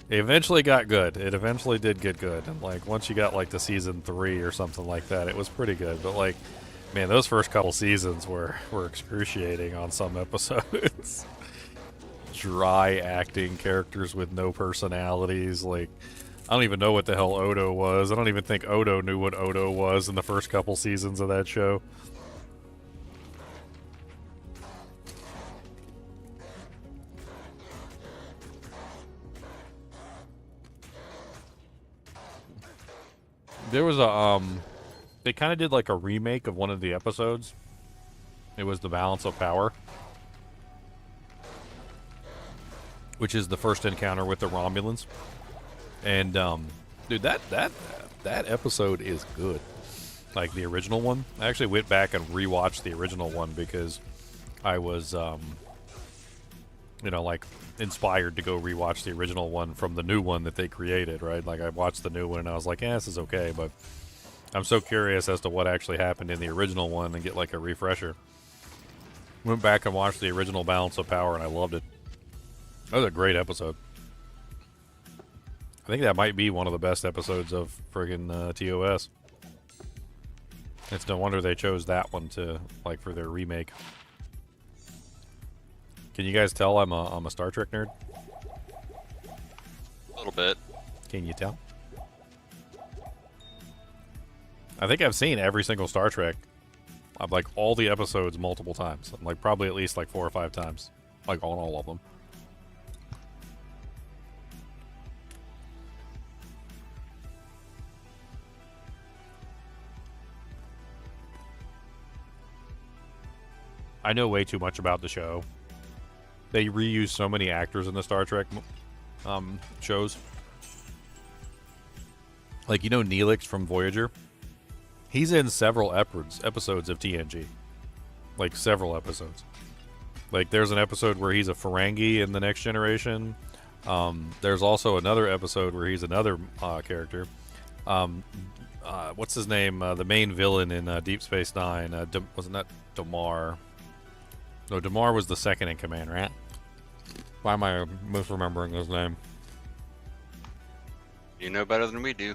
It eventually got good. It eventually did get good. And, like, once you got, like, to season 3 or something like that, it was pretty good. But, like, man, those first couple seasons were excruciating on some episodes. Dry acting, characters with no personalities. Like, I don't even know what the hell Odo was. I don't even think Odo knew what Odo was in the first couple seasons of that show. There was a, they kind of did like a remake of one of the episodes. It was The Balance of Power, which is the first encounter with the Romulans. And, dude, that episode is good. Like the original one. I actually went back and rewatched the original one because I was, you know, like inspired to go rewatch the original one from the new one that they created, right? Like I watched the new one and I was like, yeah, this is okay, but I'm so curious as to what actually happened in the original one and get like a refresher. Went back and watched the original Balance of Power and I loved it. That was a great episode. I think that might be one of the best episodes of friggin' TOS. It's no wonder they chose that one to, like, for their remake. Can you guys tell I'm a Star Trek nerd? A little bit. Can you tell? I think I've seen every single Star Trek. I've like all the episodes multiple times. Like probably at least like 4 or 5 times. Like on all of them. I know way too much about the show. They reuse so many actors in the Star Trek shows. Like, you know Neelix from Voyager? He's in several episodes of TNG. Like, several episodes. Like, there's an episode where he's a Ferengi in The Next Generation. There's also another episode where he's another character. What's his name? The main villain in Deep Space Nine. Wasn't that Damar? No, Damar was the second in command, right? Why am I misremembering his name? You know better than we do.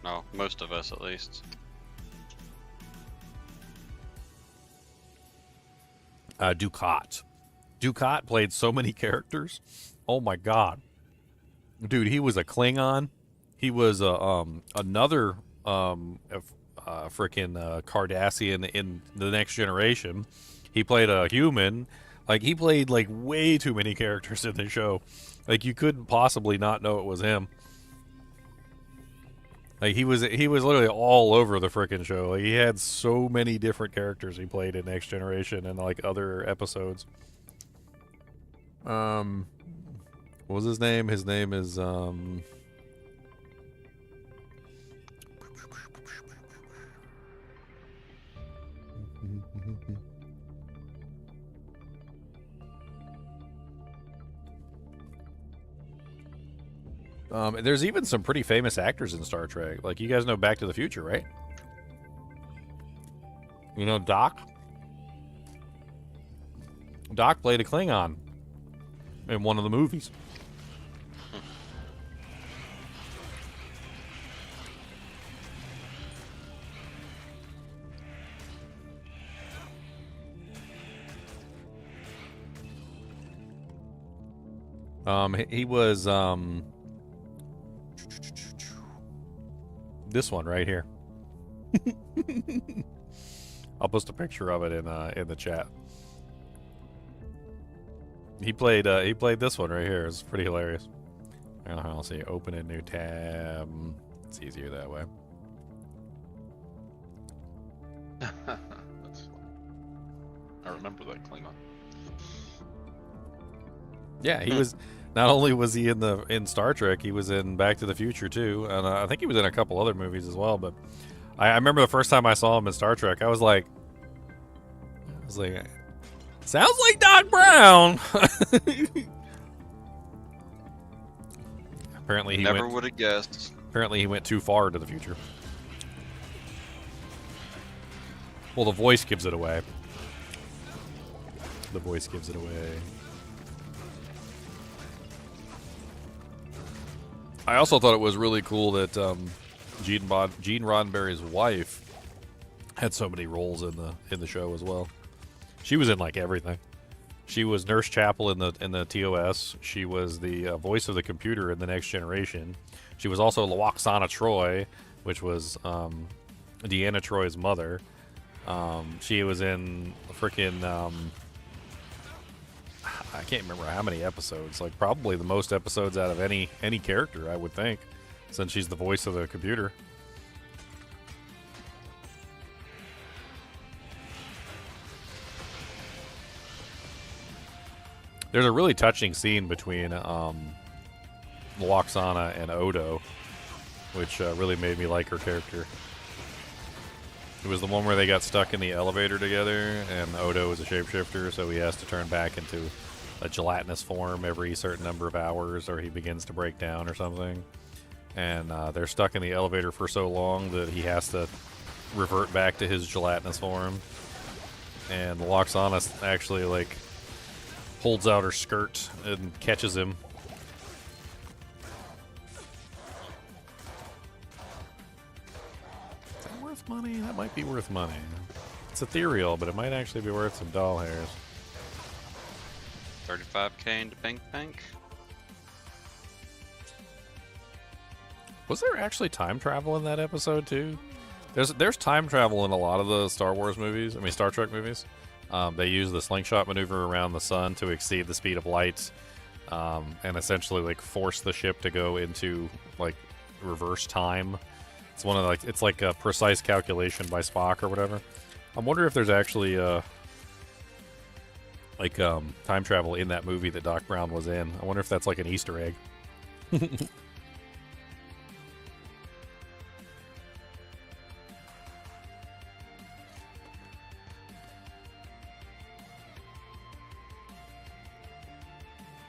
No, most of us at least. Dukat. Dukat played so many characters. Oh my god. Dude, he was a Klingon. He was another freaking Cardassian in The Next Generation. He played a human. Like, he played, like, way too many characters in the show. Like, you couldn't possibly not know it was him. Like, he was literally all over the frickin' show. Like, he had so many different characters he played in Next Generation and, like, other episodes. What was his name? His name is, there's even some pretty famous actors in Star Trek. Like, you guys know Back to the Future, right? You know Doc? Doc played a Klingon in one of the movies. He was, this one right here. I'll post a picture of it in the chat. He played this one right here. It's pretty hilarious. I'll see. Open a new tab. It's easier that way. That's funny. I remember that Klingon. Yeah, he was. Not only was he in Star Trek, he was in Back to the Future too, and I think he was in a couple other movies as well. But I remember the first time I saw him in Star Trek, I was like, sounds like Doc Brown. Apparently, he Never would have guessed. Apparently, he went too far into the future. Well, the voice gives it away. The voice gives it away. I also thought it was really cool that Gene Roddenberry's wife had so many roles in the show as well. She was in like everything. She was Nurse Chapel in the TOS. She was the voice of the computer in the Next Generation. She was also Loxana Troy, which was Deanna Troy's mother. She was in freaking I can't remember how many episodes. Like probably the most episodes out of any character, I would think, since she's the voice of the computer. There's a really touching scene between Loxana and Odo, which really made me like her character. It was the one where they got stuck in the elevator together, and Odo is a shapeshifter, so he has to turn back into a gelatinous form every certain number of hours, or he begins to break down or something. And they're stuck in the elevator for so long that he has to revert back to his gelatinous form. And Loxana actually, like, holds out her skirt and catches him. Is that worth money? That might be worth money. It's ethereal, but it might actually be worth some doll hairs. 35k into Bank Bank. Was there actually time travel in that episode too? There's time travel in a lot of the Star Wars movies. I mean, Star Trek movies. They use the slingshot maneuver around the sun to exceed the speed of light, and essentially like force the ship to go into like reverse time. It's one of the, it's like a precise calculation by Spock or whatever. I wonder if there's actually time travel in that movie that Doc Brown was in. I wonder if that's like an Easter egg.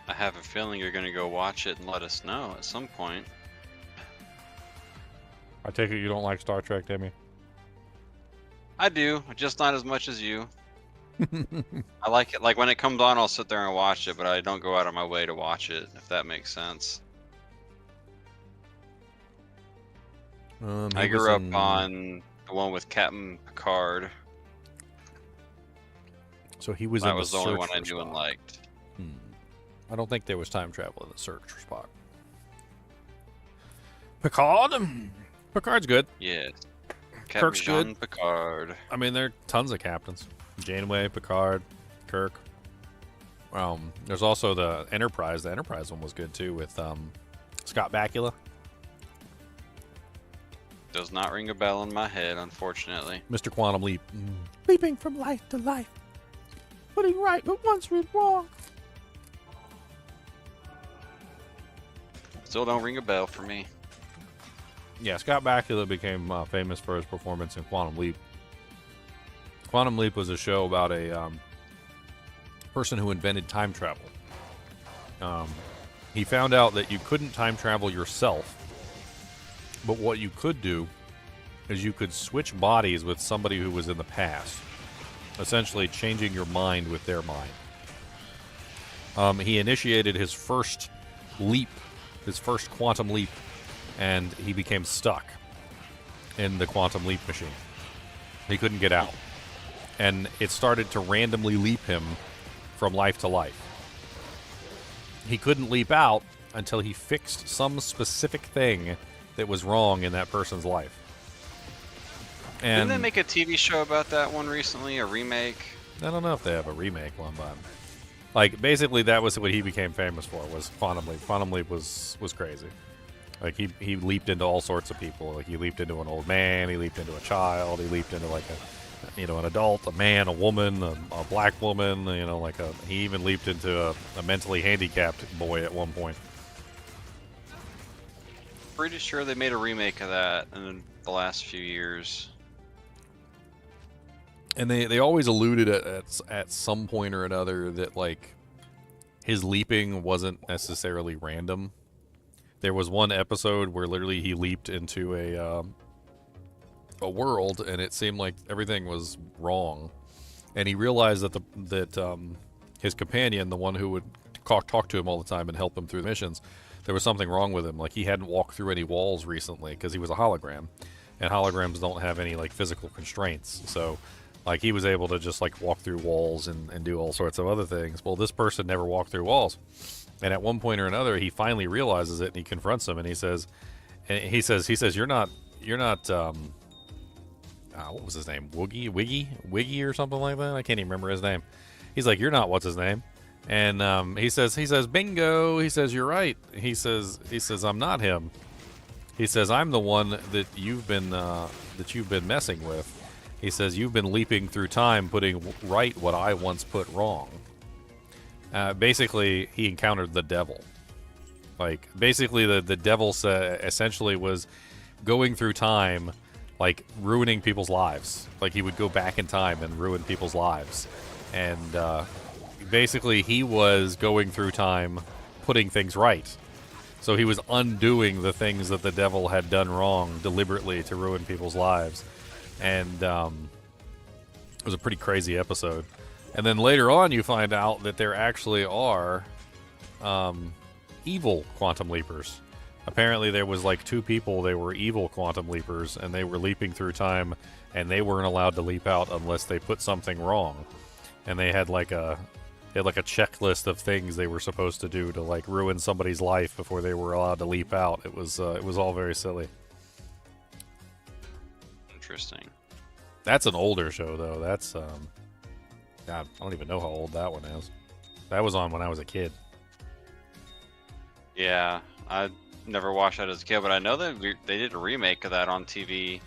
I have a feeling you're gonna go watch it and let us know at some point. I take it you don't like Star Trek, Demi? I do, just not as much as you. I like it. Like when it comes on, I'll sit there and watch it, but I don't go out of my way to watch it, if that makes sense. I grew up on the one with Captain Picard. So he was That in was the Search only one for I knew and Spock. liked. I don't think there was time travel in the Search for Spock. Picard? Picard's good. Yes. Captain Kirk's Jean good. Picard. I mean, there are tons of captains. Janeway, Picard, Kirk. There's also the Enterprise. The Enterprise one was good, too, with Scott Bakula. Does not ring a bell in my head, unfortunately. Mr. Quantum Leap. Leaping from life to life. Putting right what once went wrong. Still don't ring a bell for me. Yeah, Scott Bakula became famous for his performance in Quantum Leap. Quantum Leap was a show about a person who invented time travel. He found out that you couldn't time travel yourself, but what you could do is you could switch bodies with somebody who was in the past, essentially changing your mind with their mind. He initiated his first leap, his first quantum leap, and he became stuck in the quantum leap machine. He couldn't get out. And it started to randomly leap him from life to life. He couldn't leap out until he fixed some specific thing that was wrong in that person's life. And Didn't they make a TV show about that one recently? A remake? I don't know if they have a remake one, but like basically that was what he became famous for, was Quantum Leap. Quantum Leap was crazy. Like he leaped into all sorts of people. Like he leaped into an old man, he leaped into a child, he leaped into like an adult, a man, a woman, a black woman, he even leaped into a mentally handicapped boy at one point. Pretty sure they made a remake of that in the last few years. And they always alluded at some point or another that like his leaping wasn't necessarily random. There was one episode where literally he leaped into a world, and it seemed like everything was wrong. And he realized that his companion, the one who would talk to him all the time and help him through the missions, there was something wrong with him. Like he hadn't walked through any walls recently because he was a hologram, and holograms don't have any like physical constraints. So Like he was able to just like walk through walls and do all sorts of other things. Well, this person never walked through walls. And at one point or another, he finally realizes it and he confronts him and he says, you're not, what was his name? Wiggy or something like that. I can't even remember his name. He's like, you're not what's his name. And he says, bingo. He says, you're right. He says, I'm not him. He says, I'm the one that you've been messing with. He says, you've been leaping through time, putting right what I once put wrong. Basically, he encountered the devil. Like, basically, the devil essentially was going through time, like, ruining people's lives. Like, he would go back in time and ruin people's lives. And basically, he was going through time, putting things right. So he was undoing the things that the devil had done wrong deliberately to ruin people's lives. And it was a pretty crazy episode. And then later on, you find out that there actually are evil quantum leapers. Apparently, there was like 2 people. They were evil quantum leapers, and they were leaping through time, and they weren't allowed to leap out unless they put something wrong. And they had like a checklist of things they were supposed to do to like ruin somebody's life before they were allowed to leap out. It was all very silly. Interesting. That's an older show though. That's God, I don't even know how old that one is. That was on when I was a kid. Yeah, I never watched that as a kid, but I know that they did a remake of that on TV in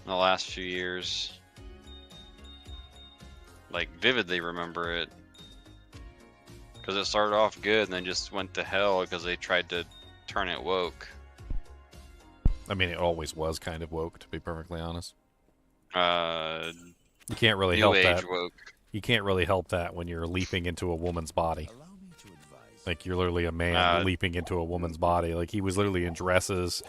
the last few years. Like, vividly remember it. Because it started off good and then just went to hell because they tried to turn it woke. I mean, it always was kind of woke, to be perfectly honest. You can't really New help age that. woke. You can't really help that when you're leaping into a woman's body. Like, you're literally a man leaping into a woman's body. Like, he was literally in dresses.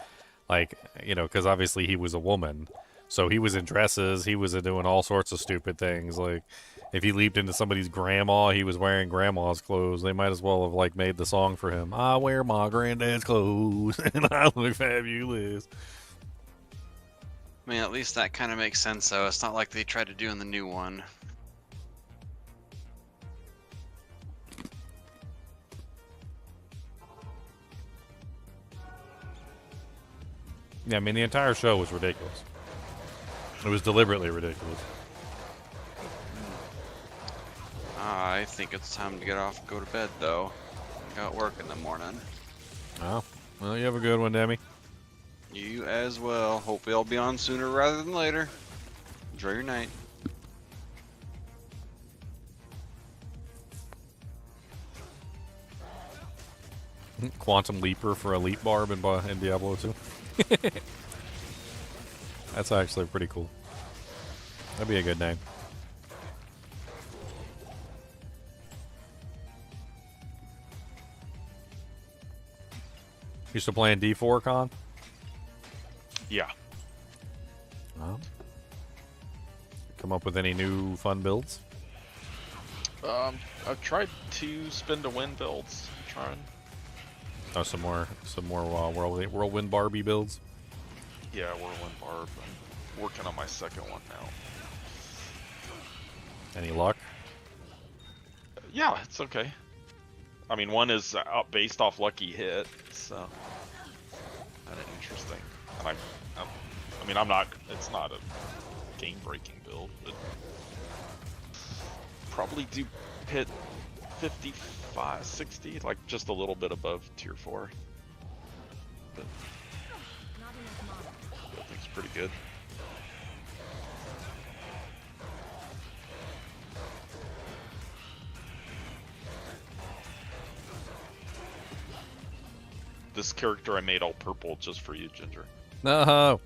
Like, you know, because obviously he was a woman. So he was in dresses. He was doing all sorts of stupid things. Like, if he leaped into somebody's grandma, he was wearing grandma's clothes. They might as well have, like, made the song for him. I wear my granddad's clothes, and I look fabulous. I mean, at least that kind of makes sense, though. It's not like they tried to do in the new one. Yeah, I mean, the entire show was ridiculous. It was deliberately ridiculous. I think it's time to get off and go to bed, though. I got work in the morning. Oh, well, you have a good one, Demi. You as well. Hopefully I'll be on sooner rather than later. Enjoy your night. Quantum Leaper for Elite Barb in Diablo 2. That's actually pretty cool. That'd be a good name. You still playing D4, Con? Yeah. Well, come up with any new fun builds? I've tried to spin to win builds. Trying. Oh, some more Whirlwind Barbie builds. Yeah, Whirlwind Barb. I'm working on my second one now. Any luck? Yeah, it's okay. I mean, one is based off lucky hit, so kind of interesting. And I mean, I'm not. It's not a game-breaking build, but probably do hit 55, 60, like just a little bit above tier 4. But Not enough mana. I think it's pretty good. This character I made all purple just for you, Ginger. No.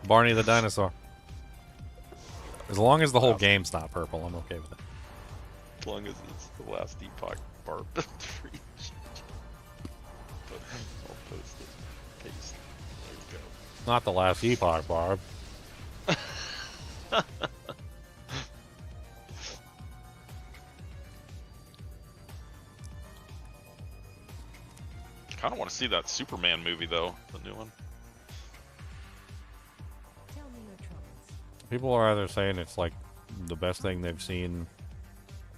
Barney the dinosaur. As long as the whole game's not purple, I'm okay with it. As long as it's the last Epoch Barb build for you. But I'll post it. Paste. There you go. Not the last Epoch Barb. I kind of want to see that Superman movie though, the new one. People are either saying it's like the best thing they've seen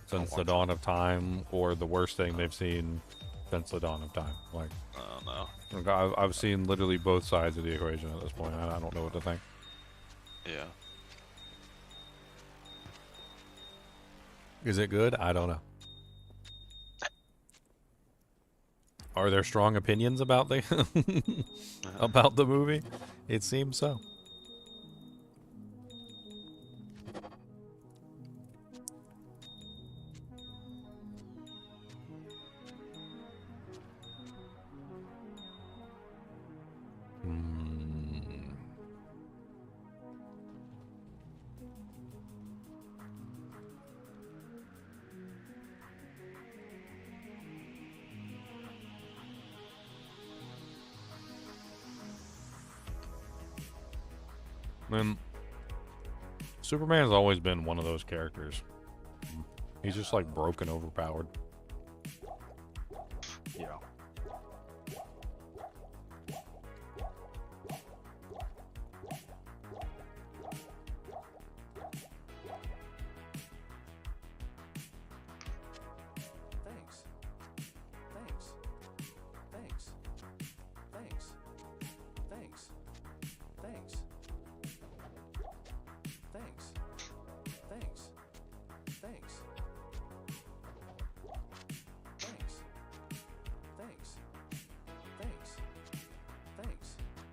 since the dawn of time, or the worst thing they've seen since the dawn of time. Like, I don't know. I've seen literally both sides of the equation at this point. I don't know what to think. Yeah. Is it good? I don't know. Are there strong opinions about the about the movie? It seems so. Superman's always been one of those characters. He's just like broken, overpowered. Yeah.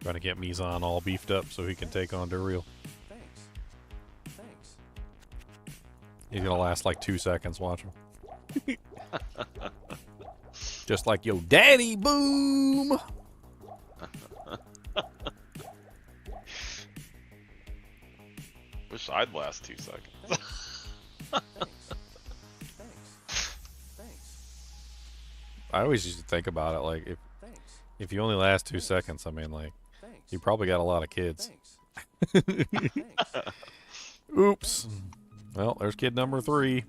Trying to get Mizan all beefed up so he can take on Duriel. He's gonna last like 2 seconds, watch him. Just like yo daddy, boom! Wish I'd last 2 seconds. I always used to think about it like if you only last 2 seconds, I mean like you probably got a lot of kids. Oops. Well, there's kid number 3.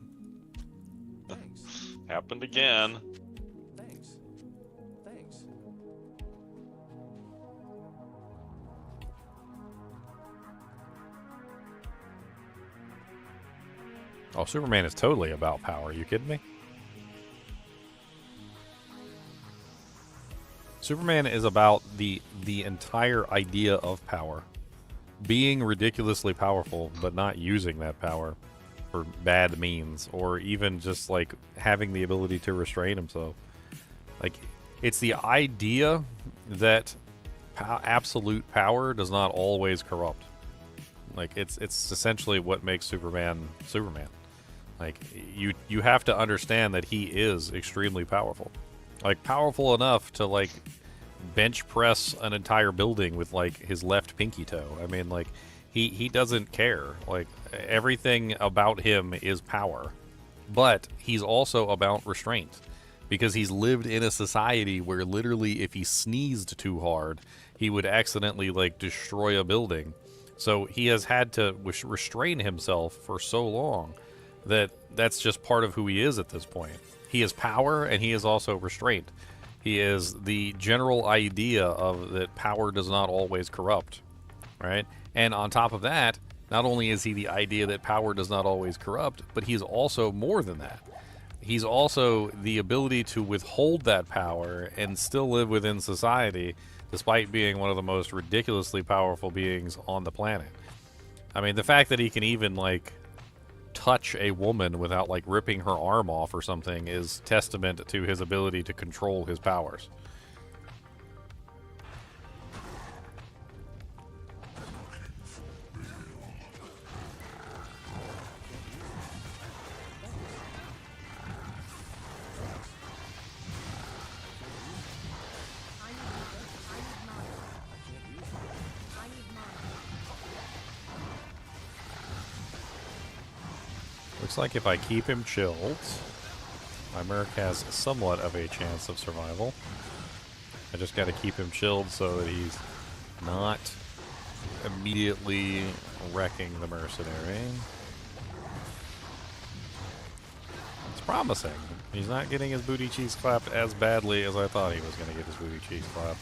Happened again. Oh, Superman is totally about power. Are you kidding me? Superman is about the entire idea of power. Being ridiculously powerful, but not using that power for bad means, or even just like having the ability to restrain himself. Like, it's the idea that absolute power does not always corrupt. Like, it's essentially what makes Superman Superman. Like, you have to understand that he is extremely powerful. Like, powerful enough to, like, bench press an entire building with, like, his left pinky toe. I mean, like, he doesn't care. Like, everything about him is power. But he's also about restraint. Because he's lived in a society where literally if he sneezed too hard, he would accidentally, like, destroy a building. So he has had to restrain himself for so long that that's just part of who he is at this point. He is power, and he is also restraint. He is the general idea of that power does not always corrupt, right? And on top of that, not only is he the idea that power does not always corrupt, but he's also more than that. He's also the ability to withhold that power and still live within society, despite being one of the most ridiculously powerful beings on the planet. I mean, the fact that he can even, like, touch a woman without, like, ripping her arm off or something is testament to his ability to control his powers. Looks like if I keep him chilled, my Merc has somewhat of a chance of survival. I just got to keep him chilled so that he's not immediately wrecking the Mercenary. It's promising. He's not getting his booty cheeks clapped as badly as I thought he was going to get his booty cheeks clapped.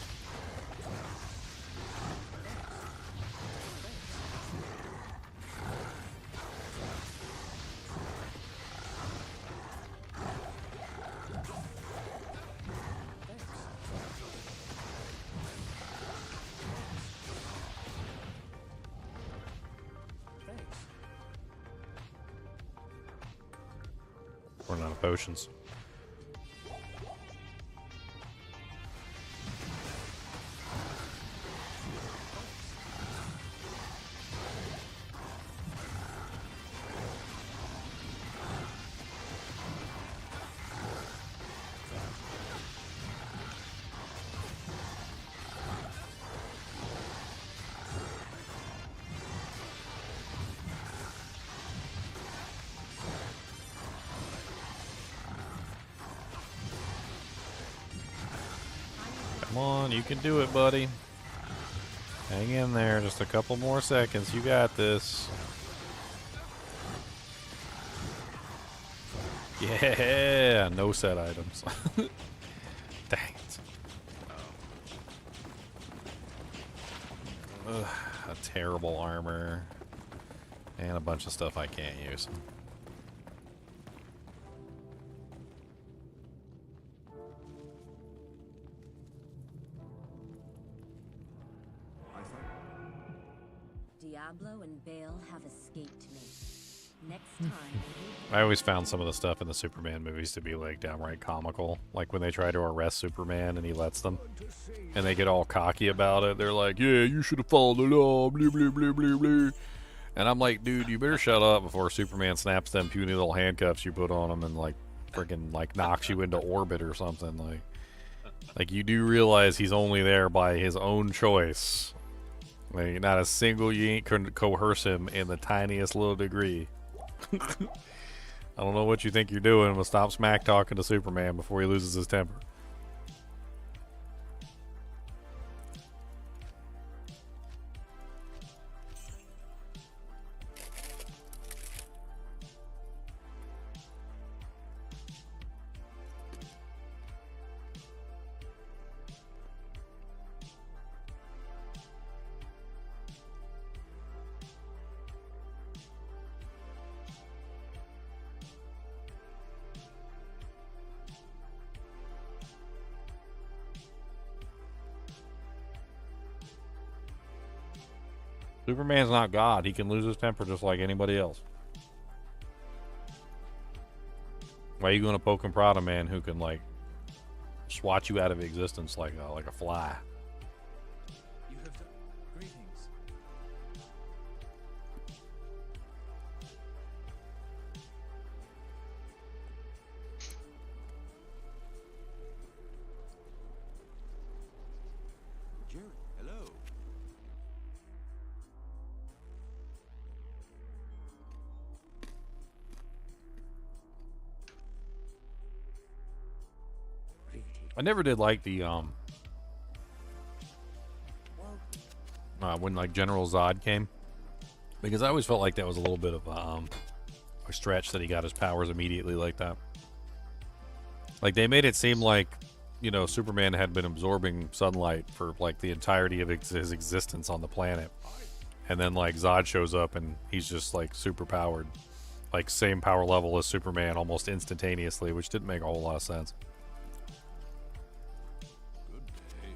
Running out of potions. Come on, you can do it, buddy. Hang in there, just a couple more seconds. You got this. Yeah, no set items. Dang it. Ugh, a terrible armor. And a bunch of stuff I can't use. Diablo and Baal have escaped me. Next time. I always found some of the stuff in the Superman movies to be like downright comical. Like when they try to arrest Superman and he lets them. And they get all cocky about it. They're like, yeah, you should have followed the law, blah, blah, blah, blah, blah. And I'm like, dude, you better shut up before Superman snaps them puny little handcuffs you put on him and like freaking like knocks you into orbit or something. Like you do realize he's only there by his own choice. Like, not a single yank could coerce him in the tiniest little degree. I don't know what you think you're doing, but stop smack talking to Superman before he loses his temper. Superman's not God. He can lose his temper just like anybody else. Why are you going to poke and prod a man who can, like, swat you out of existence like a fly? You have done greetings. Jerry, hello. I never did like the when like General Zod came, because I always felt like that was a little bit of a stretch that he got his powers immediately like that. Like they made it seem like, you know, Superman had been absorbing sunlight for like the entirety of his existence on the planet, and then like Zod shows up and he's just like super powered, like same power level as Superman almost instantaneously, which didn't make a whole lot of sense. Good day.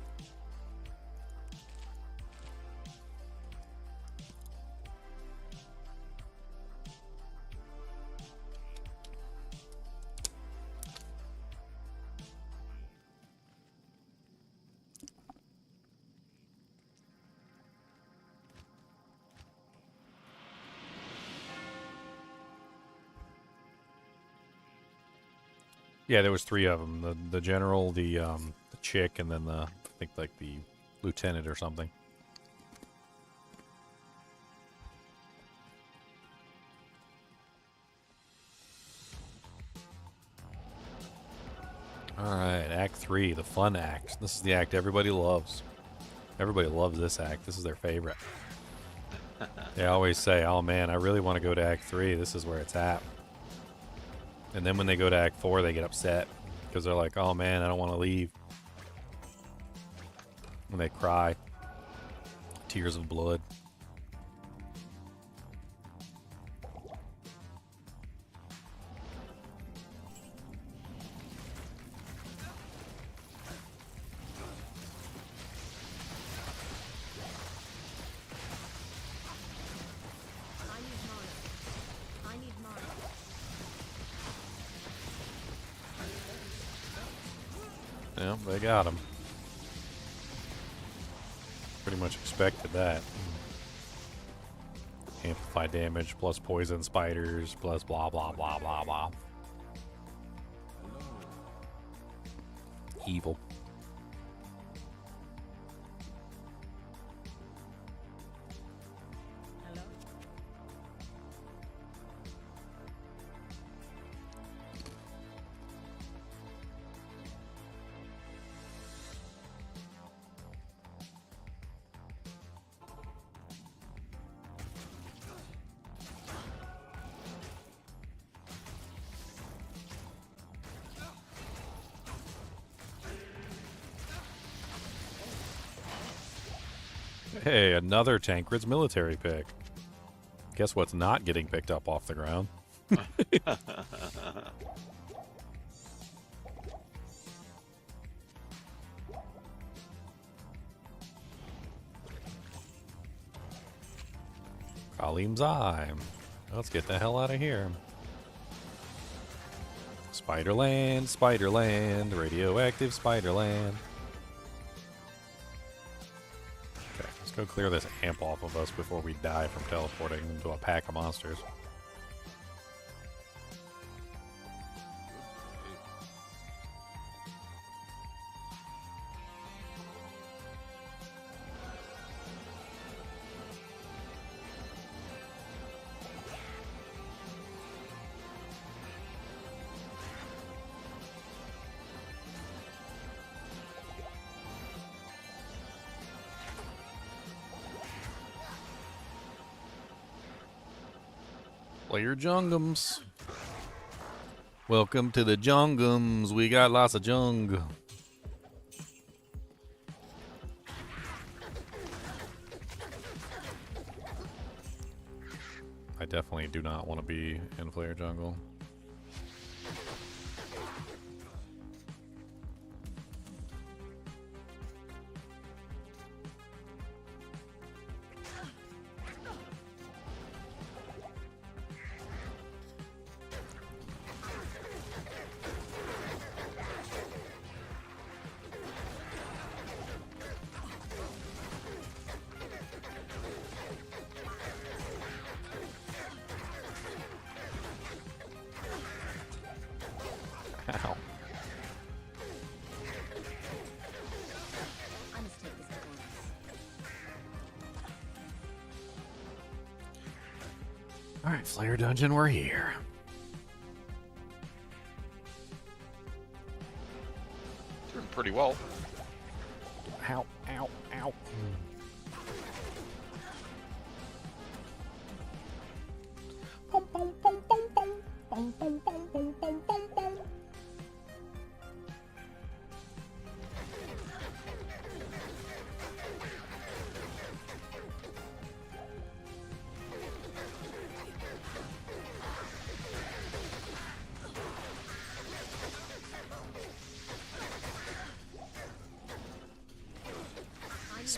Yeah, there was three of them: the general, the chick, and then I think like the lieutenant or something. All right, Act 3, the fun act. This is the act everybody loves. Everybody loves this act. This is their favorite. They always say, "Oh man, I really want to go to Act 3. This is where it's at." And then when they go to Act 4, they get upset because they're like, "Oh man, I don't want to leave." And they cry. Tears of blood. I need mana. I need mana. Yeah, they got him. Pretty much expected that. Amplify damage plus poison spiders plus blah blah blah blah blah. Evil. Hello? Hey, another Tancred's military pick. Guess what's not getting picked up off the ground? Kalim's Eye. Let's get the hell out of here. Spiderland, Spiderland, radioactive Spiderland. Okay, let's go clear this amp off of us before we die from teleporting into a pack of monsters. Play your jungums. Welcome to the jungums. We got lots of jung. I definitely do not want to be in Flare Jungle. Ow. I must take this at once. Alright, Flare Dungeon, we're here. Doing pretty well. Ow, ow, ow.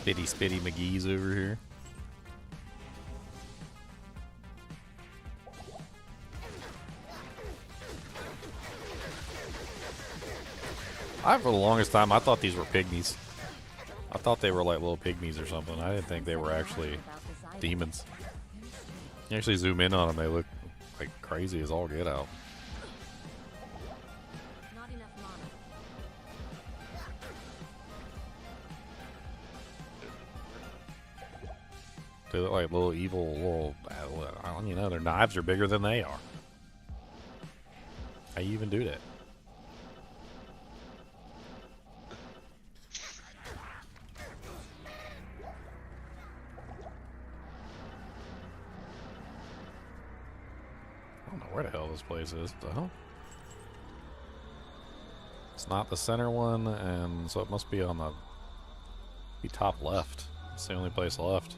Spitty McGee's over here. For the longest time, I thought these were pygmies. I thought they were like little pygmies or something. I didn't think they were actually demons. You actually zoom in on them, they look like crazy as all get out. Not enough mana. They look like little evil, you know, their knives are bigger than they are. How you even do that? I don't know where the hell this place is, though. It's not the center one, and so it must be on the top left. It's the only place left.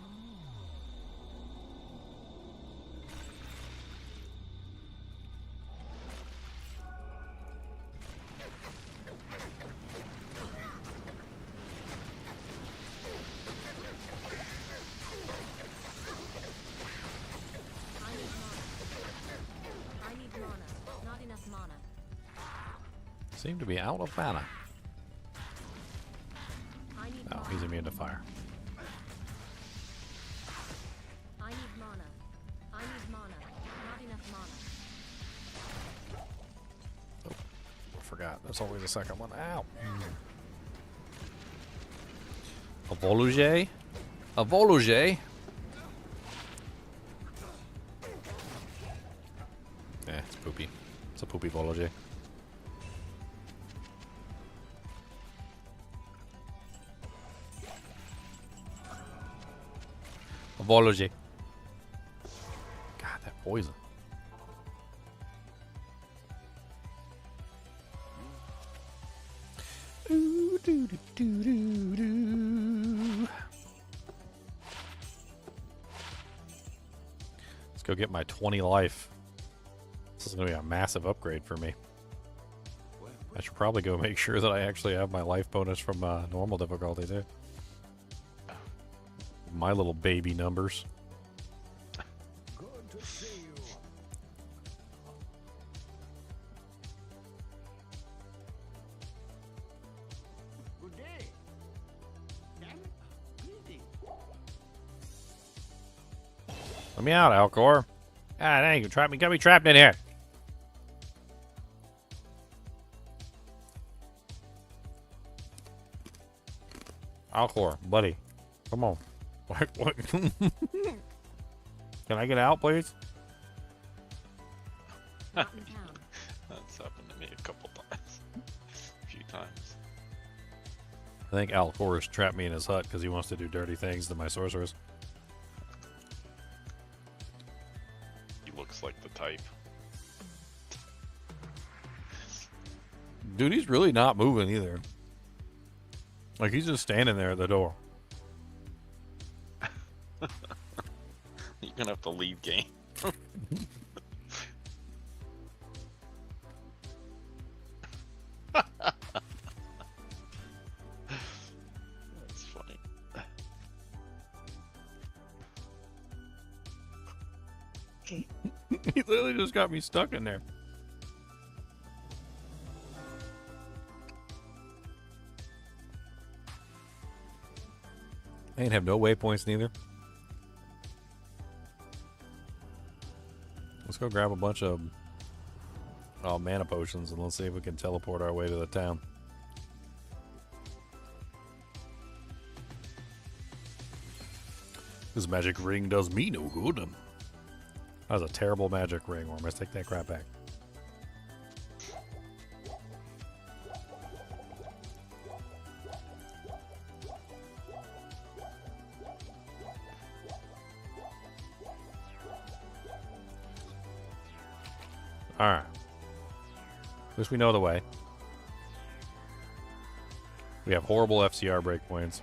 I need mana. Not enough mana. Seem to be out of mana. need Oh, mana. he's immune to fire. I need mana. I need mana. Not enough mana. I forgot. There's always a second one. Ow. A Voluge? A Voluge? It's poopy. It's a poopy Voluge. A Voluge. God, that poison. Let's go get my 20 life. This is going to be a massive upgrade for me. I should probably go make sure that I actually have my life bonus from normal difficulty too. My little baby numbers. Good to see you. Good day. Damn it. Greeting. Let me out, Alcor. Ah, dang, you trapped me. Got me trapped in here. Alcor, buddy. Come on. What? Can I get out, please? Not in town. That's happened to me a couple times. A few times. I think Alcor has trapped me in his hut because he wants to do dirty things to my sorceress. He looks like the type. Dude, he's really not moving either. Like, he's just standing there at the door. You're gonna have to leave game. That's funny. He literally just got me stuck in there. I ain't have no waypoints neither. Let's go grab a bunch of mana potions and let's see if we can teleport our way to the town. This magic ring does me no good. That was a terrible magic ring, or I must take that crap back. Alright. At least we know the way. We have horrible FCR breakpoints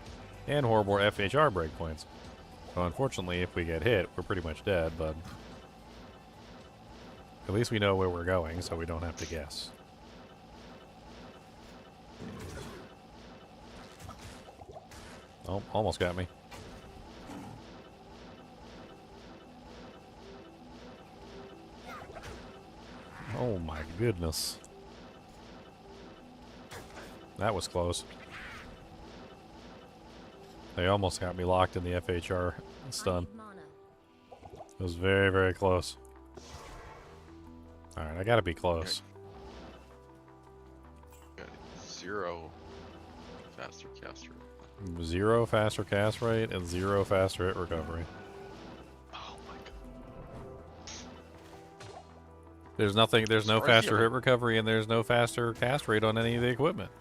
and horrible FHR breakpoints. So unfortunately, if we get hit, we're pretty much dead, but at least we know where we're going, so we don't have to guess. Oh, almost got me. Oh my goodness. That was close. They almost got me locked in the FHR stun. I need mana. It was very, very close. Alright, I gotta be close. Got 0 faster caster. 0 faster cast rate and 0 faster hit recovery. Oh my god. There's nothing, there's no Surprised you faster hit haven't- recovery and there's no faster cast rate on any of the equipment.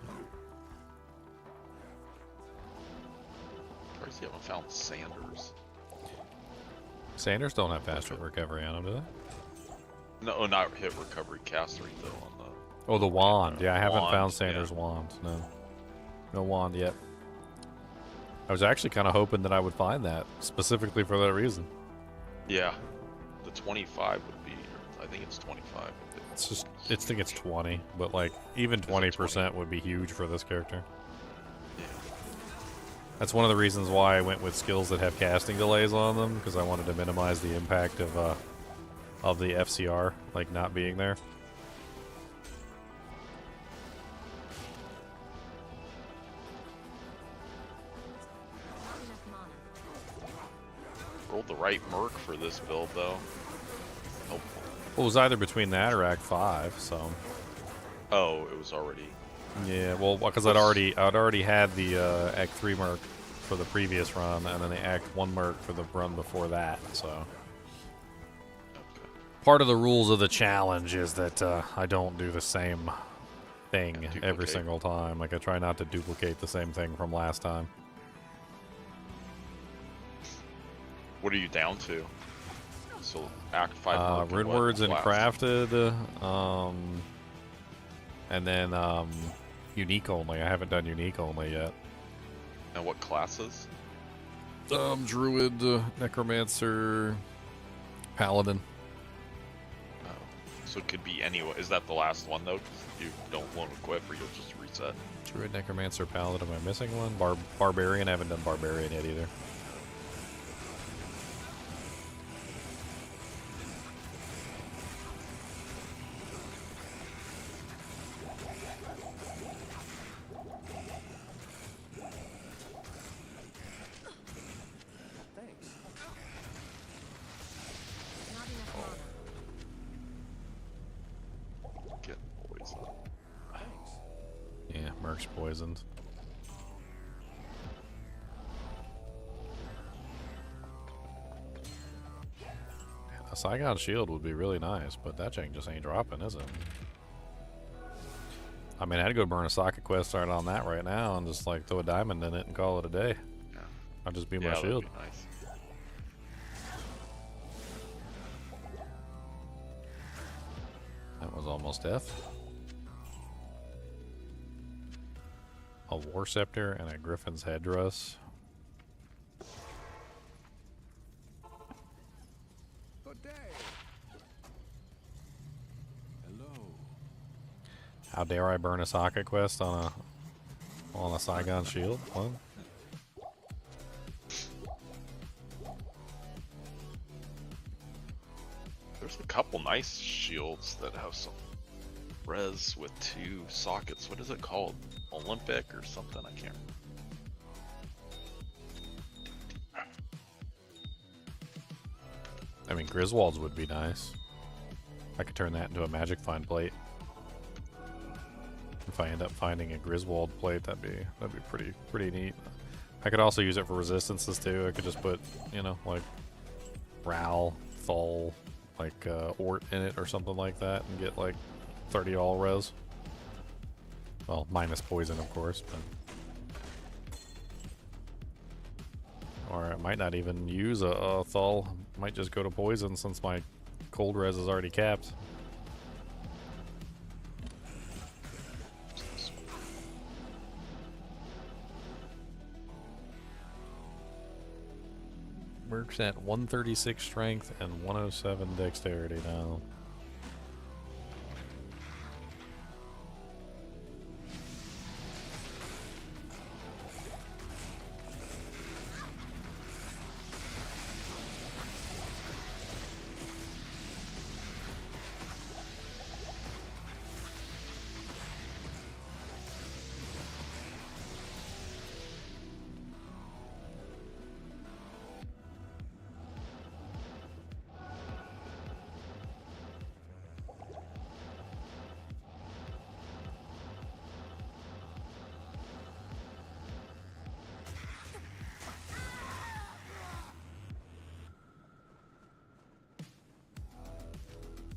Surprised you haven't found Sanders. Sanders don't have faster hit recovery on them, do they? No, not hit recovery, cast rate though on the. Oh, the wand. Yeah, I haven't Wand, found Sanders' wand. No. No wand yet. I was actually kind of hoping that I would find that, specifically for that reason. Yeah, the 25 would be. I think it's 25. It's just, I think it's 20, but like, even 20% would be huge for this character. Yeah. That's one of the reasons why I went with skills that have casting delays on them, because I wanted to minimize the impact of the FCR, like, not being there. pulled the right merc for this build, though. Helpful. Well, it was either between that or Act 5, so. Oh, it was already. Yeah, well, because I'd already had the Act 3 merc for the previous run, and then the Act 1 merc for the run before that, so. Okay. Part of the rules of the challenge is that I don't do the same thing Yeah, every duplicate. single time. Like, I try not to duplicate the same thing from last time. What are you down to? So Act 5 merc and what Runewords and last? Crafted, and then Unique only. I haven't done Unique only yet. And what classes? Druid, Necromancer, Paladin. Oh, so it could be anyway. Is that the last one though? 'Cause you don't want to equip, or you'll just reset. Druid, Necromancer, Paladin. Am I missing one? Barbarian. I haven't done Barbarian yet either. Not enough mana. Get poison. Yeah, Merc's poisoned. A Saigon Shield would be really nice, but that chain just ain't dropping, is it? I mean, I'd go burn a socket quest start on that right now and just like throw a diamond in it and call it a day. Yeah. I'll just be Yeah, my that'd shield. be nice. That was almost death. A War Scepter and a Griffin's Headdress. Good day. Hello. How dare I burn a socket quest on a Saigon Shield? What? There's a couple nice shields that have some res with 2 sockets. What is it called? Olympic or something? I can't remember. I mean, Griswold's would be nice. I could turn that into a magic find plate. If I end up finding a Griswold plate, that'd be pretty neat. I could also use it for resistances too. I could just put, you know, like Ral, Thol, like Ort in it or something like that, and get like 30 all res. Well, minus poison, of course, but. Or I might not even use a Thol. Might just go to poison since my cold res is already capped. Merc's at 136 strength and 107 dexterity now.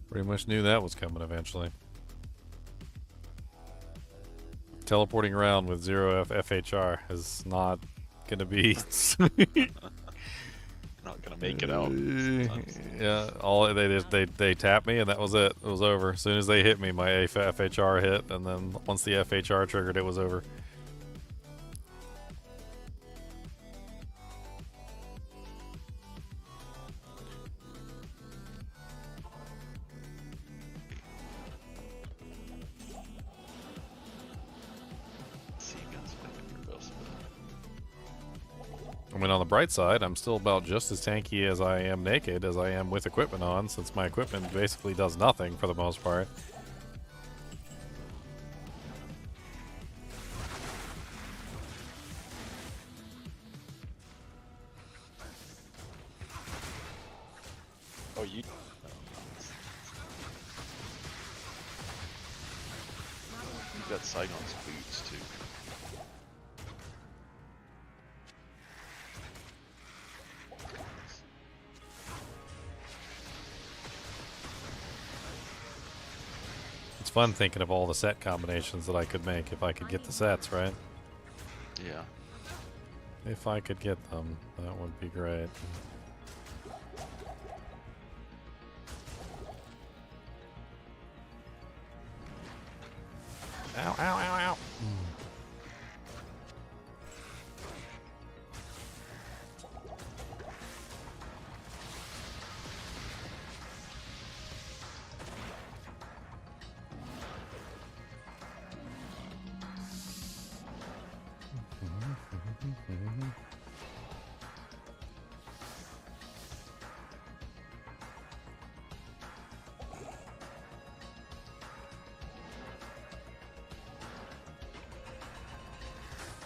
Pretty much knew that was coming eventually. Teleporting around with 0 FHR is not gonna be. Not gonna make it out. sometimes. Yeah, all they tapped me and that was it. It was over. As soon as they hit me, my FHR hit, and then once the FHR triggered, it was over. Seaguns might be your best bet. I mean, on the bright side, I'm still about just as tanky as I am naked as I am with equipment on, since my equipment basically does nothing for the most part. Oh, you. You got Saigon's boots too. It's fun thinking of all the set combinations that I could make if I could get the sets, right? Yeah. If I could get them, that would be great. Ow, ow, ow, ow.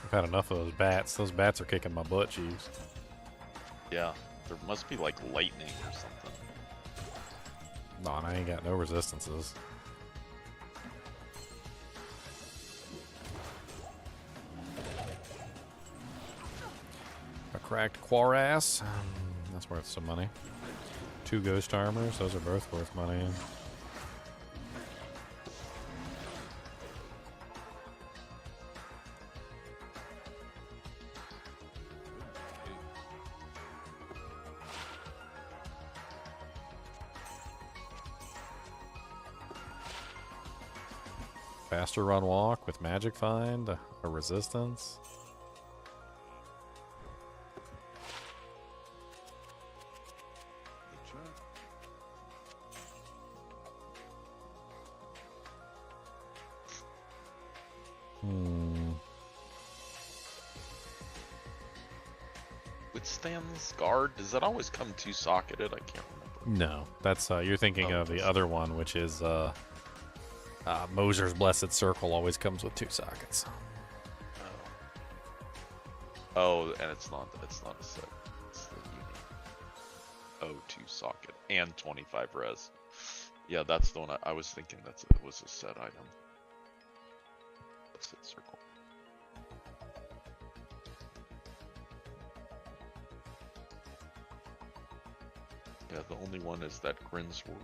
I've had enough of those bats. Those bats are kicking my butt, Chiefs. Yeah. There must be like lightning or something. No, and I ain't got no resistances. A cracked Quarass. That's worth some money. 2 ghost armors. Those are both worth money. Faster run walk with magic find, a resistance. Withstands guard. Does that always come 2-socketed? I can't remember. No, that's you're thinking of the other one, which is Moser's Blessed Circle. Always comes with 2 sockets. Oh, and it's not a set. It's the unique. 2-socket and 25 res. Yeah, that's the one I was thinking. It was a set item. Blessed Circle. Yeah, the only one is that Grinsword.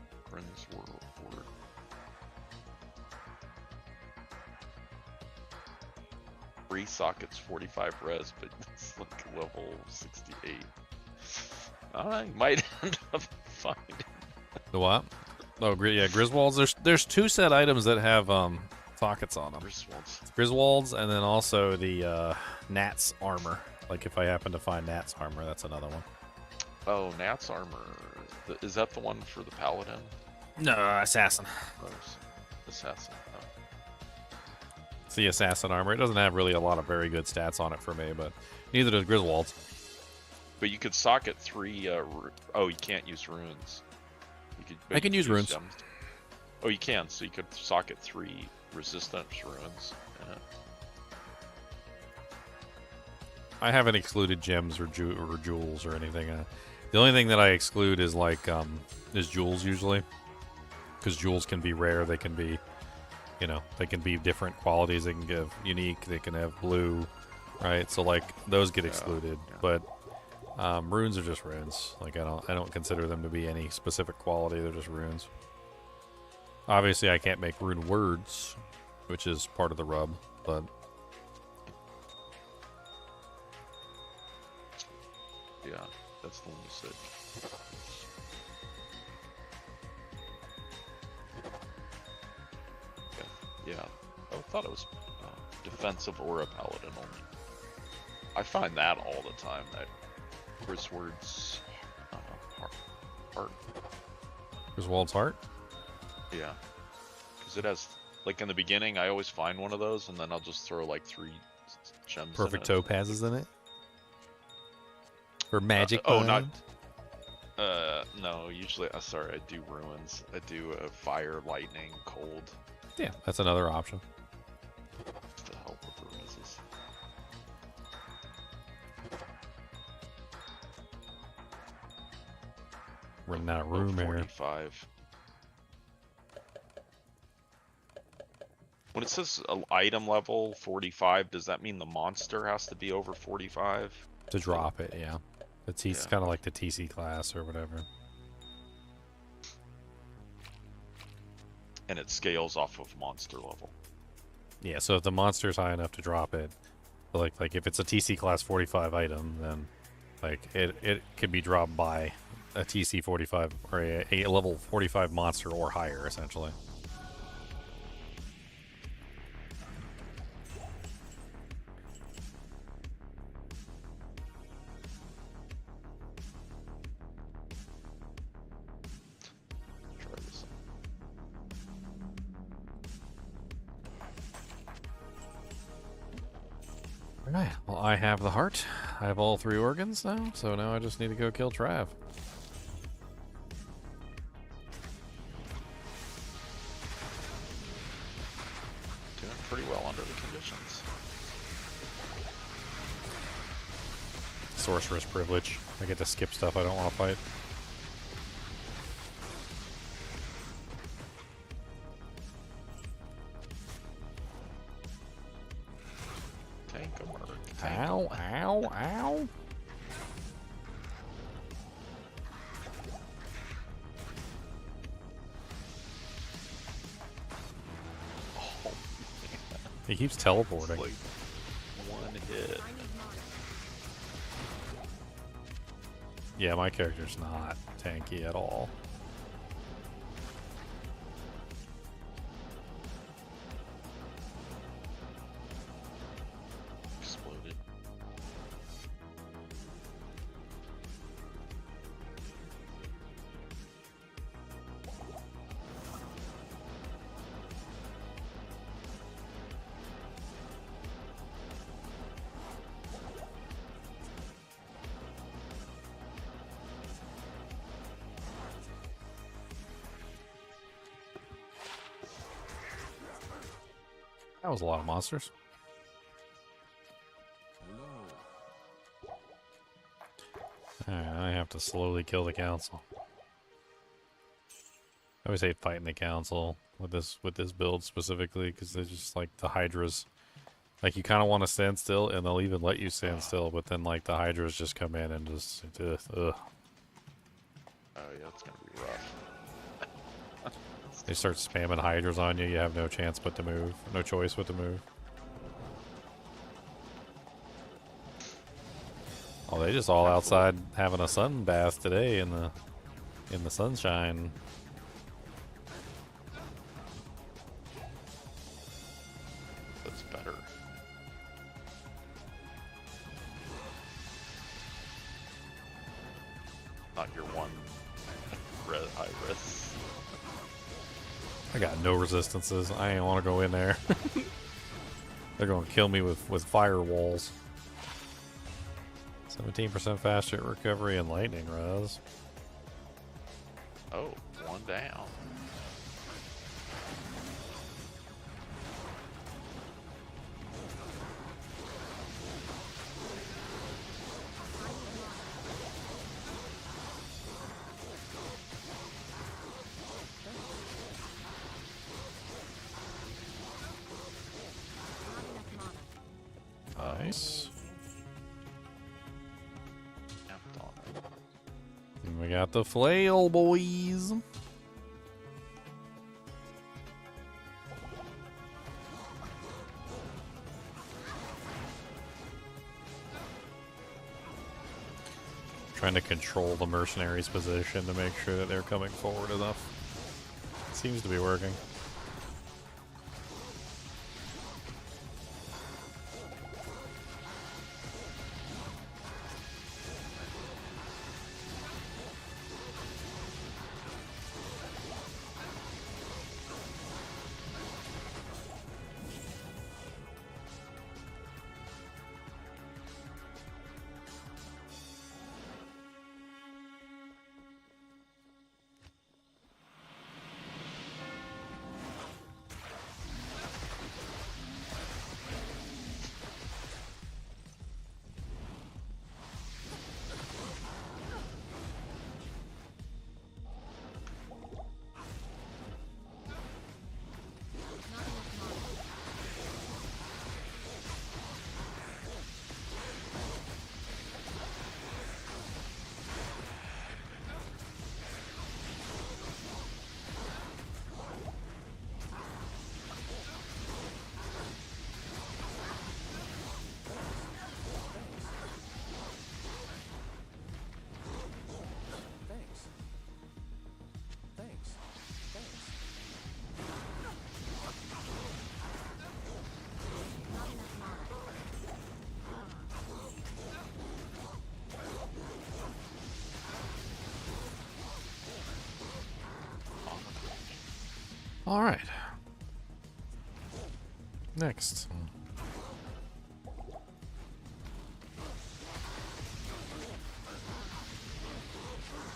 3 sockets, 45 res, but it's like level 68. I might end up finding. The what? Oh, yeah, Griswolds. There's 2 set items that have sockets on them. Griswolds, and then also the Nat's armor. Like if I happen to find Nat's armor, that's another one. Oh, Nat's armor. Is that the one for the paladin? No, assassin. Oh, assassin. Oh. It's the assassin armor. It doesn't have really a lot of very good stats on it for me, but neither does Griswolds. But you could socket 3. Oh, you can't use runes. I can use runes. Gems. Oh, you can. So you could socket 3 resistance runes. Yeah. I haven't excluded gems or jewels or anything. The only thing that I exclude is like is jewels usually, because jewels can be rare. They can be, they can be different qualities. They can give unique. They can have blue, right? So like those get excluded. Yeah. But runes are just runes. Like I don't consider them to be any specific quality. They're just runes. Obviously, I can't make rune words, which is part of the rub, but. Yeah. That's the one you said. Okay. Yeah. I thought it was defensive or a paladin only. I find that all the time. That Griswold's heart. Griswold's heart? Yeah. Because it has, like in the beginning, I always find one of those, and then I'll just throw like 3 gems. Perfect topazes in it. For magic? Not. No. Usually, sorry, I do ruins. I do fire, lightning, cold. Yeah, that's another option. To help with the raises. not Oh, room here. 45. When it says item level 45, does that mean the monster has to be over 45? To drop it, yeah. It's Yeah. kind of like the TC class or whatever. And it scales off of monster level. Yeah, so if the monster's high enough to drop it, like if it's a TC class 45 item, then like it could be dropped by a TC 45 or a level 45 monster or higher, essentially. Try this. Alright, well, I have the heart. I have all 3 organs now, so now I just need to go kill Trav. Doing pretty well under the conditions. Sorceress privilege. I get to skip stuff I don't want to fight. Tank alert. Ow, ow, ow. Oh, He keeps it's teleporting. like one hit. I need mana. Yeah, my character's not tanky at all. Exploded. That was a lot of monsters. Alright, I have to slowly kill the council. I always hate fighting the council with this build specifically because they're just like the hydras. Like you kind of want to stand still, and they'll even let you stand still, but then like the hydras just come in and just ugh. Oh yeah, it's gonna be rough. They start spamming hydras on you. You have no chance but to move, no choice but to move. Oh, they just all outside having a sun bath today in the sunshine. That's better. Not your one red high risk. I got no resistances. I ain't want to go in there. They're going to kill me with firewalls. 17% faster at recovery and lightning res. Oh, one down. Not enough mana. Nice. Camped on it. And we got the flail, boys. Trying to control the mercenaries' position to make sure that they're coming forward enough. Seems to be working. All right. Next.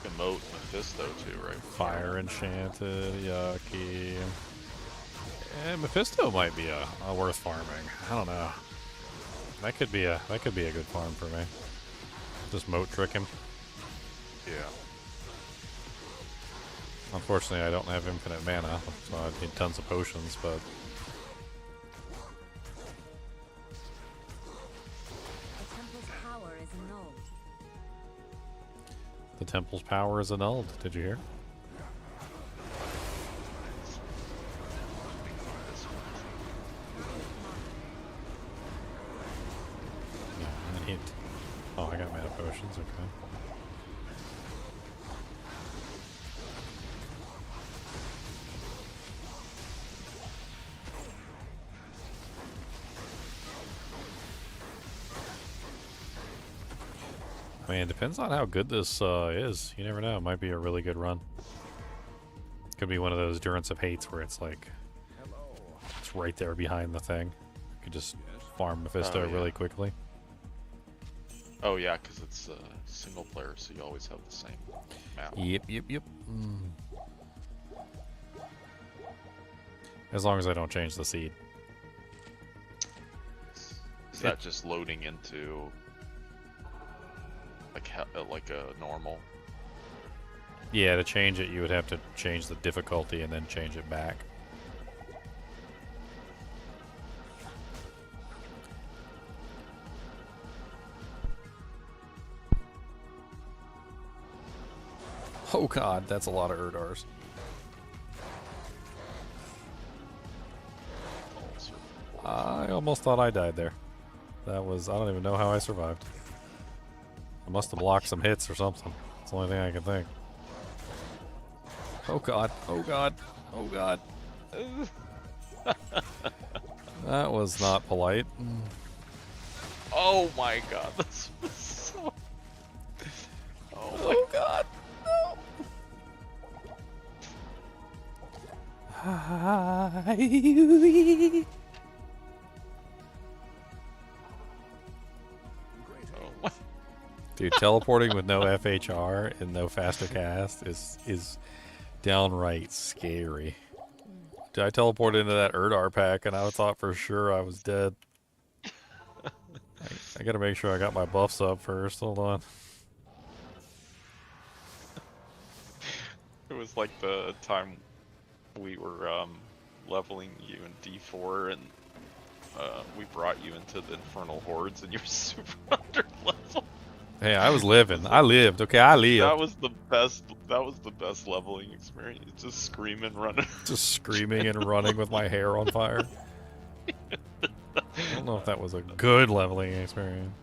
Emote Mephisto too, right? Fire enchanted, yucky. And Mephisto might be a worth farming. I don't know. That could be a good farm for me. Just moat trick him. Yeah. Unfortunately, I don't have infinite mana, so I need tons of potions, but... The temple's power is annulled. The temple's power is annulled. Did you hear? Yeah, I need... Oh, I got mana potions, okay. I mean, it depends on how good this is. You never know. It might be a really good run. Could be one of those Durance of Hates where it's like... It's right there behind the thing. You could just farm Mephisto really quickly. Oh yeah, because it's single player, so you always have the same map. Yep. As long as I don't change the seed. Is that just loading into like a normal? Yeah, to change it, you would have to change the difficulty and then change it back. Oh god, that's a lot of Urdars. I almost thought I died there. That was... I don't even know how I survived. I must have blocked some hits or something. It's the only thing I can think. Oh god, oh god, oh god. That was not polite. Oh my god, this was so... Oh god, no! Hi. Dude, teleporting with no FHR and no faster cast is downright scary. Dude, I teleported into that Urdar pack and I thought for sure I was dead. I gotta make sure I got my buffs up first. Hold on. It was like the time we were leveling you in D4 and we brought you into the Infernal Hordes and you were super under level. Hey, I was living. I lived. Okay, I lived. That was the best. That was the best leveling experience. Just screaming, running. Just screaming and running with my hair on fire. I don't know if that was a good leveling experience.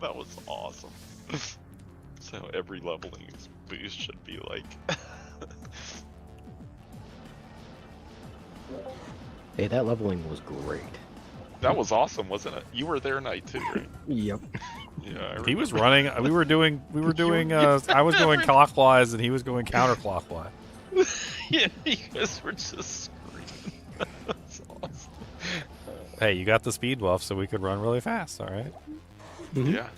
That was awesome. So every leveling boost should be like. Hey, that leveling was great. That was awesome, wasn't it? You were there night too, right? Yep. Yeah. He was running. We were doing. I was going clockwise and he was going counterclockwise. Yeah, you guys were just screaming. That's awesome. Hey, you got the speed buff, so we could run really fast. All right. Mm-hmm. Yeah.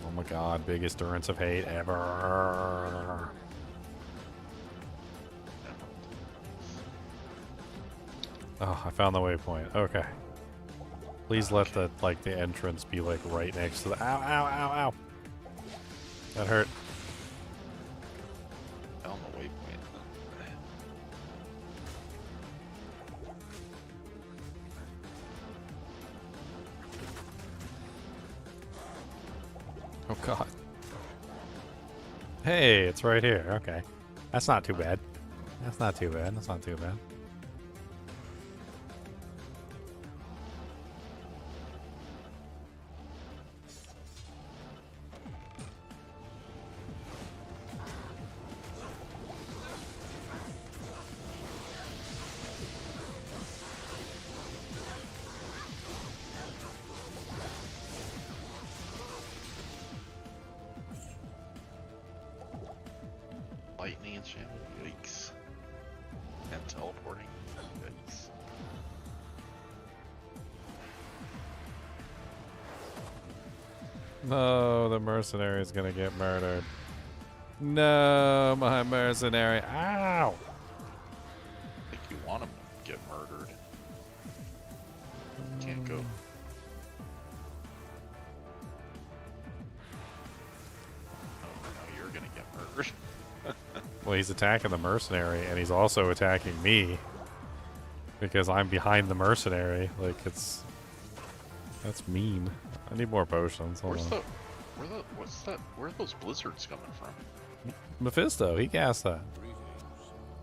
Oh my god, biggest Durance of Hate ever. Oh, I found the waypoint. Okay. Please let the entrance be like right next to the... Ow, ow, ow, ow. That hurt. On the waypoint. Oh god. Hey, it's right here. Okay. That's not too bad. That's not too bad. That's not too bad. Expansion. Yikes. And teleporting. Yikes. No, the mercenary is gonna get murdered. No, my mercenary. Ow! I think you want him to get murdered. Can't go. Oh, no, you're gonna get murdered. Well, he's attacking the mercenary, and he's also attacking me because I'm behind the mercenary. Like, that's mean. I need more potions. Hold on. Where are those blizzards coming from? Mephisto, he casts that.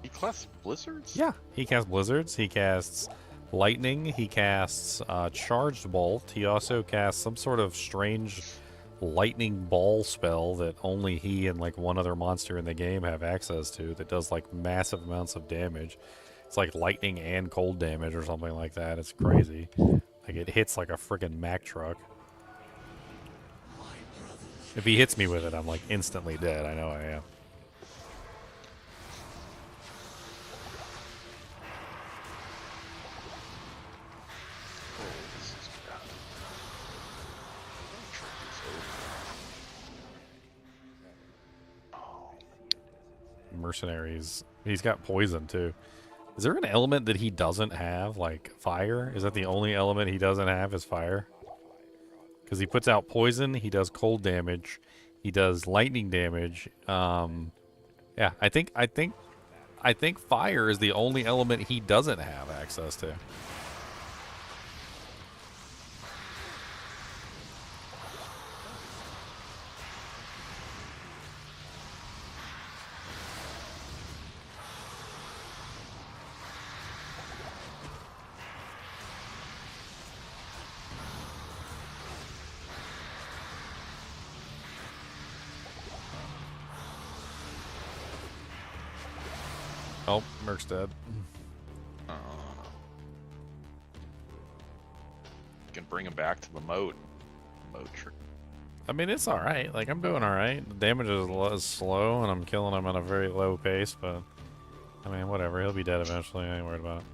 He casts blizzards? Yeah, he casts blizzards. He casts lightning. He casts charged bolt. He also casts some sort of strange lightning ball spell that only he and like one other monster in the game have access to that does like massive amounts of damage. It's like lightning and cold damage or something like that. It's crazy. Like it hits like a friggin' Mack truck. If he hits me with it, I'm like instantly dead. I know I am. Mercenaries. He's got poison too. Is there an element that he doesn't have, like fire? Is that the only element he doesn't have is fire? Because he puts out poison, he does cold damage, he does lightning damage. Yeah, I think fire is the only element he doesn't have access to. Oh, Merc's dead. You can bring him back to the moat. Moat tree. I mean, it's alright. Like, I'm doing alright. The damage is slow, and I'm killing him at a very low pace, but... I mean, whatever. He'll be dead eventually. I ain't worried about it.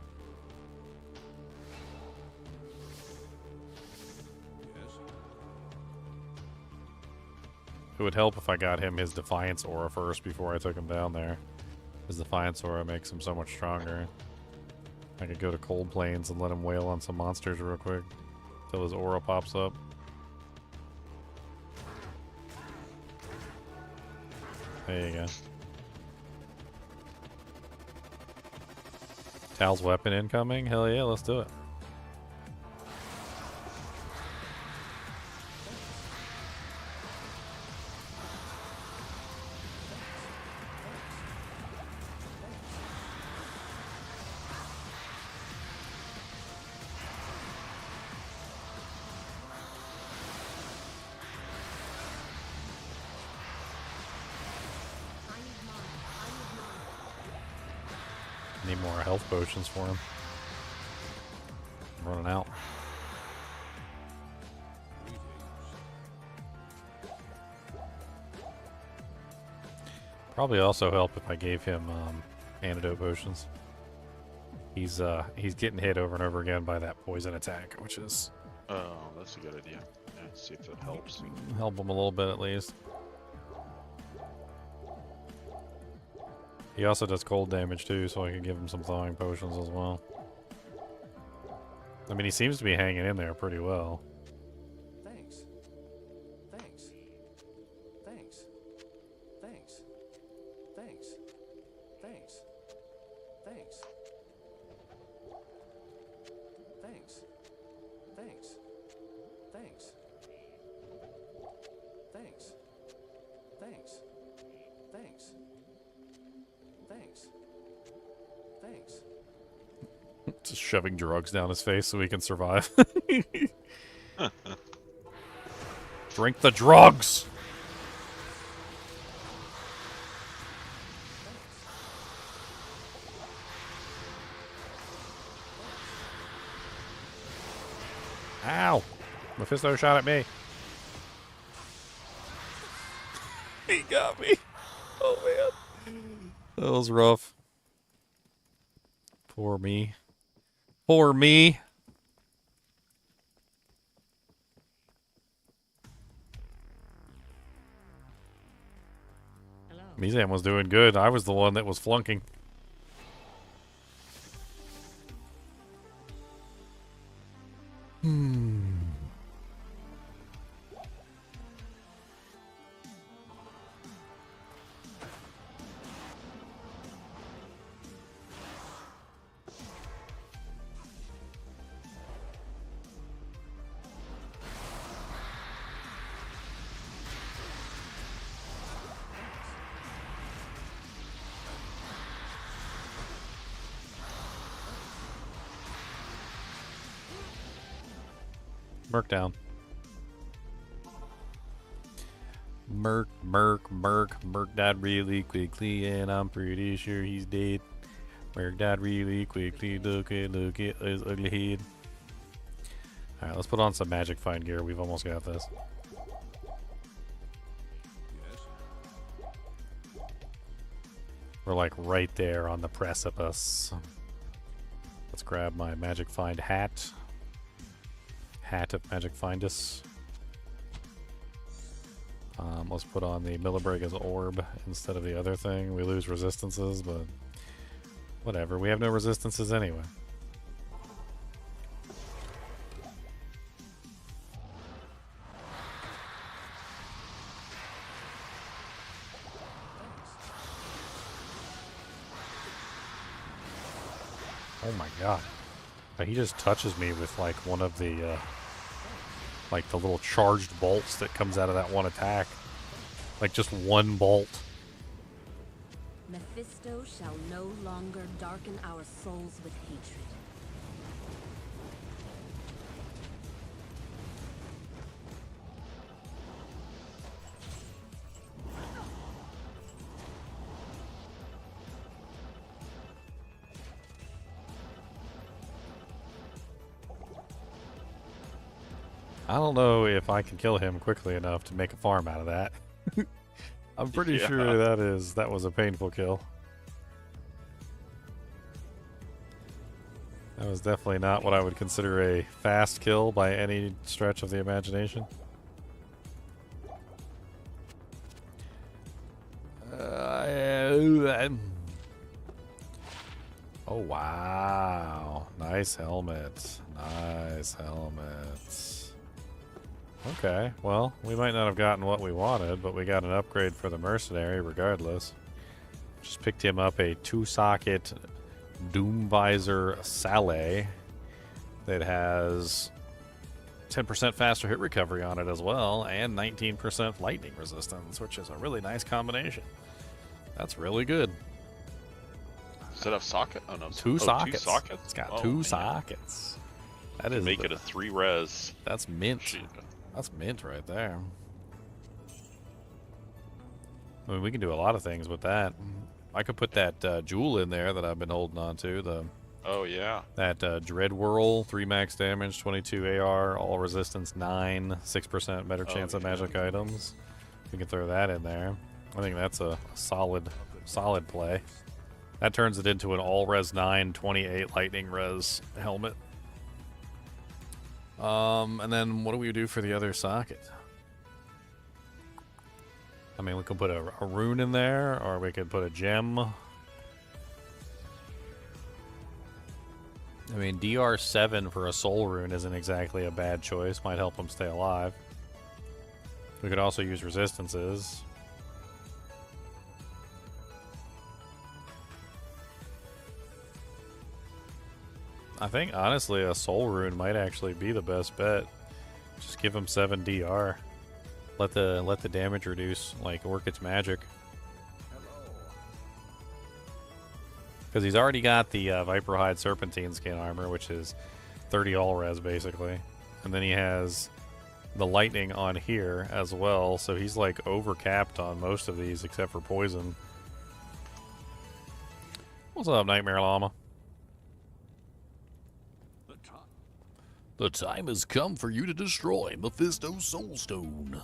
It would help if I got him his Defiance Aura first before I took him down there. His Defiance Aura makes him so much stronger. I could go to Cold Plains and let him wail on some monsters real quick till his aura pops up. There you go. Tal's weapon incoming? Hell yeah, let's do it. Need more health potions for him. I'm running out. Probably also help if I gave him antidote potions. He's getting hit over and over again by that poison attack, which is Oh, that's a good idea. Yeah, see if that helps. help him a little bit at least. He also does cold damage too, so I can give him some thawing potions as well. I mean, he seems to be hanging in there pretty well. Thanks. Thanks. Thanks. Thanks. Thanks. Thanks. Thanks. Thanks. Thanks. Thanks. Thanks. Thanks. Thanks. Thanks. Thanks. Just shoving drugs down his face so he can survive. Drink the drugs! Ow! Mephisto shot at me. He got me. Oh man. was rough. Poor me. Poor me. Mizan was doing good. I was the one that was flunking. Merc down. Merc died really quickly, and I'm pretty sure he's dead. Merc died really quickly. Look at his ugly head. Alright, let's put on some magic find gear. We've almost got this. We're like right there on the precipice. Let's grab my magic find hat. Hat of Magic Findus. Let's put on the Millibrega's Orb instead of the other thing. We lose resistances, but whatever. We have no resistances anyway. Oh my god. But he just touches me with like one of the like the little charged bolts that comes out of that one attack. Like just one bolt. Mephisto shall no longer darken our souls with hatred. I don't know if I can kill him quickly enough to make a farm out of that. I'm pretty sure that was a painful kill. That was definitely not what I would consider a fast kill by any stretch of the imagination. Oh wow. Nice helmet. Nice helmet. Okay, well, we might not have gotten what we wanted, but we got an upgrade for the Mercenary regardless. Just picked him up a 2-socket Doom Visor Saleh that has 10% faster hit recovery on it as well, and 19% lightning resistance, which is a really nice combination. That's really good. Does it have socket? Oh no, two sockets. 2 sockets. It's got 2 sockets. That is make it a 3 res. That's mint. Shit. That's mint right there. I mean, we can do a lot of things with that. I could put that jewel in there that I've been holding on to. Oh yeah. That Dread Whirl, 3 max damage, 22 AR, all resistance 9, 6% better chance of magic items. We can throw that in there. I think that's a solid play. That turns it into an all res 9, 28 lightning res helmet. And then what do we do for the other socket? I mean, we could put a rune in there, or we could put a gem. I mean, DR7 for a soul rune isn't exactly a bad choice. Might help him stay alive. We could also use resistances. I think, honestly, a soul rune might actually be the best bet. Just give him 7 DR. Let the damage reduce, like, work its magic. Because he's already got the Viper Hide Serpentine skin armor, which is 30 all res, basically. And then he has the lightning on here as well, so he's, like, over-capped on most of these except for poison. What's up, Nightmare Llama? The time has come for you to destroy Mephisto's Soulstone.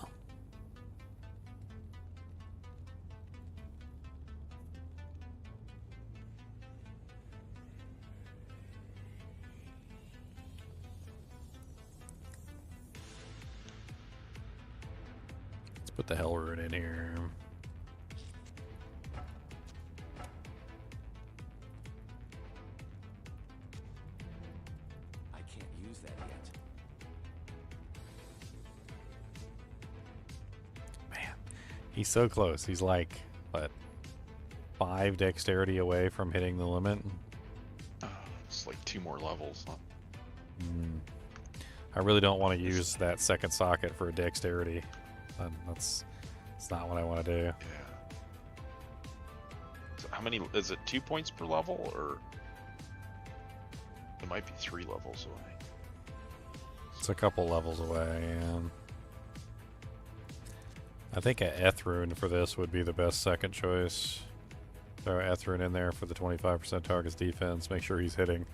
put the hell rune in here. I can't use that yet. Man, he's so close. He's like, what, 5 dexterity away from hitting the limit? It's like 2 more levels. Huh? I really don't want to use that second socket for dexterity. That's not what I want to do. Yeah. So how many? Is it 2 points per level, or it might be 3 levels away? It's a couple levels away, and I think an Ethrune for this would be the best second choice. Throw Ethrune in there for the 25% target's defense. Make sure he's hitting,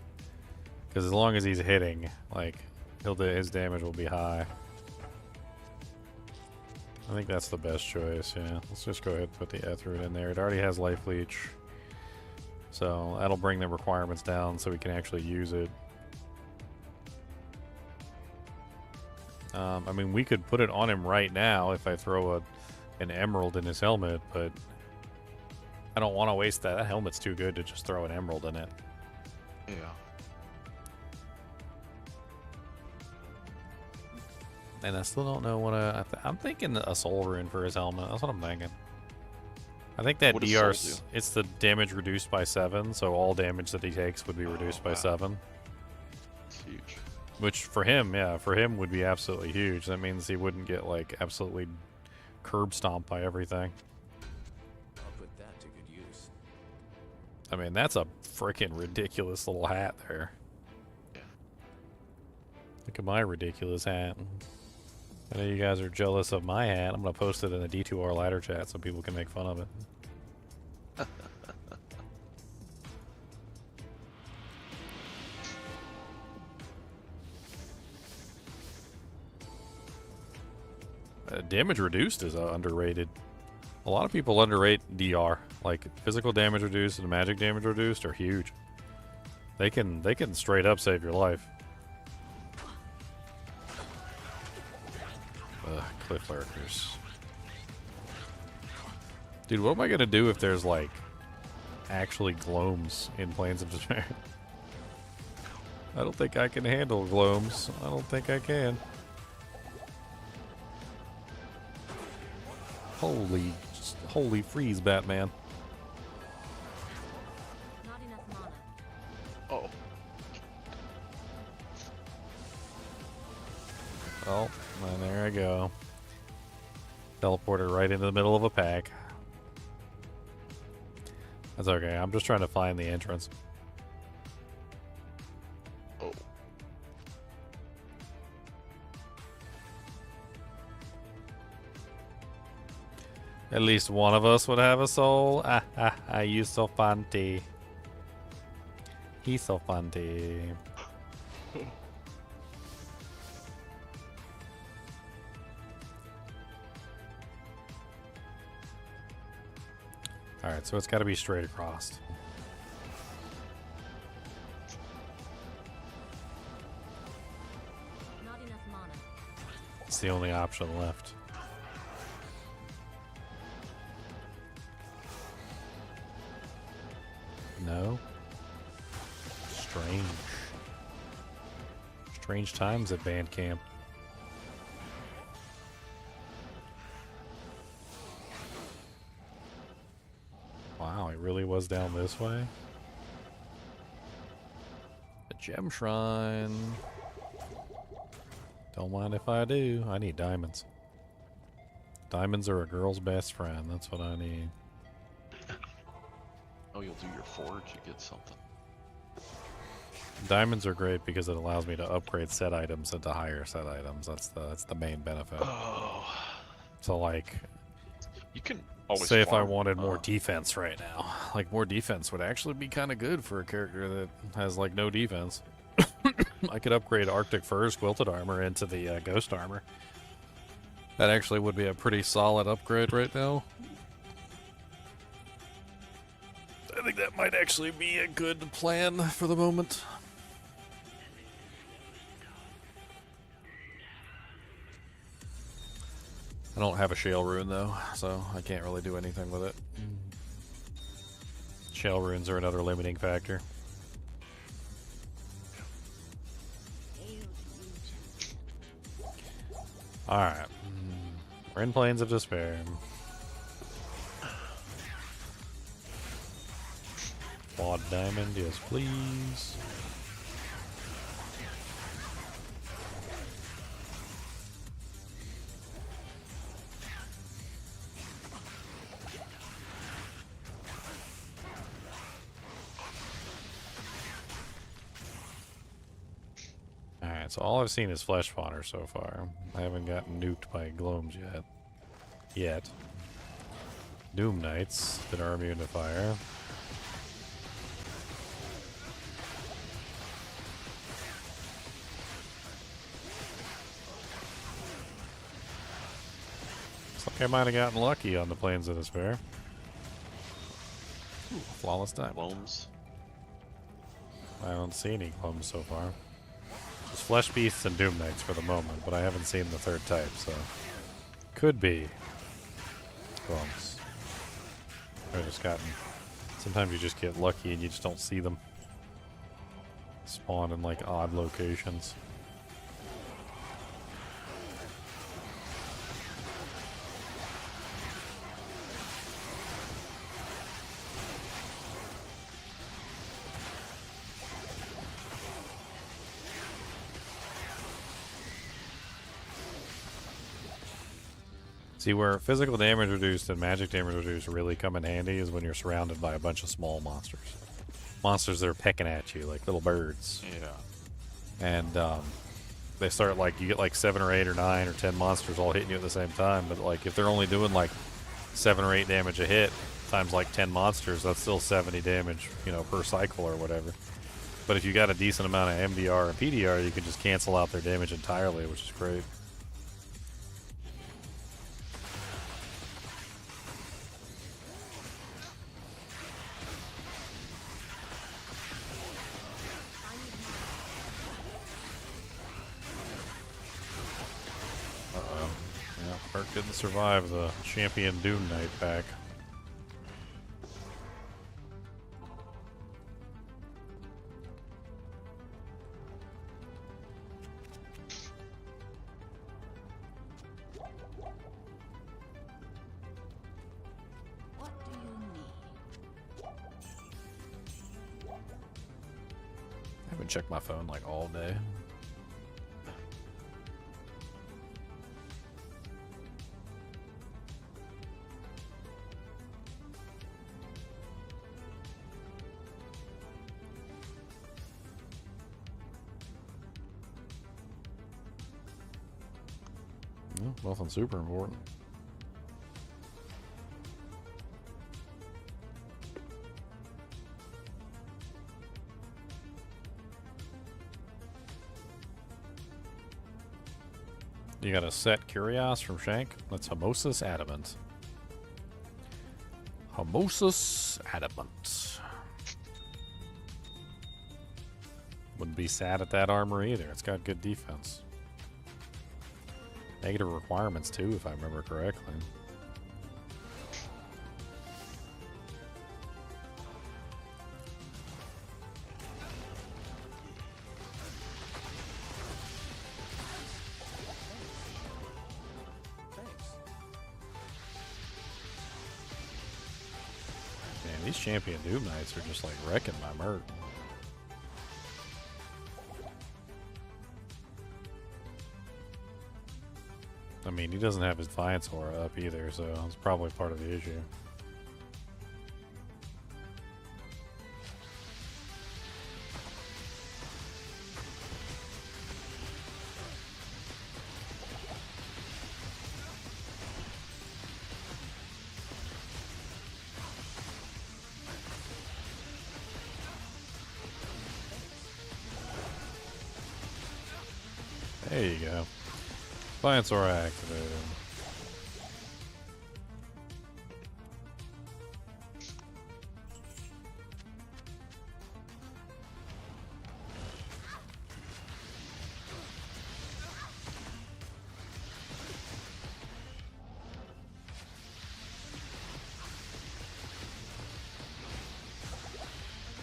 because as long as he's hitting, like his damage will be high. I think that's the best choice. Yeah, let's just go ahead and put the Ethrune in there. It already has life leech, so that'll bring the requirements down so we can actually use it. I mean, we could put it on him right now if I throw an emerald in his helmet, but I don't want to waste that. That helmet's too good to just throw an emerald in it. Yeah. And I still don't know what I'm thinking a soul rune for his helmet. That's what I'm thinking. I think that What does DR, soul do? it's the damage reduced by 7, so all damage that he takes would be reduced by 7. It's huge. Which for him, yeah, for him would be absolutely huge. That means he wouldn't get like absolutely curb stomped by everything. I'll put that to good use. I mean, that's a freaking ridiculous little hat there. Yeah. Look at my ridiculous hat. I know you guys are jealous of my hat. I'm going to post it in the D2R ladder chat so people can make fun of it. Damage reduced is underrated. A lot of people underrate DR. Like physical damage reduced and magic damage reduced are huge. They can straight up save your life. Cliff lurkers. Dude, what am I gonna do if there's like actually gloams in Plains of Despair? I don't think I can handle gloams. I don't think I can. Holy freeze, Batman. Not enough mana. Oh. Oh, and there I go. Teleported right into the middle of a pack. That's okay. I'm just trying to find the entrance. Oh. At least one of us would have a soul. You so funny. He's so funny. Alright, so it's got to be straight across. Not enough mana. It's the only option left. No? Strange. Strange times at band camp. Wow, it really was down this way? A gem shrine. Don't mind if I do. I need diamonds. Diamonds are a girl's best friend. That's what I need. Oh, you'll do your forge, you get something. Diamonds are great because it allows me to upgrade set items into higher set items. That's the main benefit. Oh. So like, You can always say if I farm, wanted more defense right now, like more defense would actually be kind of good for a character that has like no defense. I could upgrade Arctic Fur's quilted armor into the ghost armor. That actually would be a pretty solid upgrade right now. I think that might actually be a good plan for the moment. I don't have a shale rune though, so I can't really do anything with it. Shale runes are another limiting factor. Alright. We're in Plains of Despair. Quad diamond, yes please. Alright, so all I've seen is flesh spawner so far. I haven't gotten nuked by gloams yet. Doom Knights that are immune to fire. Looks like I might have gotten lucky on the Plains of Despair. Ooh, flawless time. Gloams. I don't see any gloams so far. Just flesh beasts and doom knights for the moment, but I haven't seen the third type, so could be gloams. I just gotten. Sometimes you just get lucky and you just don't see them spawn in like odd locations. See, where physical damage reduced and magic damage reduced really come in handy is when you're surrounded by a bunch of small monsters. Monsters that are pecking at you like little birds. Yeah. And they start like, you get like 7 or 8 or 9 or 10 monsters all hitting you at the same time. But like if they're only doing like 7 or 8 damage a hit times like 10 monsters, that's still 70 damage, you know, per cycle or whatever. But if you got a decent amount of MDR and PDR, you can just cancel out their damage entirely, which is great. Park didn't survive the Champion Doom Knight pack. What do you need? I haven't checked my phone like all day. Nothing super important. You got a set Curios from Shank. That's Hamosis Adamant. Hamosis Adamant. Wouldn't be sad at that armor either. It's got good defense. Negative requirements too, if I remember correctly. Man, these Champion Doom Knights are just like wrecking my Mert. I mean, he doesn't have his Defiance aura up either, so that's probably part of the issue. There you go. Defiance aura activated.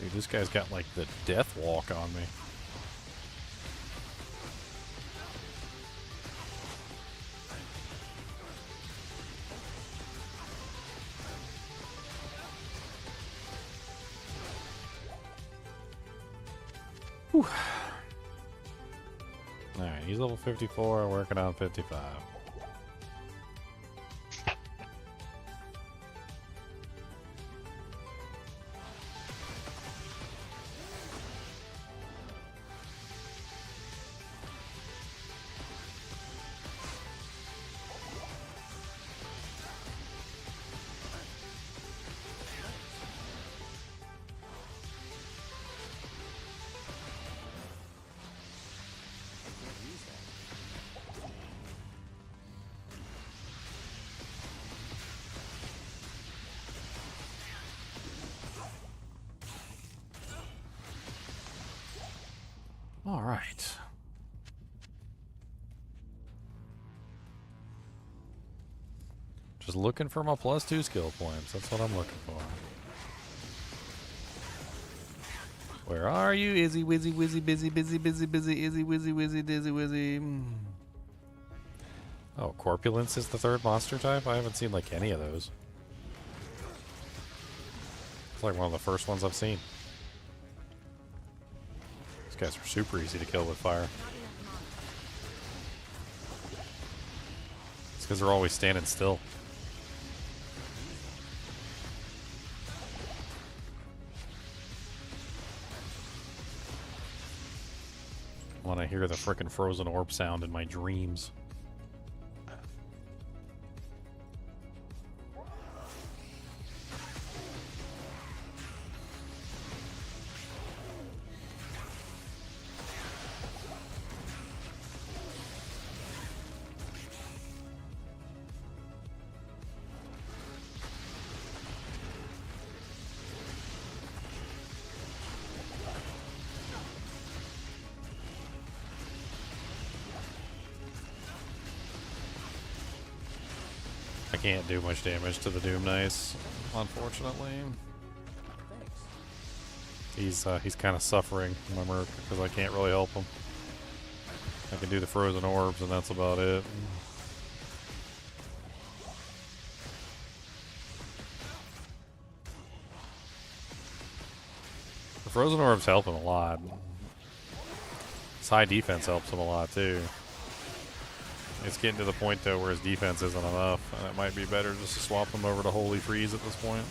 Dude, this guy's got like the death walk on me. Whew. Alright, he's level 54, working on 55. All right. Just looking for my +2 skill points. That's what I'm looking for. Where are you? Izzy, wizzy, wizzy, busy, busy, busy, busy, Izzy, wizzy, wizzy, dizzy, wizzy. Oh, Corpulence is the third monster type? I haven't seen like any of those. It's like one of the first ones I've seen. These guys are super easy to kill with fire. It's because they're always standing still. When I hear the frickin' frozen orb sound in my dreams. Can't do much damage to the Doom Knights, unfortunately. He's kind of suffering, remember, because I can't really help him. I can do the frozen orbs, and that's about it. The frozen orbs help him a lot. His high defense helps him a lot too. It's getting to the point, though, where his defense isn't enough, and it might be better just to swap him over to Holy Freeze at this point.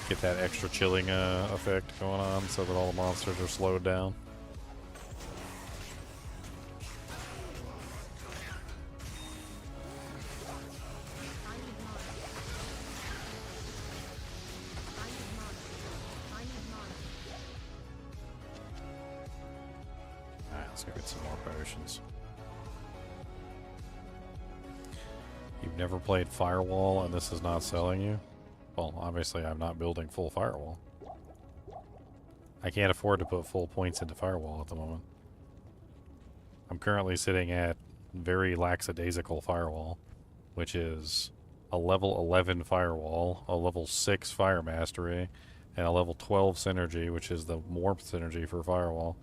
Get that extra chilling effect going on so that all the monsters are slowed down. Let's go get some more potions. You've never played Firewall and this is not selling you? Well, obviously I'm not building full Firewall. I can't afford to put full points into Firewall at the moment. I'm currently sitting at very lackadaisical Firewall, which is a level 11 Firewall, a level 6 Fire Mastery, and a level 12 Synergy, which is the Warmth Synergy for Firewall.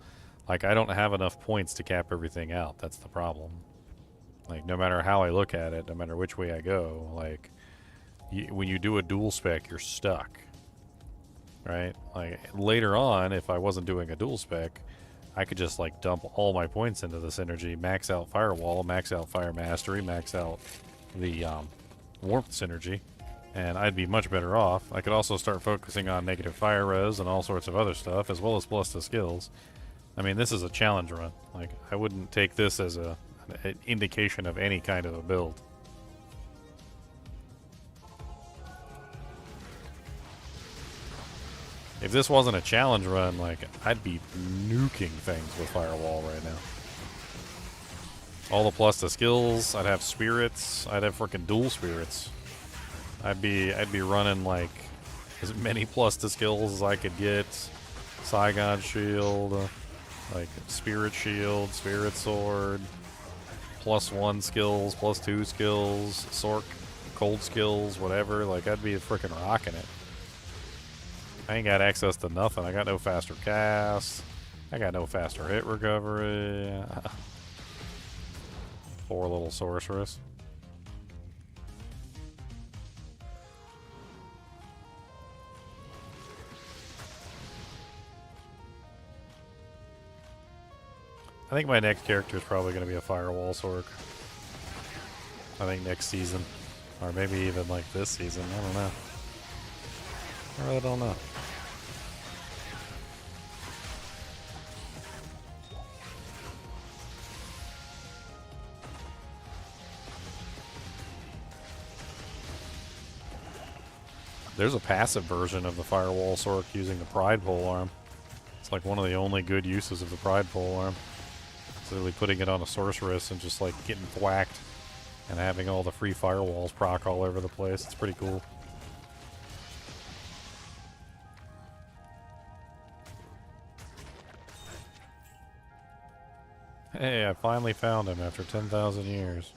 Like, I don't have enough points to cap everything out. That's the problem. Like, no matter how I look at it, no matter which way I go, like, when you do a dual spec, you're stuck. Right? Like, later on, if I wasn't doing a dual spec, I could just, like, dump all my points into the Synergy, max out Firewall, max out Fire Mastery, max out the Warmth Synergy, and I'd be much better off. I could also start focusing on negative fire res and all sorts of other stuff, as well as plus the skills. I mean, this is a challenge run. Like, I wouldn't take this as an indication of any kind of a build. If this wasn't a challenge run, like, I'd be nuking things with Firewall right now. All the plus to skills, I'd have spirits, I'd have freaking dual spirits. I'd be running like as many plus to skills as I could get. Saigon shield, like spirit shield, spirit sword, +1 skills, +2 skills, Sork, cold skills, whatever. Like, I'd be freaking rocking it. I ain't got access to nothing. I got no faster cast. I got no faster hit recovery. Poor little sorceress. I think my next character is probably going to be a Firewall Sork. I think next season. Or maybe even like this season. I don't know. I really don't know. There's a passive version of the Firewall Sork using the Pride Polearm. It's like one of the only good uses of the Pride Polearm. It's literally putting it on a sorceress and just like getting thwacked and having all the free firewalls proc all over the place. It's pretty cool. Hey, I finally found him after 10,000 years.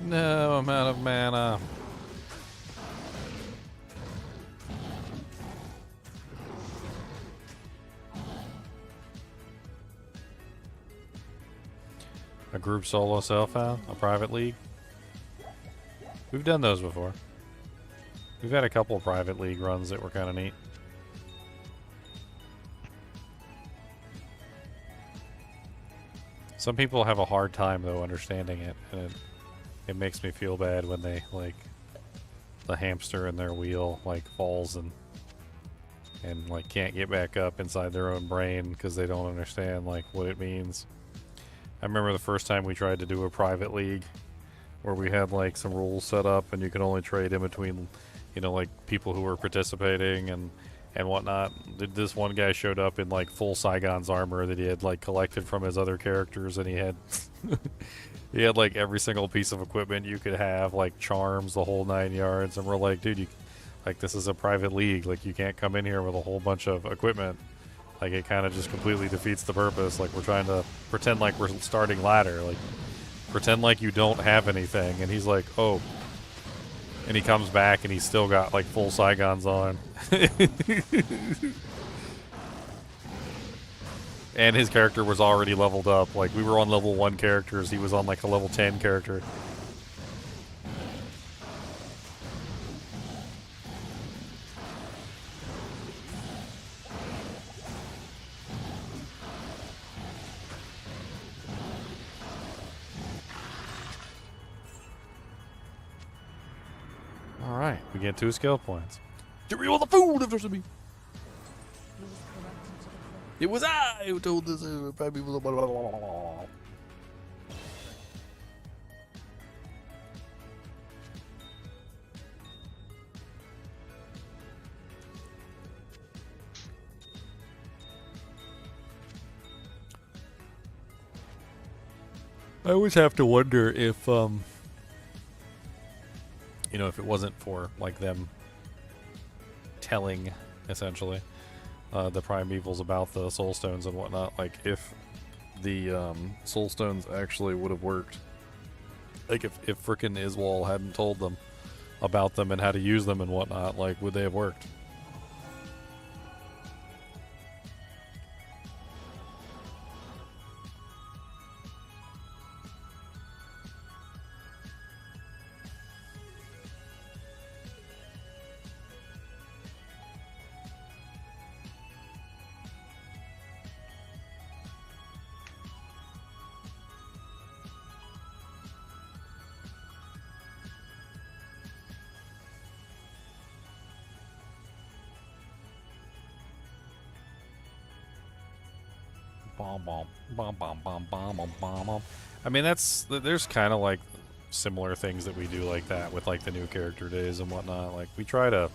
No, I'm out of mana. A group solo self-found? A private league? We've done those before. We've had a couple of private league runs that were kind of neat. Some people have a hard time, though, understanding it, and it makes me feel bad when they, like, the hamster in their wheel, like, falls and like, can't get back up inside their own brain because they don't understand, like, what it means. I remember the first time we tried to do a private league where we had, like, some rules set up and you could only trade in between, you know, like, people who were participating and whatnot. This one guy showed up in, like, full Saigon's armor that he had, like, collected from his other characters, and he had he had, like, every single piece of equipment you could have, like, charms, the whole 9 yards, and we're like, dude, you, like, this is a private league, like, you can't come in here with a whole bunch of equipment. Like, it kind of just completely defeats the purpose. Like, we're trying to pretend like we're starting ladder, like, pretend like you don't have anything, and he's like, oh. And he comes back and he's still got, like, full Saigons on. And his character was already leveled up. Like, we were on level 1 characters. He was on, like, a level 10 character. Alright, we get 2 skill points. Get me all the food if there's a me. It was I who told this. Probably blah, blah, blah, blah, blah. I always have to wonder if, you know, if it wasn't for, like, them telling, essentially, the primevals about the soul stones and whatnot, like, if the soul stones actually would have worked. Like, if frickin' Iswal hadn't told them about them and how to use them and whatnot, like, would they have worked? Bom, bom, bom, bom, bom, bom, bom, bom, bom. I mean, there's kind of like similar things that we do like that with like the new character days and whatnot. Like we try to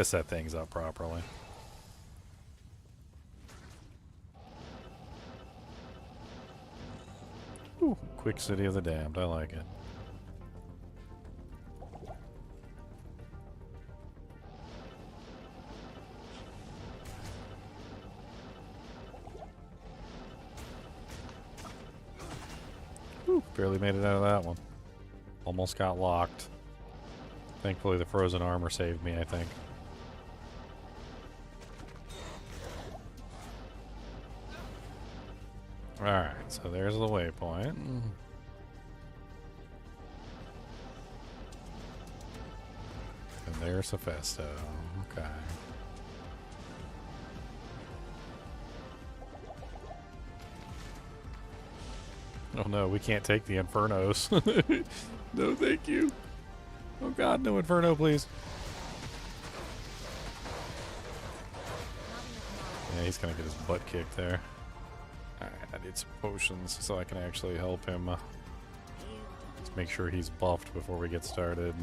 set things up properly. Ooh, quick City of the Damned. I like it. Ooh, barely made it out of that one. Almost got locked. Thankfully, the frozen armor saved me, I think. Alright, so there's the waypoint. And there's Mephisto. Okay. Oh no, we can't take the Infernos. No, thank you. Oh god, no Inferno, please. Yeah, he's gonna get his butt kicked there. Alright, I need some potions so I can actually help him. Let's make sure he's buffed before we get started.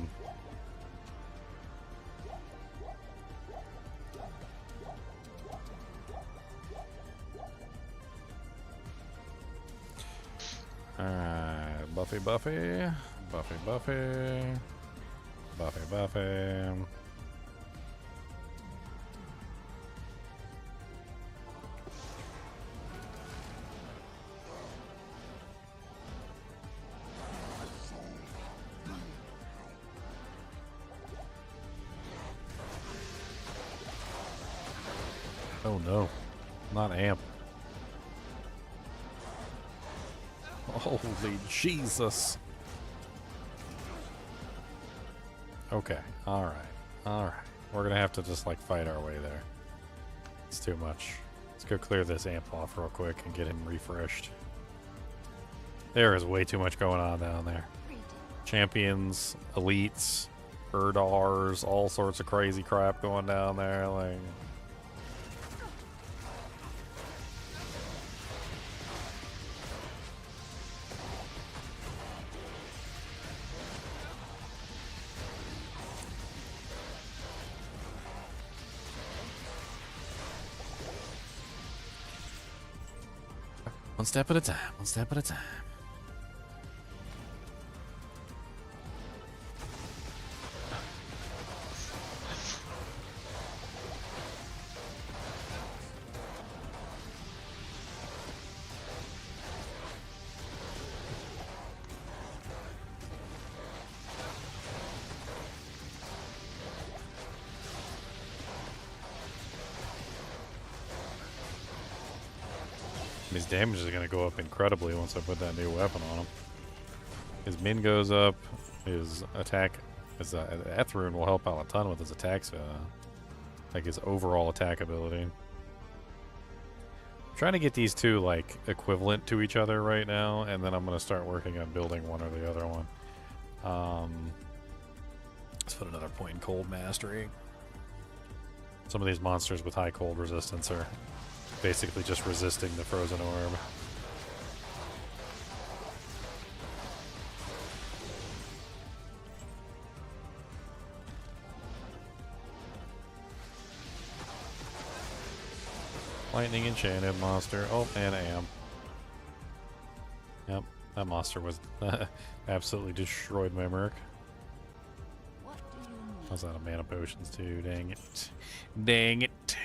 Alright, Buffy, Buffy. Buffy, Buffy. Buffy, Buffy. Oh no, not amp. Holy Jesus. Okay, alright. Alright. We're gonna have to just like fight our way there. It's too much. Let's go clear this amp off real quick and get him refreshed. There is way too much going on down there. Champions, elites, Erdars, all sorts of crazy crap going down there, like... One step at a time, one step at a time. His damage is going to go up incredibly once I put that new weapon on him. His min goes up, his attack, his Eth rune will help out a ton with his attacks, like his overall attack ability. I'm trying to get these two like equivalent to each other right now, and then I'm going to start working on building one or the other one. Let's put another point in cold mastery. Some of these monsters with high cold resistance are basically just resisting the frozen orb. Lightning enchanted monster. Oh, and Am. Yep, that monster was absolutely destroyed my Merc. I was out of mana potions too, dang it. Dang it.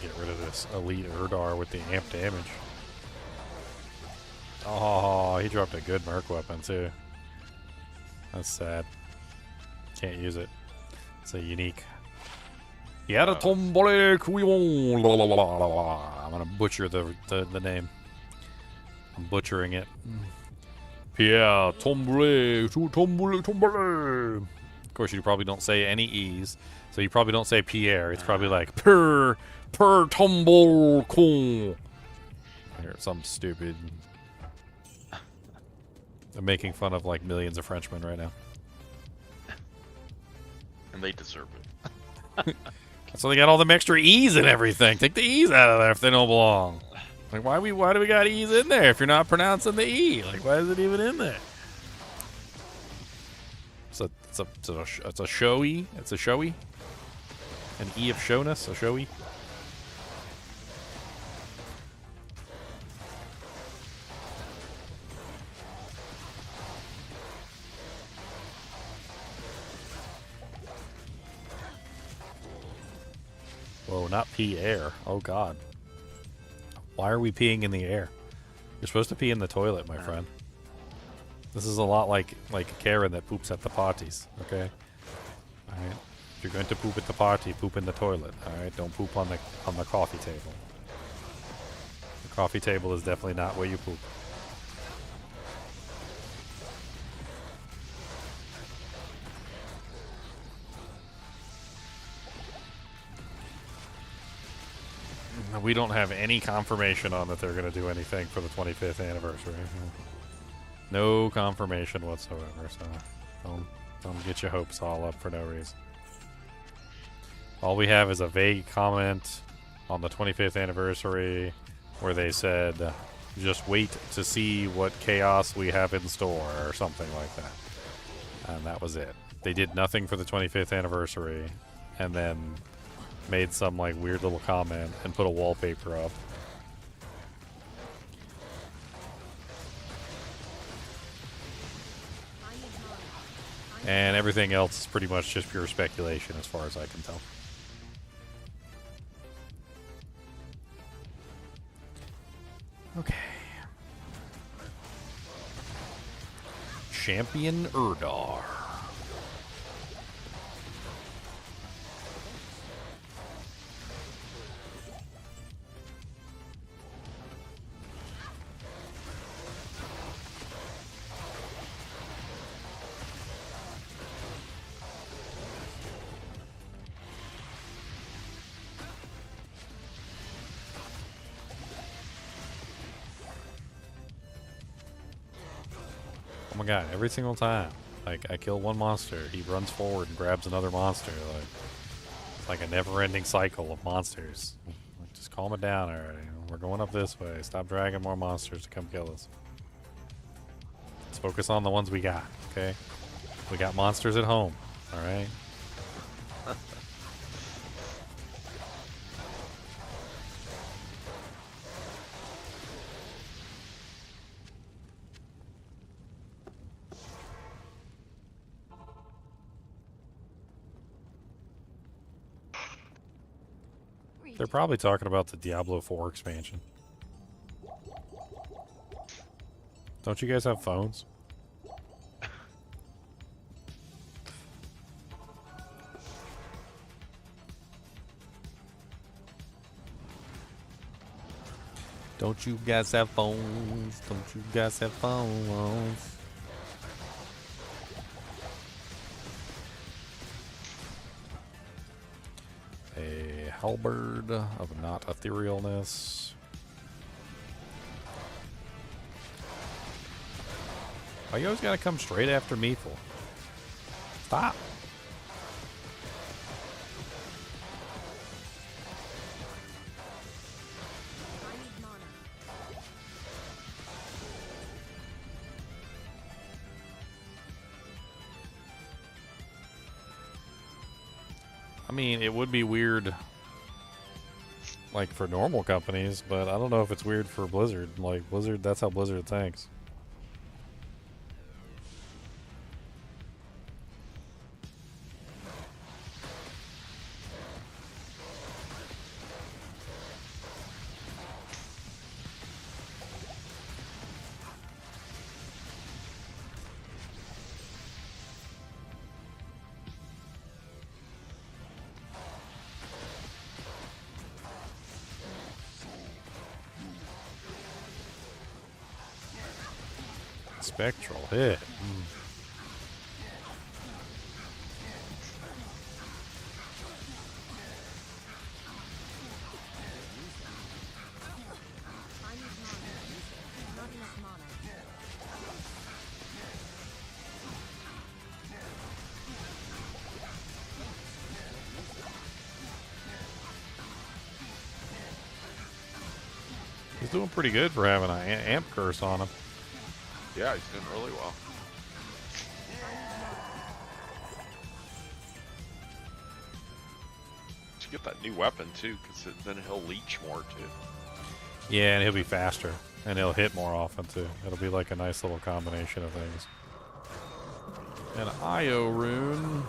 Get rid of this elite Erdar with the amp damage. Oh, he dropped a good Merc weapon too. That's sad. Can't use it. It's a unique. Yada tombole couillon. I'm gonna butcher the name. I'm butchering it. Pierre tombole, tombole. Of course, you probably don't say any e's, so you probably don't say Pierre. It's probably like per tomble con. I heard something stupid. I'm making fun of like millions of Frenchmen right now. And they deserve it. So they got all them extra E's and everything. Take the E's out of there if they don't belong. Like why do we got E's in there if you're not pronouncing the E? Like why is it even in there? It's a showy. It's a showy. An E of showness, a showy. Whoa, not pee air. Oh god. Why are we peeing in the air? You're supposed to pee in the toilet, my friend. This is a lot like Karen that poops at the parties, okay? Alright. If you're going to poop at the party, poop in the toilet, alright? Don't poop on the coffee table. The coffee table is definitely not where you poop. We don't have any confirmation on that they're going to do anything for the 25th anniversary. No confirmation whatsoever, so don't get your hopes all up for no reason. All we have is a vague comment on the 25th anniversary where they said, just wait to see what chaos we have in store, or something like that. And that was it. They did nothing for the 25th anniversary, and then made some like weird little comment and put a wallpaper up. And everything else is pretty much just pure speculation as far as I can tell. Okay. Champion Urdar. Oh my god, every single time. Like, I kill one monster, he runs forward and grabs another monster. Like, it's like a never-ending cycle of monsters. Like, just calm it down already. We're going up this way. Stop dragging more monsters to come kill us. Let's focus on the ones we got, okay? We got monsters at home, alright? They're probably talking about the Diablo 4 expansion. Don't you guys have phones? Don't you guys have phones? Don't you guys have phones? A halberd of not etherealness. Why you always gotta come straight after me for? Stop. I mean, it would be weird, like, for normal companies, but I don't know if it's weird for Blizzard. Like, Blizzard, that's how Blizzard thinks. Spectral hit. I need mana. Not enough mana. He's doing pretty good for having an amp curse on him. Yeah, he's doing really well. Should get that new weapon too, because then he'll leech more too. Yeah, and he'll be faster, and he'll hit more often too. It'll be like a nice little combination of things. An IO rune.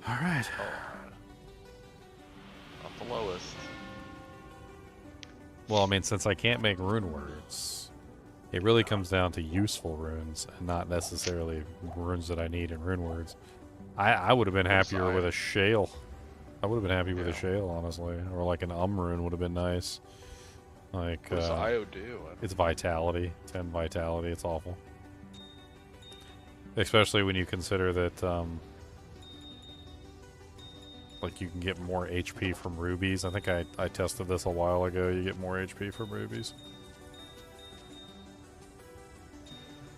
All right. Not the lowest. Well, I mean, since I can't make rune words, it really comes down to useful runes and not necessarily runes that I need in rune words. I would have been happier with a shale. I would have been happy with a shale, honestly, or like an rune would have been nice. Like, what does IO do? It's vitality, 10 vitality. It's awful, especially when you consider that. Like you can get more HP from rubies. I think I tested this a while ago. You get more HP from rubies.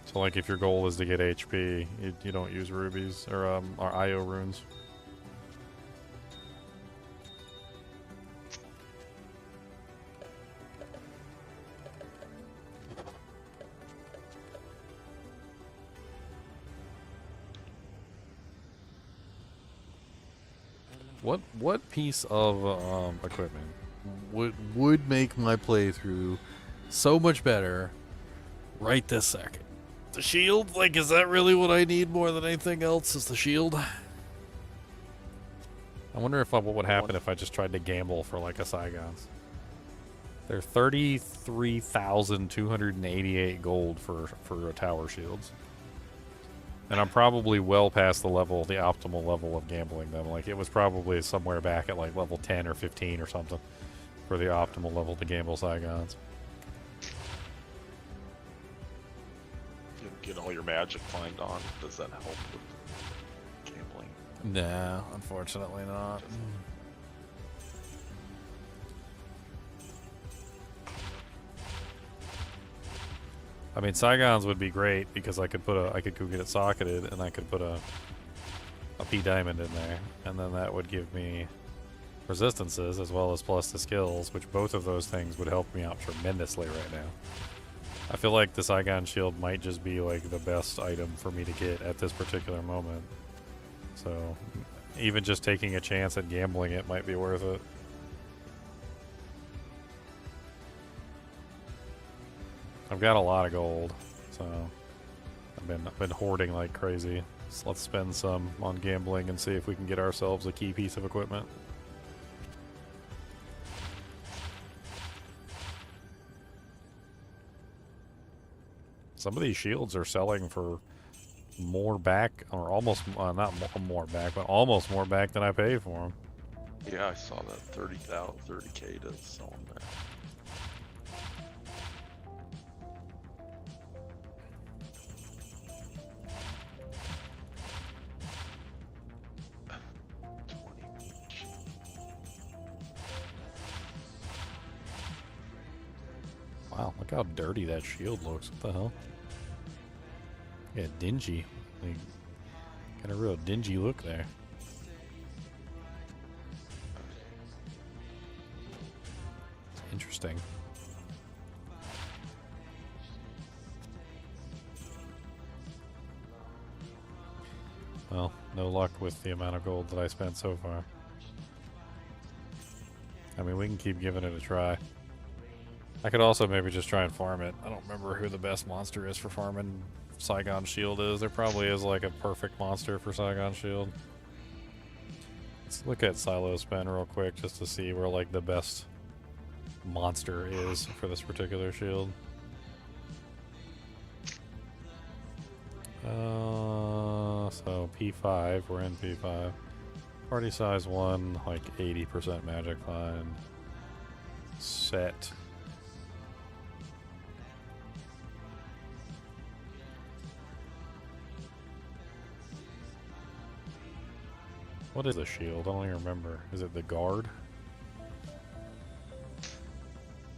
So like if your goal is to get HP, you don't use rubies or IO runes. What piece of equipment would make my playthrough so much better right this second? The shield? Like, is that really what I need more than anything else? Is the shield? I wonder if what would happen if I just tried to gamble for like a Saigons. They're 33,288 gold for tower shields. And I'm probably well past the optimal level of gambling them. Like, it was probably somewhere back at like level 10 or 15 or something for the optimal level to gamble Saigons. You get all your magic climbed on. Does that help with gambling? No, unfortunately not. I mean, Saigons would be great because I could go get it socketed and I could put a P diamond in there, and then that would give me resistances as well as plus the skills, which both of those things would help me out tremendously right now. I feel like the Saigon shield might just be like the best item for me to get at this particular moment. So even just taking a chance at gambling it might be worth it. I've got a lot of gold, so I've been hoarding like crazy. So let's spend some on gambling and see if we can get ourselves a key piece of equipment. Some of these shields are selling for more back, or almost not more back, but almost more back than I paid for them. Yeah, I saw that 30K to sell them back. Wow, look how dirty that shield looks. What the hell? Yeah, dingy. Like, got a real dingy look there. Interesting. Well, no luck with the amount of gold that I spent so far. I mean, we can keep giving it a try. I could also maybe just try and farm it. I don't remember who the best monster is for farming Saigon Shield is. There probably is like a perfect monster for Saigon Shield. Let's look at Silo Spin real quick just to see where like the best monster is for this particular shield. So P5, we're in P5. Party size 1, like 80% magic find. Set. What is the shield? I don't even remember. Is it the guard?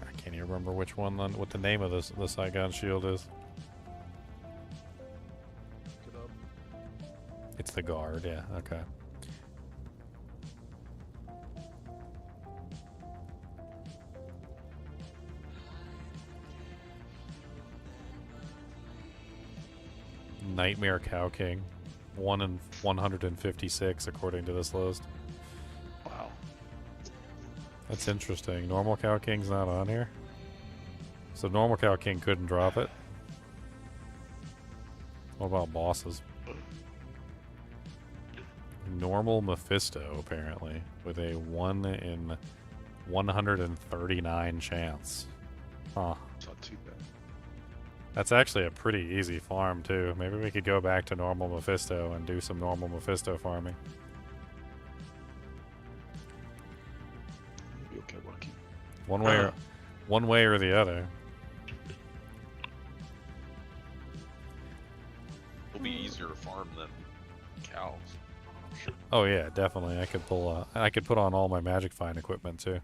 I can't even remember which one, what the name of the Saigon shield is. It's the guard, yeah, okay. Nightmare Cow King. 1 in 156 according to this list. Wow. That's interesting. Normal Cow King's not on here. So normal Cow King couldn't drop it. What about bosses? Normal Mephisto, apparently, with a 1 in 139 chance. Huh. It's not too bad. That's actually a pretty easy farm, too. Maybe we could go back to normal Mephisto and do some normal Mephisto farming. Maybe you'll get lucky. One way or the other. It'll be easier to farm than cows. Sure. Oh yeah, definitely. I could pull. I could put on all my magic find equipment too.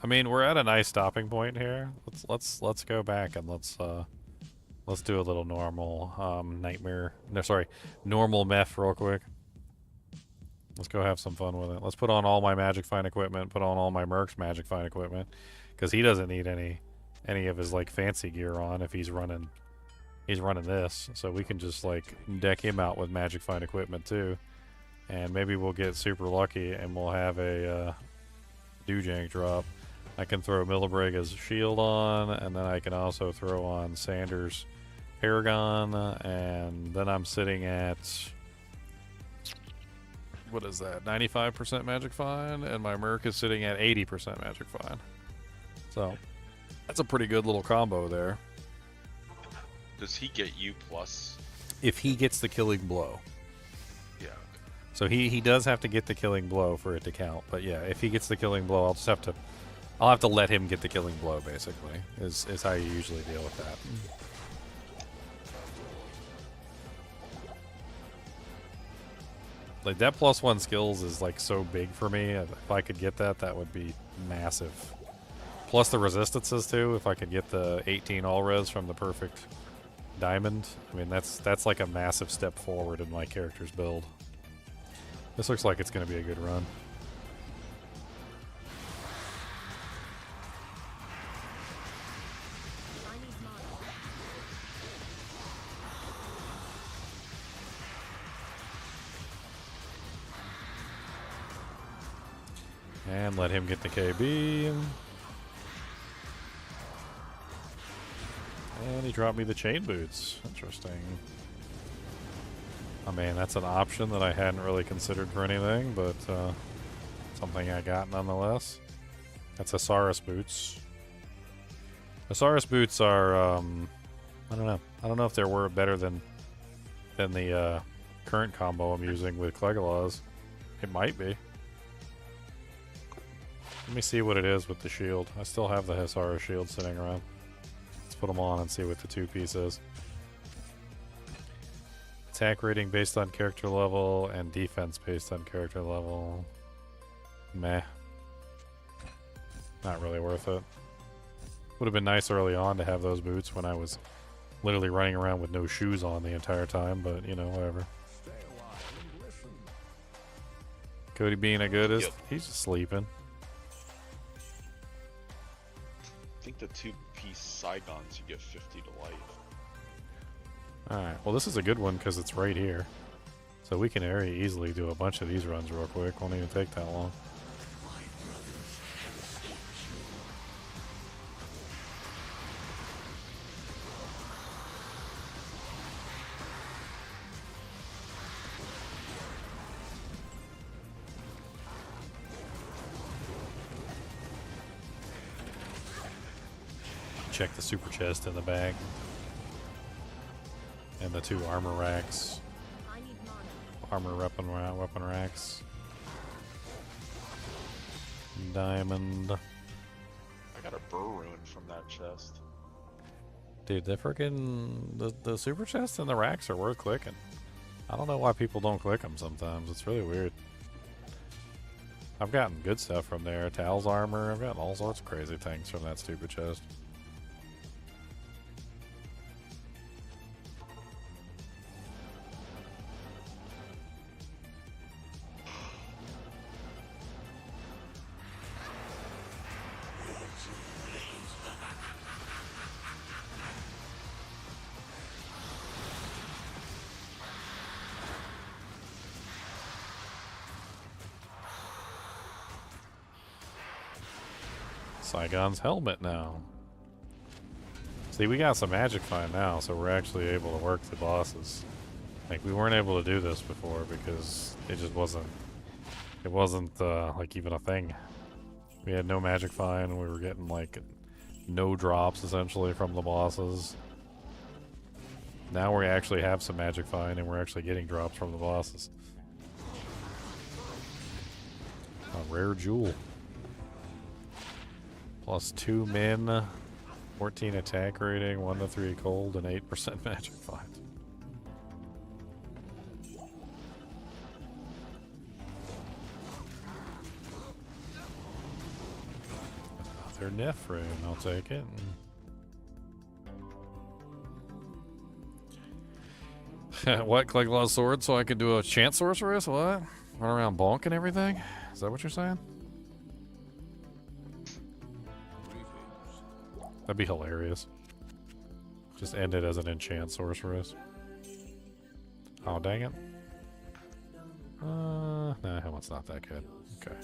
I mean, we're at a nice stopping point here. Let's go back and let's do a little normal nightmare. No, sorry, normal meth real quick. Let's go have some fun with it. Let's put on all my magic find equipment. Put on all my Merc's magic find equipment, because he doesn't need any of his like fancy gear on if he's running. He's running this, so we can just like deck him out with magic find equipment too, and maybe we'll get super lucky and we'll have a Doojank drop. I can throw Millibrega's shield on, and then I can also throw on Sanders' Paragon, and then I'm sitting at, what is that, 95% magic find, and my Merc is sitting at 80% magic find. So that's a pretty good little combo there. Does he get you plus? If he gets the killing blow. Yeah. So he does have to get the killing blow for it to count. But yeah, if he gets the killing blow, I'll have to let him get the killing blow, basically, is how you usually deal with that. Like, that +1 skills is like so big for me. If I could get that, that would be massive. Plus the resistances too, if I could get the 18 all res from the perfect diamond. I mean, that's like a massive step forward in my character's build. This looks like it's going to be a good run. And let him get the KB. And he dropped me the chain boots. Interesting. I mean, that's an option that I hadn't really considered for anything, but something I got nonetheless. That's Osiris boots. Osiris boots are, I don't know. I don't know if they were better than the current combo I'm using with Clegalaws. It might be. Let me see what it is with the shield. I still have the Osiris shield sitting around. Let's put them on and see what the two-piece is. Attack rating based on character level and defense based on character level. Meh. Not really worth it. Would have been nice early on to have those boots when I was literally running around with no shoes on the entire time, but you know, whatever. Cody being a goodest, he's just sleeping. I think the two-piece Saigons you get 50 to life. Alright, well this is a good one because it's right here. So we can very easily do a bunch of these runs real quick. Won't even take that long. Check the super chest in the bag. And the 2 armor racks. armor weapon racks. Diamond. I got a burr rune from that chest. Dude, the freaking the super chests and the racks are worth clicking. I don't know why people don't click them sometimes. It's really weird. I've gotten good stuff from there. Tal's armor. I've gotten all sorts of crazy things from that stupid chest. Saigon's helmet now. See, we got some magic find now, so we're actually able to work the bosses. Like, we weren't able to do this before because it just wasn't... It wasn't, like, even a thing. We had no magic find, we were getting, like, no drops, essentially, from the bosses. Now we actually have some magic find, and we're actually getting drops from the bosses. A rare jewel. Plus 2 min, 14 attack rating, 1 to 3 cold, and 8% magic find. Another Nef rune, I'll take it. What? Clegla's sword so I could do a chant sorceress? What? Run around bonking everything? Is that what you're saying? That'd be hilarious. Just end it as an enchant sorceress. Oh, dang it. Nah, helmet's not that good. Okay.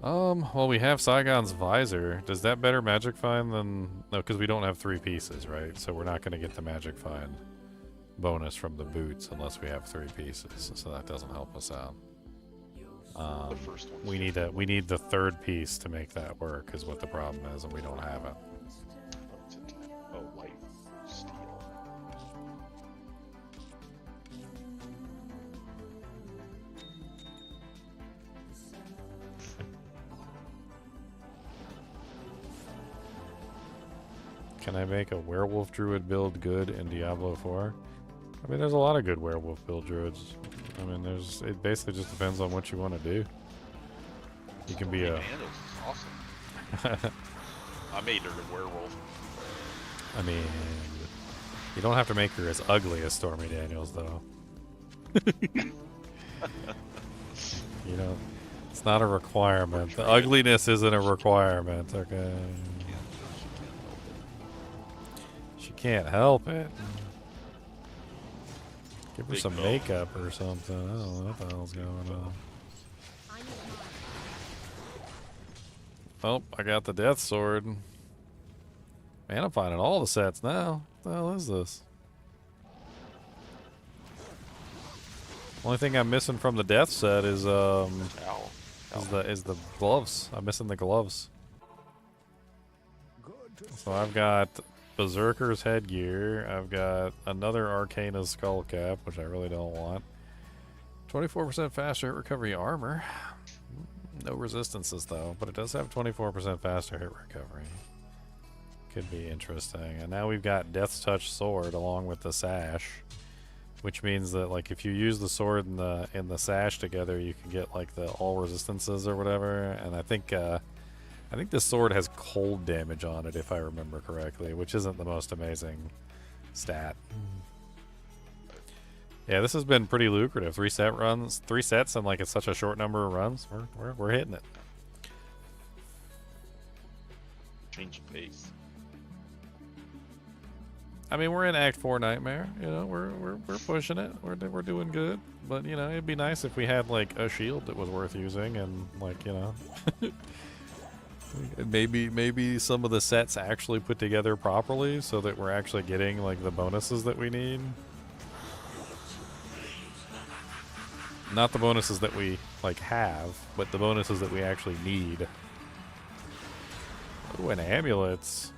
Well, we have Saigon's visor. Does that better magic find than... No, because we don't have 3 pieces, right? So we're not going to get the magic find bonus from the boots unless we have 3 pieces. So that doesn't help us out. We need the 3rd piece to make that work is what the problem is, and we don't have it. Oh, light steel. Can I make a werewolf druid build good in Diablo 4? I mean, there's a lot of good werewolf build druids. I mean, it basically just depends on what you want to do. You can be a... Awesome. I made her a werewolf. I mean, you don't have to make her as ugly as Stormy Daniels, though. You know, it's not a requirement. The ugliness isn't a requirement, okay? She can't help it. Give her some makeup or something. I don't know what the hell's going on. Oh, I got the death sword. Man, I'm finding all the sets now. What the hell is this? Only thing I'm missing from the death set is the gloves. I'm missing the gloves. So I've got Berserker's headgear. I've got another Arcana's skull cap, which I really don't want. 24% faster hit recovery armor. No resistances though, but it does have 24% faster hit recovery. Could be interesting. And now we've got Death's Touch sword along with the sash, which means that like if you use the sword and the sash together, you can get like the all resistances or whatever. And I think this sword has cold damage on it, if I remember correctly, which isn't the most amazing stat. Yeah, this has been pretty lucrative. 3 sets, and like it's such a short number of runs. We're hitting it. Change of pace. I mean, we're in Act 4 Nightmare. You know, we're pushing it. We're doing good. But you know, it'd be nice if we had like a shield that was worth using, and like you know. Maybe some of the sets actually put together properly so that we're actually getting like the bonuses that we need. Not the bonuses that we like have, but the bonuses that we actually need. Oh, and amulets.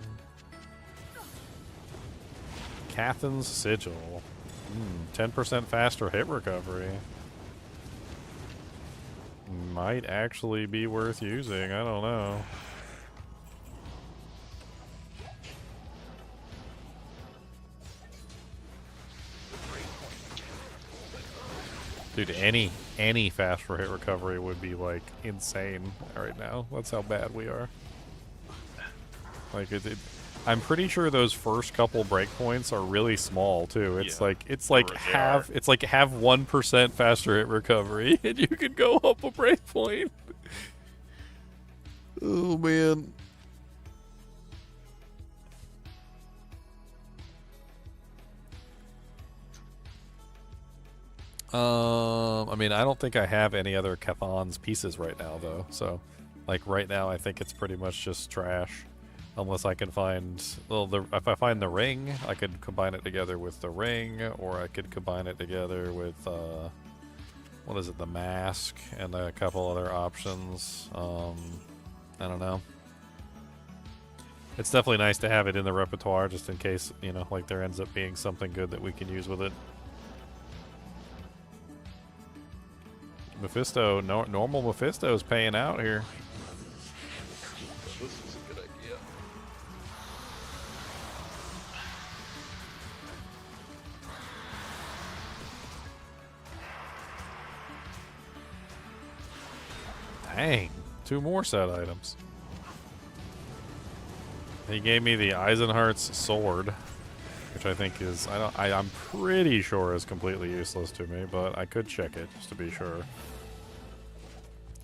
Cathan's Sigil. 10% faster hit recovery. Might actually be worth using. I don't know. Dude, any faster hit recovery would be like insane right now. That's how bad we are. Like I'm pretty sure those first couple breakpoints are really small too. It's Yeah, like have 1% faster hit recovery, and you can go up a breakpoint. Oh man. I mean, I don't think I have any other Cathan's pieces right now, though. So, like, right now, I think it's pretty much just trash. Unless I can find... Well, if I find the ring, I could combine it together with the ring, or I could combine it together with, what is it, the mask, and a couple other options. I don't know. It's definitely nice to have it in the repertoire, just in case, you know, like, there ends up being something good that we can use with it. Mephisto, normal Mephisto's paying out here. This is a good idea. Dang, 2 more set items. He gave me the Eisenhart's sword, which I think is I'm pretty sure is completely useless to me, but I could check it just to be sure.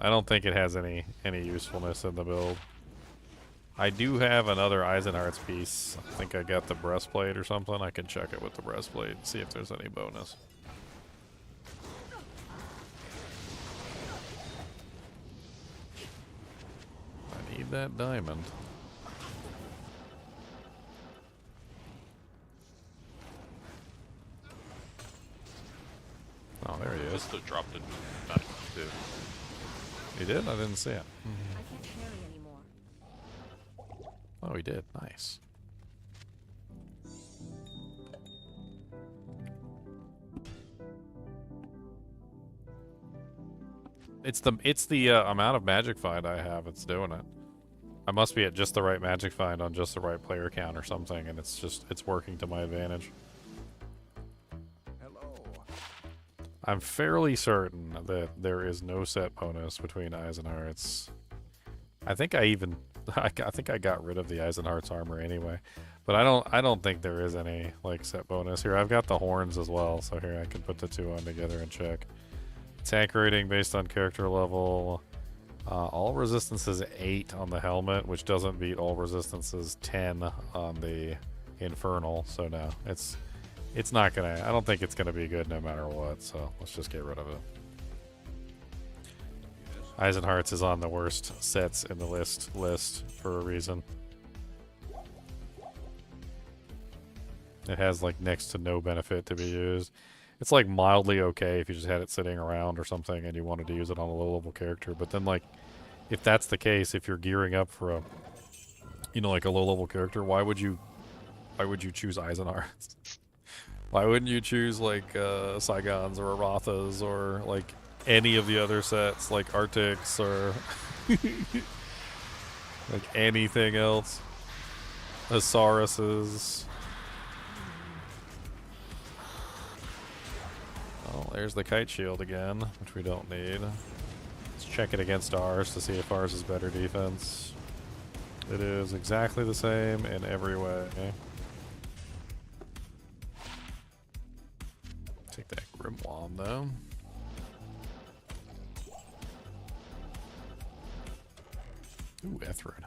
I don't think it has any usefulness in the build. I do have another Eisenhart's piece. I think I got the breastplate or something. I can check it with the breastplate and see if there's any bonus. I need that diamond. Oh, there he is. Mephisto dropped it. Nice, too. He did? I didn't see it. I can't carry anymore. Oh, he did. Nice. It's the amount of magic find I have. It's doing it. I must be at just the right magic find on just the right player count or something, and it's working to my advantage. I'm fairly certain that there is no set bonus between Eisenhart's. I think I think I got rid of the Eisenhart's armor anyway, but I don't think there is any like set bonus here. I've got the horns as well, so here I can put the 2 on together and check. Attack rating based on character level. All resistances 8 on the helmet, which doesn't beat all resistances 10 on the infernal. So no, it's not gonna. I don't think it's gonna be good no matter what. So let's just get rid of it. Eisenhart's is on the worst sets in the list for a reason. It has like next to no benefit to be used. It's like mildly okay if you just had it sitting around or something and you wanted to use it on a low level character. But then like, if that's the case, if you're gearing up for a, you know, like a low level character, why would you choose Eisenhart's? Why wouldn't you choose like Saigons or Arathas or like any of the other sets like Arctics or like anything else? Asauruses. Oh, there's the kite shield again, which we don't need. Let's check it against ours to see if ours is better defense. It is exactly the same in every way. Take that Grimoire though. Ooh, Etherin.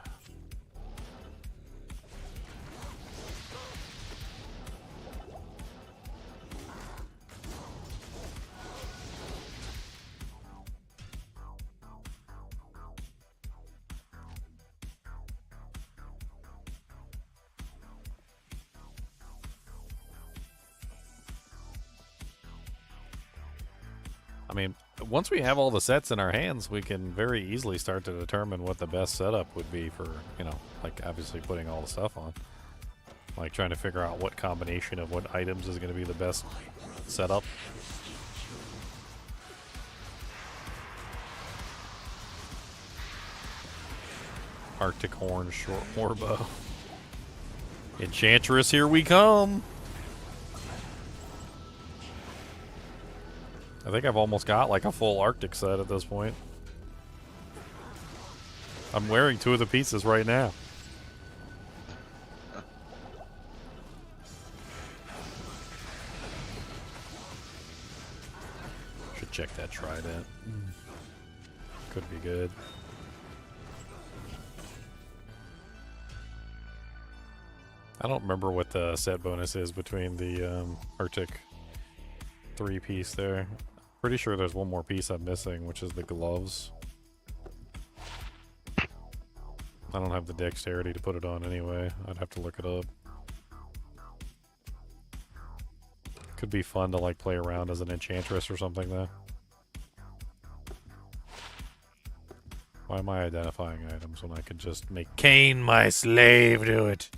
I mean, once we have all the sets in our hands, we can very easily start to determine what the best setup would be for, you know, like obviously putting all the stuff on. Like trying to figure out what combination of what items is going to be the best setup. Arctic Horn, short warbow. Enchantress, here we come! I think I've almost got like a full Arctic set at this point. I'm wearing 2 of the pieces right now. Should check that trident. Could be good. I don't remember what the set bonus is between the Arctic 3-piece there. Pretty sure there's one more piece I'm missing, which is the gloves. I don't have the dexterity to put it on anyway. I'd have to look it up. Could be fun to like play around as an enchantress or something though. Why am I identifying items when I could just make Cain my slave do it?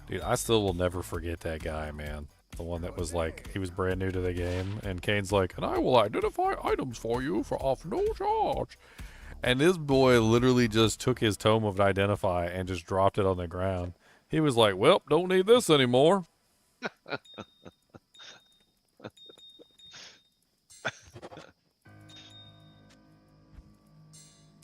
Dude, I still will never forget that guy, man. The one that was like, he was brand new to the game, and Kane's like, and I will identify items for you for off no charge. And this boy literally just took his tome of identify and just dropped it on the ground. He was like, well, don't need this anymore.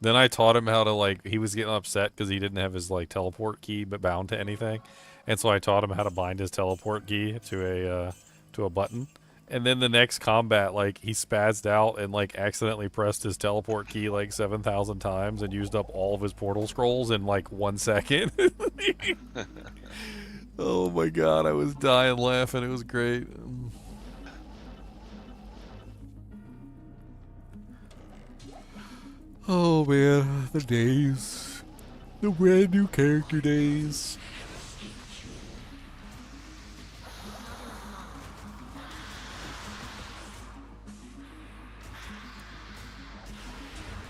Then I taught him how to, like, he was getting upset because he didn't have his, like, teleport key but bound to anything. And so I taught him how to bind his teleport key to a button. And then the next combat, like, he spazzed out and, like, accidentally pressed his teleport key, like, 7,000 times and used up all of his portal scrolls in, like, 1 second. Oh, my God. I was dying laughing. It was great. Oh, man. The days. The brand new character days.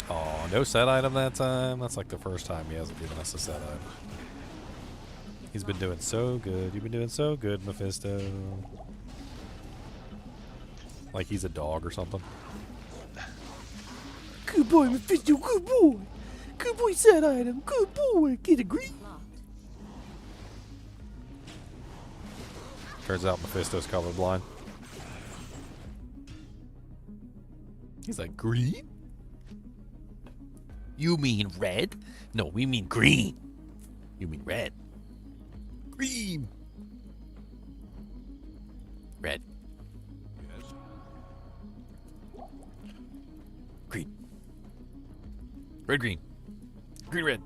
Oh, no set item that time? That's like the first time he hasn't given us a set item. He's been doing so good. You've been doing so good, Mephisto. Like he's a dog or something. Good boy, Mephisto, good boy. Good boy, set item. Good boy. Get a green. Turns out Mephisto's colorblind. He's like, green? You mean red? No, we mean green. You mean red. Green. Red. Green. Red, green. Green, red.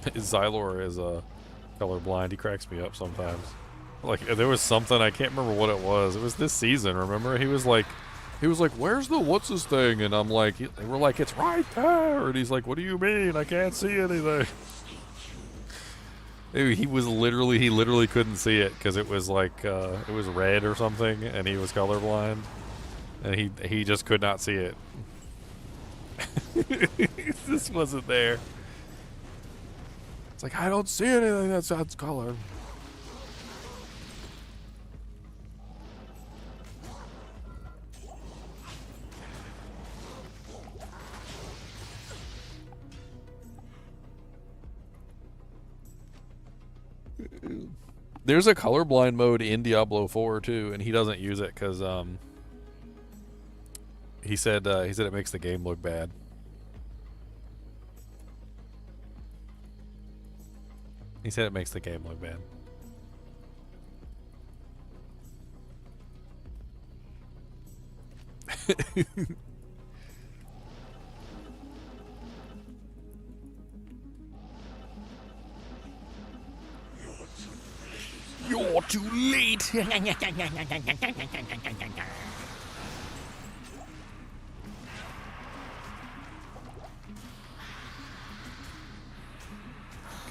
Xylor is colorblind. He cracks me up sometimes. Like there was something, I can't remember what it was. It was this season, remember? He was like, where's the what's this thing? And I'm like, they were like, it's right there. And he's like, what do you mean? I can't see anything. He literally couldn't see it because it was like it was red or something, and he was colorblind, and he just could not see it. This wasn't there. It's like, I don't see anything that's color. There's a colorblind mode in Diablo 4 too, and he doesn't use it because he said it makes the game look bad. He said it makes the game look bad. You're too late.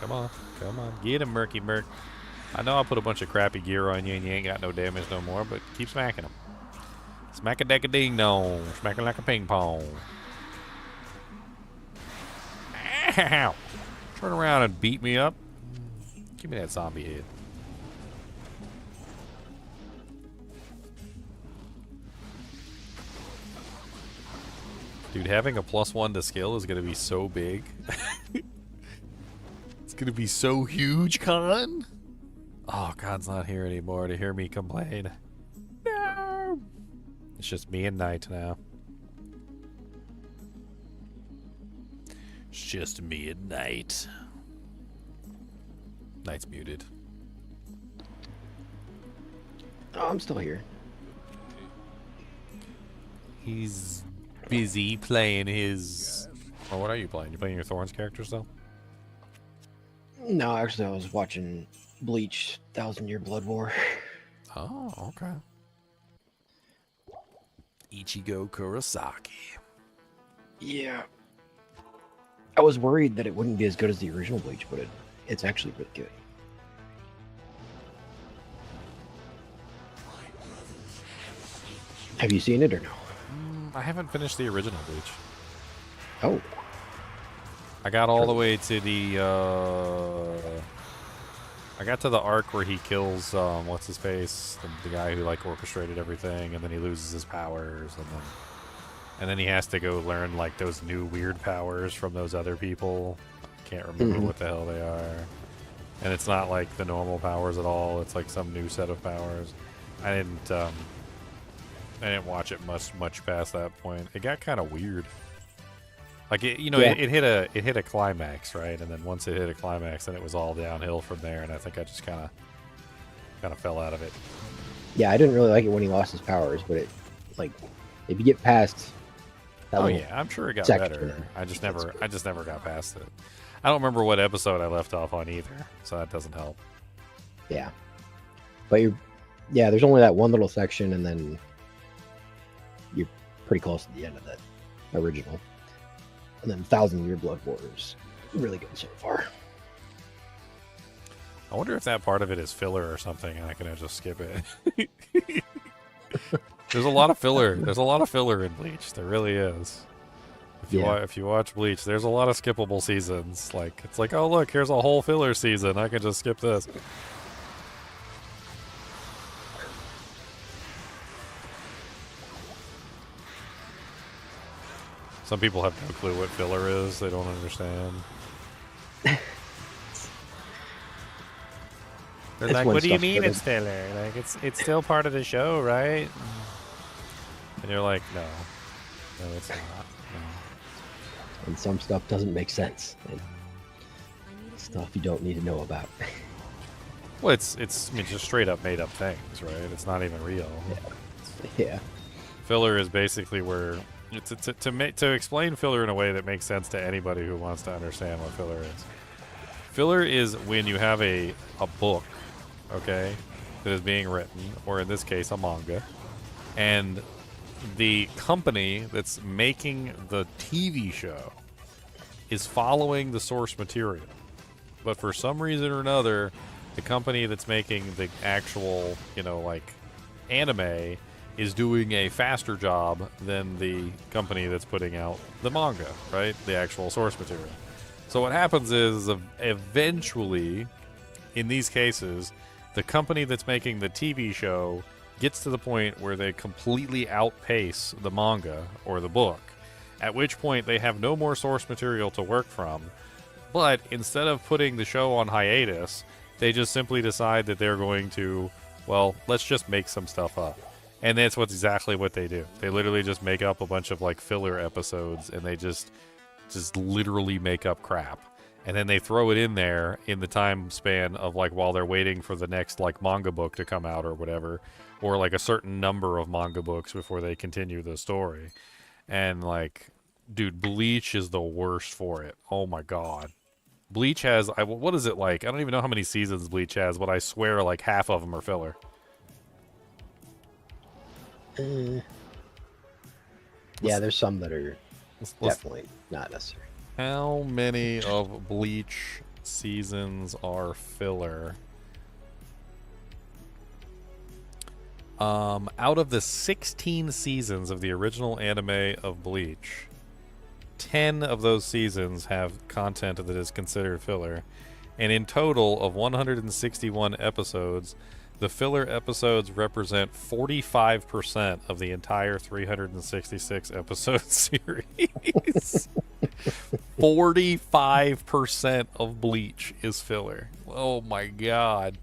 Come on, get him, Murky Murk. I know I put a bunch of crappy gear on you and you ain't got no damage no more, but keep smacking them. Smack a deck a ding dong. Smacking like a ping pong. Ow! Turn around and beat me up. Give me that zombie head. Dude, having a +1 to skill is going to be so big. It's going to be so huge, Con. Oh, Con's not here anymore to hear me complain. No! It's just me and Night now. It's just me and Night. Night's muted. Oh, I'm still here. He's busy playing his... Oh, what are you playing? You playing your Thorns character still? No, actually, I was watching Bleach 1000-Year Blood War. Oh, okay. Ichigo Kurosaki. Yeah. I was worried that it wouldn't be as good as the original Bleach, but it's actually really good. Have you seen it or no? I haven't finished the original Bleach. Oh. I got all the way to the, I got to the arc where he kills, what's his face? The guy who, like, orchestrated everything, and then he loses his powers, and then he has to go learn, like, those new weird powers from those other people. Can't remember what the hell they are. And it's not, like, the normal powers at all. It's, like, some new set of powers. I didn't watch it much past that point. It got kind of weird. Like it, you know, Yeah. it hit a climax, right? And then once it hit a climax, then it was all downhill from there. And I think I just kind of fell out of it. Yeah, I didn't really like it when he lost his powers, but it, like, if you get past that Oh little yeah, I'm sure it got section, better. I just never it's got past it. I don't remember what episode I left off on either, so that doesn't help. Yeah, but there's only that one little section, and then you're pretty close to the end of that original. And then 1000-Year Blood War is really good so far. I wonder if that part of it is filler or something, and I can just skip it. There's a lot of filler. There's a lot of filler in Bleach. There really is. If you watch Bleach, there's a lot of skippable seasons. Like it's like, oh look, here's a whole filler season. I can just skip this. Some people have no clue what filler is. They don't understand. They're That's like, when what do you stuff's mean good. it's filler? Like it's still part of the show, right? And you're like, no, it's not. No. And some stuff doesn't make sense. And stuff you don't need to know about. Well, it's I mean, just straight up made up things, right? It's not even real. Yeah. Filler is basically where to explain filler in a way that makes sense to anybody who wants to understand what filler is. Filler is when you have a book, okay, that is being written, or in this case, a manga, and the company that's making the TV show is following the source material. But for some reason or another, the company that's making the actual, like, anime is doing a faster job than the company that's putting out the manga, right? The actual source material. So what happens is, eventually, in these cases, the company that's making the TV show gets to the point where they completely outpace the manga or the book, at which point they have no more source material to work from. But instead of putting the show on hiatus, they just simply decide that they're going to, well, let's just make some stuff up. And that's exactly what they do. They literally just make up a bunch of, like, filler episodes, and they just literally make up crap. And then they throw it in there in the time span of, like, while they're waiting for the next, like, manga book to come out or whatever, or, like, a certain number of manga books before they continue the story. And, like, dude, Bleach is the worst for it. Oh my god. Bleach has, what is it like? I don't even know how many seasons Bleach has, but I swear, like, half of them are filler. Yeah, there's some that are definitely not necessary. How many of Bleach seasons are filler? Out of the 16 seasons of the original anime of Bleach, 10 of those seasons have content that is considered filler. And in total of 161 episodes, the filler episodes represent 45% of the entire 366 episode series. 45% of Bleach is filler. Oh my god.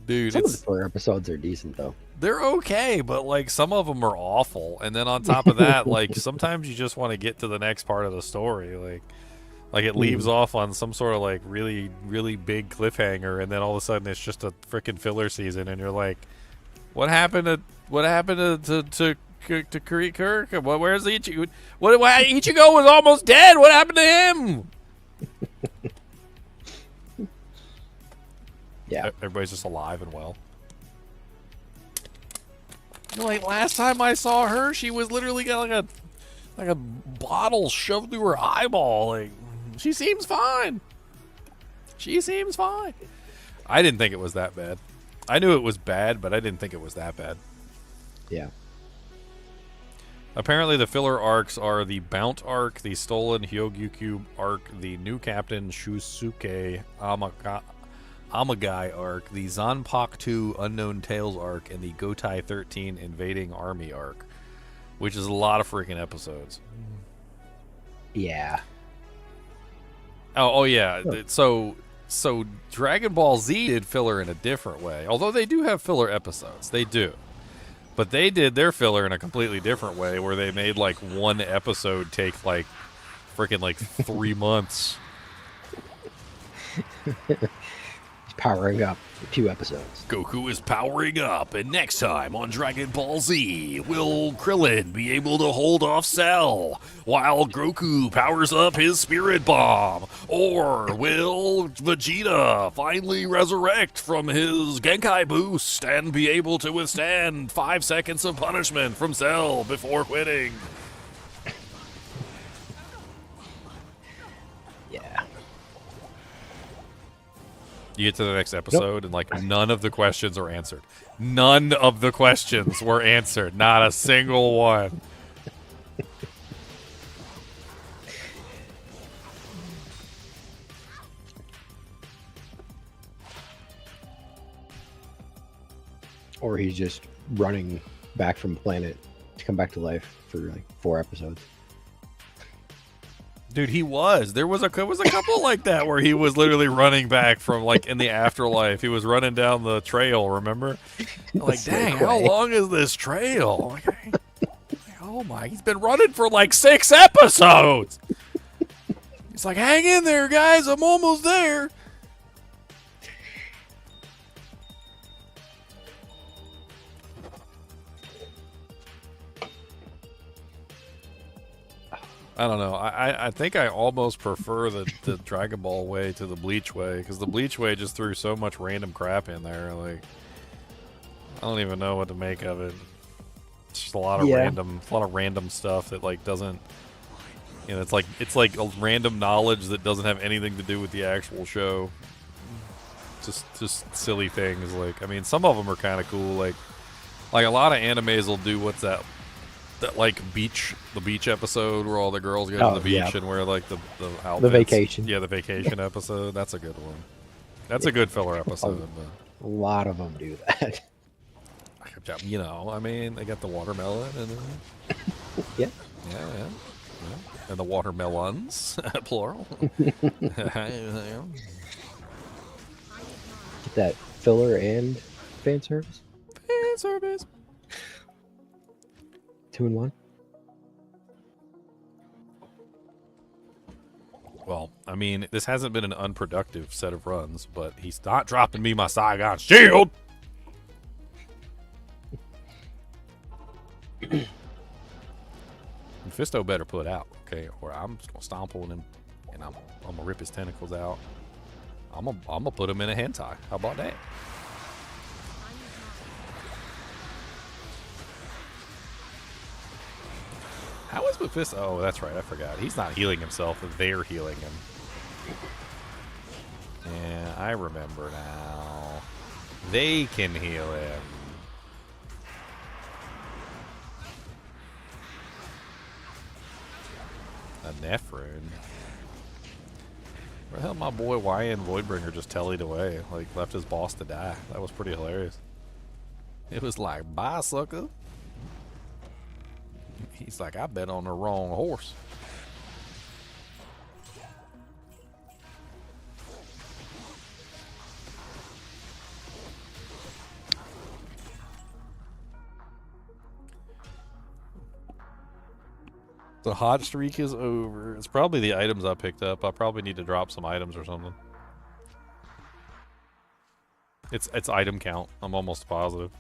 Dude, Some of the filler episodes are decent though. they're okay, but like some of them are awful. And then on top of that, like sometimes you just want to get to the next part of the story. Like it leaves off on some sort of like really, really big cliffhanger, and then all of a sudden it's just a freaking filler season, and you're like, what happened to Kirk? Where's Ichigo? What Ichigo was almost dead. What happened to him? Yeah, everybody's just alive and well. Like last time I saw her, she was literally got like a bottle shoved through her eyeball. Like she seems fine. She seems fine. I didn't think it was that bad. I knew it was bad, but I didn't think it was that bad. Yeah. Apparently, the filler arcs are the Bount arc, the Stolen Hyogyuku arc, the New Captain Shusuke Amagai arc, the Zanpaku 2 Unknown Tales arc, and the Gotai 13 Invading Army arc, which is a lot of freaking episodes. Yeah. Oh yeah. So Dragon Ball Z did filler in a different way. Although they do have filler episodes. They do. But they did their filler in a completely different way, where they made like one episode take like freaking like 3 months. Powering up for 2 episodes. Goku is powering up, and next time on Dragon Ball Z, will Krillin be able to hold off Cell while Goku powers up his Spirit Bomb? Or will Vegeta finally resurrect from his Genkai boost and be able to withstand 5 seconds of punishment from Cell before quitting? Yeah. You get to the next episode, and like none of the questions are answered. None of the questions were answered. Not a single one. Or he's just running back from planet to come back to life for like 4 episodes. Dude, he was. There was a couple like that where he was literally running back from like in the afterlife. He was running down the trail, remember? Like, dang, how long is this trail? Like, oh my, he's been running for like 6 episodes. He's like, hang in there, guys, I'm almost there. I don't know. I think I almost prefer the Dragon Ball way to the Bleach way, because the Bleach way just threw so much random crap in there. Like, I don't even know what to make of it. It's just a lot of random stuff that like doesn't. You know, it's like a random knowledge that doesn't have anything to do with the actual show. Just silly things. Like, I mean, some of them are kind of cool. Like a lot of animes will do what's that like the beach episode where all the girls go to the beach and wear like the outfits. The vacation. Yeah, the vacation episode. That's a good one. That's a good filler episode. A lot of them do that. You know, I mean, they got the watermelon and yeah. And the watermelons, plural. Get that filler and fan service. Fan service. 2 in 1. Well, I mean, this hasn't been an unproductive set of runs, but he's not dropping me my Saigon shield. Mephisto better put out, okay? Or I'm just gonna stomp on him, and I'm gonna rip his tentacles out. I'm gonna put him in a hentai. How about that? How is Mephisto? Oh, that's right. I forgot. He's not healing himself. They're healing him. Yeah, I remember now. They can heal him. A Nephron. Where the hell my boy YN Voidbringer just tellied away, like left his boss to die. That was pretty hilarious. It was like, bye, sucker. He's like, I bet on the wrong horse. The hot streak is over. It's probably the items I picked up. I probably need to drop some items or something. It's item count. I'm almost positive.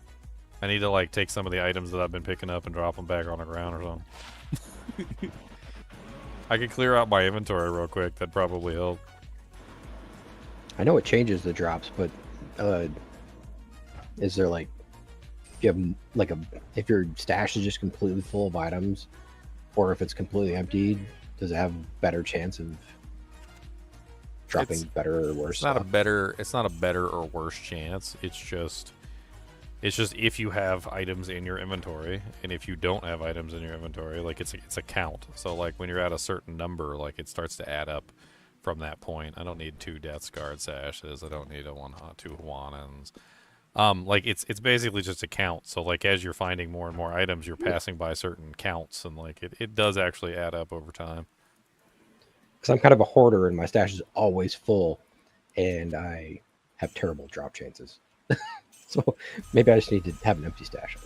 I need to like take some of the items that I've been picking up and drop them back on the ground or something. I could clear out my inventory real quick. That'd probably help. I know it changes the drops, but is there like, if you have like if your stash is just completely full of items, or if it's completely empty, does it have a better chance of dropping better or worse? It's not a better or worse chance. It's just if you have items in your inventory, and if you don't have items in your inventory, like it's a count. So like when you're at a certain number, like it starts to add up from that point. I don't need 2 Death's Guard sashes. I don't need 2 Hwanans. Like it's basically just a count. So like as you're finding more and more items, you're passing by certain counts, and like it does actually add up over time. Because I'm kind of a hoarder and my stash is always full, and I have terrible drop chances. So maybe I just need to have an empty stash all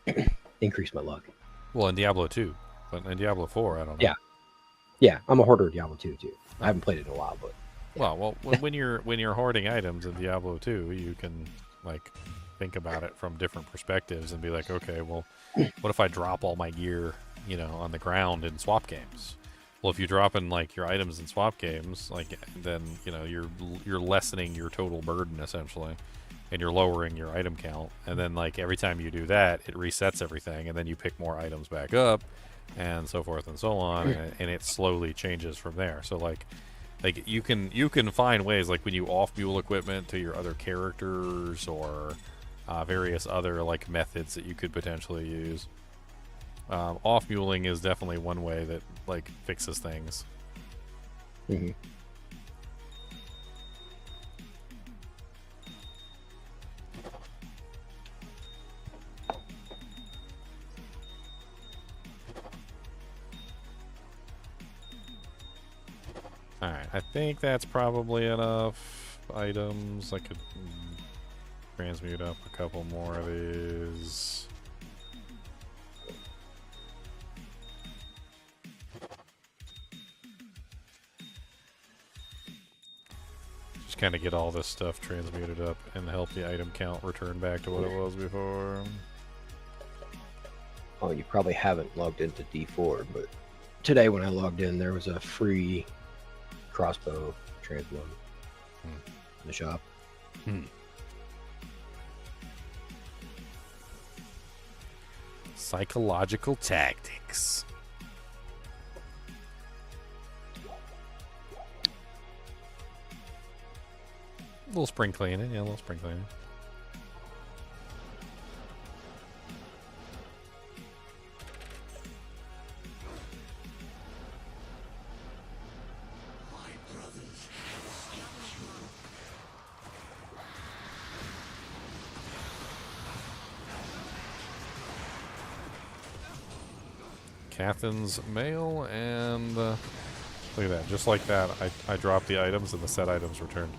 the time. Increase my luck. Well, in Diablo 2, but in Diablo 4, I don't know. Yeah, I'm a hoarder in Diablo 2 too. I haven't played it in a while, but yeah. Well, when you're hoarding items in Diablo 2, you can like think about it from different perspectives and be like, okay, well, what if I drop all my gear, on the ground in swap games? Well, if you drop in like your items in swap games, like then you're lessening your total burden essentially, and you're lowering your item count. And then like every time you do that, it resets everything, and then you pick more items back up, and so forth and so on, and it slowly changes from there. So like you can find ways, like when you off mule equipment to your other characters, or various other like methods that you could potentially use. Off muling is definitely one way that like fixes things. Mm-hmm. Alright, I think that's probably enough items. I could transmute up a couple more of these. Just kind of get all this stuff transmuted up and help the item count return back to what it was before. Oh, you probably haven't logged into D4, but today when I logged in, there was a free crossbow transmode in the shop. Psychological tactics. A little spring cleaning, yeah, a little spring cleaning. Cathan's mail, and look at that. Just like that, I dropped the items and the set items returned.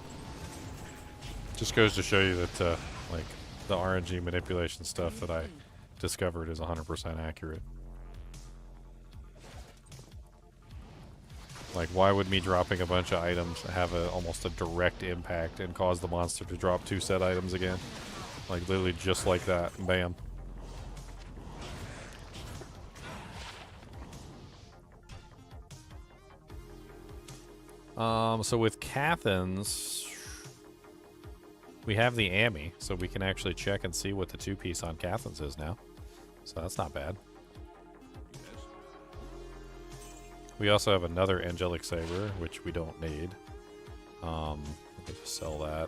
Just goes to show you that like the RNG manipulation stuff that I discovered is 100% accurate. Like, why would me dropping a bunch of items have almost a direct impact and cause the monster to drop 2 set items again? Like, literally just like that. Bam. So with Cathan's, we have the Ami, so we can actually check and see what the 2-piece on Cathan's is now. So that's not bad. We also have another Angelic Saber, which we don't need. We'll just sell that.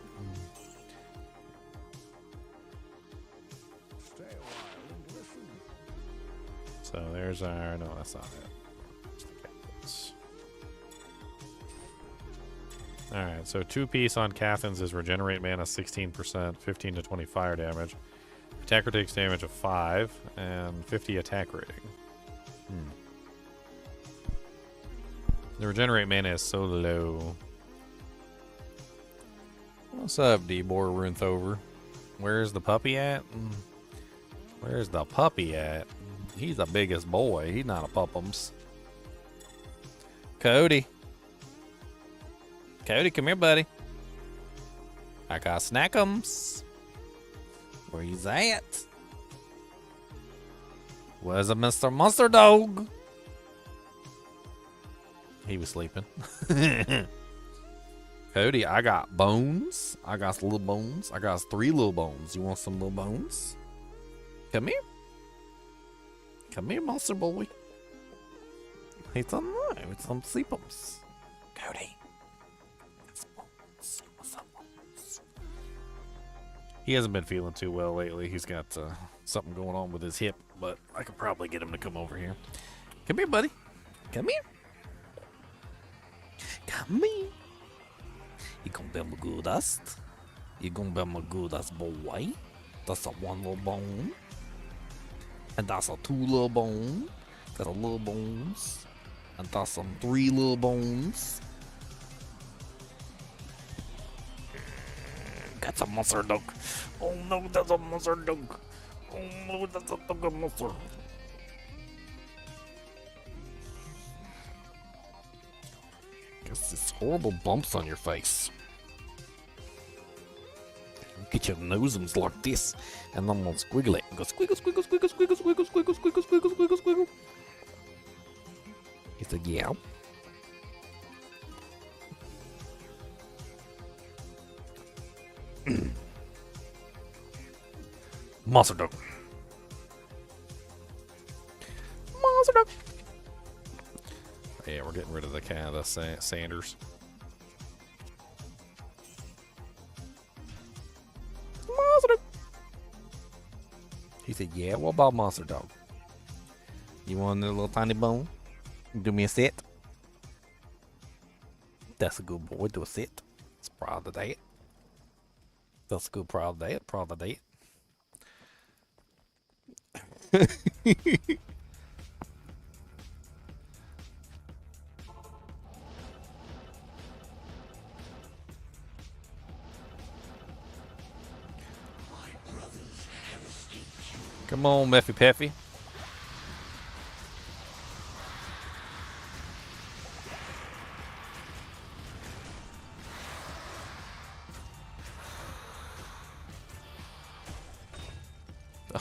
So there's our... No, that's not it. Alright, so 2-piece on Cathans is regenerate mana 16%, 15 to 20 fire damage. Attacker takes damage of 5, and 50 attack rating. The regenerate mana is so low. What's up, D-Bor Runthover? Where's the puppy at? Where's the puppy at? He's the biggest boy. He's not a puppums. Cody. Cody, come here, buddy. I got snackums. Where he's at? Where's a Mr. Monster Dog? He was sleeping. Cody, I got bones. I got little bones. I got 3 little bones. You want some little bones? Come here. Come here, monster boy. He's alive with some sleepums. Cody. He hasn't been feeling too well lately. He's got something going on with his hip, but I could probably get him to come over here. Come here, buddy. Come here. Come here. You gonna be my goodest? You gonna be my goodest boy? That's a 1 little bone. And that's a 2 little bone. That's a little bones. And that's some 3 little bones. That's a monster dog. Oh no, that's a monster dog. Oh no, that's a dog monster. Guess this horrible bumps on your face. Get your noseums like this, and then we'll squiggle it. Go squiggle, squiggle, squiggle, squiggle, squiggle, squiggle, squiggle, squiggle, squiggle, squiggle. He said, yeah. Monster dog. Monster dog. Yeah, we're getting rid of the kind of the Sanders. Monster dog. He said, yeah, what about monster dog? You want a little tiny bone? Do me a sit. That's a good boy. Do a sit. It's proud of that. That's a good proud of that. Proud of that. Come on, Meffy Peffy.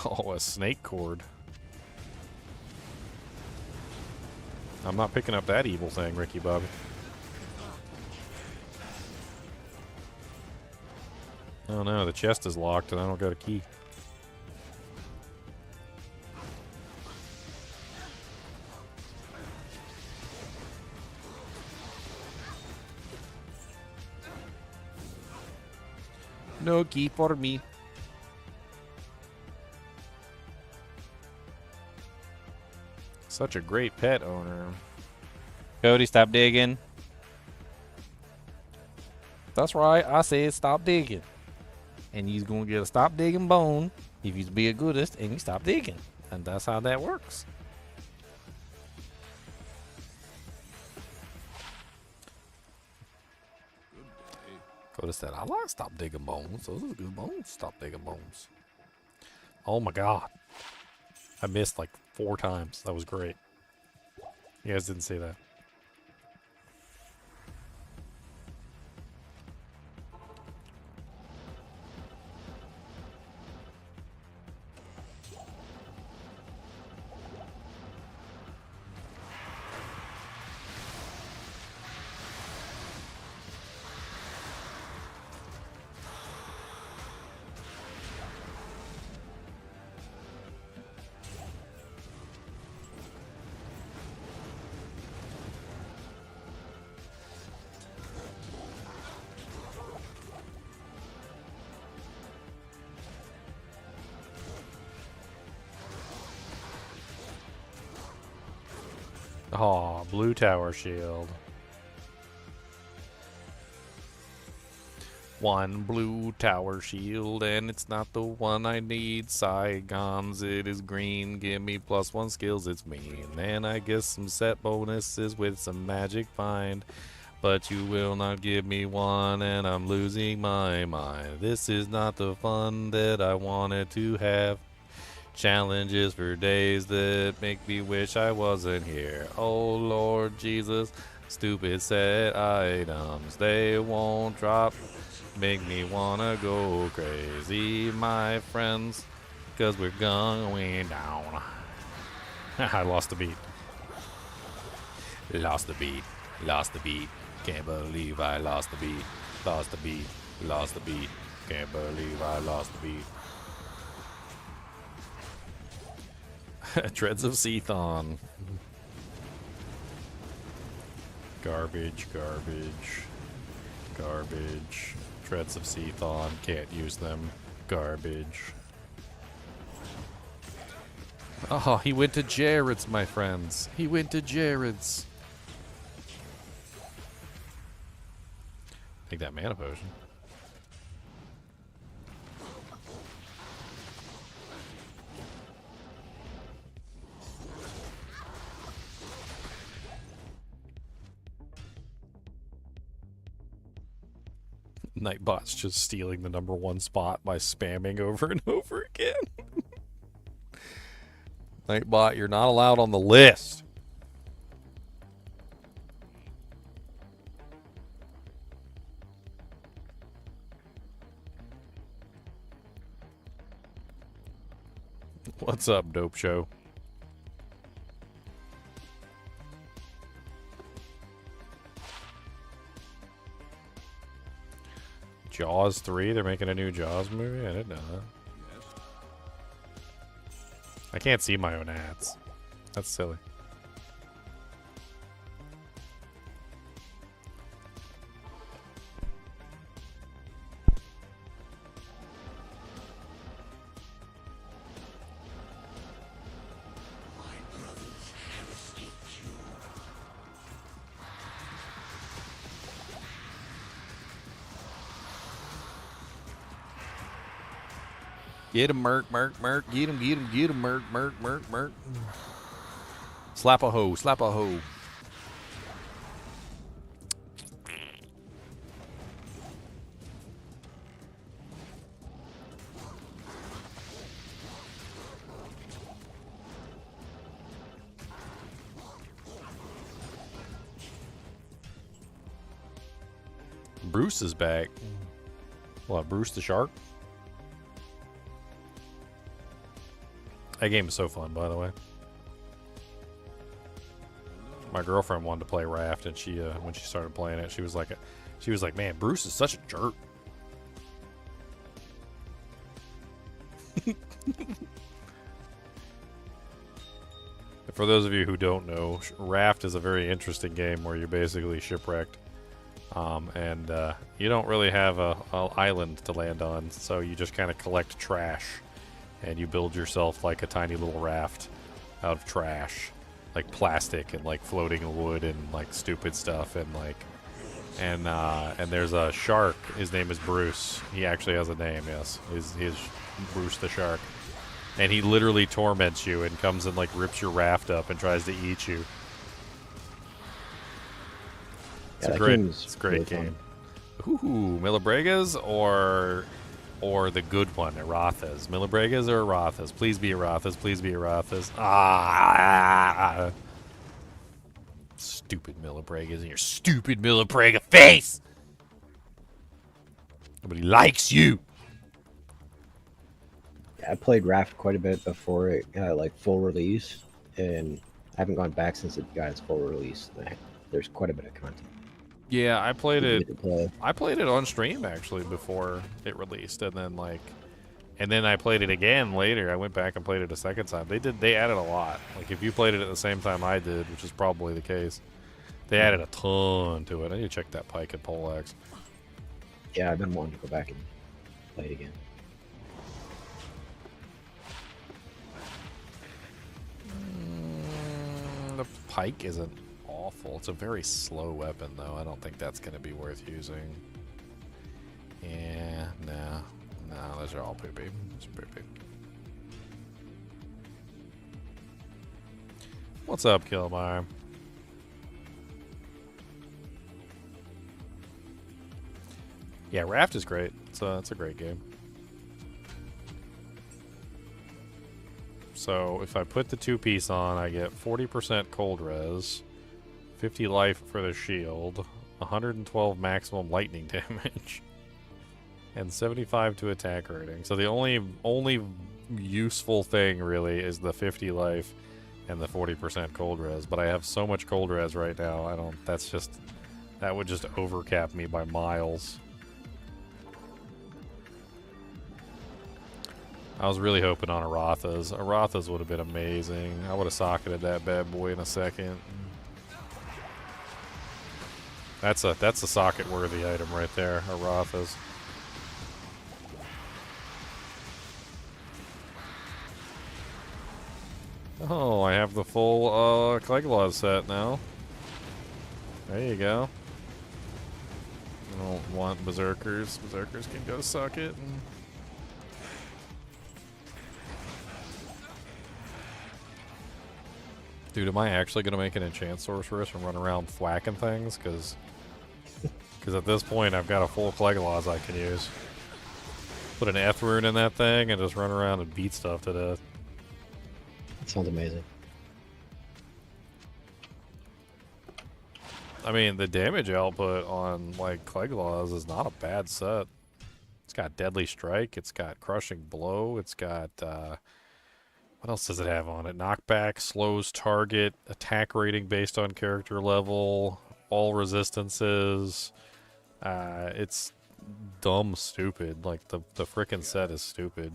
Oh, a snake cord. I'm not picking up that evil thing, Ricky Bobby. Oh no, the chest is locked and I don't got a key. No key for me. Such a great pet owner. Cody, stop digging. That's right, I said stop digging. And you's gonna get a stop digging bone if you be a goodest and you stop digging. And that's how that works. Cody said, I like stop digging bones. Those are good bones, stop digging bones. Oh my god. I missed like 4 times. That was great. You guys didn't see that. Oh, blue tower shield. one blue tower shield, and it's not the one I need. Saigons, it is green. Give me +1 skills, it's mean. And I guess some set bonuses with some magic find. But you will not give me one, and I'm losing my mind. This is not the fun that I wanted to have. Challenges for days that make me wish I wasn't here. Oh Lord Jesus, stupid set items, they won't drop. Make me wanna go crazy, my friends, cause we're going down. I lost the beat. Lost the beat. Lost the beat. Can't believe I lost the beat. Lost the beat. Lost the beat. Can't believe I lost the beat. Treads of Seathon. Garbage, garbage, garbage. Treads of Seathon, can't use them. Garbage. Oh, he went to Jared's, my friends. He went to Jared's. Take that mana potion. Nightbot's just stealing the #1 spot by spamming over and over again. Nightbot, you're not allowed on the list. What's up, Dope Show? Jaws 3? They're making a new Jaws movie? I didn't know that. I can't see my own ads. That's silly. Get him, Merc, Merc, Merc. Get him, Merc, Merc, Merc, Merc. Slap a hoe, slap a hoe. Bruce is back. What, Bruce the Shark? That game is so fun, by the way. My girlfriend wanted to play Raft, and she, when she started playing it, she was like, "Man, Bruce is such a jerk." For those of you who don't know, Raft is a very interesting game where you're basically shipwrecked, and you don't really have a island to land on, so you just kind of collect trash. And you build yourself like a tiny little raft out of trash, like plastic and like floating wood and like stupid stuff and like, and there's a shark. His name is Bruce. He actually has a name. Yes, he's Bruce the Shark, and he literally torments you and comes and like rips your raft up and tries to eat you. It's a great really game. Ooh, Millibregas or the good one, Arathas. Millibregas or Arathas? Please be Arathas. Please be Arathas. Ah! Stupid Millibregas in your stupid Millibrega face! Nobody likes you! I played Raft quite a bit before it got like full release, and I haven't gone back since it got its full release. There's quite a bit of content. Yeah, I played it. I played it on stream actually before it released, and then I played it again later. I went back and played it a second time. They added a lot. Like if you played it at the same time I did, which is probably the case, they added a ton to it. I need to check that pike and poleaxe. Yeah, I've been wanting to go back and play it again. The pike isn't awful. It's a very slow weapon, though. I don't think that's going to be worth using. Yeah, no. No, those are all poopy. Those are poopy. What's up, Killmire? Yeah, Raft is great. It's a great game. So if I put the 2-piece on, I get 40% cold res, 50 life for the shield, 112 maximum lightning damage, and 75 to attack rating. So the only useful thing really is the 50 life and the 40% cold res. But I have so much cold res right now. That would just overcap me by miles. I was really hoping on Aratha's. Aratha's would have been amazing. I would have socketed that bad boy in a second. That's a socket-worthy item right there, Aratha's. Oh, I have the full Cleglaw set now. There you go. I don't want Berserkers. Berserkers can go suck it. Dude, am I actually going to make an enchant sorceress and run around thwacking things? Because at this point, I've got a full Cleglaws I can use. Put an F rune in that thing and just run around and beat stuff to death. That sounds amazing. I mean, the damage output on, like, Cleglaws is not a bad set. It's got Deadly Strike, it's got Crushing Blow, it's got, what else does it have on it? Knockback, slows target, attack rating based on character level, all resistances. It's dumb stupid. Like, the frickin' set is stupid.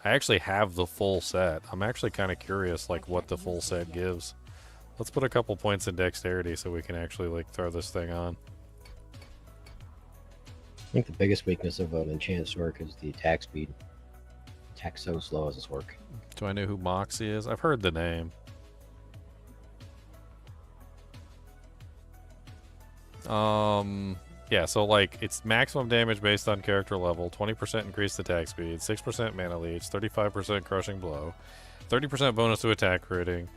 I actually have the full set. I'm actually kind of curious, like, what the full set gives. Let's put a couple points in dexterity so we can actually, like, throw this thing on. I think the biggest weakness of an enchant sword is the attack speed. Attack so slow as this work. Do I know who Moxie is? I've heard the name. Yeah, so like it's maximum damage based on character level, 20% increased attack speed, 6% mana leech, 35% crushing blow, 30% bonus to attack rating,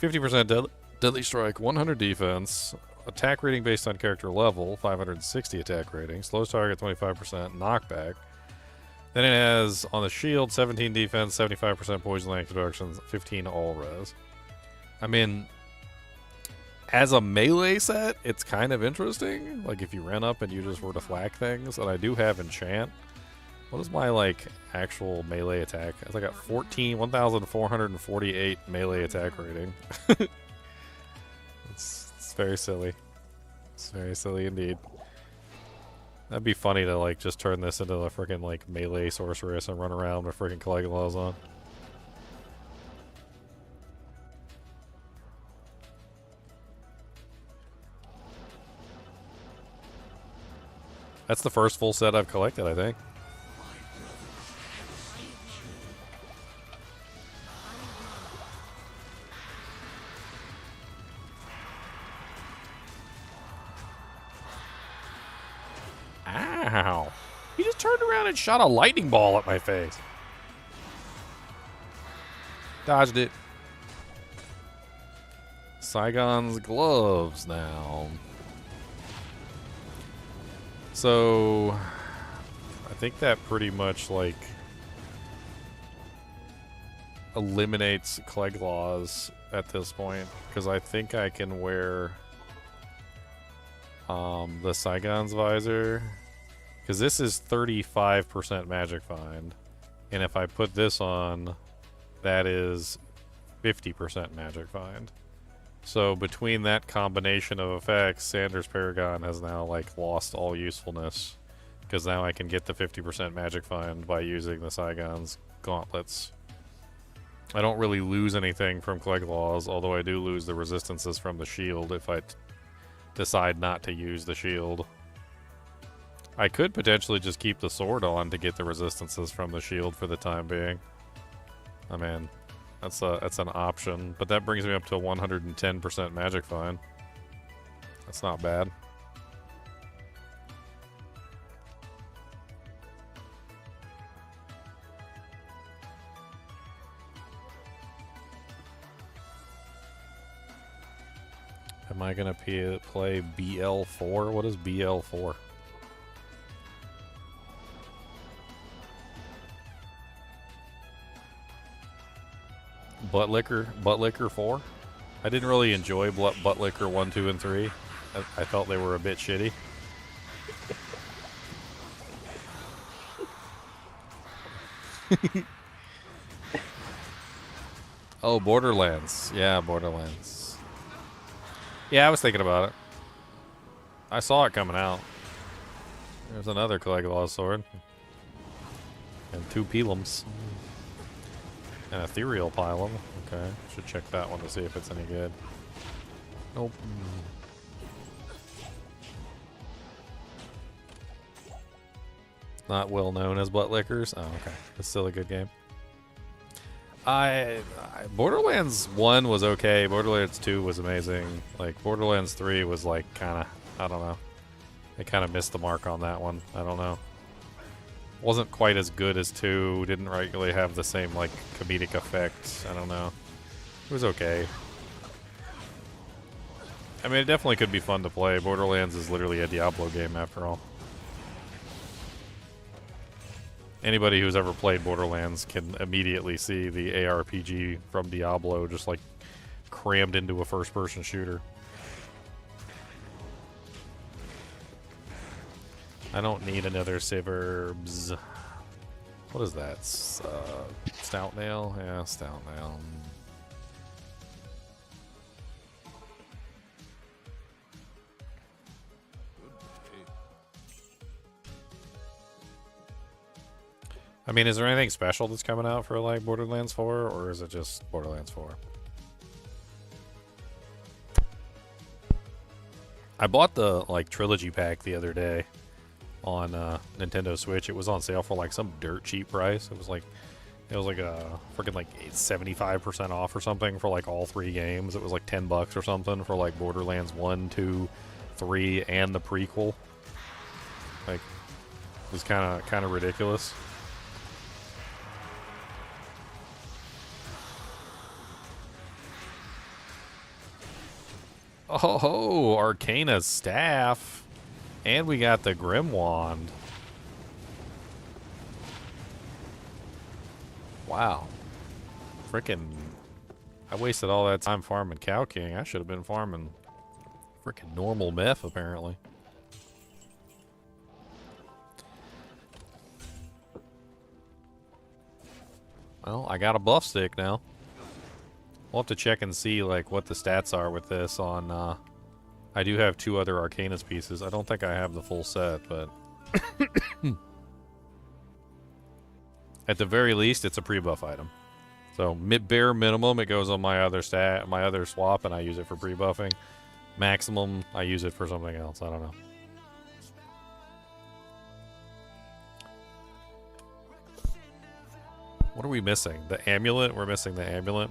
50% deadly strike, 100 defense, attack rating based on character level, 560 attack rating, slows target 25%, knockback. Then it has on the shield 17 defense, 75% poison length reductions, 15 all res. I mean, as a melee set, it's kind of interesting. Like if you ran up and you just were to thwack things, and I do have enchant. What is my like actual melee attack? I got 1,448 melee attack rating. It's very silly. It's very silly indeed. That'd be funny to like just turn this into a freaking like melee sorceress and run around with freaking Caligula's on. That's the first full set I've collected, I think. Ow. He just turned around and shot a lightning ball at my face. Dodged it. Saigon's gloves now. So, I think that pretty much, like, eliminates Cleglaws at this point. Because I think I can wear the Saigon's visor. Because this is 35% magic find. And if I put this on, that is 50% magic find. So between that combination of effects, Sanders Paragon has now like lost all usefulness. Because now I can get the 50% magic find by using the Saigon's gauntlets. I don't really lose anything from Cleglaws, although I do lose the resistances from the shield if I decide not to use the shield. I could potentially just keep the sword on to get the resistances from the shield for the time being. I mean, that's an option, but that brings me up to a 110% magic find. That's not bad. Am I gonna play BL4? What is BL4? Butt Liquor 4? I didn't really enjoy Butt Liquor 1, 2, and 3. I felt they were a bit shitty. Oh, Borderlands. Yeah, Borderlands. Yeah, I was thinking about it. I saw it coming out. There's another Caligula's sword. And 2 Pelums. An Ethereal Pylum. Okay, should check that one to see if it's any good. Nope. Not well known as Butt Lickers. Oh, okay. It's still a good game. Borderlands 1 was okay. Borderlands 2 was amazing. Like, Borderlands 3 was like kind of, I don't know. They kind of missed the mark on that one. I don't know. Wasn't quite as good as 2. Didn't really have the same, like, comedic effect. I don't know. It was okay. I mean, it definitely could be fun to play. Borderlands is literally a Diablo game after all. Anybody who's ever played Borderlands can immediately see the ARPG from Diablo just, like, crammed into a first-person shooter. I don't need another Siverbs. What is that? Stout Nail? Yeah, Stout Nail. I mean, is there anything special that's coming out for, like, Borderlands 4, or is it just Borderlands 4? I bought the, like, trilogy pack the other day on Nintendo Switch. It was on sale for, like, some dirt cheap price. It was like a freaking, like, 75% off or something for, like, all 3 games. It was like $10 or something for, like, Borderlands 1, 2, 3, and the prequel. Like, it was kind of ridiculous. Oh, Arcana's staff. And we got the Grim Wand. Wow. Frickin'. I wasted all that time farming Cow King. I should have been farming frickin' normal meth, apparently. Well, I got a buff stick now. We'll have to check and see, like, what the stats are with this on, I do have 2 other Arcanus pieces. I don't think I have the full set, but... At the very least, it's a pre-buff item. So, bare minimum, it goes on my other swap, and I use it for pre-buffing. Maximum, I use it for something else. I don't know. What are we missing? The amulet? We're missing the amulet.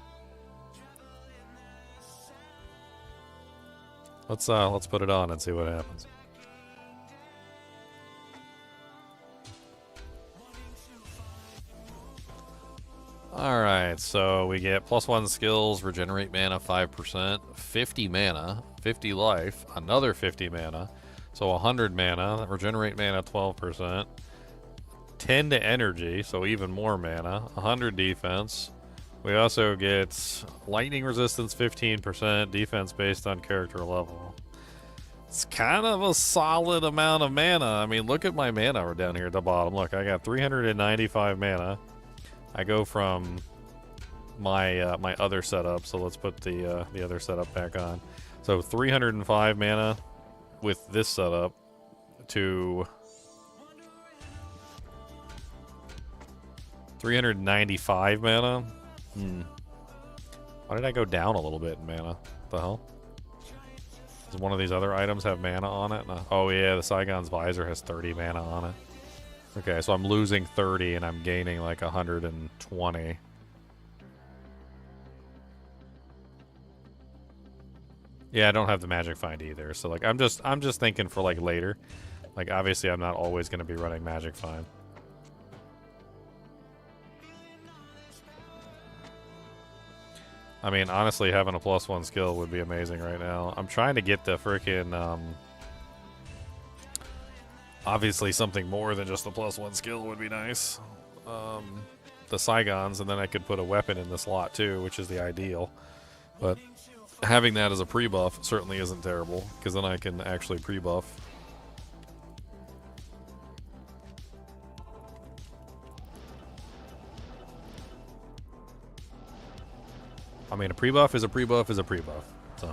Let's put it on and see what happens. Alright, so we get +1 skills, regenerate mana 5%, 50 mana, 50 life, another 50 mana, so 100 mana, regenerate mana 12%, 10 to energy, so even more mana, 100 defense. We also get lightning resistance 15%, defense based on character level. It's kind of a solid amount of mana. I mean, look at my mana down here at the bottom. Look, I got 395 mana. I go from my my other setup, so let's put the other setup back on. So 305 mana with this setup to 395 mana. Why did I go down a little bit in mana? What the hell? Does one of these other items have mana on it? No. Oh yeah, the Saigon's Visor has 30 mana on it. Okay, so I'm losing 30 and I'm gaining like 120. Yeah, I don't have the Magic Find either. So like I'm just thinking for like later. Like obviously I'm not always going to be running Magic Find. I mean, honestly, having a +1 skill would be amazing right now. I'm trying to get the freaking, obviously something more than just the +1 skill would be nice. The Saigons, and then I could put a weapon in the slot too, which is the ideal. But having that as a pre-buff certainly isn't terrible, because then I can actually pre-buff. I mean, a pre-buff is a pre-buff is a pre-buff, so...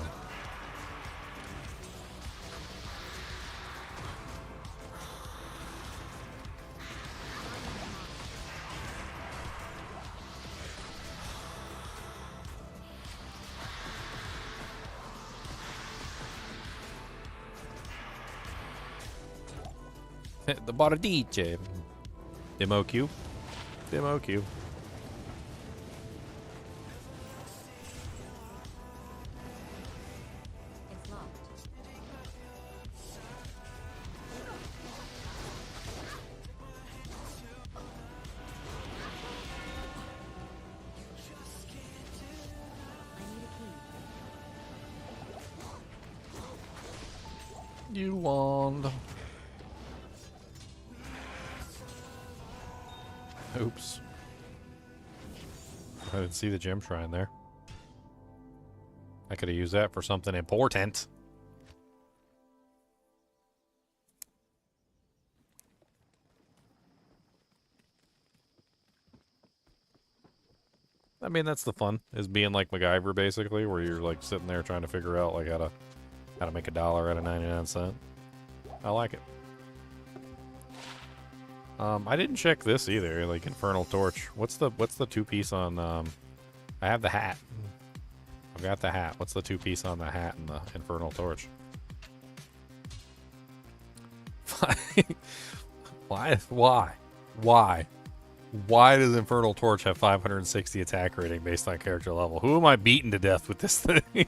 The bought a DJ. Demo Q. Demo Q. It's locked. I need a key. You wand. Oops. I didn't see the gem shrine there. I could have used that for something important. I mean, that's the fun, is being like MacGyver, basically, where you're like sitting there trying to figure out like how to make $1 out of 99¢. I like it. I didn't check this either, like Infernal Torch. What's the 2-piece on, I have the hat. I've got the hat. What's the 2-piece on the hat and the Infernal Torch? Why? Why does Infernal Torch have 560 attack rating based on character level? Who am I beating to death with this thing?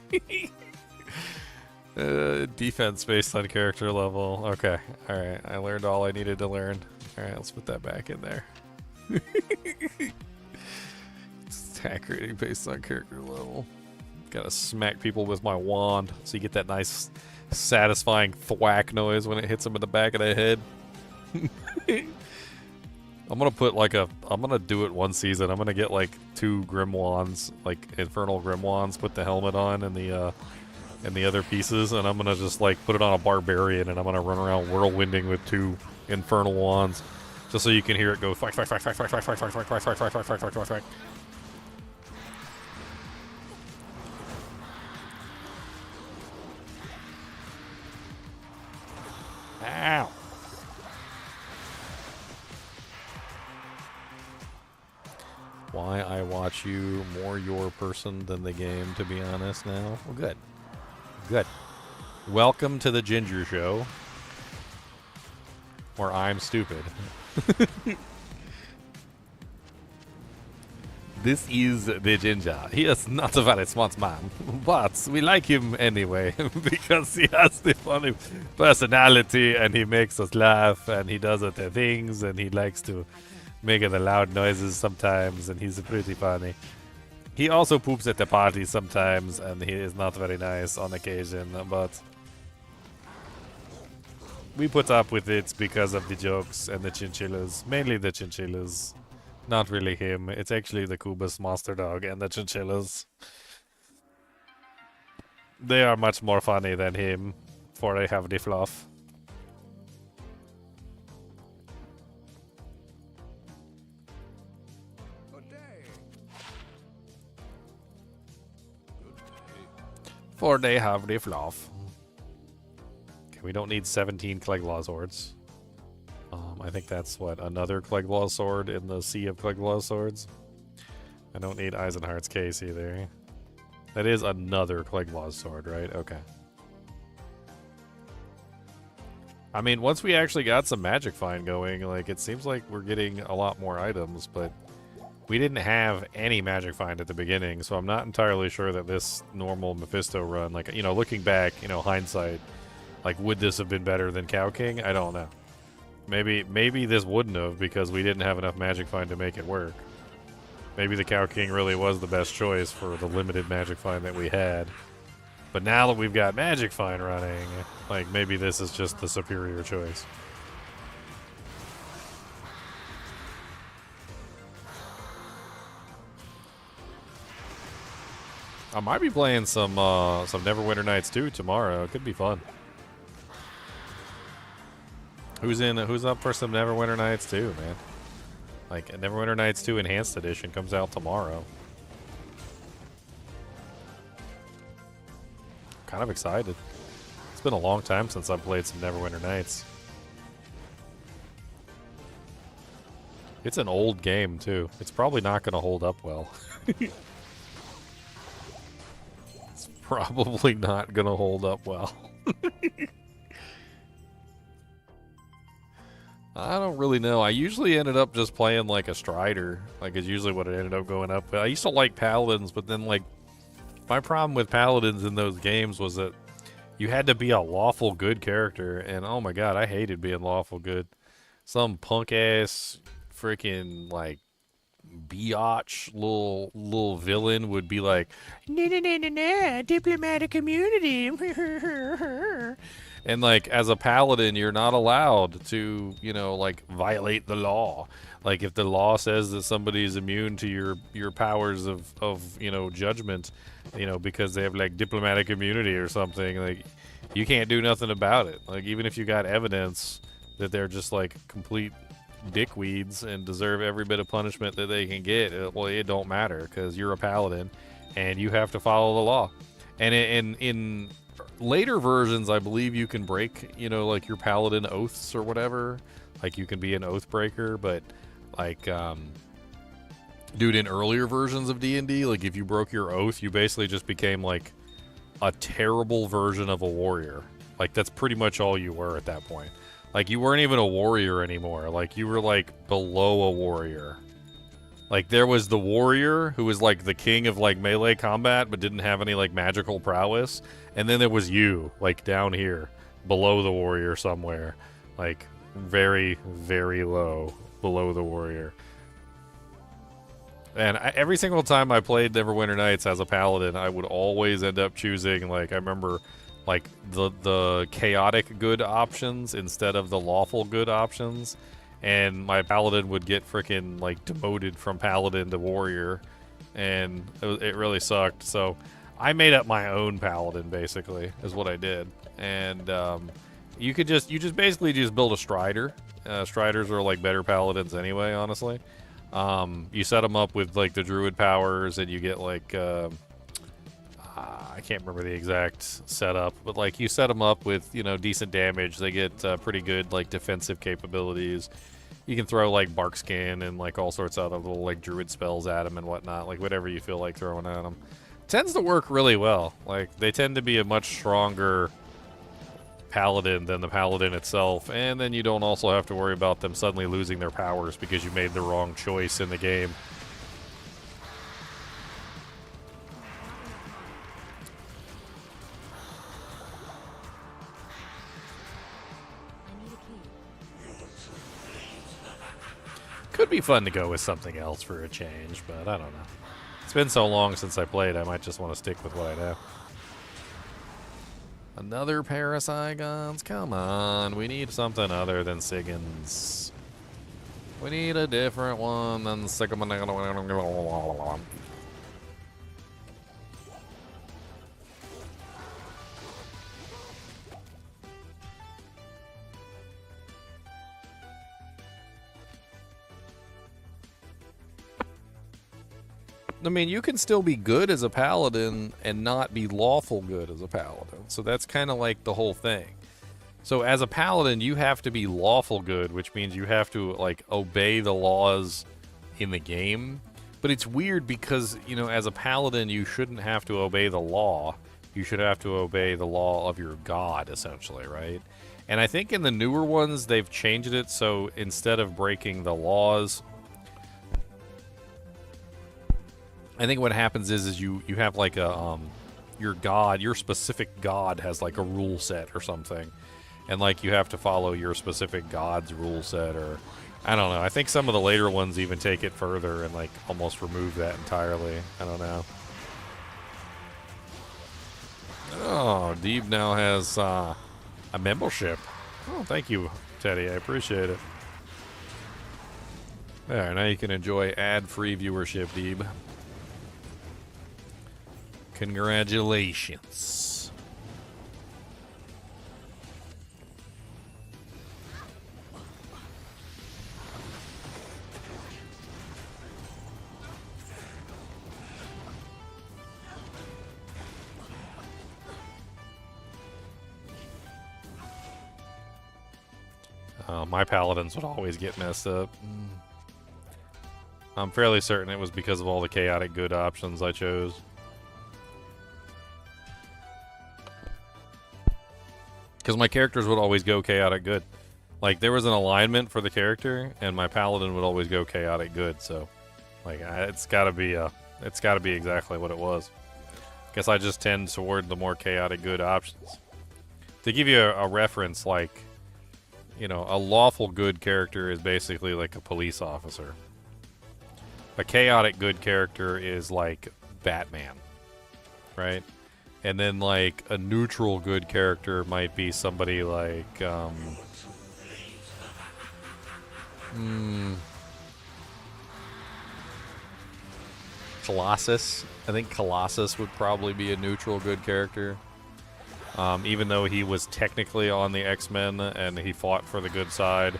Defense based on character level. Okay. Alright. I learned all I needed to learn. Alright, let's put that back in there. Attack rating based on character level. Gotta smack people with my wand so you get that nice satisfying thwack noise when it hits them in the back of the head. I'm gonna do it one season. I'm gonna get like 2 Grim Wands, like Infernal Grim Wands, put the helmet on and the other pieces, and I'm gonna just like put it on a barbarian, and I'm gonna run around whirlwinding with 2 infernal wands, just so you can hear it go thwack thwack thwack thwack thwack thwack thwack thwack thwack thwack thwack thwack thwack thwack thwack thwack. Ow. Why I watch you more your person than the game, to be honest now. Well, good. Good. Welcome to the Ginger Show, where I'm stupid. This is the Ginger. He is not a very smart man, but we like him anyway because he has the funny personality and he makes us laugh and he does other things and he likes to make the loud noises sometimes and he's pretty funny. He also poops at the party sometimes and he is not very nice on occasion, but we put up with it because of the jokes and the chinchillas, mainly the chinchillas. Not really him. It's actually the Kubus monster dog and the chinchillas. They are much more funny than him, for they have the fluff. For they have the fluff. Okay, we don't need 17 Cleglaw swords. I think that's, what, another Cleglaw sword in the sea of Cleglaw swords? I don't need Eisenhart's case either. That is another Cleglaw sword, right? Okay. I mean, once we actually got some magic find going, like, it seems like we're getting a lot more items, but we didn't have any magic find at the beginning, so I'm not entirely sure that this normal Mephisto run, like, you know, looking back, you know, hindsight, like, would this have been better than Cow King? I don't know. Maybe this wouldn't have because we didn't have enough magic find to make it work. Maybe the Cow King really was the best choice for the limited Magic Find that we had. But now that we've got Magic Find running, like, maybe this is just the superior choice. I might be playing some Neverwinter Nights 2 tomorrow. It could be fun. Who's up for some Neverwinter Nights 2, man? Like, Neverwinter Nights 2 Enhanced Edition comes out tomorrow. Kind of excited. It's been a long time since I've played some Neverwinter Nights. It's an old game, too. It's probably not going to hold up well. It's probably not going to hold up well. I don't really know. I usually ended up just playing like a Strider. Like, is usually what it ended up going up. But I used to like Paladins, but then, like, my problem with Paladins in those games was that you had to be a lawful good character. And, oh my god, I hated being lawful good. Some punk-ass freaking, like, biatch little villain would be like, nah, diplomatic immunity. And, like, as a paladin, you're not allowed to, you know, like, violate the law. Like, if the law says that somebody is immune to your powers of, you know, judgment, you know, because they have, like, diplomatic immunity or something, like, you can't do nothing about it. Like, even if you got evidence that they're just, like, complete dickweeds and deserve every bit of punishment that they can get, well, it don't matter, because you're a paladin, and you have to follow the law. And in later versions, I believe you can break, you know, like, your paladin oaths or whatever. Like, you can be an oath breaker, but, like, dude, in earlier versions of D&D, like, if you broke your oath, you basically just became, like, a terrible version of a warrior. Like, that's pretty much all you were at that point. Like, you weren't even a warrior anymore. Like, you were, like, below a warrior. Like, there was the warrior, who was, like, the king of, like, melee combat, but didn't have any, like, magical prowess. And then there was you, like, down here, below the warrior somewhere. Like, very, very low below the warrior. And every single time I played Neverwinter Nights as a paladin, I would always end up choosing, like, I remember, like, the chaotic good options instead of the lawful good options. And my paladin would get freaking, like, demoted from paladin to warrior. And it really sucked. So I made up my own paladin, basically, is what I did. And you just basically just build a Strider. Striders are, like, better paladins anyway, honestly. You set them up with, like, the druid powers, and you get, like, I can't remember the exact setup, but, like, you set them up with, you know, decent damage. They get pretty good, like, defensive capabilities. You can throw, like, bark skin and, like, all sorts of other little, like, druid spells at them and whatnot, like, whatever you feel like throwing at them. Tends to work really well. Like, they tend to be a much stronger paladin than the paladin itself, and then you don't also have to worry about them suddenly losing their powers because you made the wrong choice in the game. Could be fun to go with something else for a change, but I don't know. It's been so long since I played, I might just want to stick with what I know. Another pair of Saigons? Come on, we need something other than Sigins. We need a different one than Sigma. I mean, you can still be good as a paladin and not be lawful good as a paladin. So that's kind of like the whole thing. So as a paladin, you have to be lawful good, which means you have to, like, obey the laws in the game. But it's weird because, you know, as a paladin, you shouldn't have to obey the law. You should have to obey the law of your god, essentially, right? And I think in the newer ones, they've changed it so instead of breaking the laws, I think what happens is you have like a your god, your specific god has like a rule set or something, and like you have to follow your specific god's rule set, or I don't know. I think some of the later ones even take it further and like almost remove that entirely. I don't know. Oh, Deeb now has a membership. Oh, thank you, Teddy. I appreciate it. There, now you can enjoy ad-free viewership, Deeb. Congratulations. My paladins would always get messed up. I'm fairly certain it was because of all the chaotic good options I chose. Because my characters would always go chaotic good. Like, there was an alignment for the character, and my paladin would always go chaotic good, so... Like, it's gotta be exactly what it was. Guess I just tend toward the more chaotic good options. To give you a reference, like... You know, a lawful good character is basically like a police officer. A chaotic good character is like Batman, right? And then like a neutral good character might be somebody like Colossus. I think Colossus would probably be a neutral good character. Even though he was technically on the X-Men and he fought for the good side,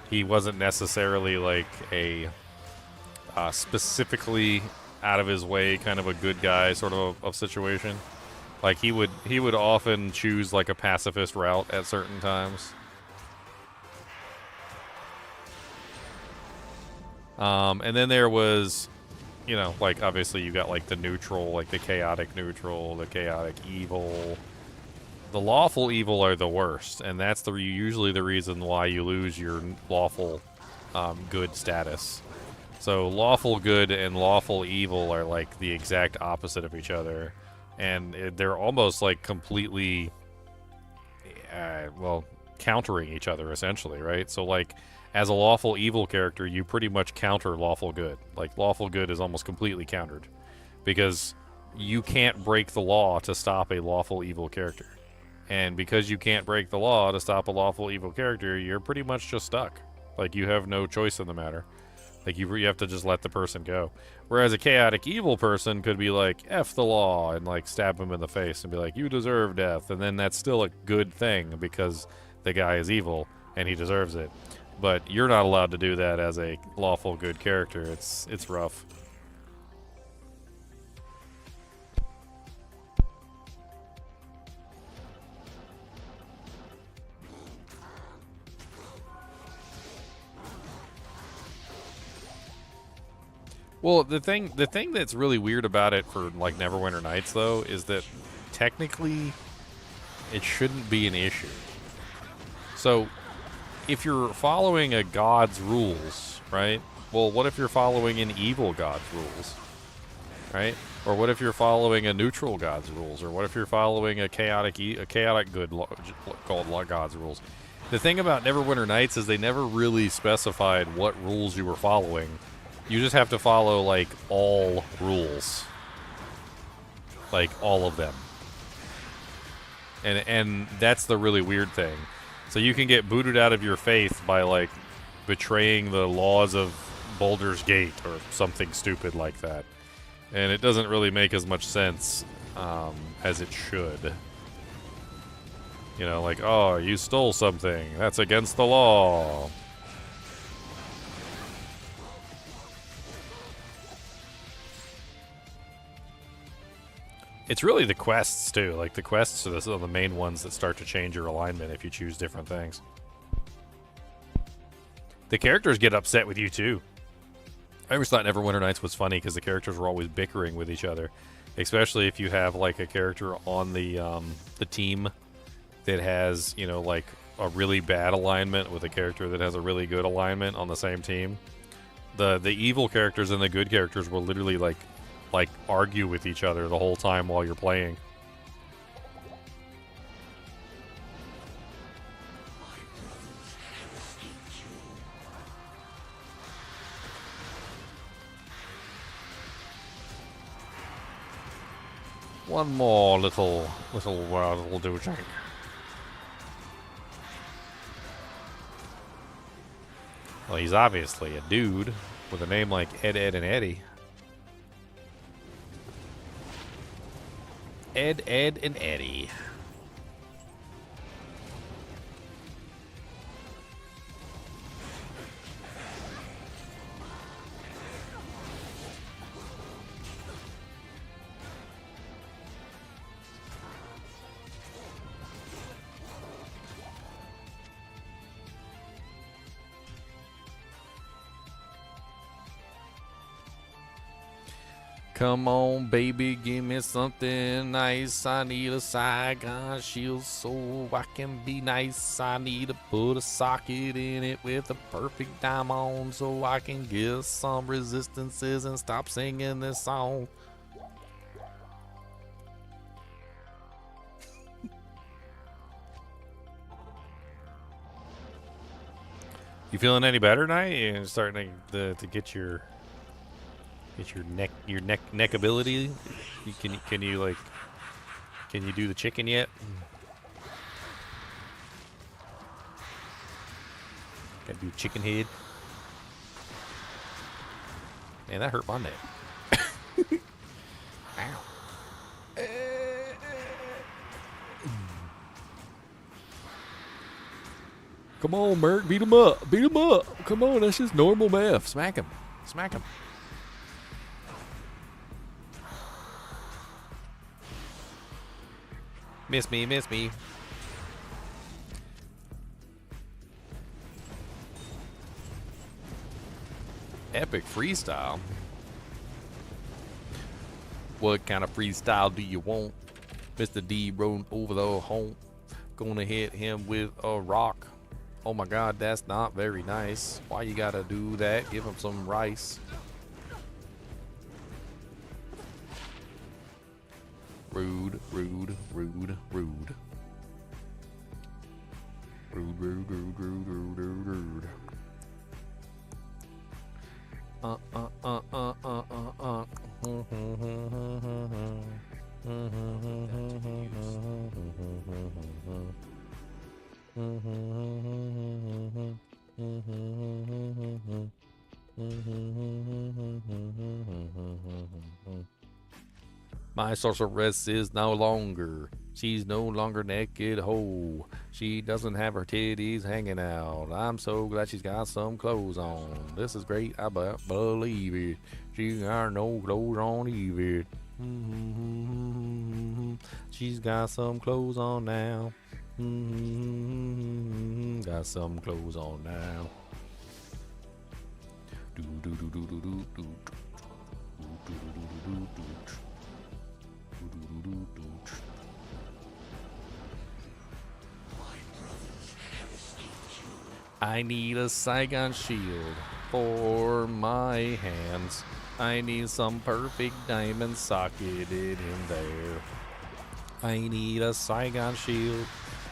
he wasn't necessarily like a specifically out of his way kind of a good guy sort of situation. Like he would often choose like a pacifist route at certain times. And then there was, you know, like obviously you got like the neutral, like the chaotic neutral, the chaotic evil. The lawful evil are the worst, and that's usually the reason why you lose your lawful good status. So lawful good and lawful evil are like the exact opposite of each other, and they're almost like completely, well, countering each other essentially, right? So like, as a lawful evil character, you pretty much counter lawful good. Like lawful good is almost completely countered, because you can't break the law to stop a lawful evil character. And because you can't break the law to stop a lawful evil character, you're pretty much just stuck. Like, you have no choice in the matter. Like, you have to just let the person go. Whereas a chaotic evil person could be like, F the law, and, like, stab him in the face and be like, you deserve death. And then that's still a good thing because the guy is evil and he deserves it. But you're not allowed to do that as a lawful good character. It's rough. Well, the thing that's really weird about it for like Neverwinter Nights though is that technically it shouldn't be an issue. So if you're following a god's rules, right? Well, what if you're following an evil god's rules, right? Or what if you're following a neutral god's rules? Or what if you're following a chaotic good called god's rules? The thing about Neverwinter Nights is they never really specified what rules you were following. You just have to follow, like, all rules. Like, all of them. And that's the really weird thing. So you can get booted out of your faith by, like, betraying the laws of Baldur's Gate or something stupid like that. And it doesn't really make as much sense as it should. You know, like, oh, you stole something. That's against the law. It's really the quests, too. Like, the quests are the main ones that start to change your alignment if you choose different things. The characters get upset with you, too. I always thought Neverwinter Nights was funny because the characters were always bickering with each other. Especially if you have, like, a character on the team that has, you know, like, a really bad alignment with a character that has a really good alignment on the same team. The evil characters and the good characters will literally, like argue with each other the whole time while you're playing. One more little world will do, Jack. Well, he's obviously a dude with a name like Ed, Ed, and Eddie. Ed, Ed, and Eddie. Come on, baby, give me something nice. I need a Saigon shield so I can be nice. I need to put a socket in it with a perfect diamond so I can get some resistances and stop singing this song. You feeling any better tonight? You're starting to get your neck ability. Can you do the chicken yet? Can do chicken head. Man, that hurt my neck. Ow. Come on, Merc, beat him up. Beat him up. Come on, that's just normal math. Smack him. Smack him. Miss me, miss me. Epic freestyle. What kind of freestyle do you want? Mr. D rolling over the home. Gonna hit him with a rock. Oh my god, that's not very nice. Why you gotta do that? Give him some rice. Rude, rude, rude, rude. Rude, rude, rude, rude, rude, rude, rude. My sorceress is no longer. She's no longer naked ho. She doesn't have her titties hanging out. I'm so glad she's got some clothes on. This is great, I believe it. She got no clothes on either. She's got some clothes on now. Got some clothes on now. Do do do do do do do. Do do do do do do. I need a Saigon shield for my hands. I need some perfect diamond socketed in there. I need a Saigon shield.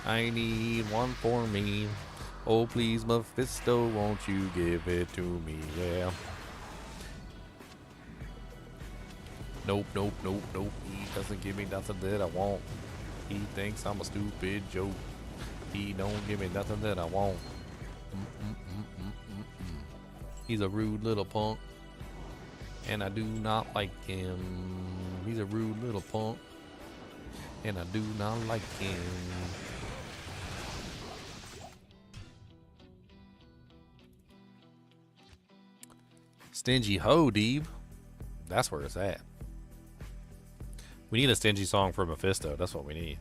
I need one for me. Oh please, Mephisto, won't you give it to me? Yeah. Nope, nope, nope, nope. He doesn't give me nothing that I want. He thinks I'm a stupid joke. He don't give me nothing that I want. He's a rude little punk, and I do not like him. He's a rude little punk, and I do not like him. Stingy ho, Deeb. That's where it's at. We need a stingy song for Mephisto. That's what we need.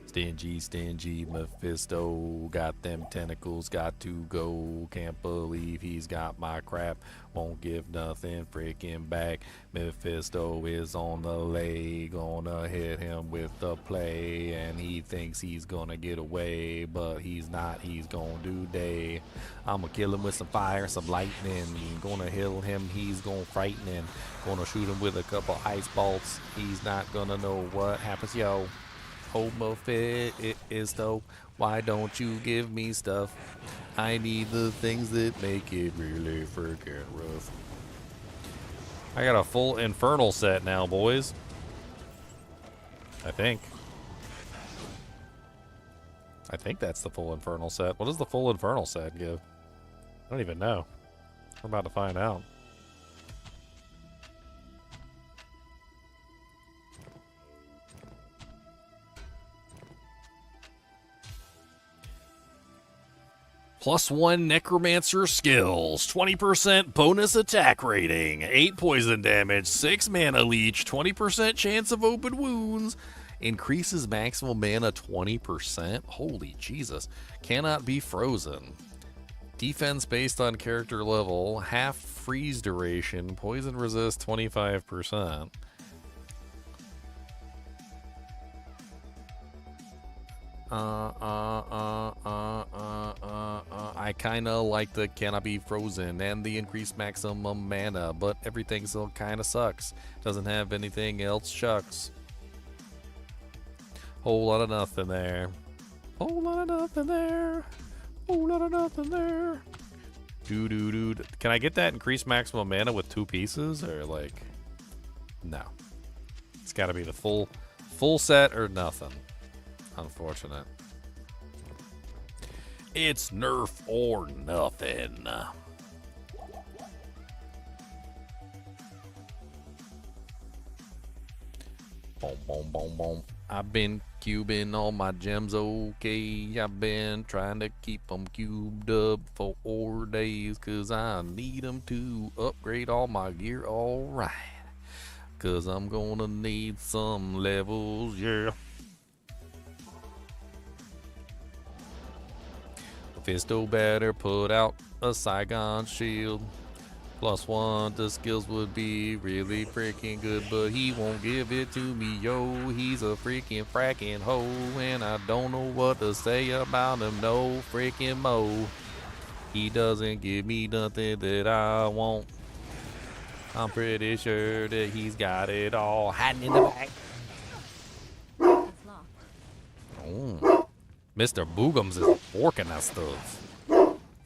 Stingy, stingy Mephisto. Got them tentacles, got to go. Can't believe he's got my crap. Won't give nothing freaking back. Mephisto is on the lay. Gonna hit him with the play. And he thinks he's gonna get away. But he's not. He's gonna do day. I'ma kill him with some fire, some lightning. Gonna heal him. He's gonna frighten him. Gonna shoot him with a couple ice bolts. He's not gonna know what happens, yo. Oh, Mephisto, why don't you give me stuff? I need the things that make it really freaking rough. I got a full infernal set now, boys. I think. I think that's the full infernal set. What does the full infernal set give? I don't even know. We're about to find out. +1 necromancer skills, 20% bonus attack rating, 8 poison damage, 6 mana leech, 20% chance of open wounds, increases maximum mana 20%. Holy Jesus. Cannot be frozen. Defense based on character level, half freeze duration, poison resist 25%. I kinda like the cannot be frozen and the increased maximum mana, but everything still kinda sucks. Doesn't have anything else, shucks. Whole lot of nothing there. Whole lot of nothing there. Whole lot of nothing there. Doo. Can I get that increased maximum mana with 2 pieces, or like, no? It's got to be the full set or nothing. Unfortunate. It's nerf or nothing. Boom, boom, boom, boom. I've been cubing all my gems, okay. I've been trying to keep them cubed up for 4 days, cause I need them to upgrade all my gear, alright. Cause I'm gonna need some levels, yeah. Mephisto better put out a Saigon shield. +1 to skills would be really freaking good, but he won't give it to me, yo. He's a freaking fracking hoe, and I don't know what to say about him, no freaking mo. He doesn't give me nothing that I want. I'm pretty sure that he's got it all hiding in the back. It's locked. Oh. Mr. Boogums is borking that stuff.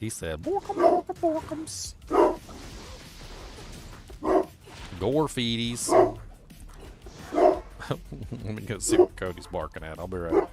He said, borkums. Gore feeties. Let me go see what Cody's barking at. I'll be right back.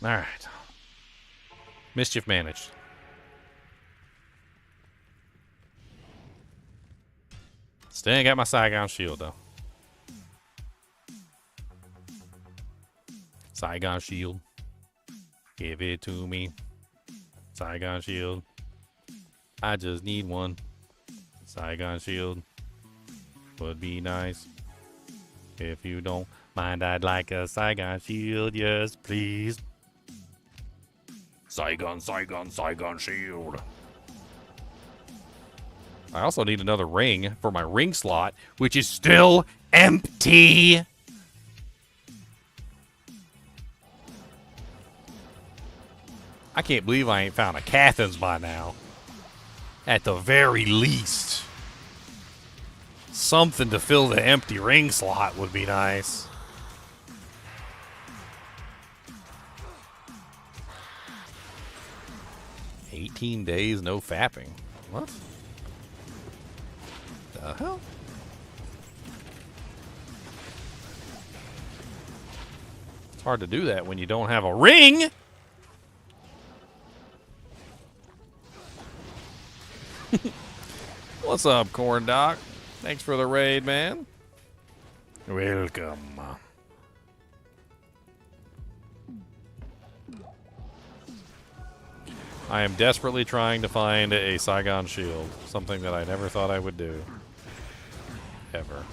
Alright. Mischief managed. Still ain't got my Saigon shield, though. Saigon shield. Give it to me. Saigon shield. I just need one. Saigon shield. Would be nice. If you don't mind, I'd like a Saigon shield. Yes, please. Saigon, Saigon, Saigon shield. I also need another ring for my ring slot, which is still empty. I can't believe I ain't found a Cathans by now. At the very least. Something to fill the empty ring slot would be nice. "18 days, no fapping." What? The hell? It's hard to do that when you don't have a ring. What's up, Corn Doc? Thanks for the raid, man. Welcome. I am desperately trying to find a Saigon shield. Something that I never thought I would do. Ever.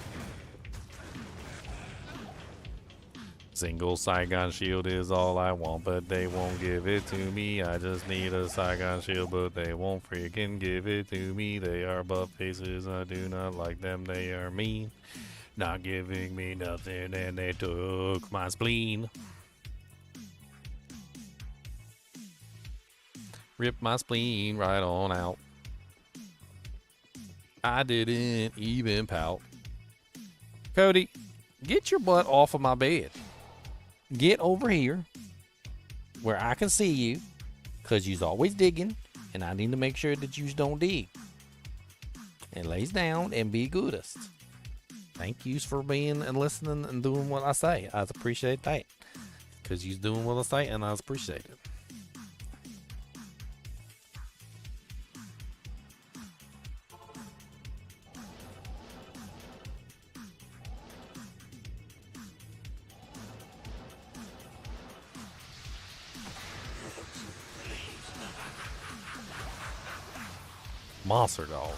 Single Saigon shield is all I want, but they won't give it to me. I just need a Saigon shield, but they won't freaking give it to me. They are buff faces. I do not like them. They are mean. Not giving me nothing, and they took my spleen. Rip my spleen right on out. I didn't even pout. Cody, get your butt off of my bed. Get over here where I can see you, because you's always digging, and I need to make sure that you don't dig. And lays down and be goodest. Thank yous for being and listening and doing what I say. I appreciate that. Because you's doing what I say, and I appreciate it. Monster dog.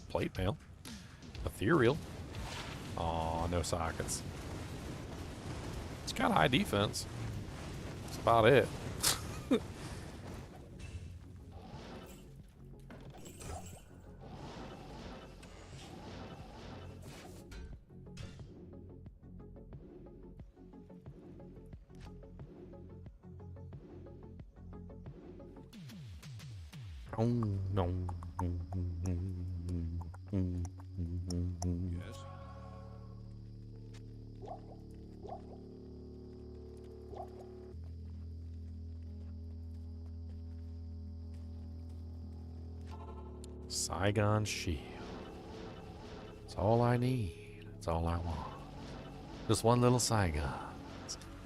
Plate mail. Ethereal. Aw, no sockets. It's got high defense. That's about it. Oh, no. Yes. Saigon shield. It's all I need. It's all I want. Just one little Saigon.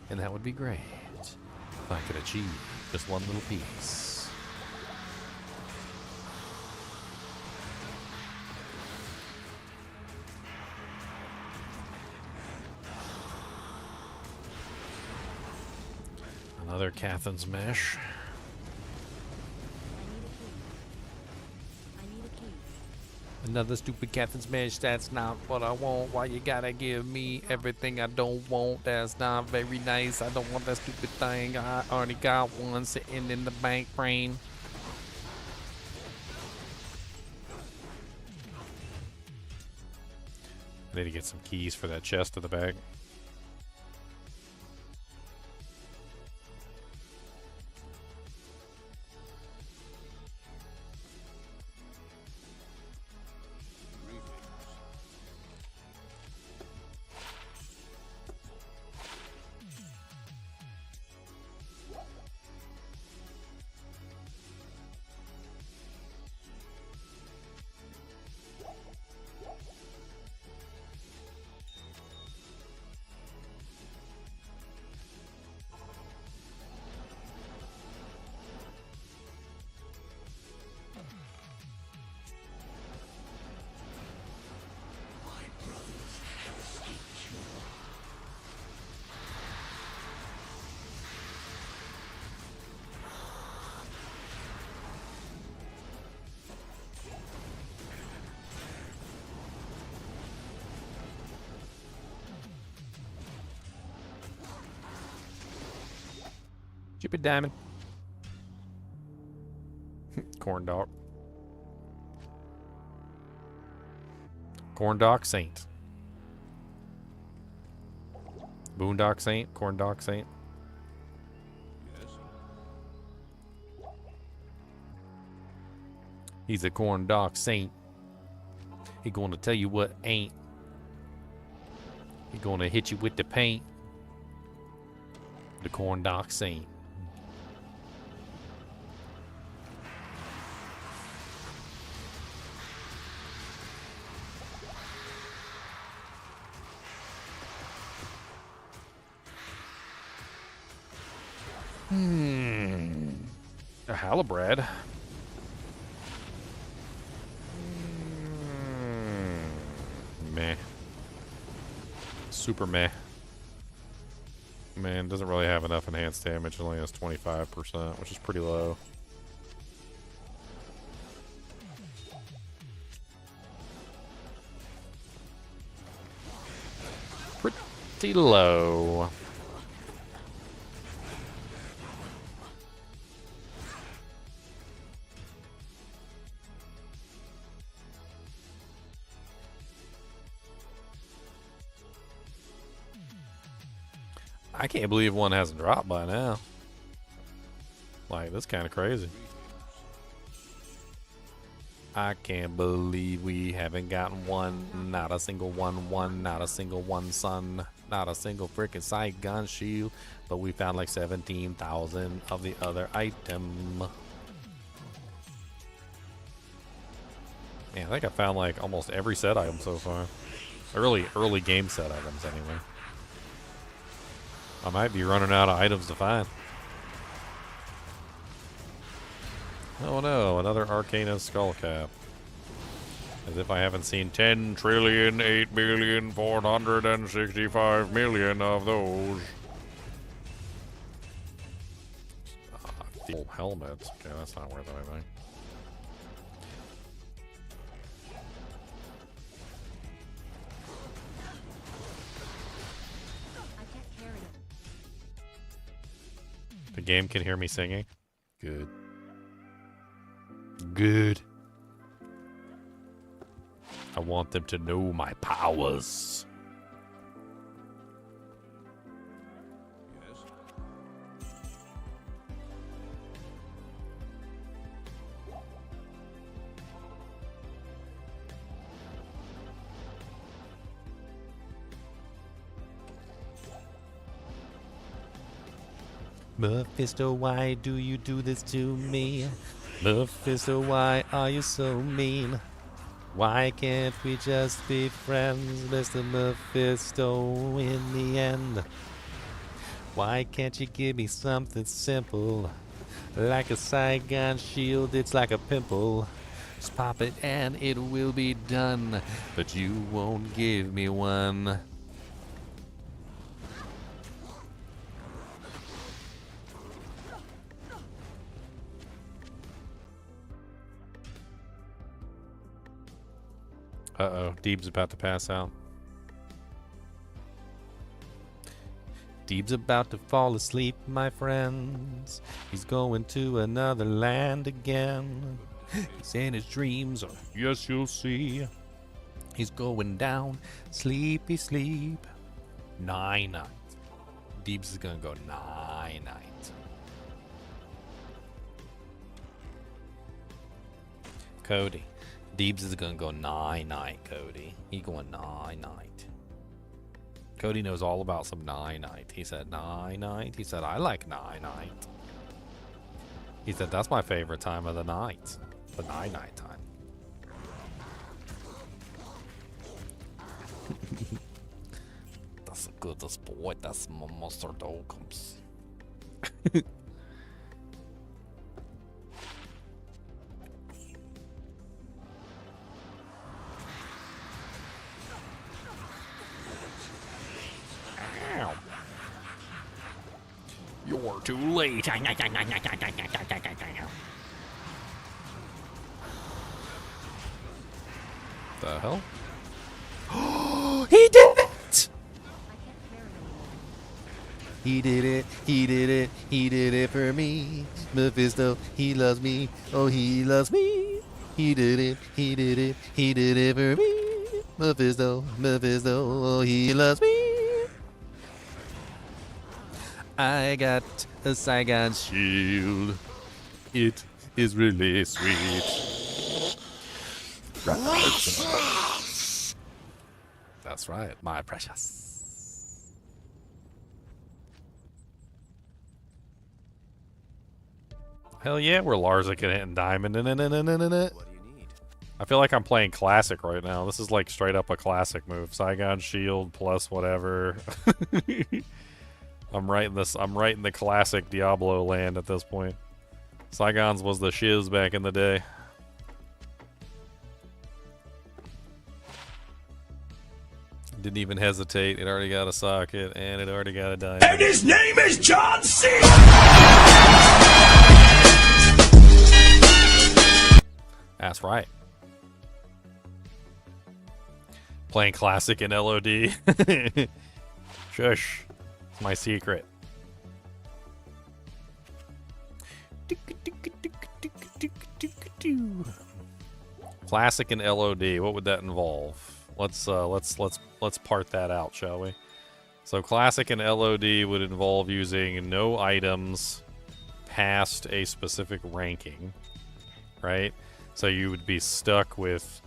And that would be great. If I could achieve just one little piece. Another Cathan's mesh. Another stupid Cathan's mesh. That's not what I want. Why you gotta give me everything I don't want? That's not very nice. I don't want that stupid thing. I already got one sitting in the bank frame. I need to get some keys for that chest of the bag. Stupid diamond. Corn dog. Corn dog saint. Boondock saint. Corn dog saint. He's a corn dog saint. He gonna tell you what ain't. He gonna hit you with the paint. The corn dog saint. A halibut. Meh. Super meh. Man, doesn't really have enough enhanced damage. It only has 25%, which is pretty low. Pretty low. I can't believe one hasn't dropped by now. Like, that's kind of crazy. I can't believe we haven't gotten one. Not a single one. Not a single one, son. Not a single freaking sight gun shield. But we found like 17,000 of the other item. Man, I think I found like almost every set item so far. Early game set items anyway. I might be running out of items to find. Oh no, another Arcana skull cap. As if I haven't seen 10,8,465,000,000 of those. Full helmets. Okay, that's not worth anything. The game can hear me singing. Good. Good. I want them to know my powers. Mephisto, why do you do this to me? Mephisto, why are you so mean? Why can't we just be friends, Mr. Mephisto, in the end? Why can't you give me something simple? Like a Saigon shield, it's like a pimple. Just pop it and it will be done. But you won't give me one. Uh-oh, Deeb's about to pass out. Deeb's about to fall asleep, my friends. He's going to another land again. He's in his dreams, or yes, you'll see. He's going down, sleepy sleep. Night-night. Deeb's is gonna go night-night. Cody. Deebs is gonna go night-night, Cody. He going night-night. Cody knows all about some night-night. He said night-night. He said, I like night-night. He said, that's my favorite time of the night. The night-night time. That's the goodest boy. That's my monster dog comes. You're too late. The hell? He did it! He did it, he did it, he did it for me. Mephisto, he loves me, oh he loves me. He did it, he did it, he did it for me. Mephisto, Mephisto, oh he loves me. I got a Saigon shield. It is really sweet. That's right, my precious. Hell yeah, we're Larzik and Diamond. What do you need? I feel like I'm playing classic right now. This is like straight up a classic move. Saigon shield plus whatever. I'm right in the classic Diablo land at this point. Saigon's was the shiz back in the day. Didn't even hesitate. It already got a socket and it already got a diamond. And his name is John C. That's right. Playing classic in LOD. Shush. It's my secret. Classic and LOD. What would that involve? Let's part that out, shall we? So classic and LOD would involve using no items past a specific ranking, right? So you would be stuck with,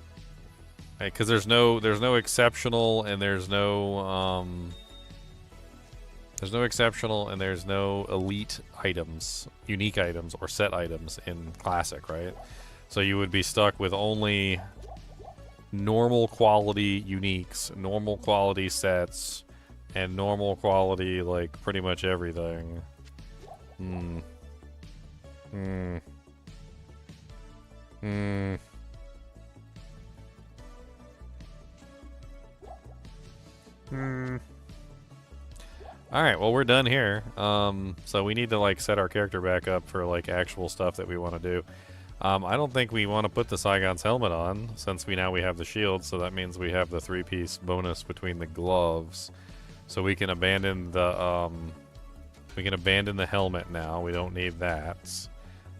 because there's no exceptional and there's no exceptional and there's no elite items, unique items or set items in classic, right? So you would be stuck with only normal quality uniques, normal quality sets, and normal quality like pretty much everything. Alright, well we're done here. So we need to like set our character back up for like actual stuff that we want to do. I don't think we want to put the Saigon's helmet on since we have the shield, so that means we have the 3-piece bonus between the gloves. So we can abandon the helmet now. We don't need that.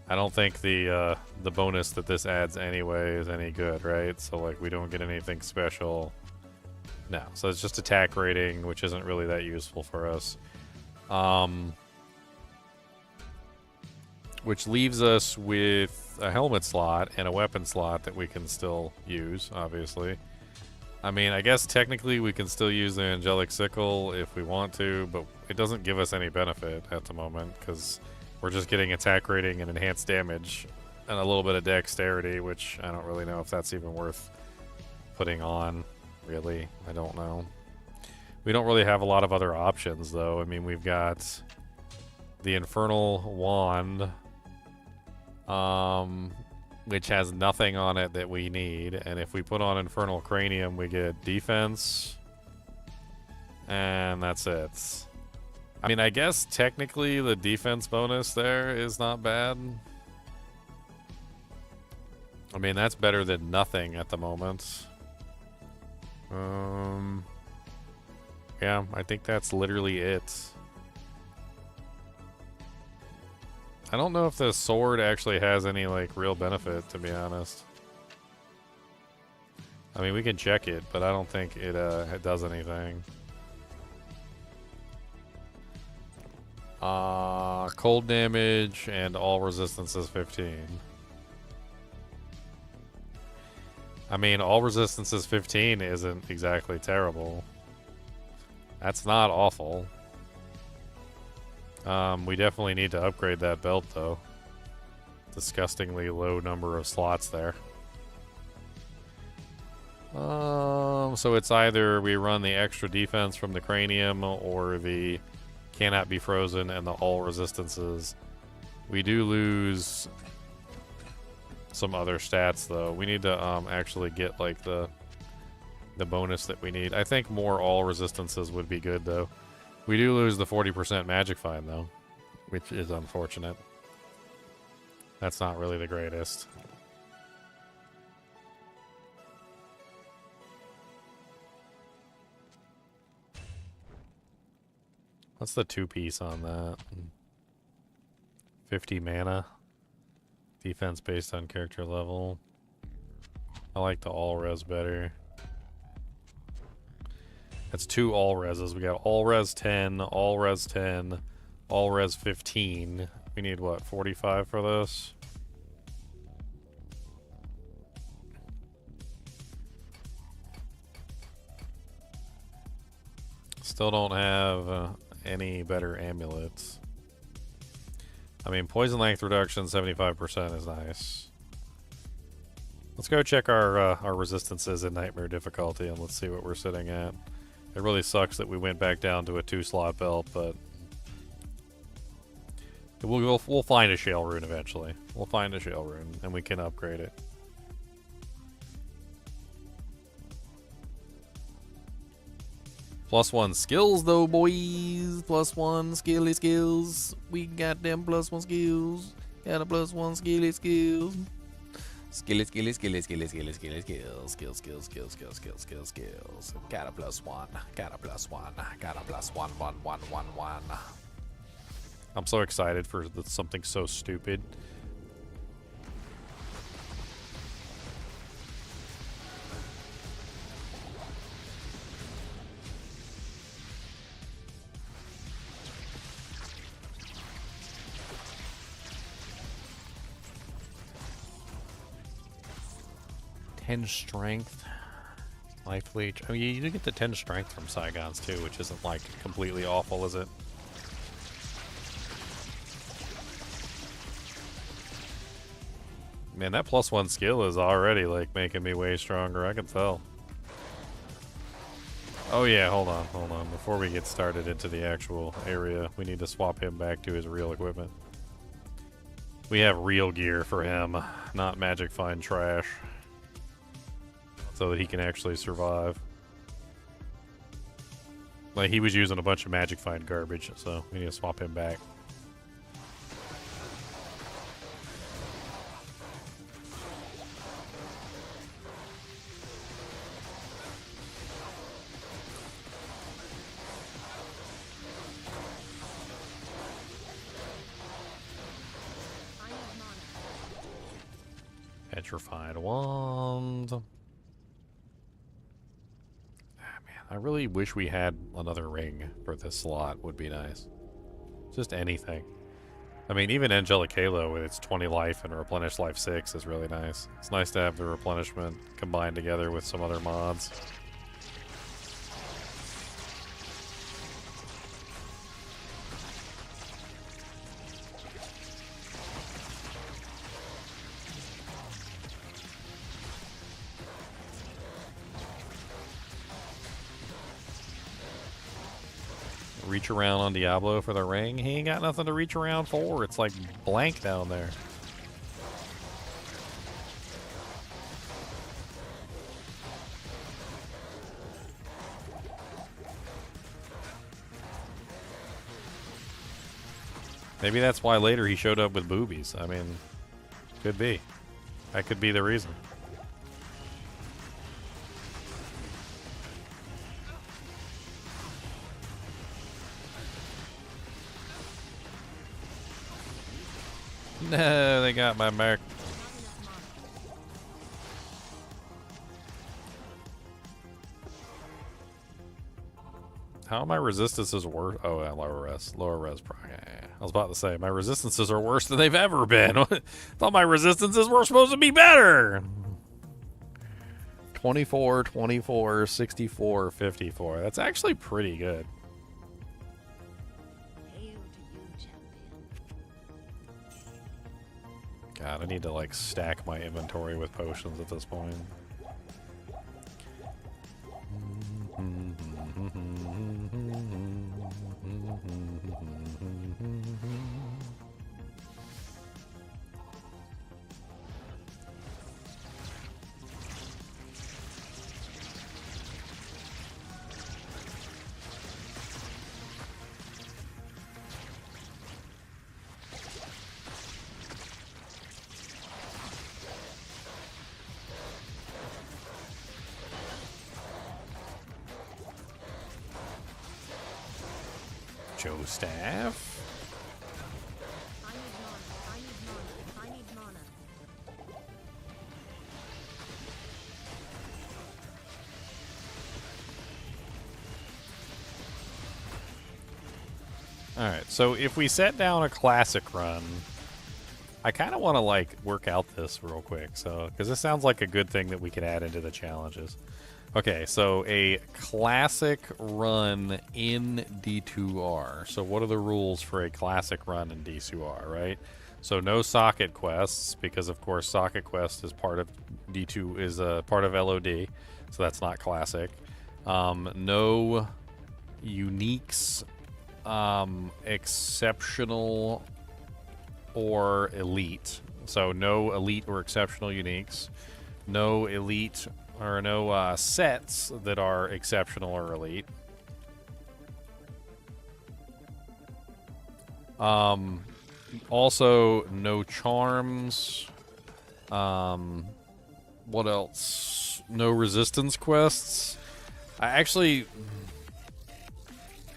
I don't think the bonus that this adds anyway is any good, right? So like we don't get anything special. No, so it's just attack rating, which isn't really that useful for us. Which leaves us with a helmet slot and a weapon slot that we can still use, obviously. I mean, I guess technically we can still use the Angelic Sickle if we want to, but it doesn't give us any benefit at the moment because we're just getting attack rating and enhanced damage and a little bit of dexterity, which I don't really know if that's even worth putting on, really. I don't know. We don't really have a lot of other options, though. I mean, we've got the Infernal Wand, which has nothing on it that we need, and if we put on Infernal Cranium, we get defense, and that's it. I mean, I guess technically the defense bonus there is not bad. I mean, that's better than nothing at the moment. Yeah, I think that's literally it. I don't know if the sword actually has any, like, real benefit, to be honest. I mean, we can check it, but I don't think it does anything. Cold damage and all resistance is 15. I mean, all resistance is 15 isn't exactly terrible. That's not awful. We definitely need to upgrade that belt, though. Disgustingly low number of slots there. So it's either we run the extra defense from the cranium or the cannot be frozen and the all resistances. We do lose some other stats, though. We need to actually get like the bonus that we need. I think more all resistances would be good, though. We do lose the 40% magic find, though, which is unfortunate. That's not really the greatest. What's the 2-piece on that? 50 mana. Defense based on character level. I like the all res better. That's 2 all reses. We got all res 10, all res 10, all res 15. We need what, 45 for this? Still don't have any better amulets. I mean, poison length reduction 75% is nice. Let's go check our resistances in nightmare difficulty and let's see what we're sitting at. It really sucks that we went back down to a 2-slot belt, but we'll find a shale rune eventually. We'll find a shale rune and we can upgrade it. +1 skills though, boys. +1 skills. We got them +1 skills. Got a +1 skills. Skills. Got a +1. Got a +1. Got a +1. I'm so excited for something so stupid. Strength, life leech. I mean, you do get the 10 strength from Saigons too, which isn't like completely awful, is it? Man, that +1 skill is already like making me way stronger. I can tell. Oh yeah, hold on. Before we get started into the actual area, we need to swap him back to his real equipment. We have real gear for him, not magic find trash. So that he can actually survive. Like, he was using a bunch of magic find garbage, so we need to swap him back. Petrified wand. I really wish we had another ring for this slot. Would be nice. Just anything. I mean, even Angelic Halo with its 20 life and replenish life 6 is really nice. It's nice to have the replenishment combined together with some other mods. Reach around on Diablo for the ring. He ain't got nothing to reach around for. It's like blank down there. Maybe that's why later he showed up with boobies. I mean, could be. That could be the reason. No, they got my mark. How are my resistances worse? Oh, yeah, lower res. Lower res. Yeah. I was about to say, my resistances are worse than they've ever been. I thought my resistances were supposed to be better. 24, 24, 64, 54. That's actually pretty good. God, I need to like stack my inventory with potions at this point. Mojo Staff. I need mana. I need mana. I need mana. Alright, so if we set down a classic run, I kind of want to, like, work out this real quick, so, because this sounds like a good thing that we can add into the challenges. Okay, so a classic run in D2R. So what are the rules for a classic run in D2R, right? So no socket quests, because of course socket quest is part of D2, is a part of LOD, so that's not classic. No uniques, exceptional or elite. So no elite or exceptional uniques. No elite or no sets that are exceptional or elite. Also no charms. What else? No resistance quests.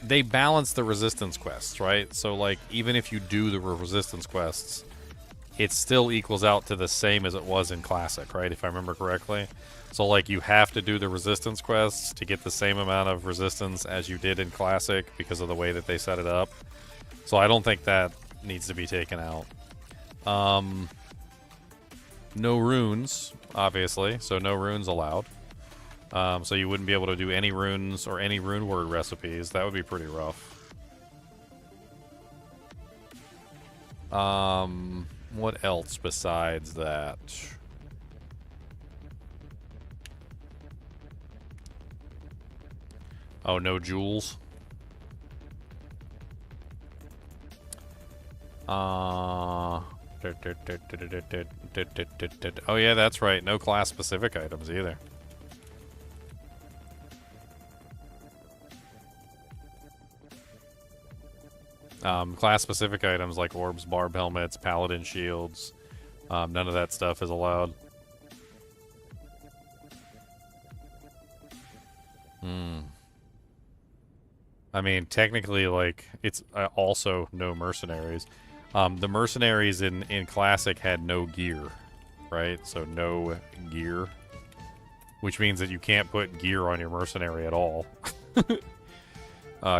They balance the resistance quests, right? So, like, even if you do the resistance quests, it still equals out to the same as it was in Classic, right? If I remember correctly. So, like, you have to do the resistance quests to get the same amount of resistance as you did in Classic because of the way that they set it up. So, I don't think that needs to be taken out. No runes, obviously. So, no runes allowed. So you wouldn't be able to do any runes or any rune word recipes. That would be pretty rough. What else besides that? Oh, no jewels. Oh yeah, that's right. No class specific items either. Class-specific items like orbs, barb helmets, paladin shields, none of that stuff is allowed. I mean, technically, like, it's also no mercenaries. The mercenaries in Classic had no gear, right? So no gear, which means that you can't put gear on your mercenary at all.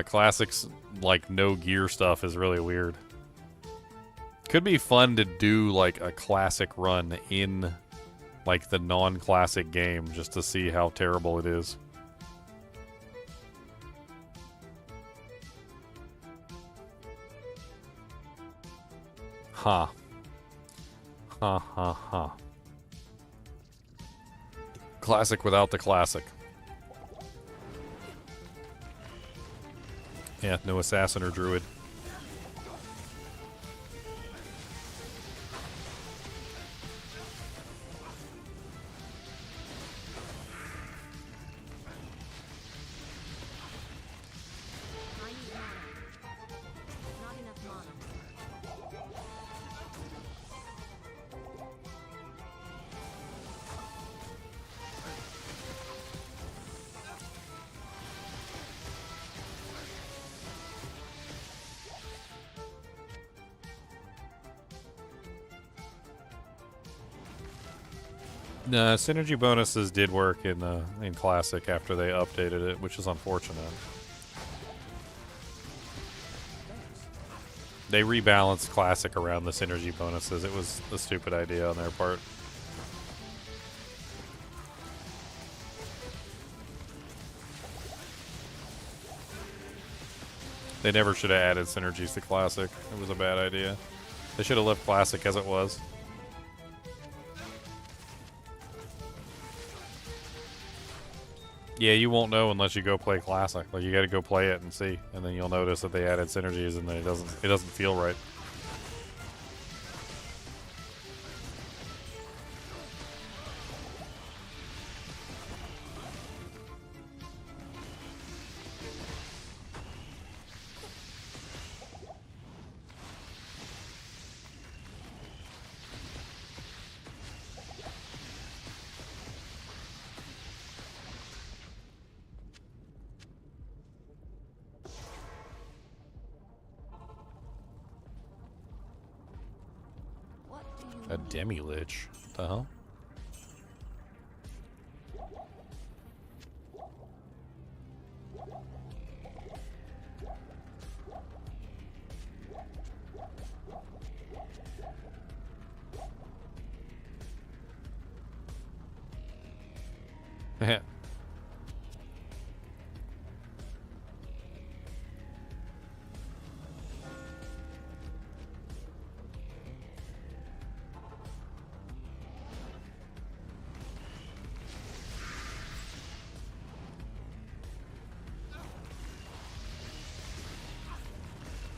Classics, like, no gear stuff is really weird. Could be fun to do, like, a classic run in, like, the non-classic game just to see how terrible it is. Huh. Huh, huh, huh. Classic without the classic. Yeah, no assassin or druid. I need mana. Not enough mana. No, synergy bonuses did work in Classic after they updated it, which is unfortunate. They rebalanced Classic around the synergy bonuses. It was a stupid idea on their part. They never should have added synergies to Classic. It was a bad idea. They should have left Classic as it was. Yeah, you won't know unless you go play Classic. Like, you gotta go play it and see, and then you'll notice that they added synergies and then it doesn't feel right. A demi-lich. What the hell?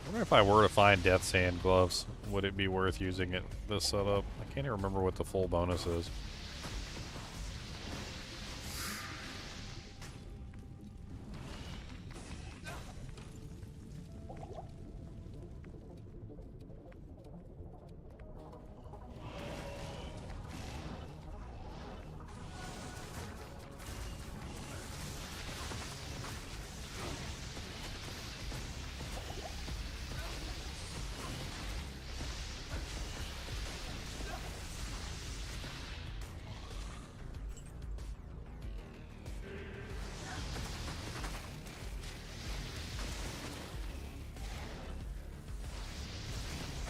I wonder if I were to find Death's Hand gloves, would it be worth using it this setup? I can't even remember what the full bonus is.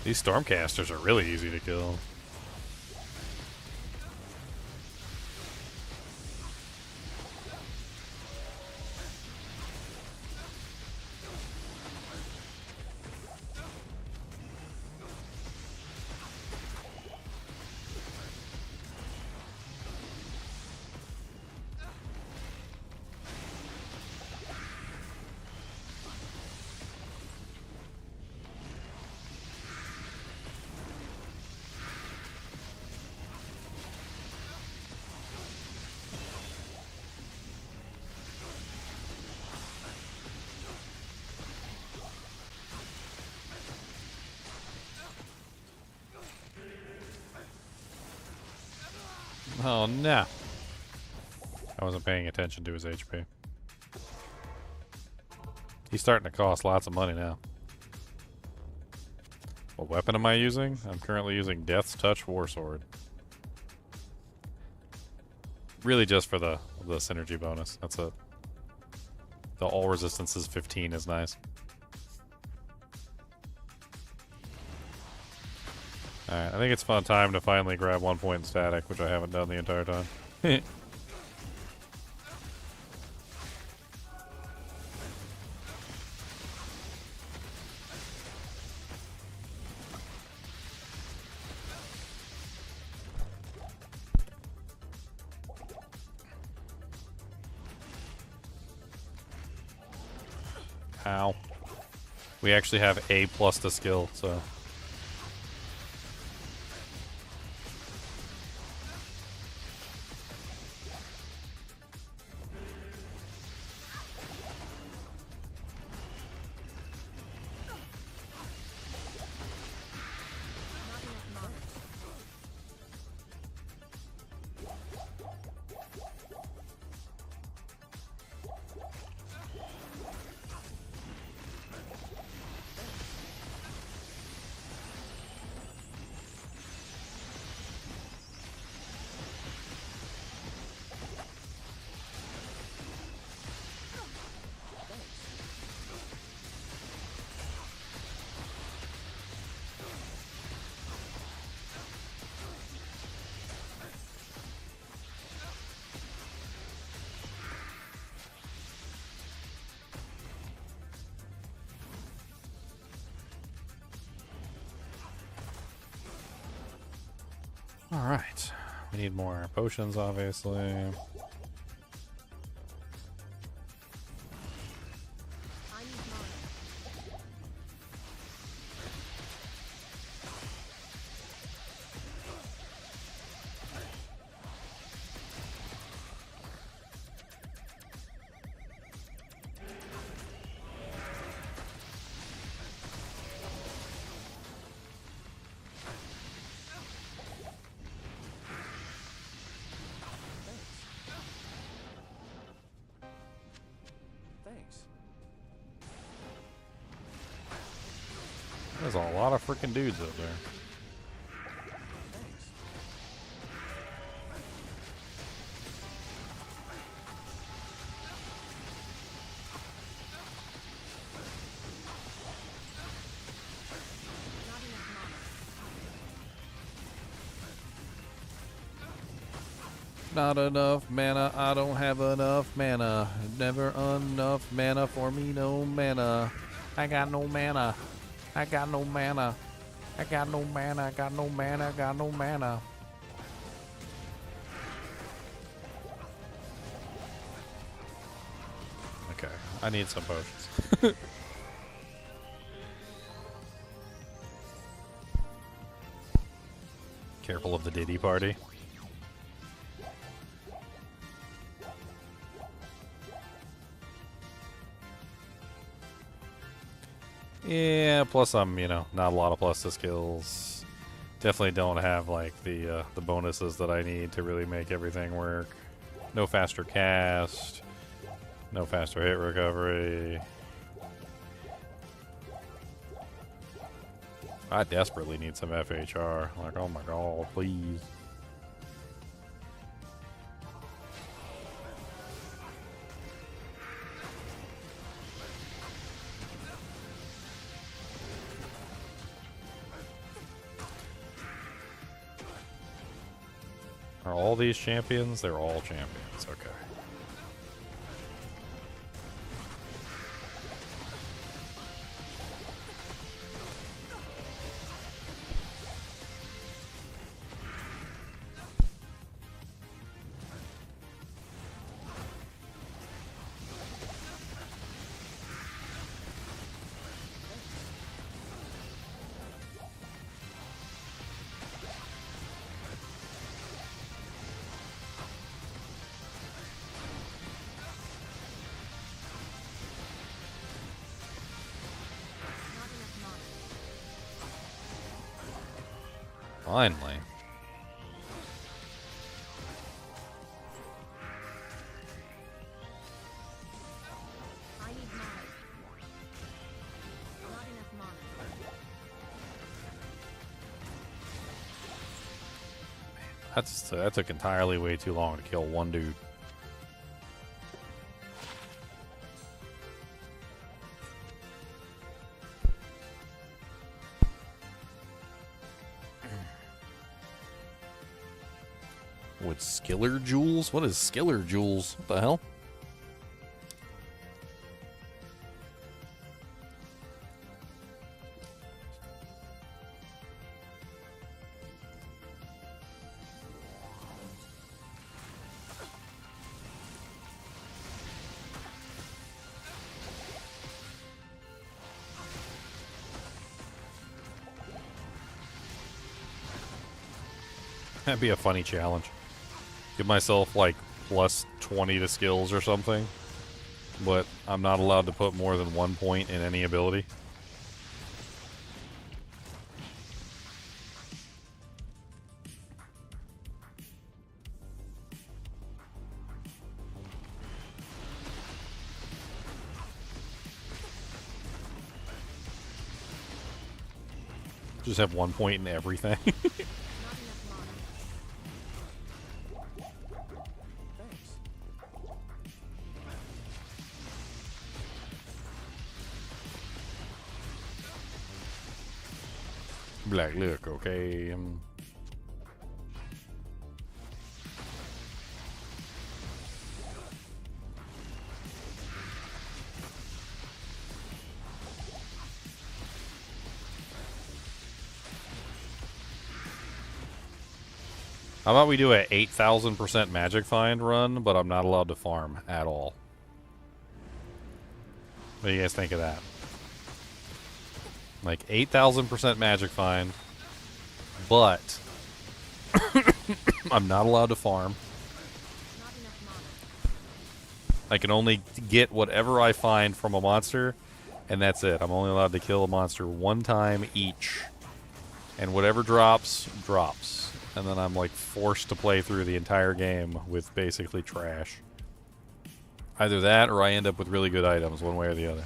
These Stormcasters are really easy to kill. Oh no. I wasn't paying attention to his HP. He's starting to cost lots of money now. What weapon am I using? I'm currently using Death's Touch Warsword. Really just for the synergy bonus. That's it. The all resistances 15 is nice. Alright, I think it's fun time to finally grab 1 point in static, which I haven't done the entire time. Ow. We actually have A plus to skill, so... Alright. We need more potions, obviously. There's a lot of freaking dudes up there. Not enough mana, I don't have enough mana. Never enough mana for me, no mana. I got no mana. I got no mana. I got no mana, I got no mana, I got no mana. Okay, I need some potions. Careful of the Diddy party. Yeah, plus I'm, you know, not a lot of plus to skills. Definitely don't have like the bonuses that I need to really make everything work. No faster cast, no faster hit recovery. I desperately need some FHR. Like, oh my god, please. Are all these champions? They're all champions, okay. Finally. I need mana. Not enough mana. That took entirely way too long to kill one dude. With Skiller Jewels? What is Skiller Jewels? What the hell? That'd be a funny challenge. Give myself like plus 20 to skills or something, but I'm not allowed to put more than 1 point in any ability. Just have 1 point in everything. Like, look, okay. How about we do a 8,000% magic find run, but I'm not allowed to farm at all? What do you guys think of that? Like 8,000% magic find, but I'm not allowed to farm. I can only get whatever I find from a monster, and that's it. I'm only allowed to kill a monster 1 time each. And whatever drops, drops. And then I'm like forced to play through the entire game with basically trash. Either that or I end up with really good items, one way or the other.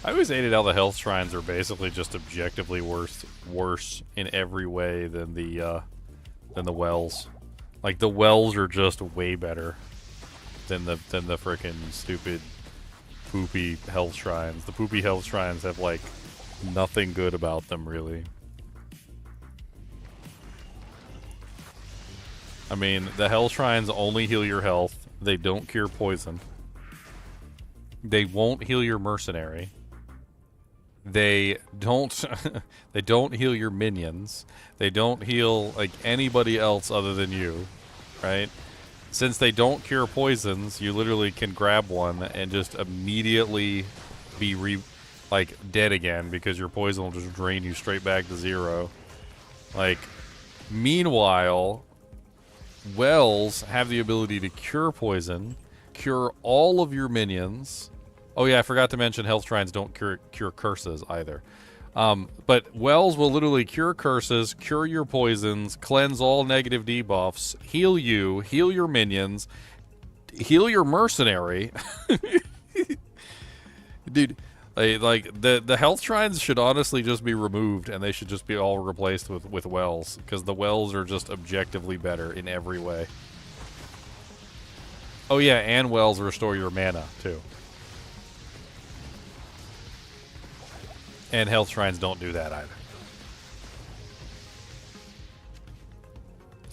I always hated how the health shrines are basically just objectively worse in every way than the wells. Like the wells are just way better than the frickin' stupid poopy health shrines. The poopy health shrines have like nothing good about them really. I mean, the hell shrines only heal your health. They don't cure poison. They won't heal your mercenary. They don't they don't heal your minions. They don't heal like anybody else other than you, right? Since they don't cure poisons, you literally can grab one and just immediately be dead again because your poison will just drain you straight back to 0. Like, meanwhile, wells have the ability to cure poison, cure all of your minions. Oh yeah, I forgot to mention health shrines don't cure curses either. But wells will literally cure curses, cure your poisons, cleanse all negative debuffs, heal you, heal your minions, heal your mercenary. Dude, like the health shrines should honestly just be removed, and they should just be all replaced with wells, because the wells are just objectively better in every way. Oh yeah, and wells restore your mana too. And health shrines don't do that either.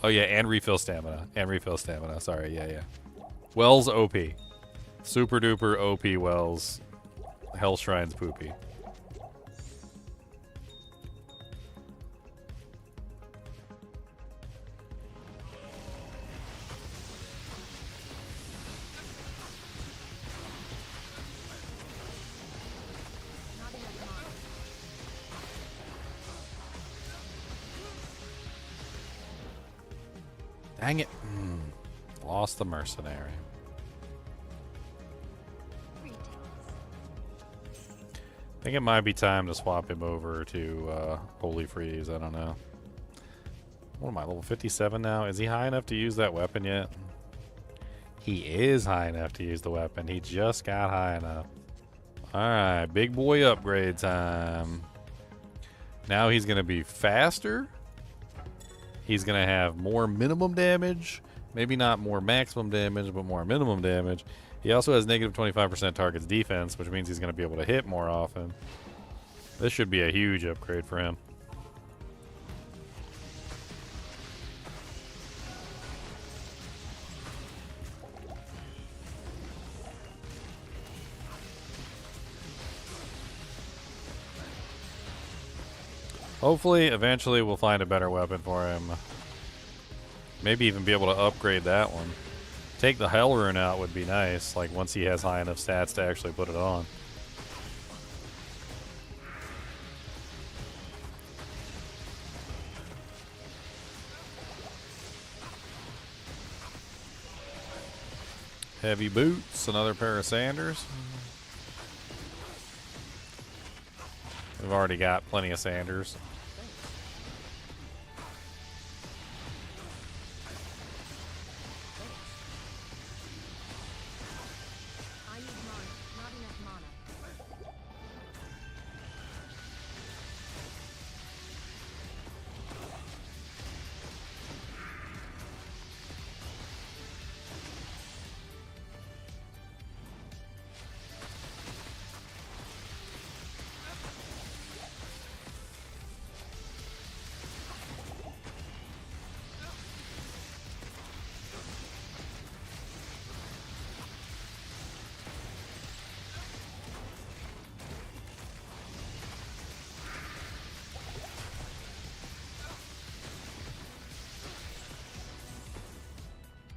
Oh yeah, and refill stamina. And refill stamina. Sorry, yeah. Wells OP. Super duper OP wells. Hell shrines poopy. Dang it. Lost the mercenary. I think it might be time to swap him over to Holy Freeze. I don't know. What am I, level 57 now? Is he high enough to use that weapon yet? He is high enough to use the weapon. He just got high enough. Alright, big boy upgrade time. Now he's going to be faster. He's going to have more minimum damage. Maybe not more maximum damage, but more minimum damage. He also has negative 25% target's defense, which means he's going to be able to hit more often. This should be a huge upgrade for him. Hopefully, eventually, we'll find a better weapon for him. Maybe even be able to upgrade that one. Take the Hell Rune out would be nice, like once he has high enough stats to actually put it on. Heavy boots, another pair of Sanders. We've already got plenty of Sanders.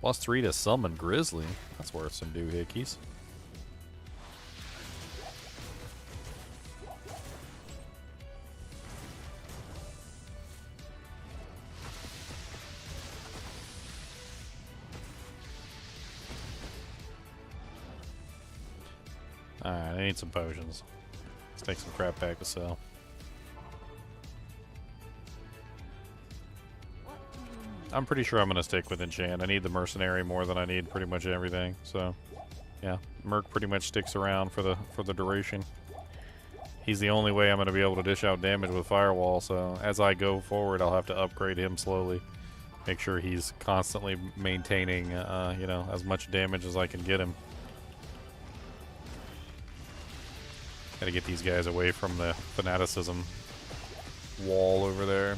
+3 to summon Grizzly. That's worth some doohickeys. Alright, I need some potions. Let's take some crap back to sell. I'm pretty sure I'm going to stick with enchant. I need the mercenary more than I need pretty much everything. So, yeah, Merc pretty much sticks around for the duration. He's the only way I'm going to be able to dish out damage with Firewall, so as I go forward, I'll have to upgrade him slowly. Make sure he's constantly maintaining, you know, as much damage as I can get him. Gotta get these guys away from the fanaticism wall over there.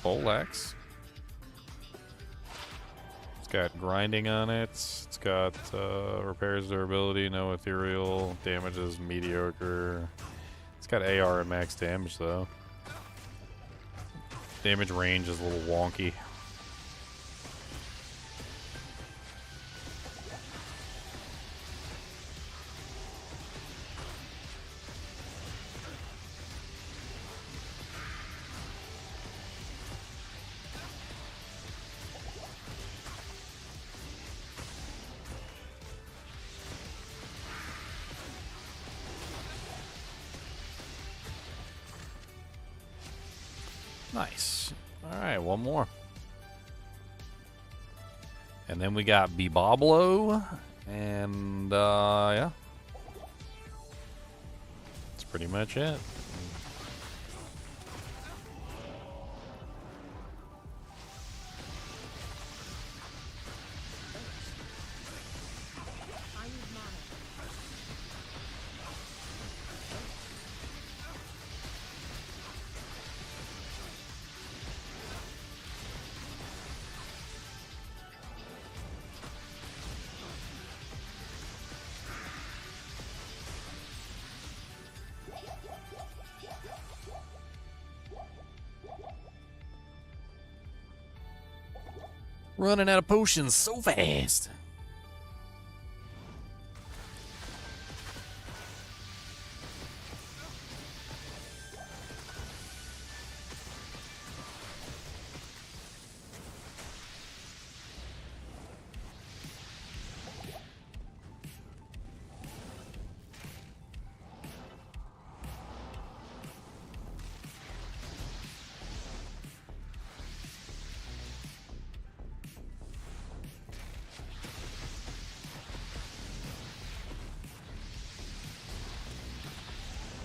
Poleaxe. It's got grinding on it. It's got repairs durability, no ethereal, damage is mediocre. It's got AR and max damage though. Damage range is a little wonky. Nice. Alright, one more. And then we got Diablo, and yeah. That's pretty much it. I need mana. Running out of potions so fast.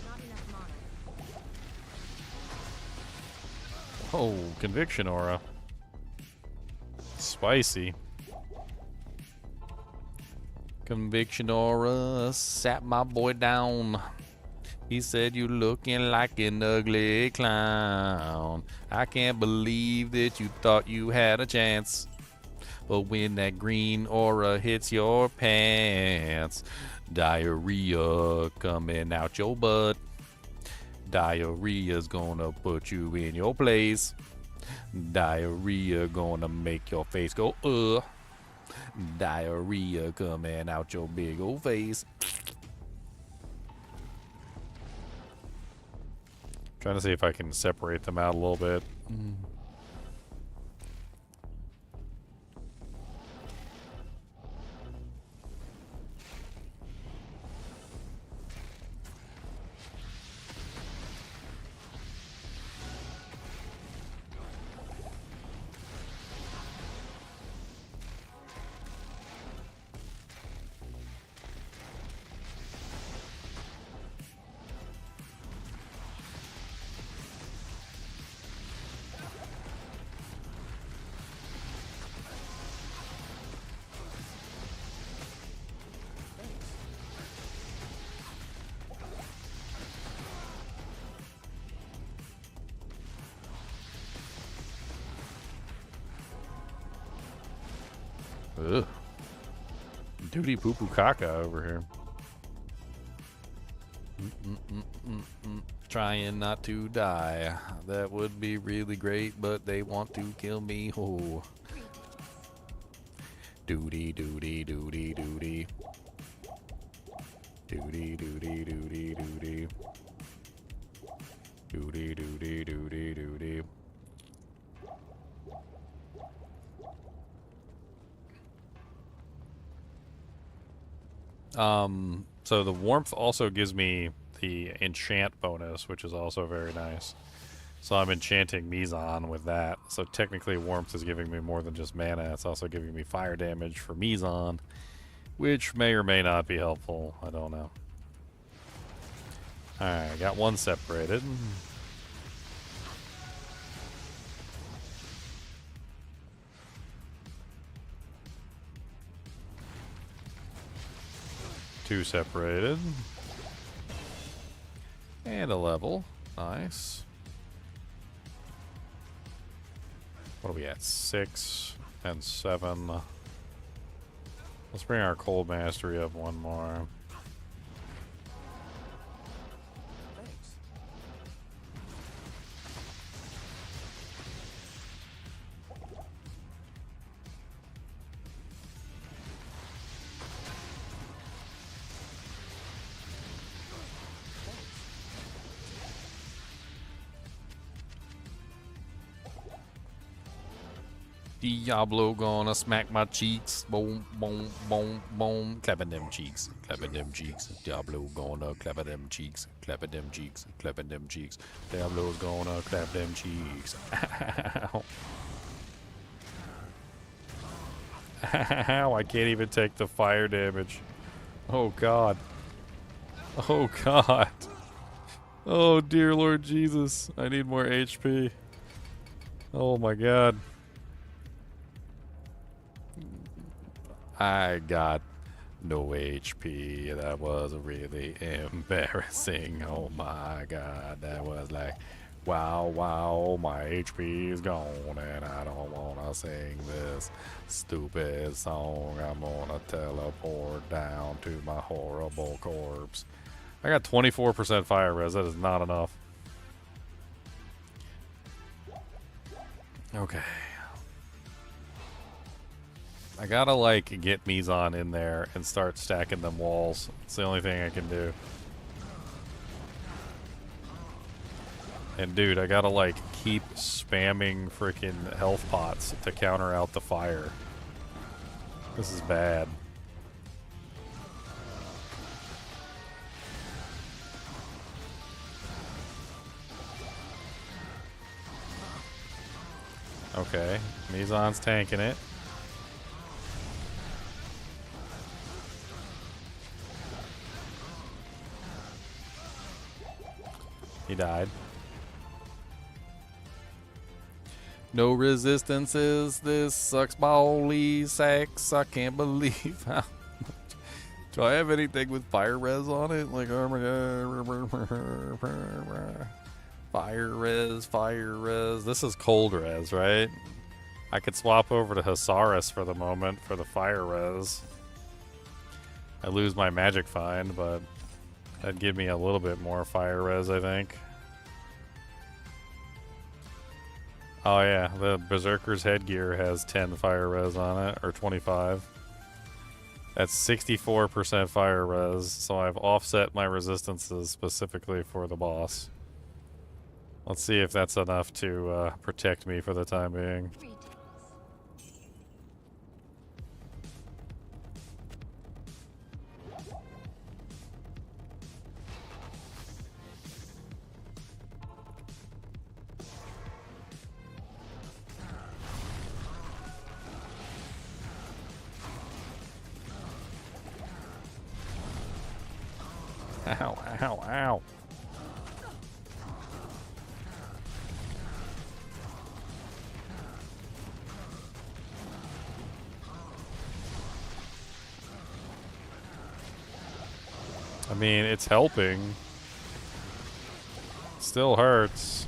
Not enough mana. Oh, Conviction Aura. Spicy. Conviction Aura sat my boy down. He said, "You looking like an ugly clown. I can't believe that you thought you had a chance. But when that green aura hits your pants, diarrhea coming out your butt. Diarrhea's gonna put you in your place. Diarrhea gonna make your face go, ugh. Diarrhea coming out your big old face." Trying to see if I can separate them out a little bit. Ugh. Duty poo poo caca over here. Trying not to die. That would be really great, but they want to kill me. Oh. Doody doody doody doody. Doody doody doody doody. Doody doody doody doody. So the warmth also gives me the enchant bonus, which is also very nice. So I'm enchanting Mizan with that. So technically warmth is giving me more than just mana. It's also giving me fire damage for Mizan, which may or may not be helpful. I don't know. Alright, got one separated. Two separated. And a level. Nice. What are we at? 6 and 7. Let's bring our cold mastery up one more. Diablo gonna smack my cheeks. Boom, boom, boom, boom. Clapping them cheeks. Clapping them cheeks. Diablo gonna clap at them cheeks. Clapping them cheeks. Clapping them cheeks. Diablo's gonna clap them cheeks. Ow. Ow, I can't even take the fire damage. Oh god. Oh god. Oh dear Lord Jesus. I need more HP. Oh my god. I got no HP. That was really embarrassing. Oh my god. That was like, wow, wow, my HP is gone and I don't want to sing this stupid song. I'm gonna teleport down to my horrible corpse. I got 24% fire res. That is not enough. Okay. I gotta, like, get Mizan in there and start stacking them walls. It's the only thing I can do. And, dude, I gotta, like, keep spamming freaking health pots to counter out the fire. This is bad. Okay, Mizan's tanking it. He died. No resistances. This sucks bally sacks. I can't believe how much. Do I have anything with fire res on it? Like, oh my god. Fire res, fire res. This is cold res, right? I could swap over to Hasaris for the moment for the fire res. I lose my magic find, but that'd give me a little bit more fire res, I think. Oh yeah, the Berserker's headgear has 10 fire res on it, or 25. That's 64% fire res, so I've offset my resistances specifically for the boss. Let's see if that's enough to protect me for the time being. Ow, ow, ow. I mean, it's helping. Still hurts.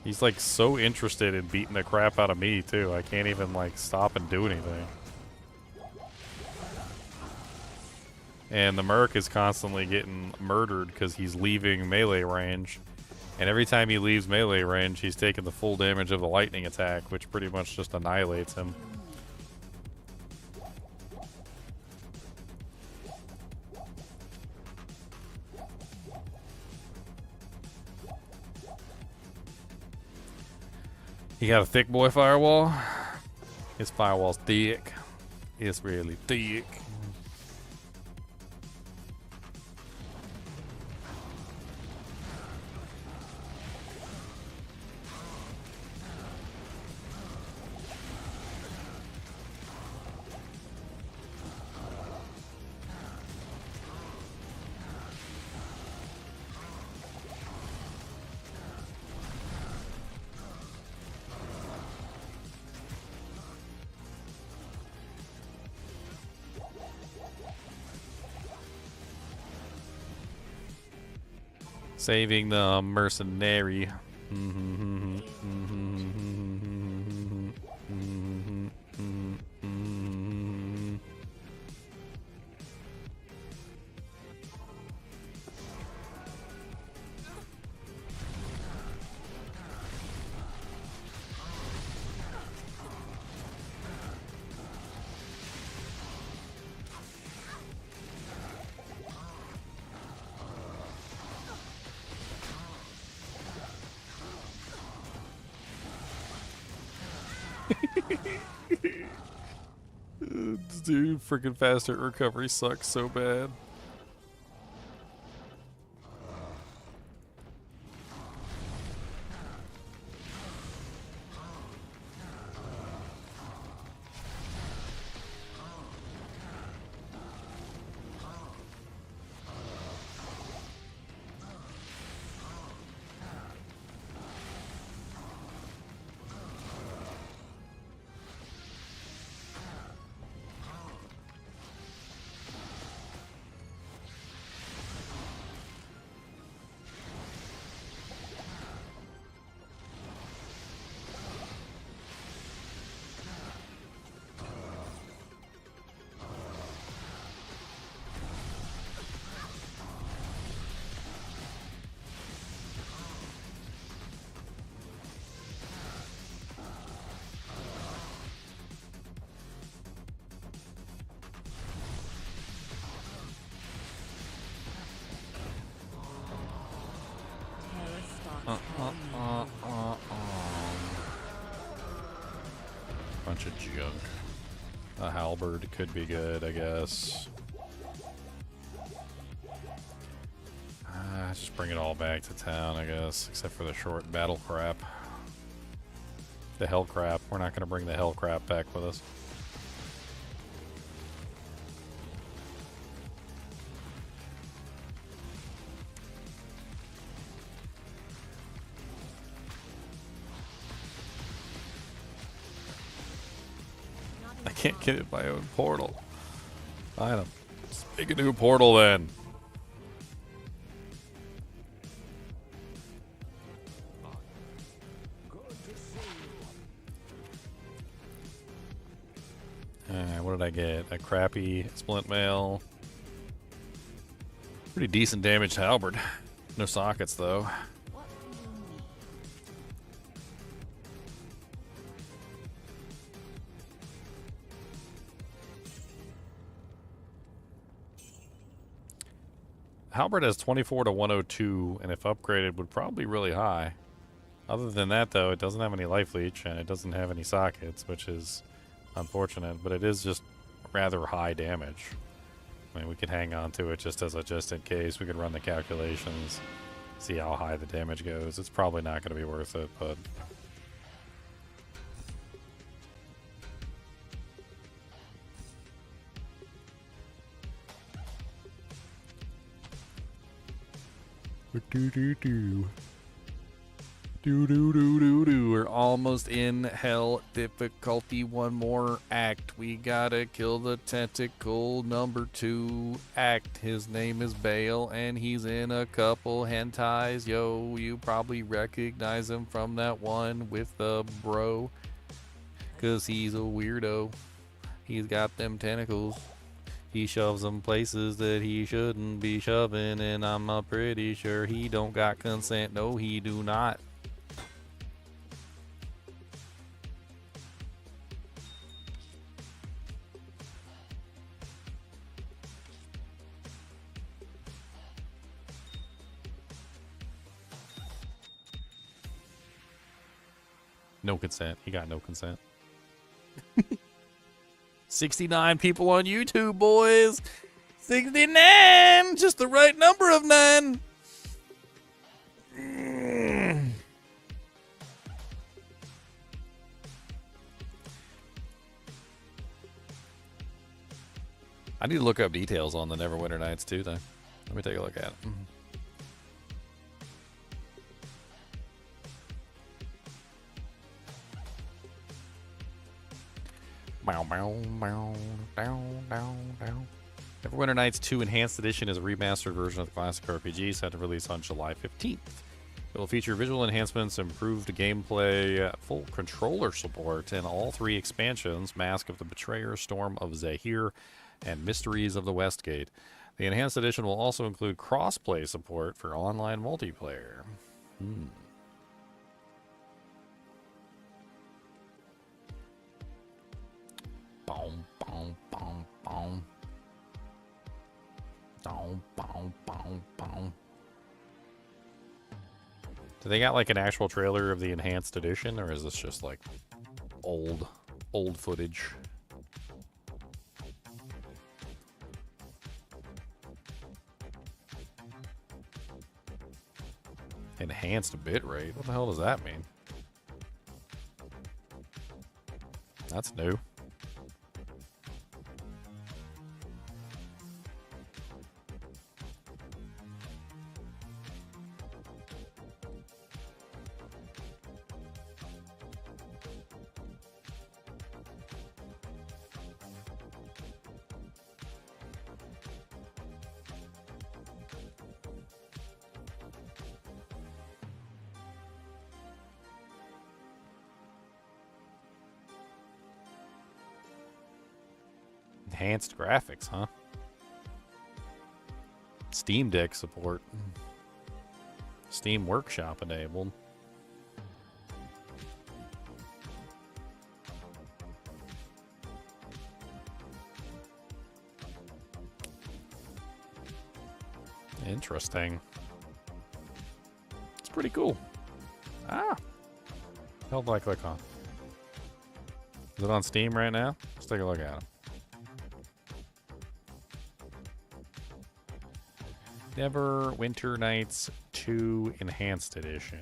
He's like so interested in beating the crap out of me too. I can't even like stop and do anything. And the Merc is constantly getting murdered because he's leaving melee range. And every time he leaves melee range, he's taking the full damage of the lightning attack, which pretty much just annihilates him. He got a thick boy firewall. His firewall's thick. It's really thick. Saving the mercenary. Dude, freaking faster recovery sucks so bad. Bunch of junk. A halberd could be good, I guess. Just bring it all back to town, I guess, except for the short battle crap. The hell crap. We're not going to bring the hell crap back with us. I can't get in my own portal. Item. Let's make a new portal then. What did I get? A crappy splint mail. Pretty decent damaged halberd. No sockets though. Halberd has 24 to 102, and if upgraded would probably be really high. Other than that though, it doesn't have any life leech and it doesn't have any sockets, which is unfortunate, but it is just rather high damage. I mean, we could hang on to it just as a just in case. We could run the calculations, see how high the damage goes. It's probably not going to be worth it, but we're almost in hell difficulty. One more act. We gotta kill the tentacle. Number 2 act. His name is Baal, and he's in a couple hentais. Yo, you probably recognize him from that one with the bro, 'cause he's a weirdo. He's got them tentacles. He shoves them places that he shouldn't be shoving, and I'm pretty sure he don't got consent. No, he do not. No consent. He got no consent. 69 people on YouTube, boys. 69! Just the right number of 9. I need to look up details on the Neverwinter Nights too, though. Let me take a look at it. Bow, bow, bow, down, down, down. Neverwinter Nights 2 Enhanced Edition is a remastered version of the classic RPG set to release on July 15th. It will feature visual enhancements, improved gameplay, full controller support, and all 3 expansions, Mask of the Betrayer, Storm of Zahir, and Mysteries of the Westgate. The Enhanced Edition will also include cross-play support for online multiplayer. Boom, boom, boom, boom. Boom, boom, boom, boom. Do they got like an actual trailer of the Enhanced Edition, or is this just like old footage? Enhanced bitrate? What the hell does that mean? That's new. Enhanced graphics, huh? Steam Deck support. Steam Workshop enabled. Interesting. It's pretty cool. Ah! Hell do I click on? Is it on Steam right now? Let's take a look at it. Neverwinter Nights 2 Enhanced Edition.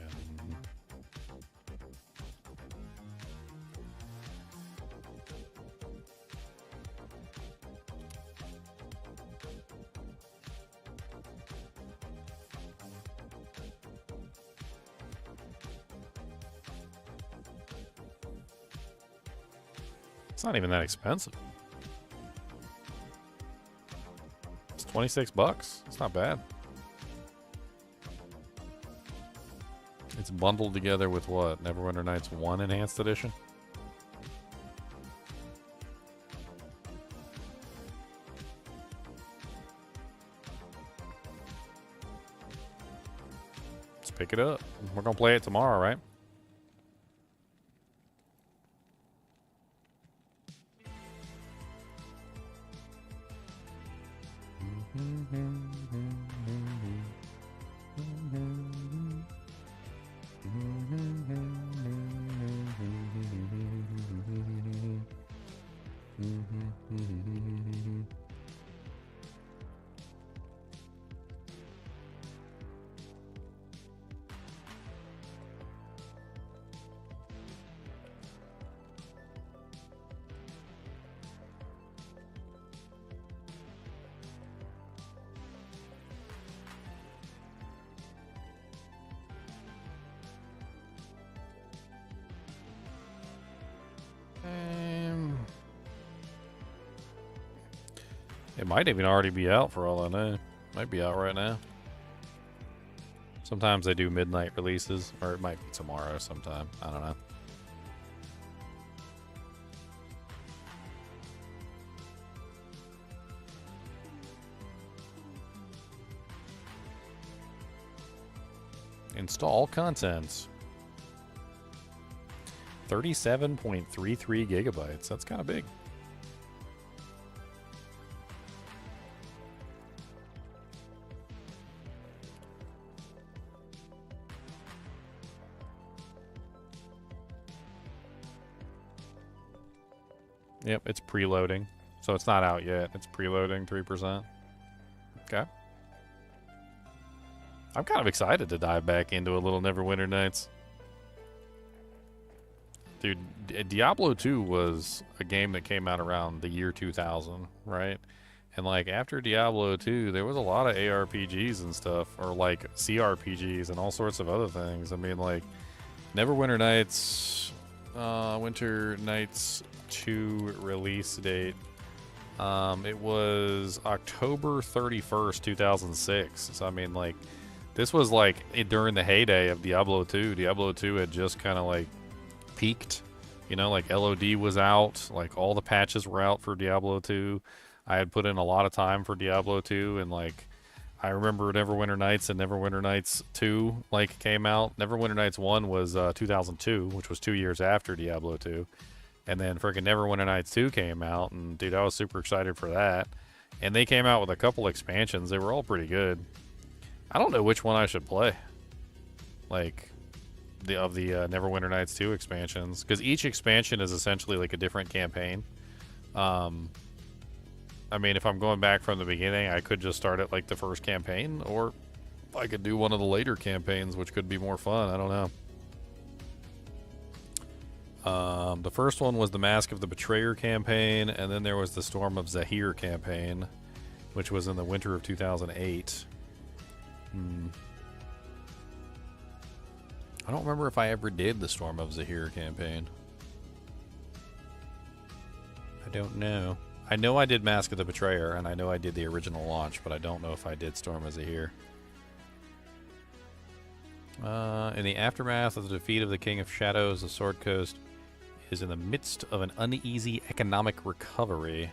It's not even that expensive. It's $26. It's not bad. It's bundled together with what? Neverwinter Nights 1 Enhanced Edition? Let's pick it up. We're gonna play it tomorrow, right? It might even already be out for all I know. Might be out right now. Sometimes they do midnight releases, or it might be tomorrow sometime. I don't know. Install content. 37.33 gigabytes. That's kind of big. Yep, it's preloading. So it's not out yet. It's preloading 3%. Okay. I'm kind of excited to dive back into a little Neverwinter Nights. Dude, Diablo 2 was a game that came out around the year 2000, right? And like after Diablo 2, there was a lot of ARPGs and stuff, or like CRPGs and all sorts of other things. I mean, like Neverwinter Nights, Winter Nights 2 release date. It was October 31st, 2006. So I mean, like, this was like during the heyday of Diablo 2. Diablo 2 had just kind of like peaked, you know, like LOD was out, like all the patches were out for Diablo 2. I had put in a lot of time for Diablo 2, and like I remember Neverwinter Nights and Neverwinter Nights 2 like came out. Neverwinter Nights 1 was 2002, which was 2 years after Diablo 2. And then freaking Neverwinter Nights 2 came out, and dude, I was super excited for that. And they came out with a couple expansions. They were all pretty good. I don't know which one I should play. Like the Neverwinter Nights 2 expansions, because each expansion is essentially like a different campaign. I mean, if I'm going back from the beginning, I could just start at like the first campaign, or I could do one of the later campaigns, which could be more fun. I don't know. The first one was the Mask of the Betrayer campaign, and then there was the Storm of Zahir campaign, which was in the winter of 2008. I don't remember if I ever did the Storm of Zahir campaign. I don't know. I know I did Mask of the Betrayer, and I know I did the original launch, but I don't know if I did Storm of Zahir. In the aftermath of the defeat of the King of Shadows, the Sword Coast is in the midst of an uneasy economic recovery.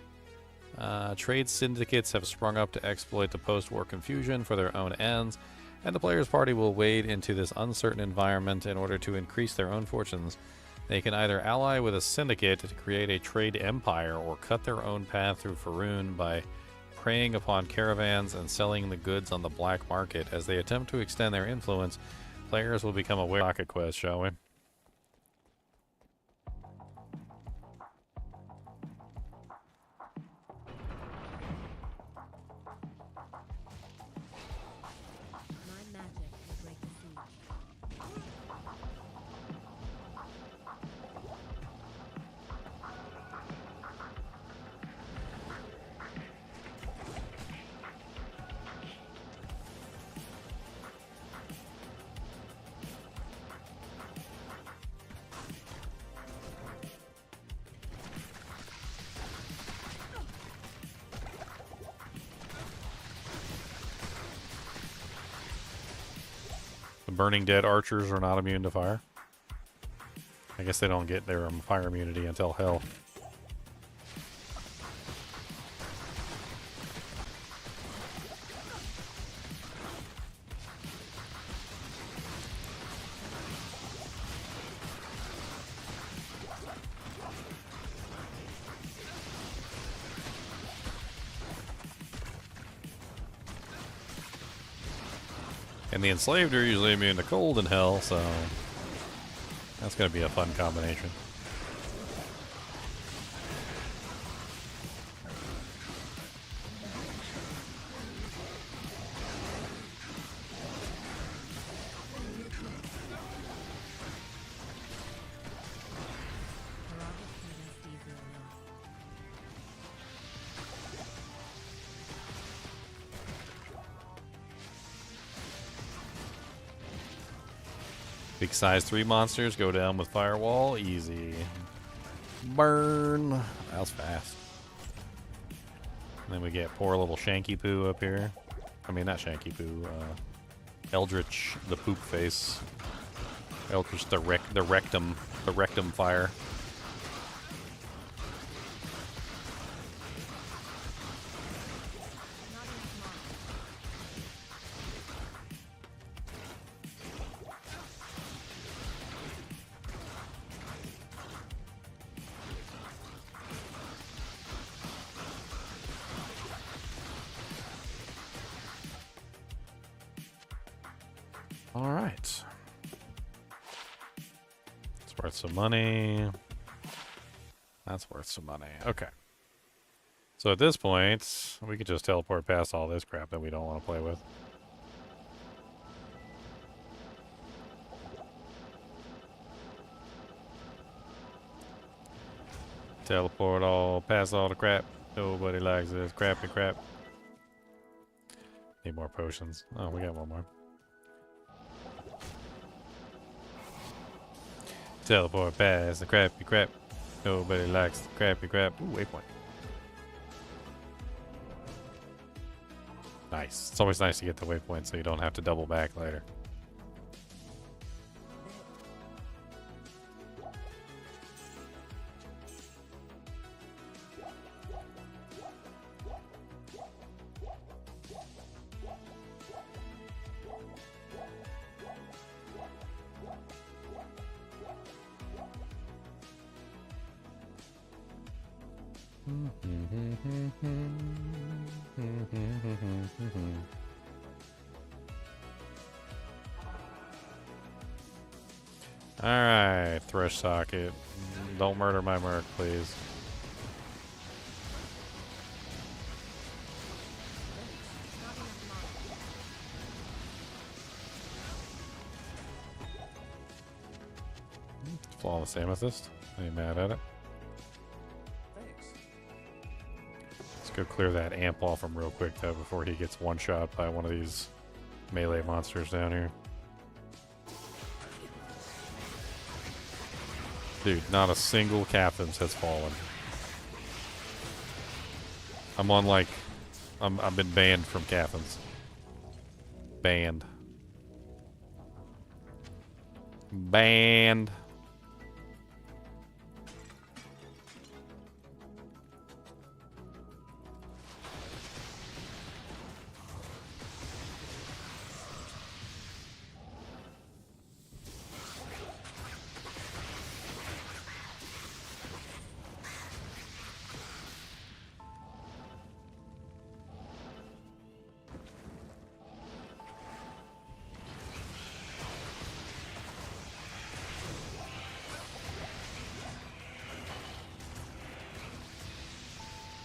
Trade syndicates have sprung up to exploit the post-war confusion for their own ends, and the player's party will wade into this uncertain environment in order to increase their own fortunes. They can either ally with a syndicate to create a trade empire, or cut their own path through Faerun by preying upon caravans and selling the goods on the black market. As they attempt to extend their influence, players will become aware. Rocket Quest, shall we? My magic will break the siege. The Burning Dead archers are not immune to fire. I guess they don't get their fire immunity until hell. And the enslaved are usually immune to cold and hell, so that's going to be a fun combination. Big size 3 monsters go down with Firewall. Easy. Burn. That was fast. And then we get poor little Shanky Poo up here. I mean, not Shanky Poo. Eldritch, the poop face. Eldritch, the rectum fire. All right. It's worth some money. That's worth some money. Okay. So at this point, we could just teleport past all this crap that we don't want to play with. Teleport all past all the crap. Nobody likes this crappy crap. Need more potions. Oh, we got one more. Teleport past the crappy crap. Nobody likes the crappy crap. Ooh, waypoint. Nice. It's always nice to get the waypoint so you don't have to double back later. Alright, Thresh Socket. Don't murder my merc, please. Flawless Amethyst. Ain't mad at it. Let's go clear that amp off him real quick, though, before he gets one-shot by one of these melee monsters down here. Dude, not a single captains has fallen. I'm on like... I've been banned from captains. Banned. Banned.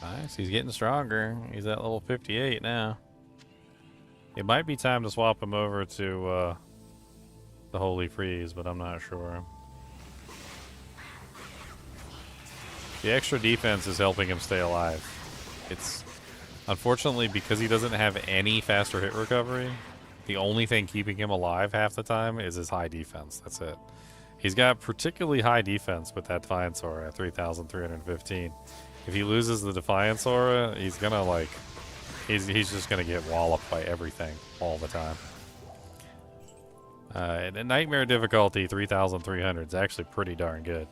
Nice, he's getting stronger. He's at level 58 now. It might be time to swap him over to the Holy Freeze, but I'm not sure. The extra defense is helping him stay alive. It's unfortunately because he doesn't have any faster hit recovery. The only thing keeping him alive half the time is his high defense. That's it. He's got particularly high defense with that Defiance Aura at 3,315. If he loses the Defiance Aura, he's gonna like... He's just gonna get walloped by everything all the time. And Nightmare difficulty 3,300 is actually pretty darn good.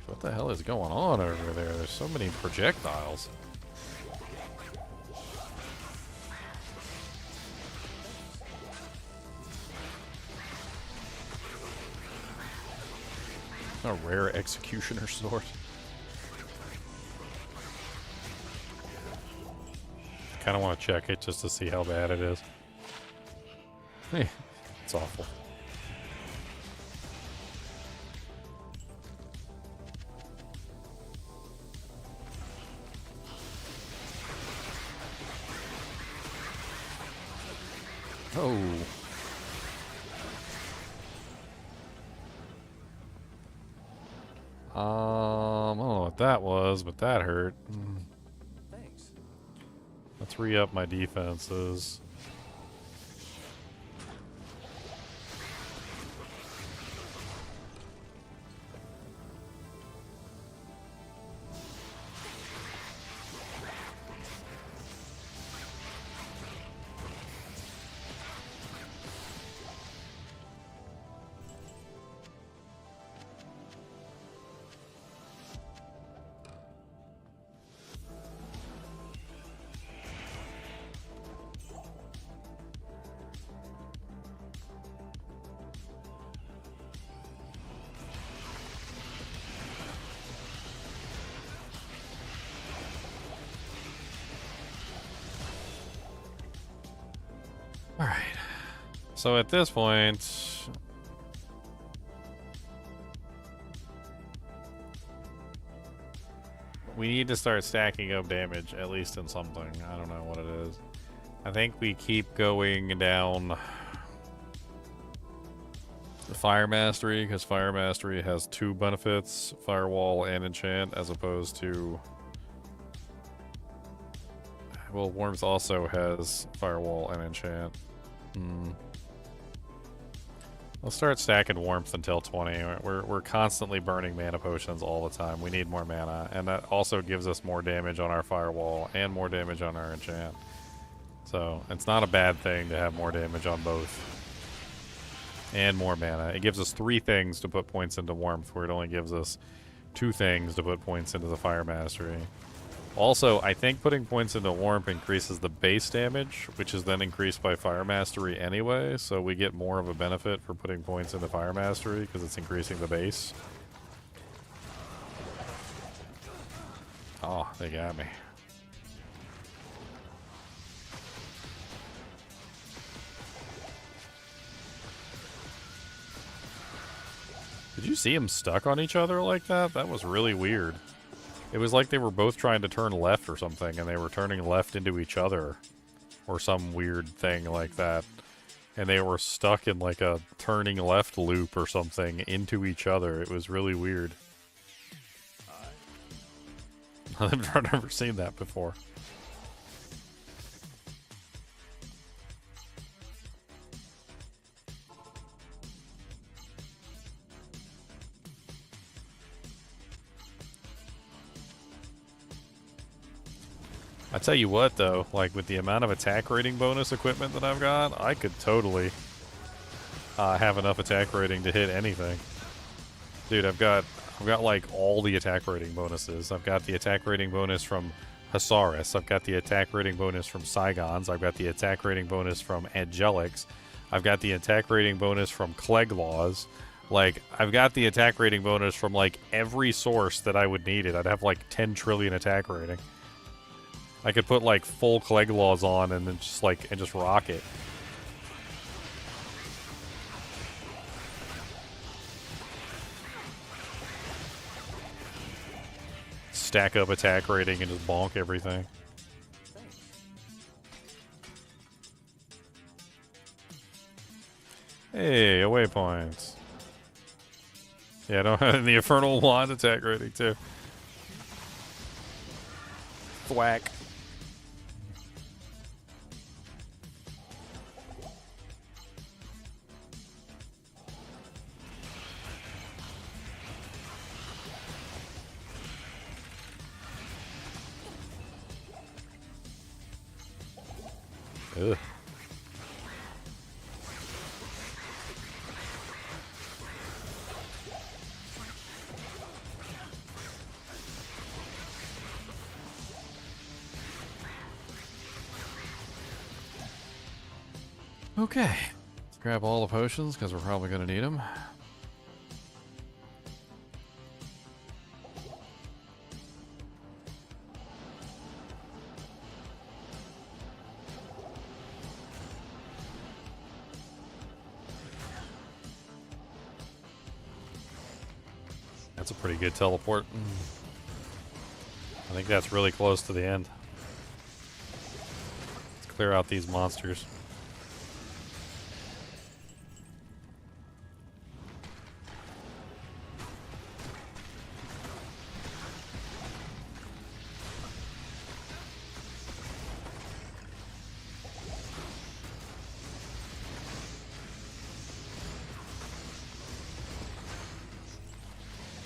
What the hell is going on over there? There's so many projectiles. A rare executioner sword. Kind of want to check it just to see how bad it is. It's awful. Oh. I don't know what that was, but that hurt. Thanks. Let's re-up my defenses. So at this point, we need to start stacking up damage, at least in something. I don't know what it is. I think we keep going down the Fire Mastery, because Fire Mastery has 2 benefits, Firewall and Enchant, as opposed to... Well, Warmth also has Firewall and Enchant. Let's start stacking Warmth until 20. We're constantly burning mana potions all the time. We need more mana, and that also gives us more damage on our Firewall and more damage on our Enchant. So, it's not a bad thing to have more damage on both. And more mana. It gives us 3 things to put points into Warmth, where it only gives us 2 things to put points into the Fire Mastery. Also, I think putting points into Warmth increases the base damage, which is then increased by Fire Mastery anyway, so we get more of a benefit for putting points into Fire Mastery, because it's increasing the base. Oh, they got me. Did you see them stuck on each other like that? That was really weird. It was like they were both trying to turn left or something, and they were turning left into each other. Or some weird thing like that. And they were stuck in like a turning left loop or something into each other. It was really weird. I've never seen that before. I tell you what, though, like with the amount of attack rating bonus equipment that I've got, I could totally have enough attack rating to hit anything. Dude, I've got like all the attack rating bonuses. I've got the attack rating bonus from Hasaris. I've got the attack rating bonus from Saigons. I've got the attack rating bonus from Angelics. I've got the attack rating bonus from Cleglaws. Like, I've got the attack rating bonus from like every source that I would need it. I'd have like 10 trillion attack rating. I could put like full Cleglaws on and then just like just rock it. Stack up attack rating and just bonk everything. Hey, away points. Yeah, I don't have the Infernal Wand attack rating too. Thwack. Ugh. Okay, let's grab all the potions because we're probably going to need them. That's a pretty good teleport. I think that's really close to the end. Let's clear out these monsters.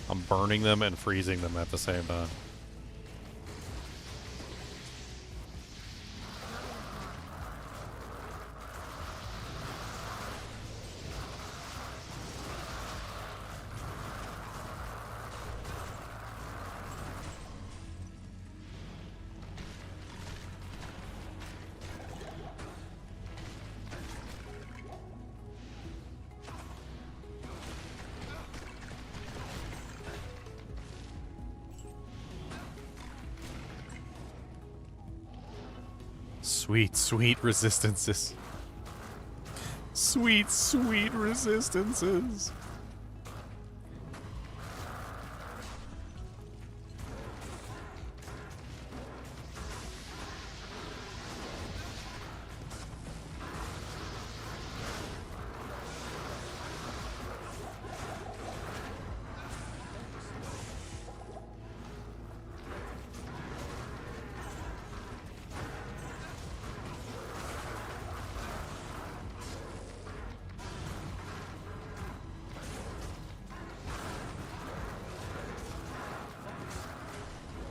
I'm burning them and freezing them at the same time. Sweet, sweet resistances. Sweet, sweet resistances.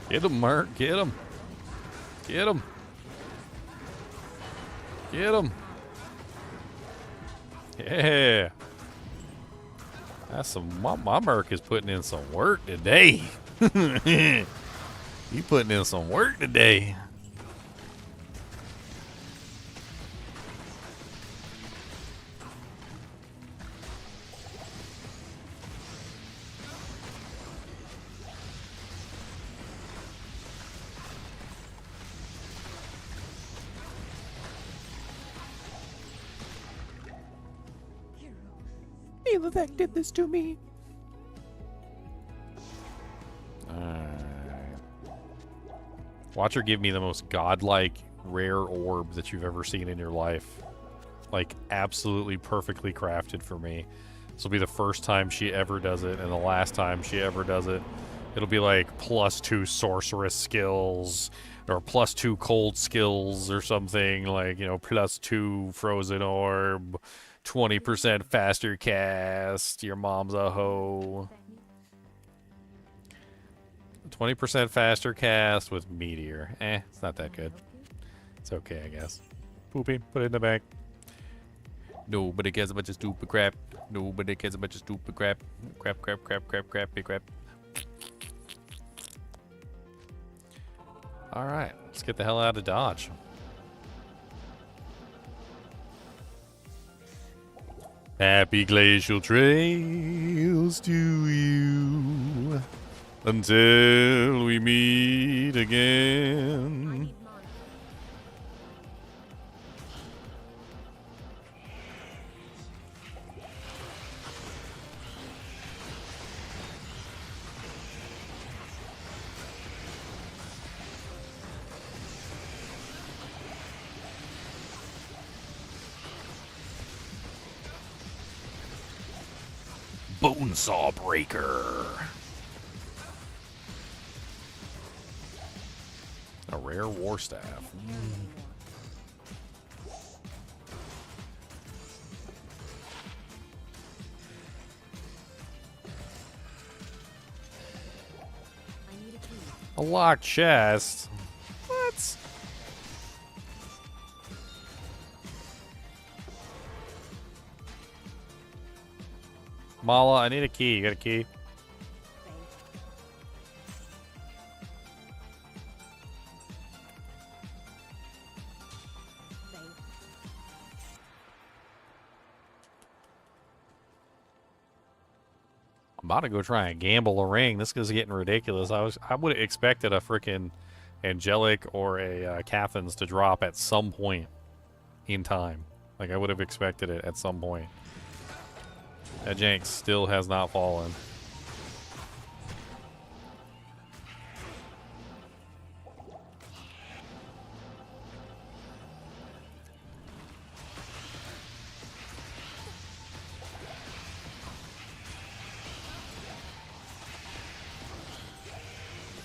Get him, Mark. Get him. Get him. Get him. Yeah. That's some. My Merc is putting in some work today. You putting in some work today. Elithek did this to me. Watch her give me the most godlike rare orb that you've ever seen in your life. Like, absolutely perfectly crafted for me. This will be the first time she ever does it, and the last time she ever does it. It'll be like +2 sorceress skills, or +2 cold skills, or something. Like, you know, +2 frozen orb, 20% faster cast. Your mom's a hoe. 20% faster cast with meteor. It's not that good. It's okay, I guess. Poopy, put it in the bag. Nobody cares about your stupid crap. Nobody cares about your stupid crap. Crap, crap, crap, crap, crap, big crap. Alright, let's get the hell out of Dodge. Happy glacial trails to you until we meet again. Bonesaw Breaker. A rare war staff. A locked chest? What? Mala, I need a key. You got a key? I'm about to go try and gamble a ring. This is getting ridiculous. I would have expected a freaking Angelic or a Cathans to drop at some point in time. Like, I would have expected it at some point. That jank still has not fallen.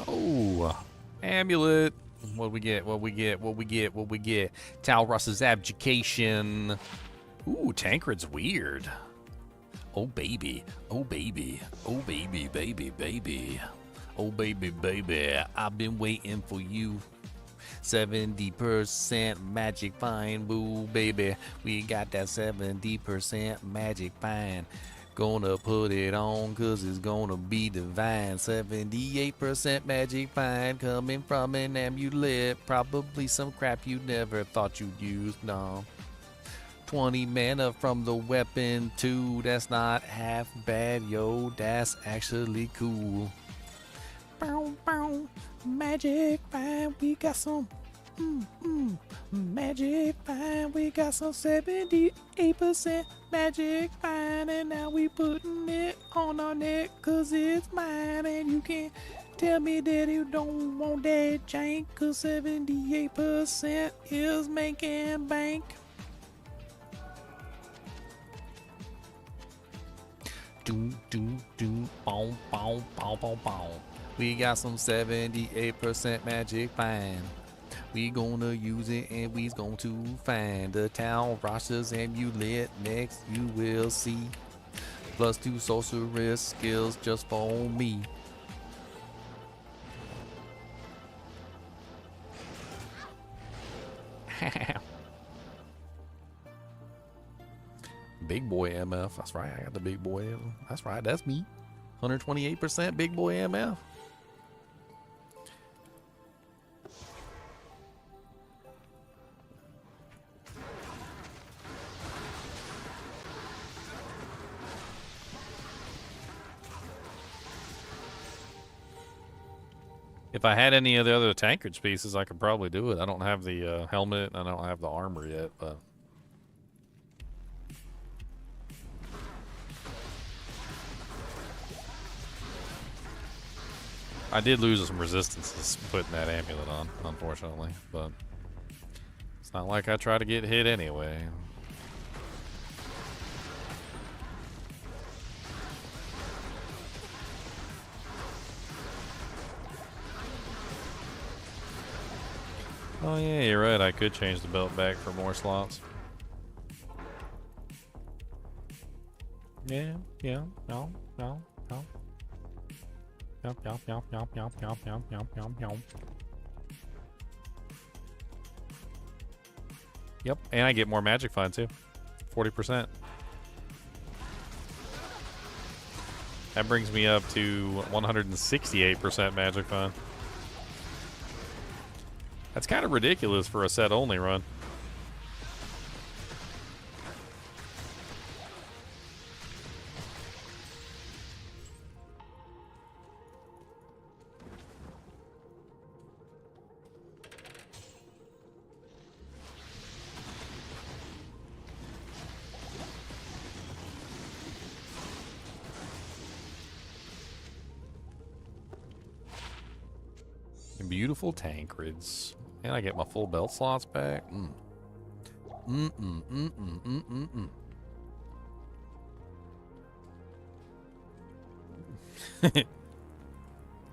Oh, amulet. What we get? What we get? What we get? What we get? Talrus's abjuration. Ooh, Tancred's weird. Oh baby, oh baby, oh baby, baby, baby, oh baby, baby, I've been waiting for you. 70% magic fine, boo baby, we got that 70% magic fine. Gonna put it on cause it's gonna be divine. 78% magic fine coming from an amulet. Probably some crap you never thought you'd use, no. 20 mana from the weapon too. That's not half bad, yo. That's actually cool. Bow, bow. Magic fine. We got some Magic fine, we got some 78% magic fine, and now we putting it on our neck, cause it's mine, and you can't tell me that you don't want that jank, cause 78% is making bank. Do, do, do, boom, boom, boom, boom, boom. We got some 78% magic fine. We gonna use it and we's going to find the town rosters amulet next you will see. +2 sorceress skills just for me. Big boy MF. That's right. I got the big boy. That's right. That's me. 128% big boy MF. If I had any of the other tankard pieces, I could probably do it. I don't have the helmet, and I don't have the armor yet, but... I did lose some resistances putting that amulet on, unfortunately, but... It's not like I try to get hit anyway. Oh yeah, you're right. I could change the belt back for more slots. Yeah, no. Yep, and I get more magic fine too. 40%. That brings me up to 168% magic fine. That's kind of ridiculous for a set only run. Beautiful tankards. And I get my full belt slots back.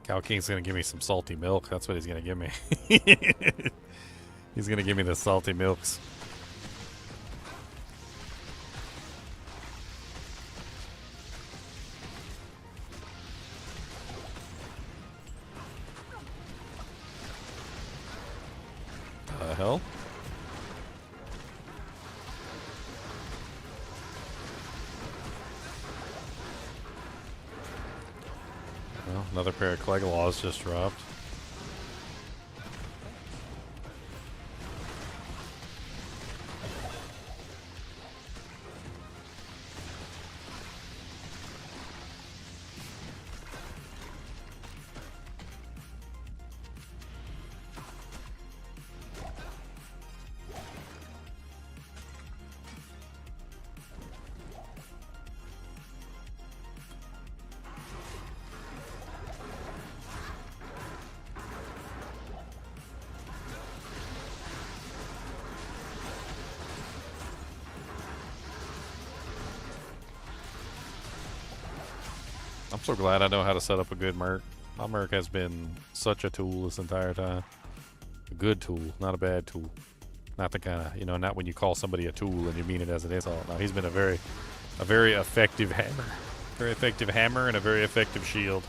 Cow King's gonna give me some salty milk. That's what he's gonna give me. He's gonna give me the salty milks. Hell? Well, another pair of Clegalaws just dropped. I'm so glad I know how to set up a good merc. My merc has been such a tool this entire time. A good tool, not a bad tool. Not the kind of, you know, not when you call somebody a tool and you mean it as an insult. No, he's been a very effective hammer. Very effective hammer and a very effective shield.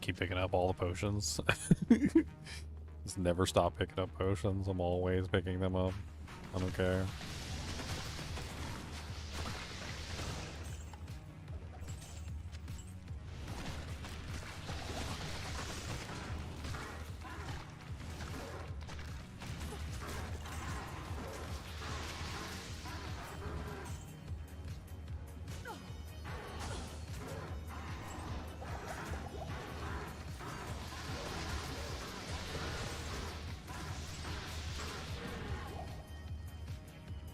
Keep picking up all the potions. Just never stop picking up potions. I'm always picking them up. I don't care.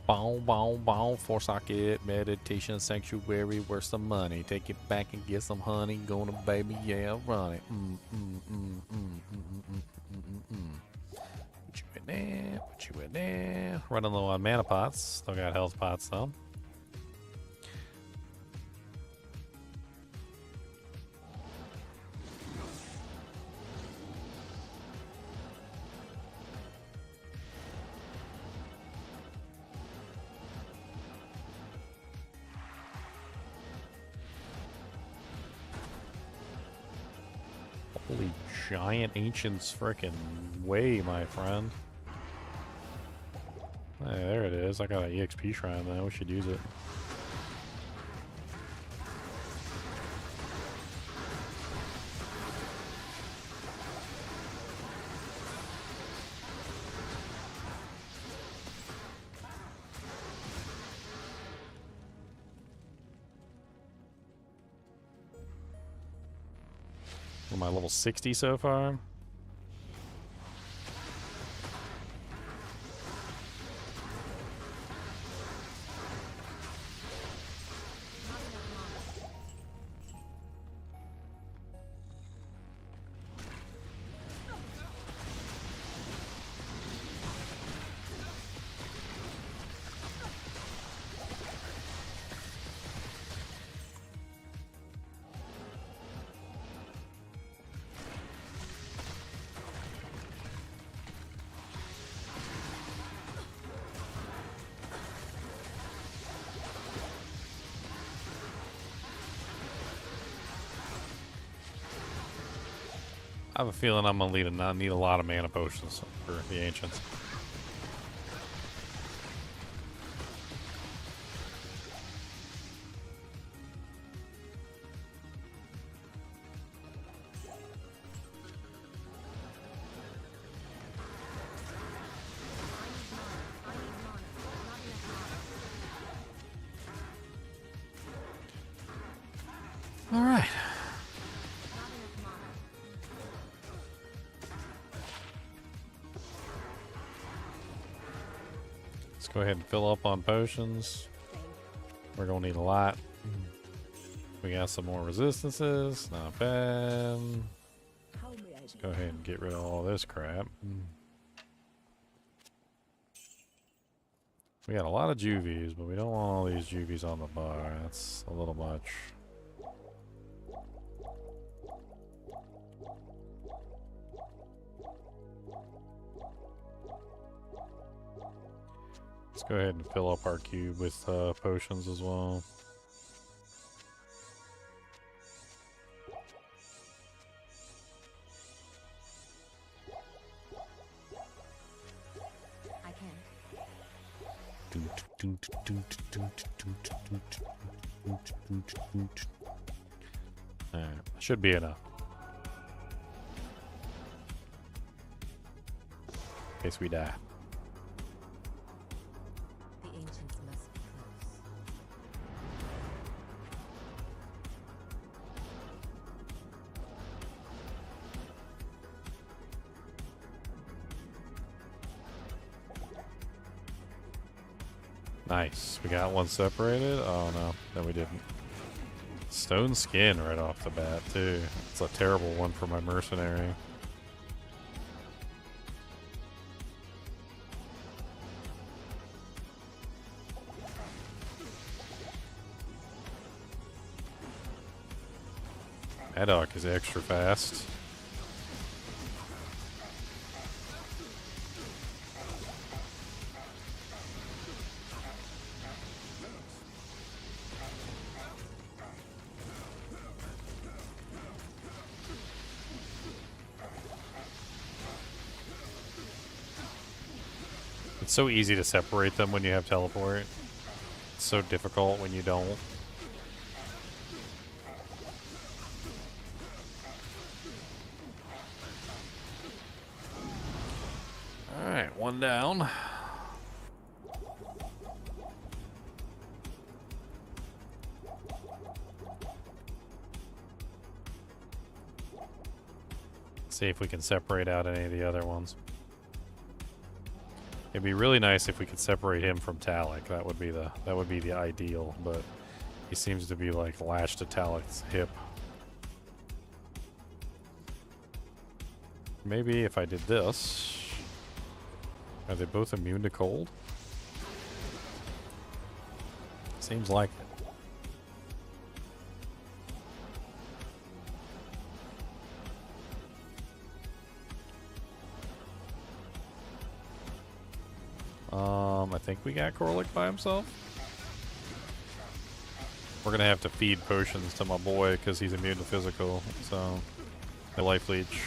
Bow, bow, bow, 4-socket, meditation, sanctuary, worth some money. Take it back and get some honey. Gonna baby, yeah, run it. Put you in there, put you in there. Running low on mana pots. Still got health pots though. Holy giant ancient's frickin' way, my friend. Hey, there it is. I got an EXP shrine now. We should use it. Am I level 60 so far? I have a feeling I'm gonna need a lot of mana potions for the ancients. All right. Let's go ahead and fill up on potions. We're gonna need a lot. We got some more resistances. Not bad. Let's go ahead and get rid of all this crap. We got a lot of juvies, but we don't want all these juvies on the bar. That's a little much. Let's go ahead and fill up our cube with potions as well. I can. Alright, should be enough. In case we die. The ancients must be close. Nice. We got one separated? Oh no, no we didn't. Stone skin right off the bat too. It's a terrible one for my mercenary. Haddock is extra fast. It's so easy to separate them when you have teleport. It's so difficult when you don't. Alright, one down. See if we can separate out any of the other ones. It'd be really nice if we could separate him from Talik. That would be the ideal, but he seems to be like latched to Talik's hip. Maybe if I did this. Are they both immune to cold? Seems like it. I think we got Corlick by himself. We're gonna have to feed potions to my boy because he's immune to physical, so a life leech.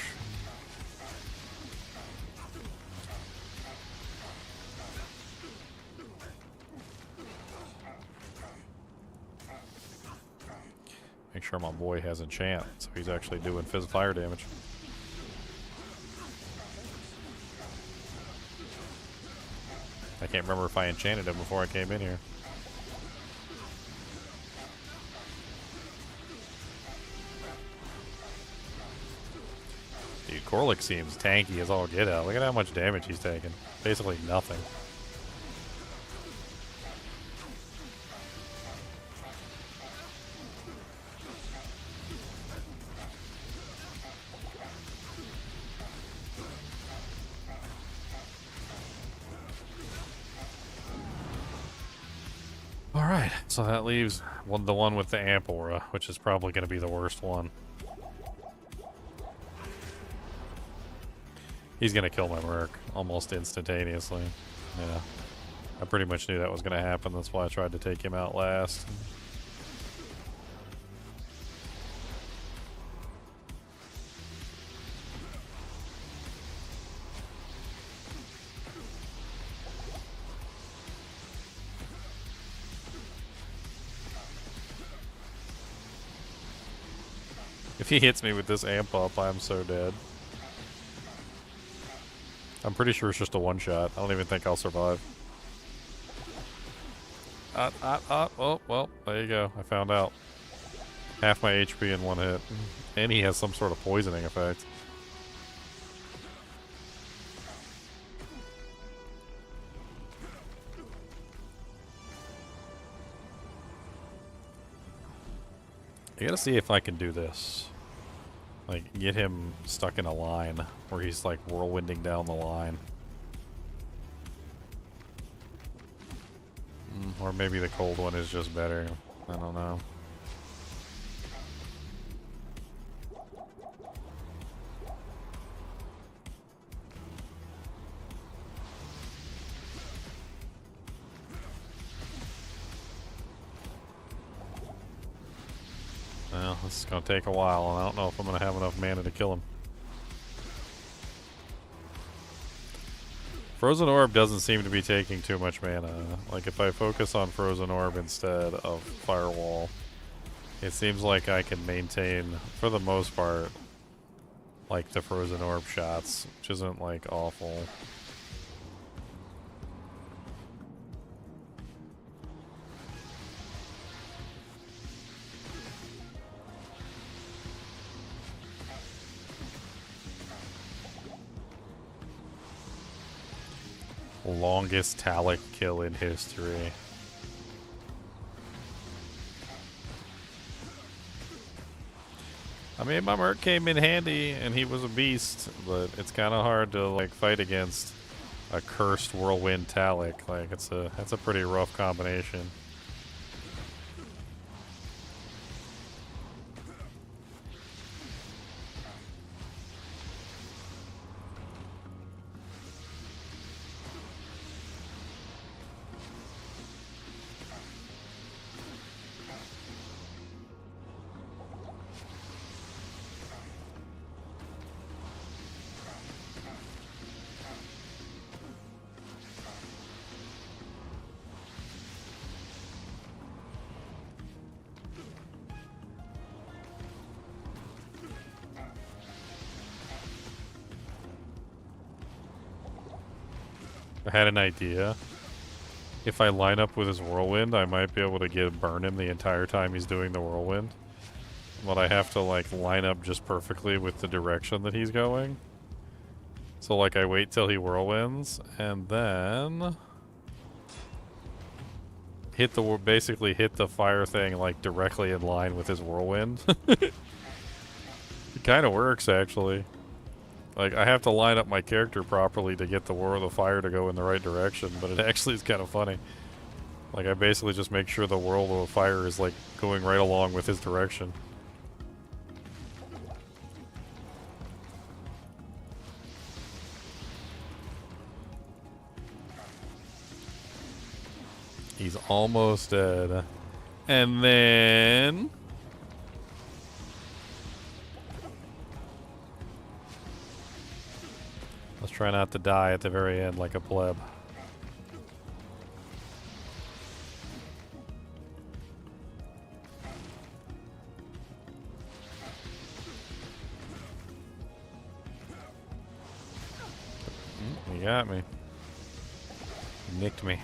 Make sure my boy has enchant, so he's actually doing fire damage. I can't remember if I enchanted him before I came in here. Dude, Corlick seems tanky as all get out. Look at how much damage he's taking. Basically nothing. Alright, so that leaves the one with the Amp Aura, which is probably going to be the worst one. He's going to kill my Merc almost instantaneously. Yeah. I pretty much knew that was going to happen. That's why I tried to take him out last. If he hits me with this amp up, I'm so dead. I'm pretty sure it's just a one-shot. I don't even think I'll survive. Oh, well, there you go. I found out. Half my HP in one hit. And he has some sort of poisoning effect. I gotta see if I can do this. Like, get him stuck in a line where he's like whirlwinding down the line. Or maybe the cold one is just better. I don't know. Well, this is going to take a while, and I don't know if I'm going to have enough mana to kill him. Frozen Orb doesn't seem to be taking too much mana. Like, if I focus on Frozen Orb instead of Firewall, it seems like I can maintain, for the most part, like the Frozen Orb shots, which isn't, like, awful. Longest Talik kill in history. I mean, my Merc came in handy and he was a beast, but it's kind of hard to like fight against a cursed whirlwind Talik. Like that's a pretty rough combination. I had an idea. If I line up with his whirlwind, I might be able to burn him the entire time he's doing the whirlwind. But I have to like line up just perfectly with the direction that he's going. So like I wait till he whirlwinds and then basically hit the fire thing like directly in line with his whirlwind. It kind of works actually. Like I have to line up my character properly to get the fire to go in the right direction, but it actually is kind of funny. Like I basically just make sure the whirl of fire is like going right along with his direction. He's almost dead. And then... let's try not to die at the very end like a pleb. You got me. Nicked me.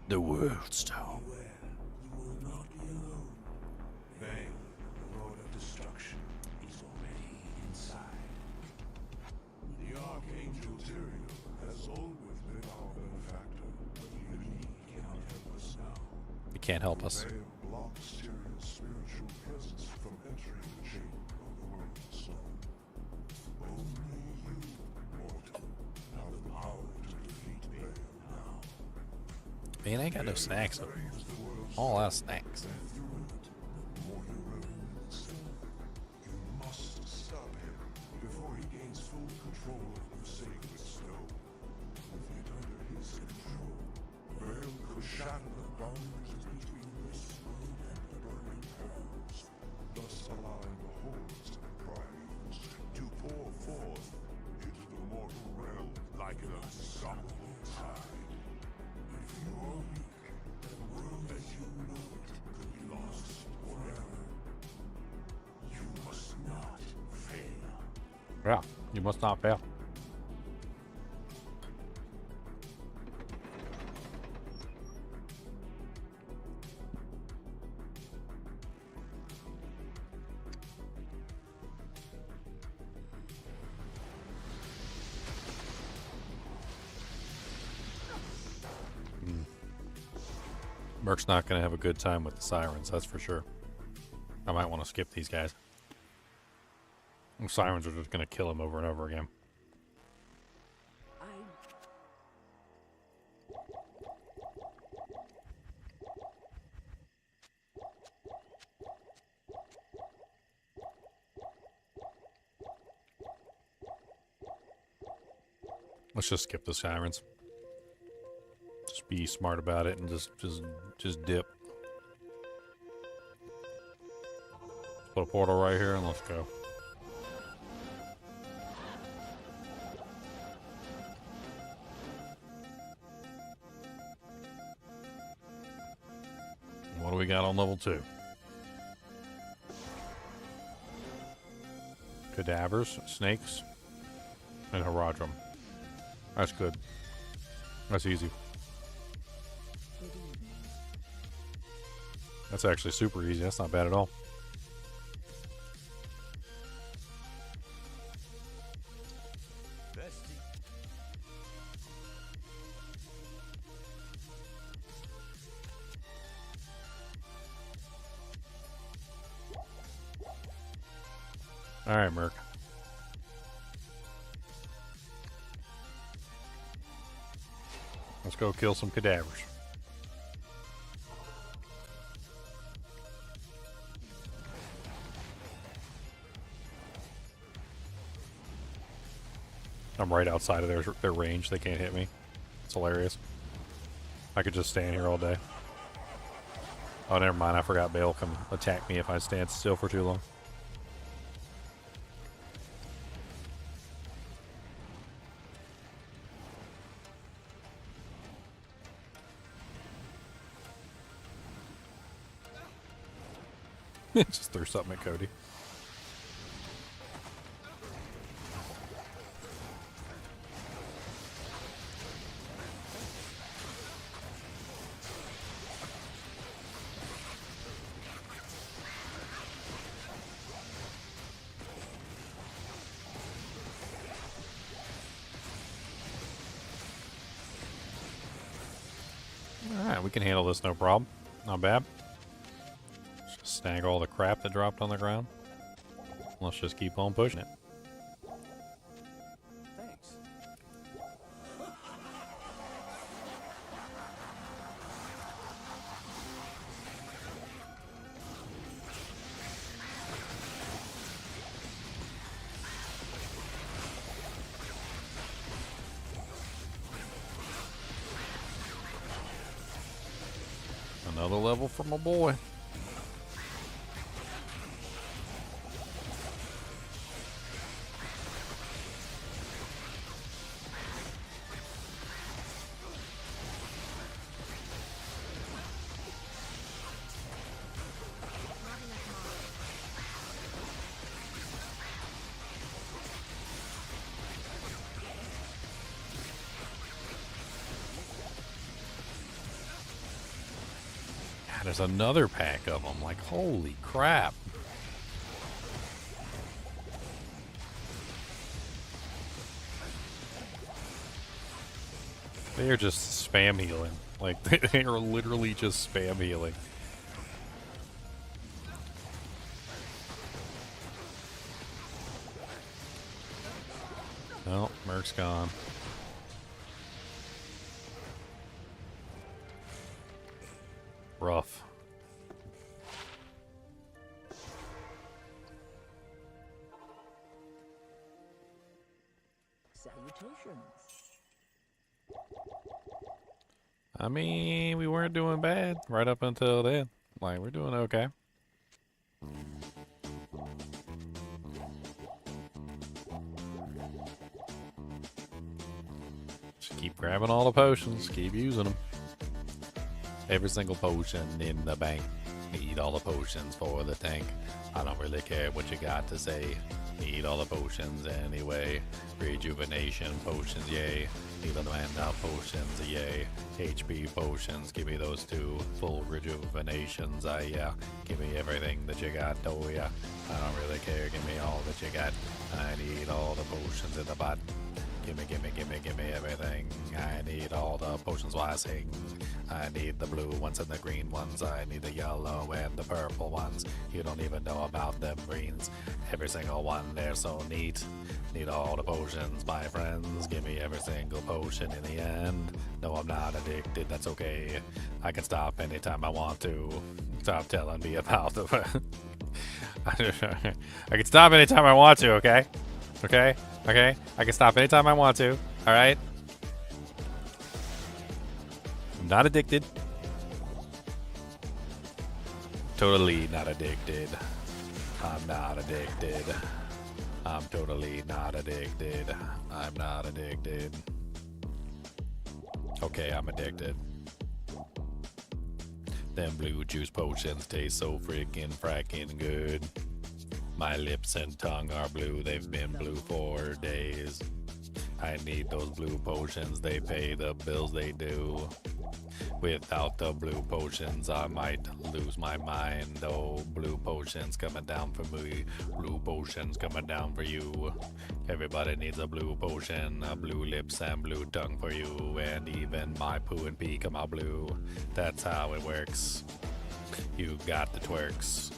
The World Stone. He can't help us. Man, I ain't got no snacks. All out of snacks. Yeah, you must not fail. Merc's not going to have a good time with the sirens, that's for sure. I might want to skip these guys. The sirens are just going to kill him over and over again. Let's just skip the sirens. Just be smart about it and just dip. Put a portal right here and let's go. What do we got on level 2? Cadavers, snakes, and Herodrum. That's good. That's easy. That's actually super easy. That's not bad at all. All right, Merc. Let's go kill some cadavers. I'm right outside of their range. They can't hit me. It's hilarious. I could just stand here all day. Oh, never mind. I forgot Baal can attack me if I stand still for too long. Just threw something at Cody. Alright, we can handle this no problem. Not bad. Just snag all the crap that dropped on the ground. Let's just keep on pushing it. Thanks. Another level for my boy. God, there's another pack of them. Like, holy crap. They are just spam healing. Like, they are literally just spam healing. Well, Merc's gone. Rough. Salutations. I mean, we weren't doing bad right up until then. Like, we're doing okay. Just keep grabbing all the potions, keep using them. Every single potion in the bank. Need all the potions for the tank. I don't really care what you got to say. Need all the potions anyway. Rejuvenation potions, yay. Need the mana potions, yay. HP potions, give me those two. Full rejuvenations, yeah. Give me everything that you got, oh yeah. I don't really care, give me all that you got. I need all the potions in the bot. Gimme, gimme, gimme, gimme everything. I need all the potions while I sing. I need the blue ones and the green ones. I need the yellow and the purple ones. You don't even know about them greens. Every single one, they're so neat. Need all the potions, my friends. Give me every single potion in the end. No, I'm not addicted, that's okay. I can stop anytime I want to. Stop telling me about the... I can stop anytime I want to, okay? Okay? Okay? I can stop anytime I want to. Alright? I'm not addicted. Totally not addicted. I'm not addicted. I'm totally not addicted. I'm not addicted. Okay, I'm addicted. Them blue juice potions taste so freaking fracking good. My lips and tongue are blue, they've been blue for days. I need those blue potions, they pay the bills they do. Without the blue potions, I might lose my mind. Oh, blue potions coming down for me. Blue potions coming down for you. Everybody needs a blue potion, a blue lips and blue tongue for you. And even my poo and pee come out blue. That's how it works. You got the twerks.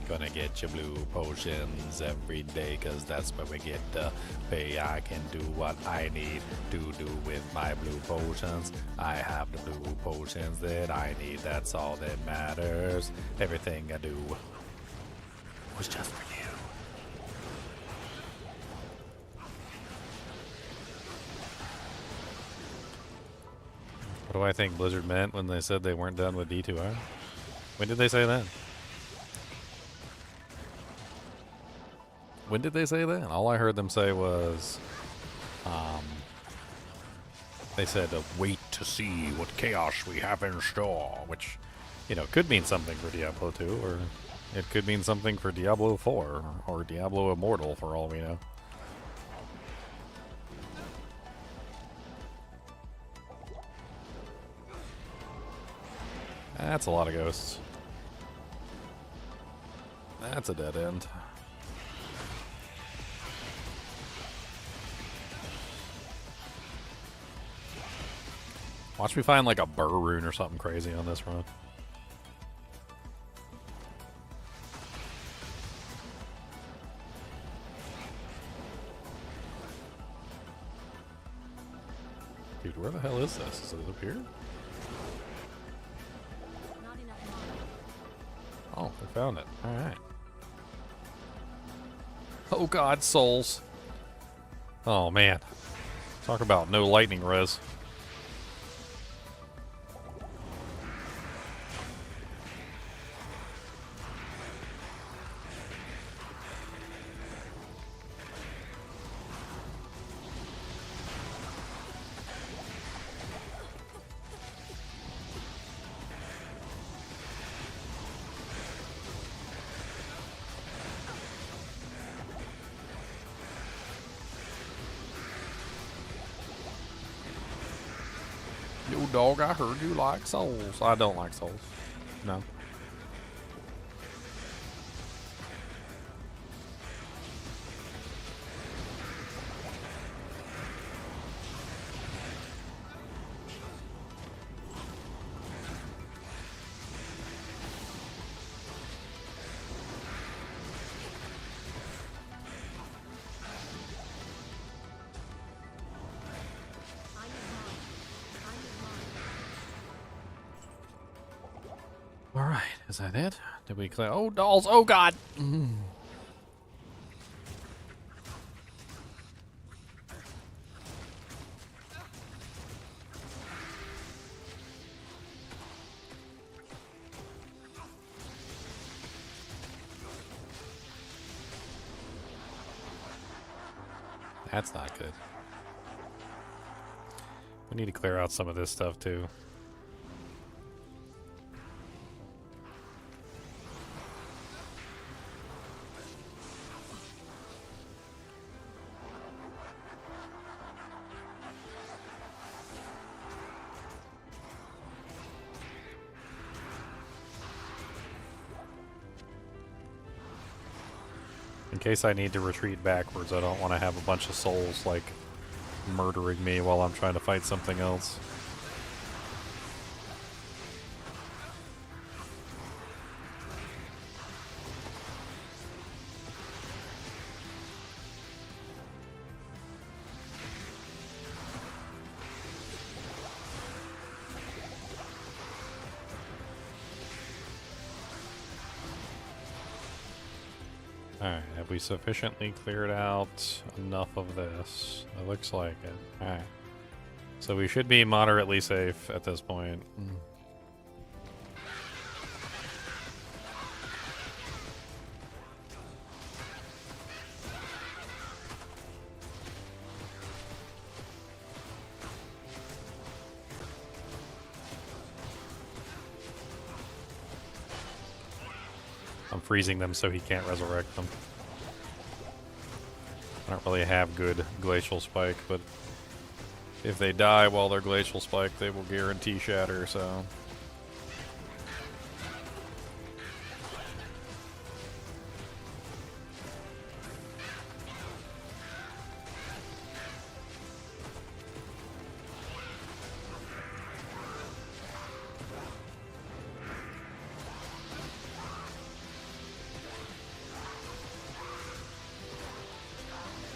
Gonna get your blue potions every day, cause that's where we get the pay. I can do what I need to do with my blue potions. I have the blue potions that I need, that's all that matters. Everything I do was just for you. What do I think Blizzard meant when they said they weren't done with D2R? When did they say that? When did they say that? All I heard them say was, they said, wait to see what chaos we have in store, which, you know, could mean something for Diablo 2, or It could mean something for Diablo 4 or Diablo Immortal for all we know. That's a lot of ghosts. That's a dead end. Watch me find like a burr rune or something crazy on this run. Dude, where the hell is this? Is it up here? Not enough mana. Oh, we found it. Alright. Oh god, souls. Oh man. Talk about no lightning res. Yo, dog, I heard you like souls. I don't like souls. No. I need mana. I need mana. Alright, is that it? Did we clear? Oh, dolls! Oh god! That's not good. We need to clear out some of this stuff too. In case I need to retreat backwards, I don't want to have a bunch of souls, like, murdering me while I'm trying to fight something else. Alright, have we sufficiently cleared out enough of this? It looks like it. Alright. So we should be moderately safe at this point. I'm freezing them so he can't resurrect them. I don't really have good glacial spike, but if they die while they're glacial spike, they will guarantee shatter, so.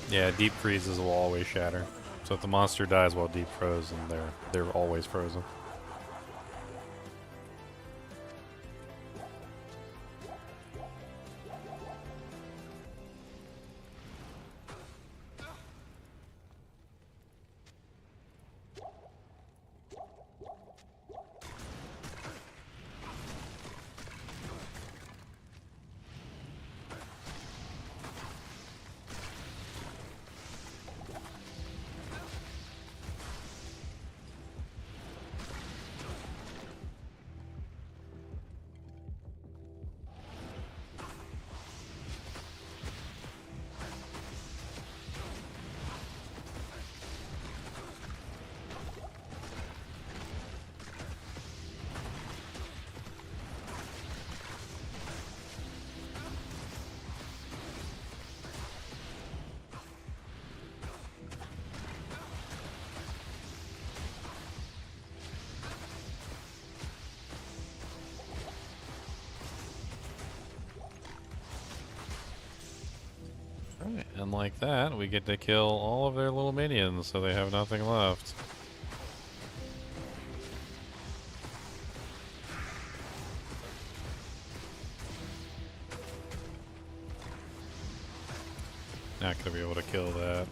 Yeah, deep freezes will always shatter. So if the monster dies while deep frozen, they're always frozen. And like that, we get to kill all of their little minions, so they have nothing left. Not gonna be able to kill that.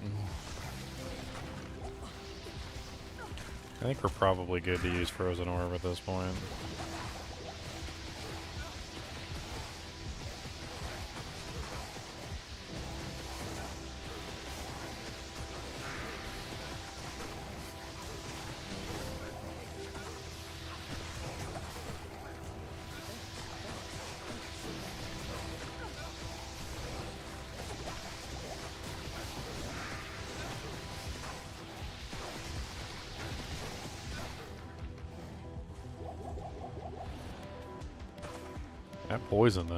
I think we're probably good to use Frozen Orb at this point. That poison,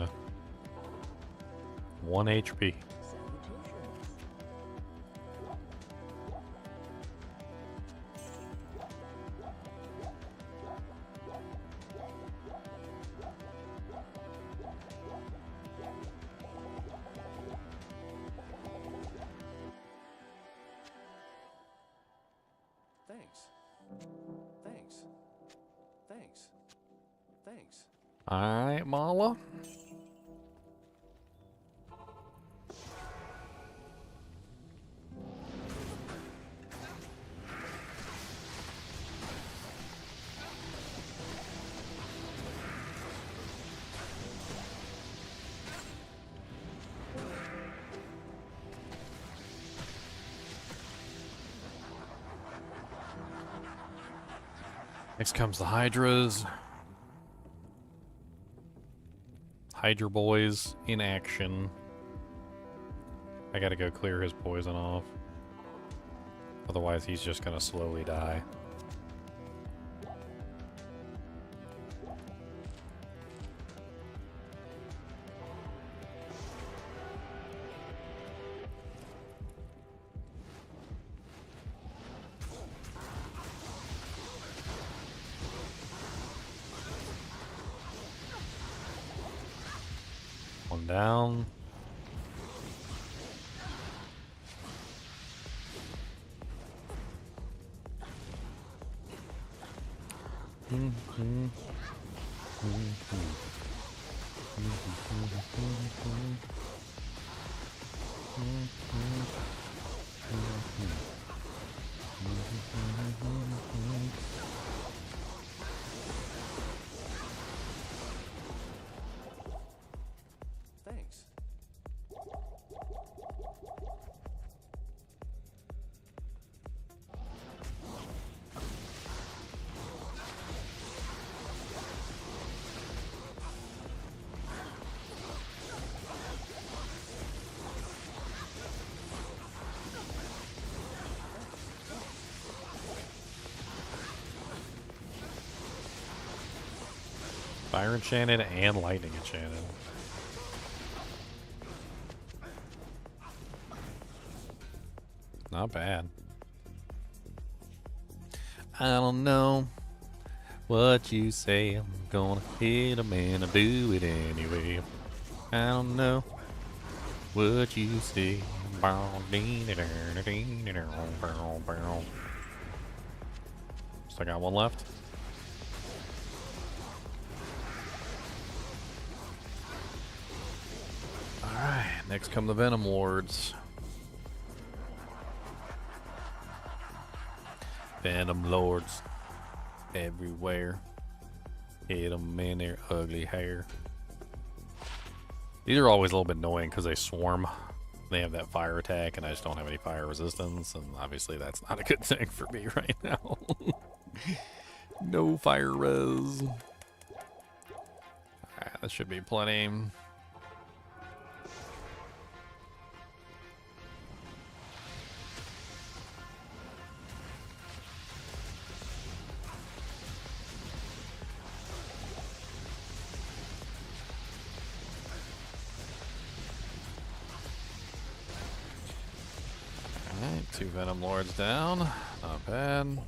1 HP. Thanks. Thanks. Thanks. Thanks. Alright, Mala. Next comes the Hydras. Hydra boys in action. I gotta go clear his poison off. Otherwise he's just gonna slowly die. One down. Thanks. Fire enchanted and lightning enchanted. Not bad. I don't know what you say. I'm gonna hit him and I do it anyway. I don't know what you say. Still got one left. Alright, next come the Venom Lords. Venom Lords everywhere. Hit them in their ugly hair. These are always a little bit annoying because they swarm. They have that fire attack, and I just don't have any fire resistance, and obviously that's not a good thing for me right now. No fire res. Alright, that should be plenty. Alright, 2 Venom Lords down. Not bad.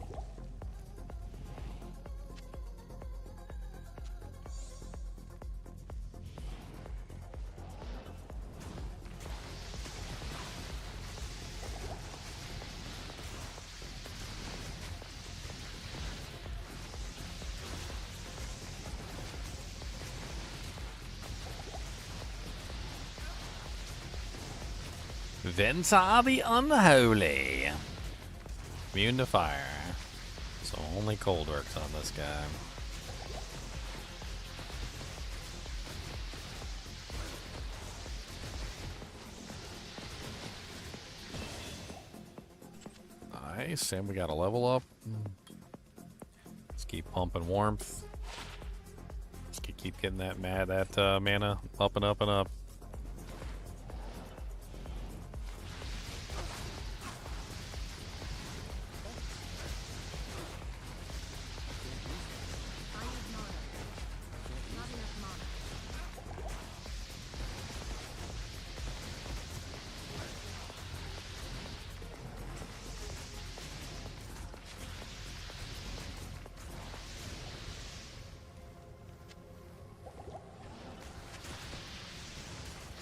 Ventar the Unholy. Immune to fire. So only cold works on this guy. Nice, and we got a level up. Let's keep pumping warmth. Let's keep getting that mana up and up and up. I need mana. Not enough mana.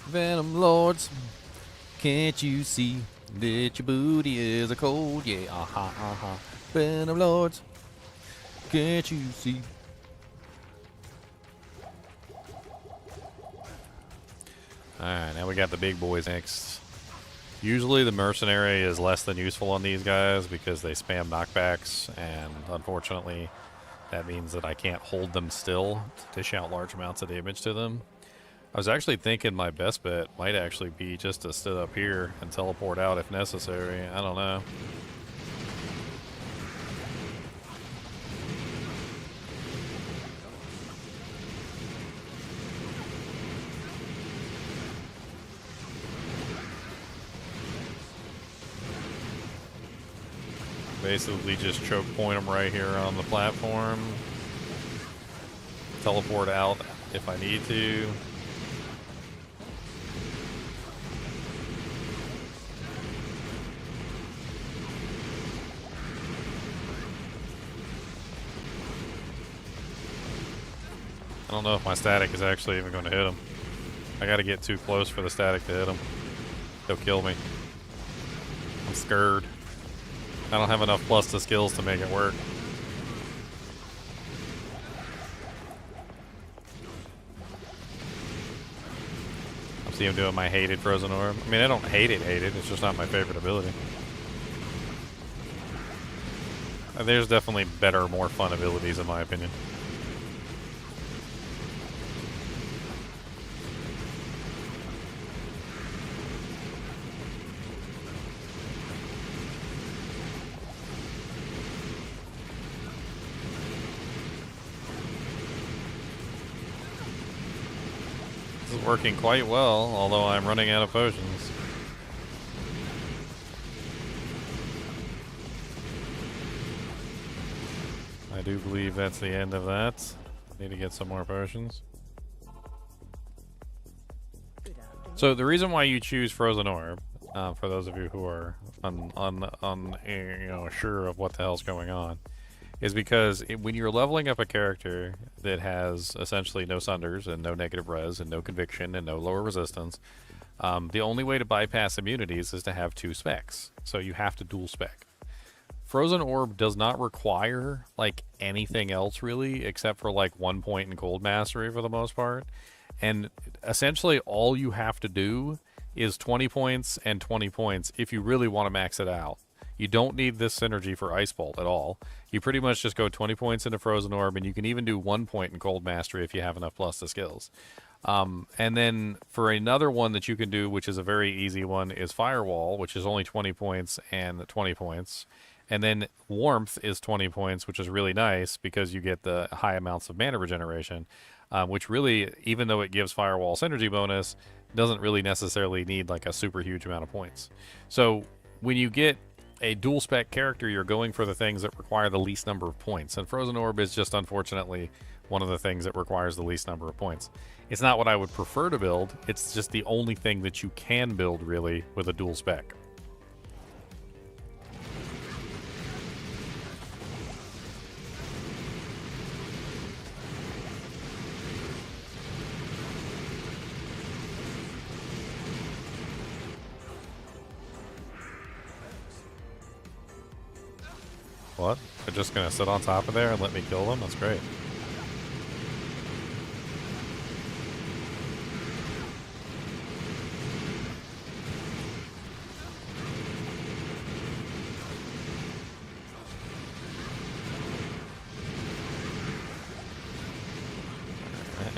Venom Lords, can't you see that your booty is a cold? Yeah, aha. Venom Lords, can't you see? Alright, now we got the big boys next. Usually the Mercenary is less than useful on these guys because they spam knockbacks, and unfortunately that means that I can't hold them still to dish out large amounts of damage to them. I was actually thinking my best bet might actually be just to sit up here and teleport out if necessary. I don't know. Basically just choke point them right here on the platform. Teleport out if I need to. I don't know if my static is actually even going to hit him. I got to get too close for the static to hit him. He'll kill me. I'm scared. I don't have enough plus to skills to make it work. I see him doing my hated frozen orb. I mean, I don't hate it, it's just not my favorite ability. There's definitely better, more fun abilities in my opinion. This is working quite well, although I'm running out of potions. I do believe that's the end of that. Need to get some more potions. So the reason why you choose Frozen Orb, for those of you who are sure of what the hell's going on, is because when you're leveling up a character that has essentially no sunders and no negative res and no conviction and no lower resistance, the only way to bypass immunities is to have 2 specs. So you have to dual spec. Frozen Orb does not require like anything else really, except for like 1 point in Cold Mastery for the most part. And essentially all you have to do is 20 points and 20 points if you really want to max it out. You don't need this synergy for Ice Bolt at all. You pretty much just go 20 points into Frozen Orb, and you can even do 1 point in Cold Mastery if you have enough plus to skills. And then for another one that you can do, which is a very easy one, is Firewall, which is only 20 points and 20 points. And then Warmth is 20 points, which is really nice because you get the high amounts of mana regeneration, which really, even though it gives Firewall synergy bonus, doesn't really necessarily need like a super huge amount of points. So when you get a dual spec character, you're going for the things that require the least number of points, and Frozen Orb is just unfortunately one of the things that requires the least number of points. It's not what I would prefer to build, it's just the only thing that you can build really with a dual spec. What? They're just gonna sit on top of there and let me kill them? That's great.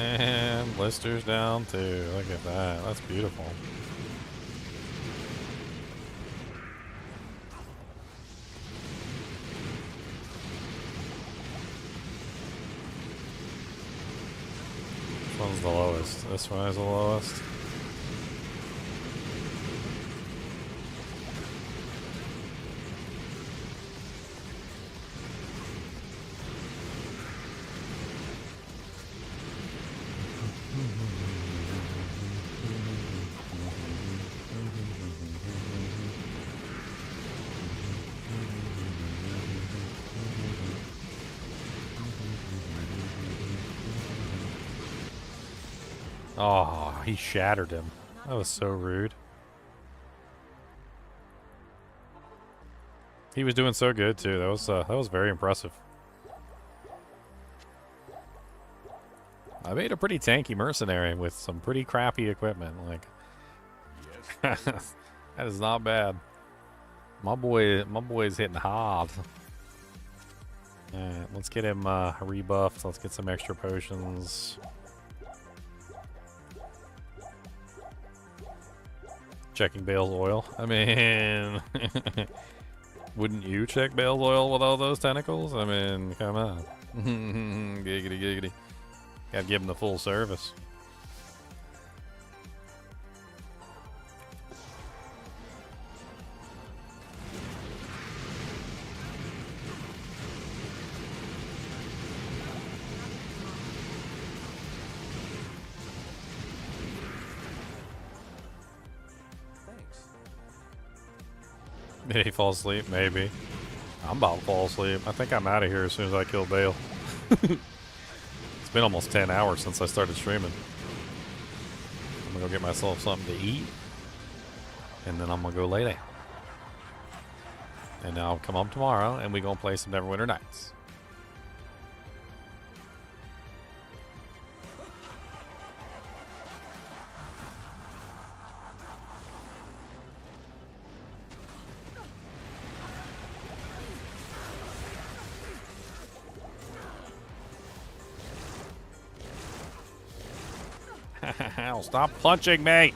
And blisters down too. Look at that. That's beautiful. Which one's the lowest? This one is the lowest. Oh, he shattered him. That was so rude. He was doing so good too. That was very impressive. I made a pretty tanky mercenary with some pretty crappy equipment. Like, that is not bad. My boy's hitting hard. Alright, let's get him rebuffed. Let's get some extra potions. Checking Baal's oil. I mean, wouldn't you check Baal's oil with all those tentacles? I mean, come on. Giggity, giggity. Gotta give him the full service. Did he fall asleep? Maybe. I'm about to fall asleep. I think I'm out of here as soon as I kill Baal. It's been almost 10 hours since I started streaming. I'm gonna go get myself something to eat. And then I'm gonna go lay down. And then I'll come home tomorrow and we gonna play some Neverwinter Nights. Stop punching me!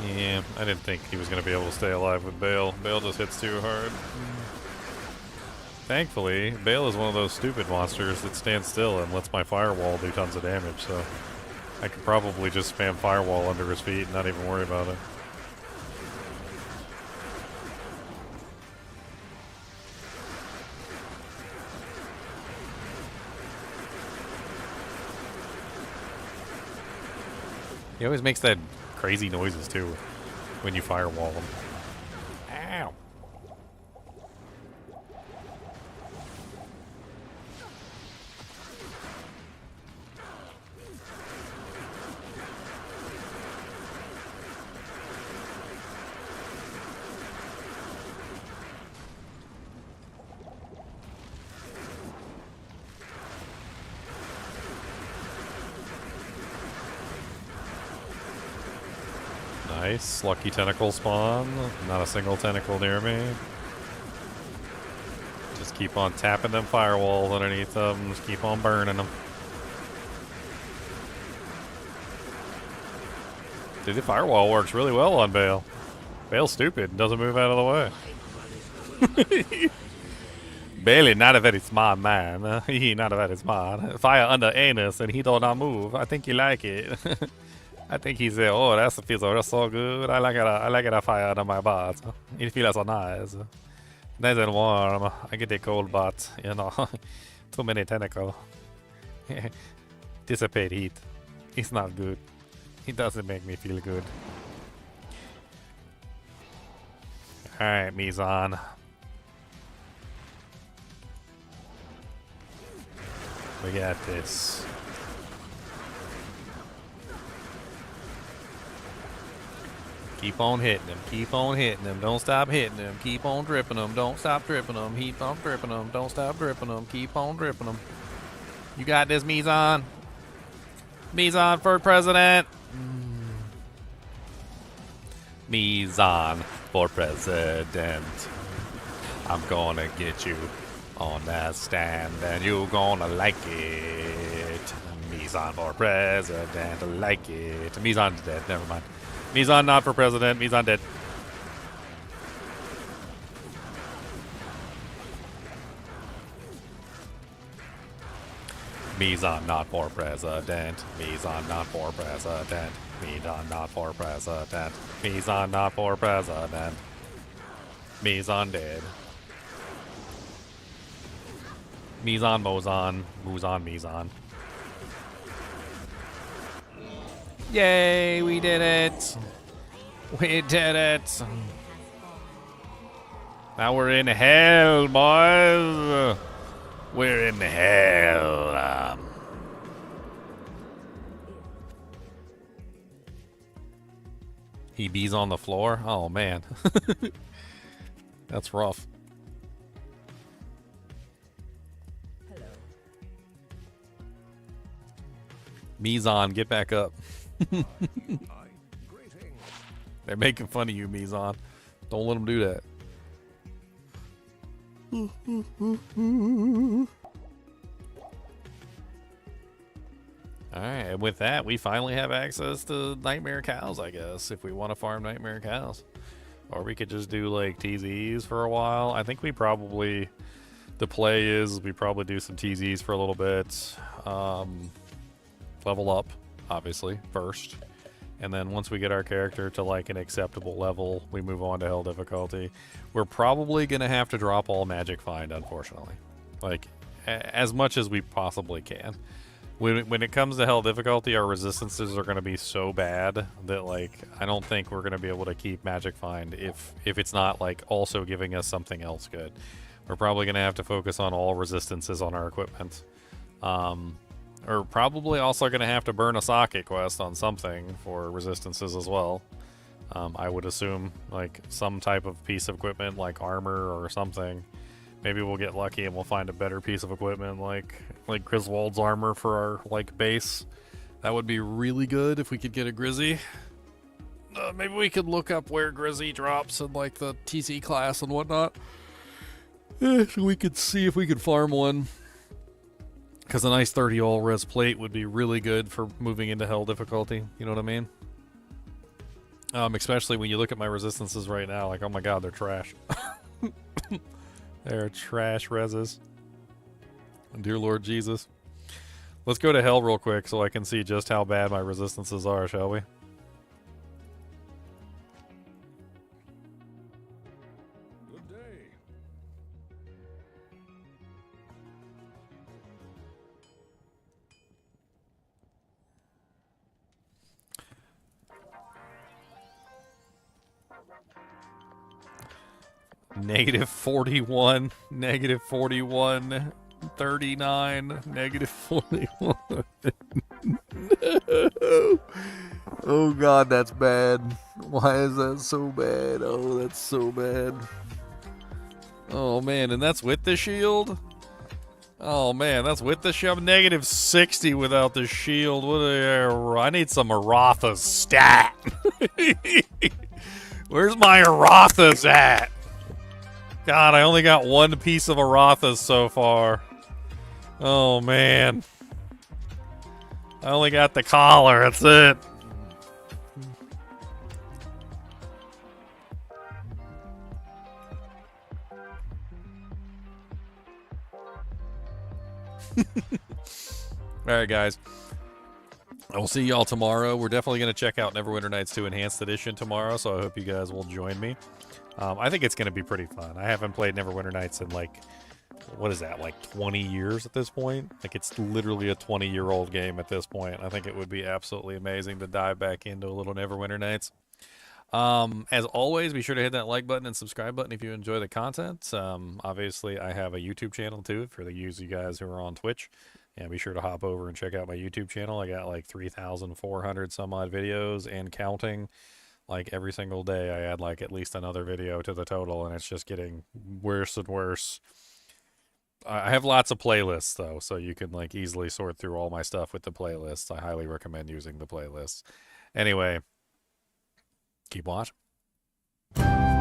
Yeah, I didn't think he was going to be able to stay alive with Baal. Baal just hits too hard. Thankfully, Baal is one of those stupid monsters that stands still and lets my firewall do tons of damage, so I could probably just spam firewall under his feet and not even worry about it. He always makes that crazy noises too when you firewall him. Ow. Nice. Lucky tentacle spawn. Not a single tentacle near me. Just keep on tapping them firewalls underneath them. Just keep on burning them. Dude, the firewall works really well on Baal. Baal's stupid and doesn't move out of the way. Baal is not a very smart man. He not a very smart. Fire under anus and he do not move. I think you like it. I think he said, "Oh, that feels so good. I like it. I fire under my butt. It feels so nice, nice and warm. I get a cold butt. You know, too many tentacles. Dissipate heat. It's not good. It doesn't make me feel good." All right, Mizan. We got this. Keep on hitting them. Keep on hitting them. Don't stop hitting them. Keep on dripping them. Don't stop dripping them. Keep on dripping them. Don't stop dripping them. Keep on dripping them. You got this, Mizan. Mizan for president. Mizan for president. I'm gonna get you on that stand and you gonna like it. Mizan for president, I like it. Mizan's dead, never mind. Mizan not for president, Mizan dead. Mizan not for president, Mizan not for president, Mizan not for president, Mizan not for president. Mizan dead. Mizan, Mozan, Muzan, Mizan. Yay, we did it! We did it! Now we're in hell, boys! We're in hell. He bees on the floor? Oh, man. That's rough. Mizan, get back up. They're making fun of you, Mizan. Don't let them do that. Alright, and with that, we finally have access to Nightmare Cows, I guess, if we want to farm Nightmare Cows. Or we could just do, like, TZs for a while. I think we probably... The play is we probably do some TZs for a little bit. Level up, obviously, first. And then once we get our character to, like, an acceptable level, we move on to Hell difficulty. We're probably going to have to drop all Magic Find, unfortunately. Like, as much as we possibly can. When it comes to Hell difficulty, our resistances are going to be so bad that, like, I don't think we're going to be able to keep Magic Find if it's not, like, also giving us something else good. We're probably going to have to focus on all resistances on our equipment. Or probably also going to have to burn a socket quest on something for resistances as well. I would assume, like, some type of piece of equipment, like armor or something. Maybe we'll get lucky and we'll find a better piece of equipment, like Griswold's armor for our, like, base. That would be really good if we could get a Grizzy. Maybe we could look up where Grizzy drops in, like, the TC class and whatnot. So we could see if we could farm one. Because a nice 30 all res plate would be really good for moving into Hell difficulty. You know what I mean? Especially when you look at my resistances right now. Like, oh my god, they're trash. They're trash reses. Dear Lord Jesus. Let's go to Hell real quick so I can see just how bad my resistances are, shall we? Good day. Negative 41, negative 41, 39, negative 41. No. Oh god, that's bad. Why is that so bad? Oh, that's so bad. Oh man, and that's with the shield? Oh man, that's with the shield. I'm negative 60 without the shield. What I need some Aratha's stat. Where's my Aratha's at? God, I only got one piece of Aratha's so far. Oh, man. I only got the collar, that's it. Alright, guys. I will see y'all tomorrow. We're definitely going to check out Neverwinter Nights 2 Enhanced Edition tomorrow, so I hope you guys will join me. I think it's going to be pretty fun. I haven't played Neverwinter Nights in, like, what is that, like 20 years at this point? Like, it's literally a 20-year-old game at this point. I think it would be absolutely amazing to dive back into a little Neverwinter Nights. As always, be sure to hit that like button and subscribe button if you enjoy the content. Obviously, I have a YouTube channel, too, for you guys who are on Twitch. And be sure to hop over and check out my YouTube channel. I got, like, 3,400 some odd videos and counting. Like, every single day I add, like, at least another video to the total, and it's just getting worse and worse. I have lots of playlists, though, so you can, like, easily sort through all my stuff with the playlists. I highly recommend using the playlists. Anyway, keep watching. Bye.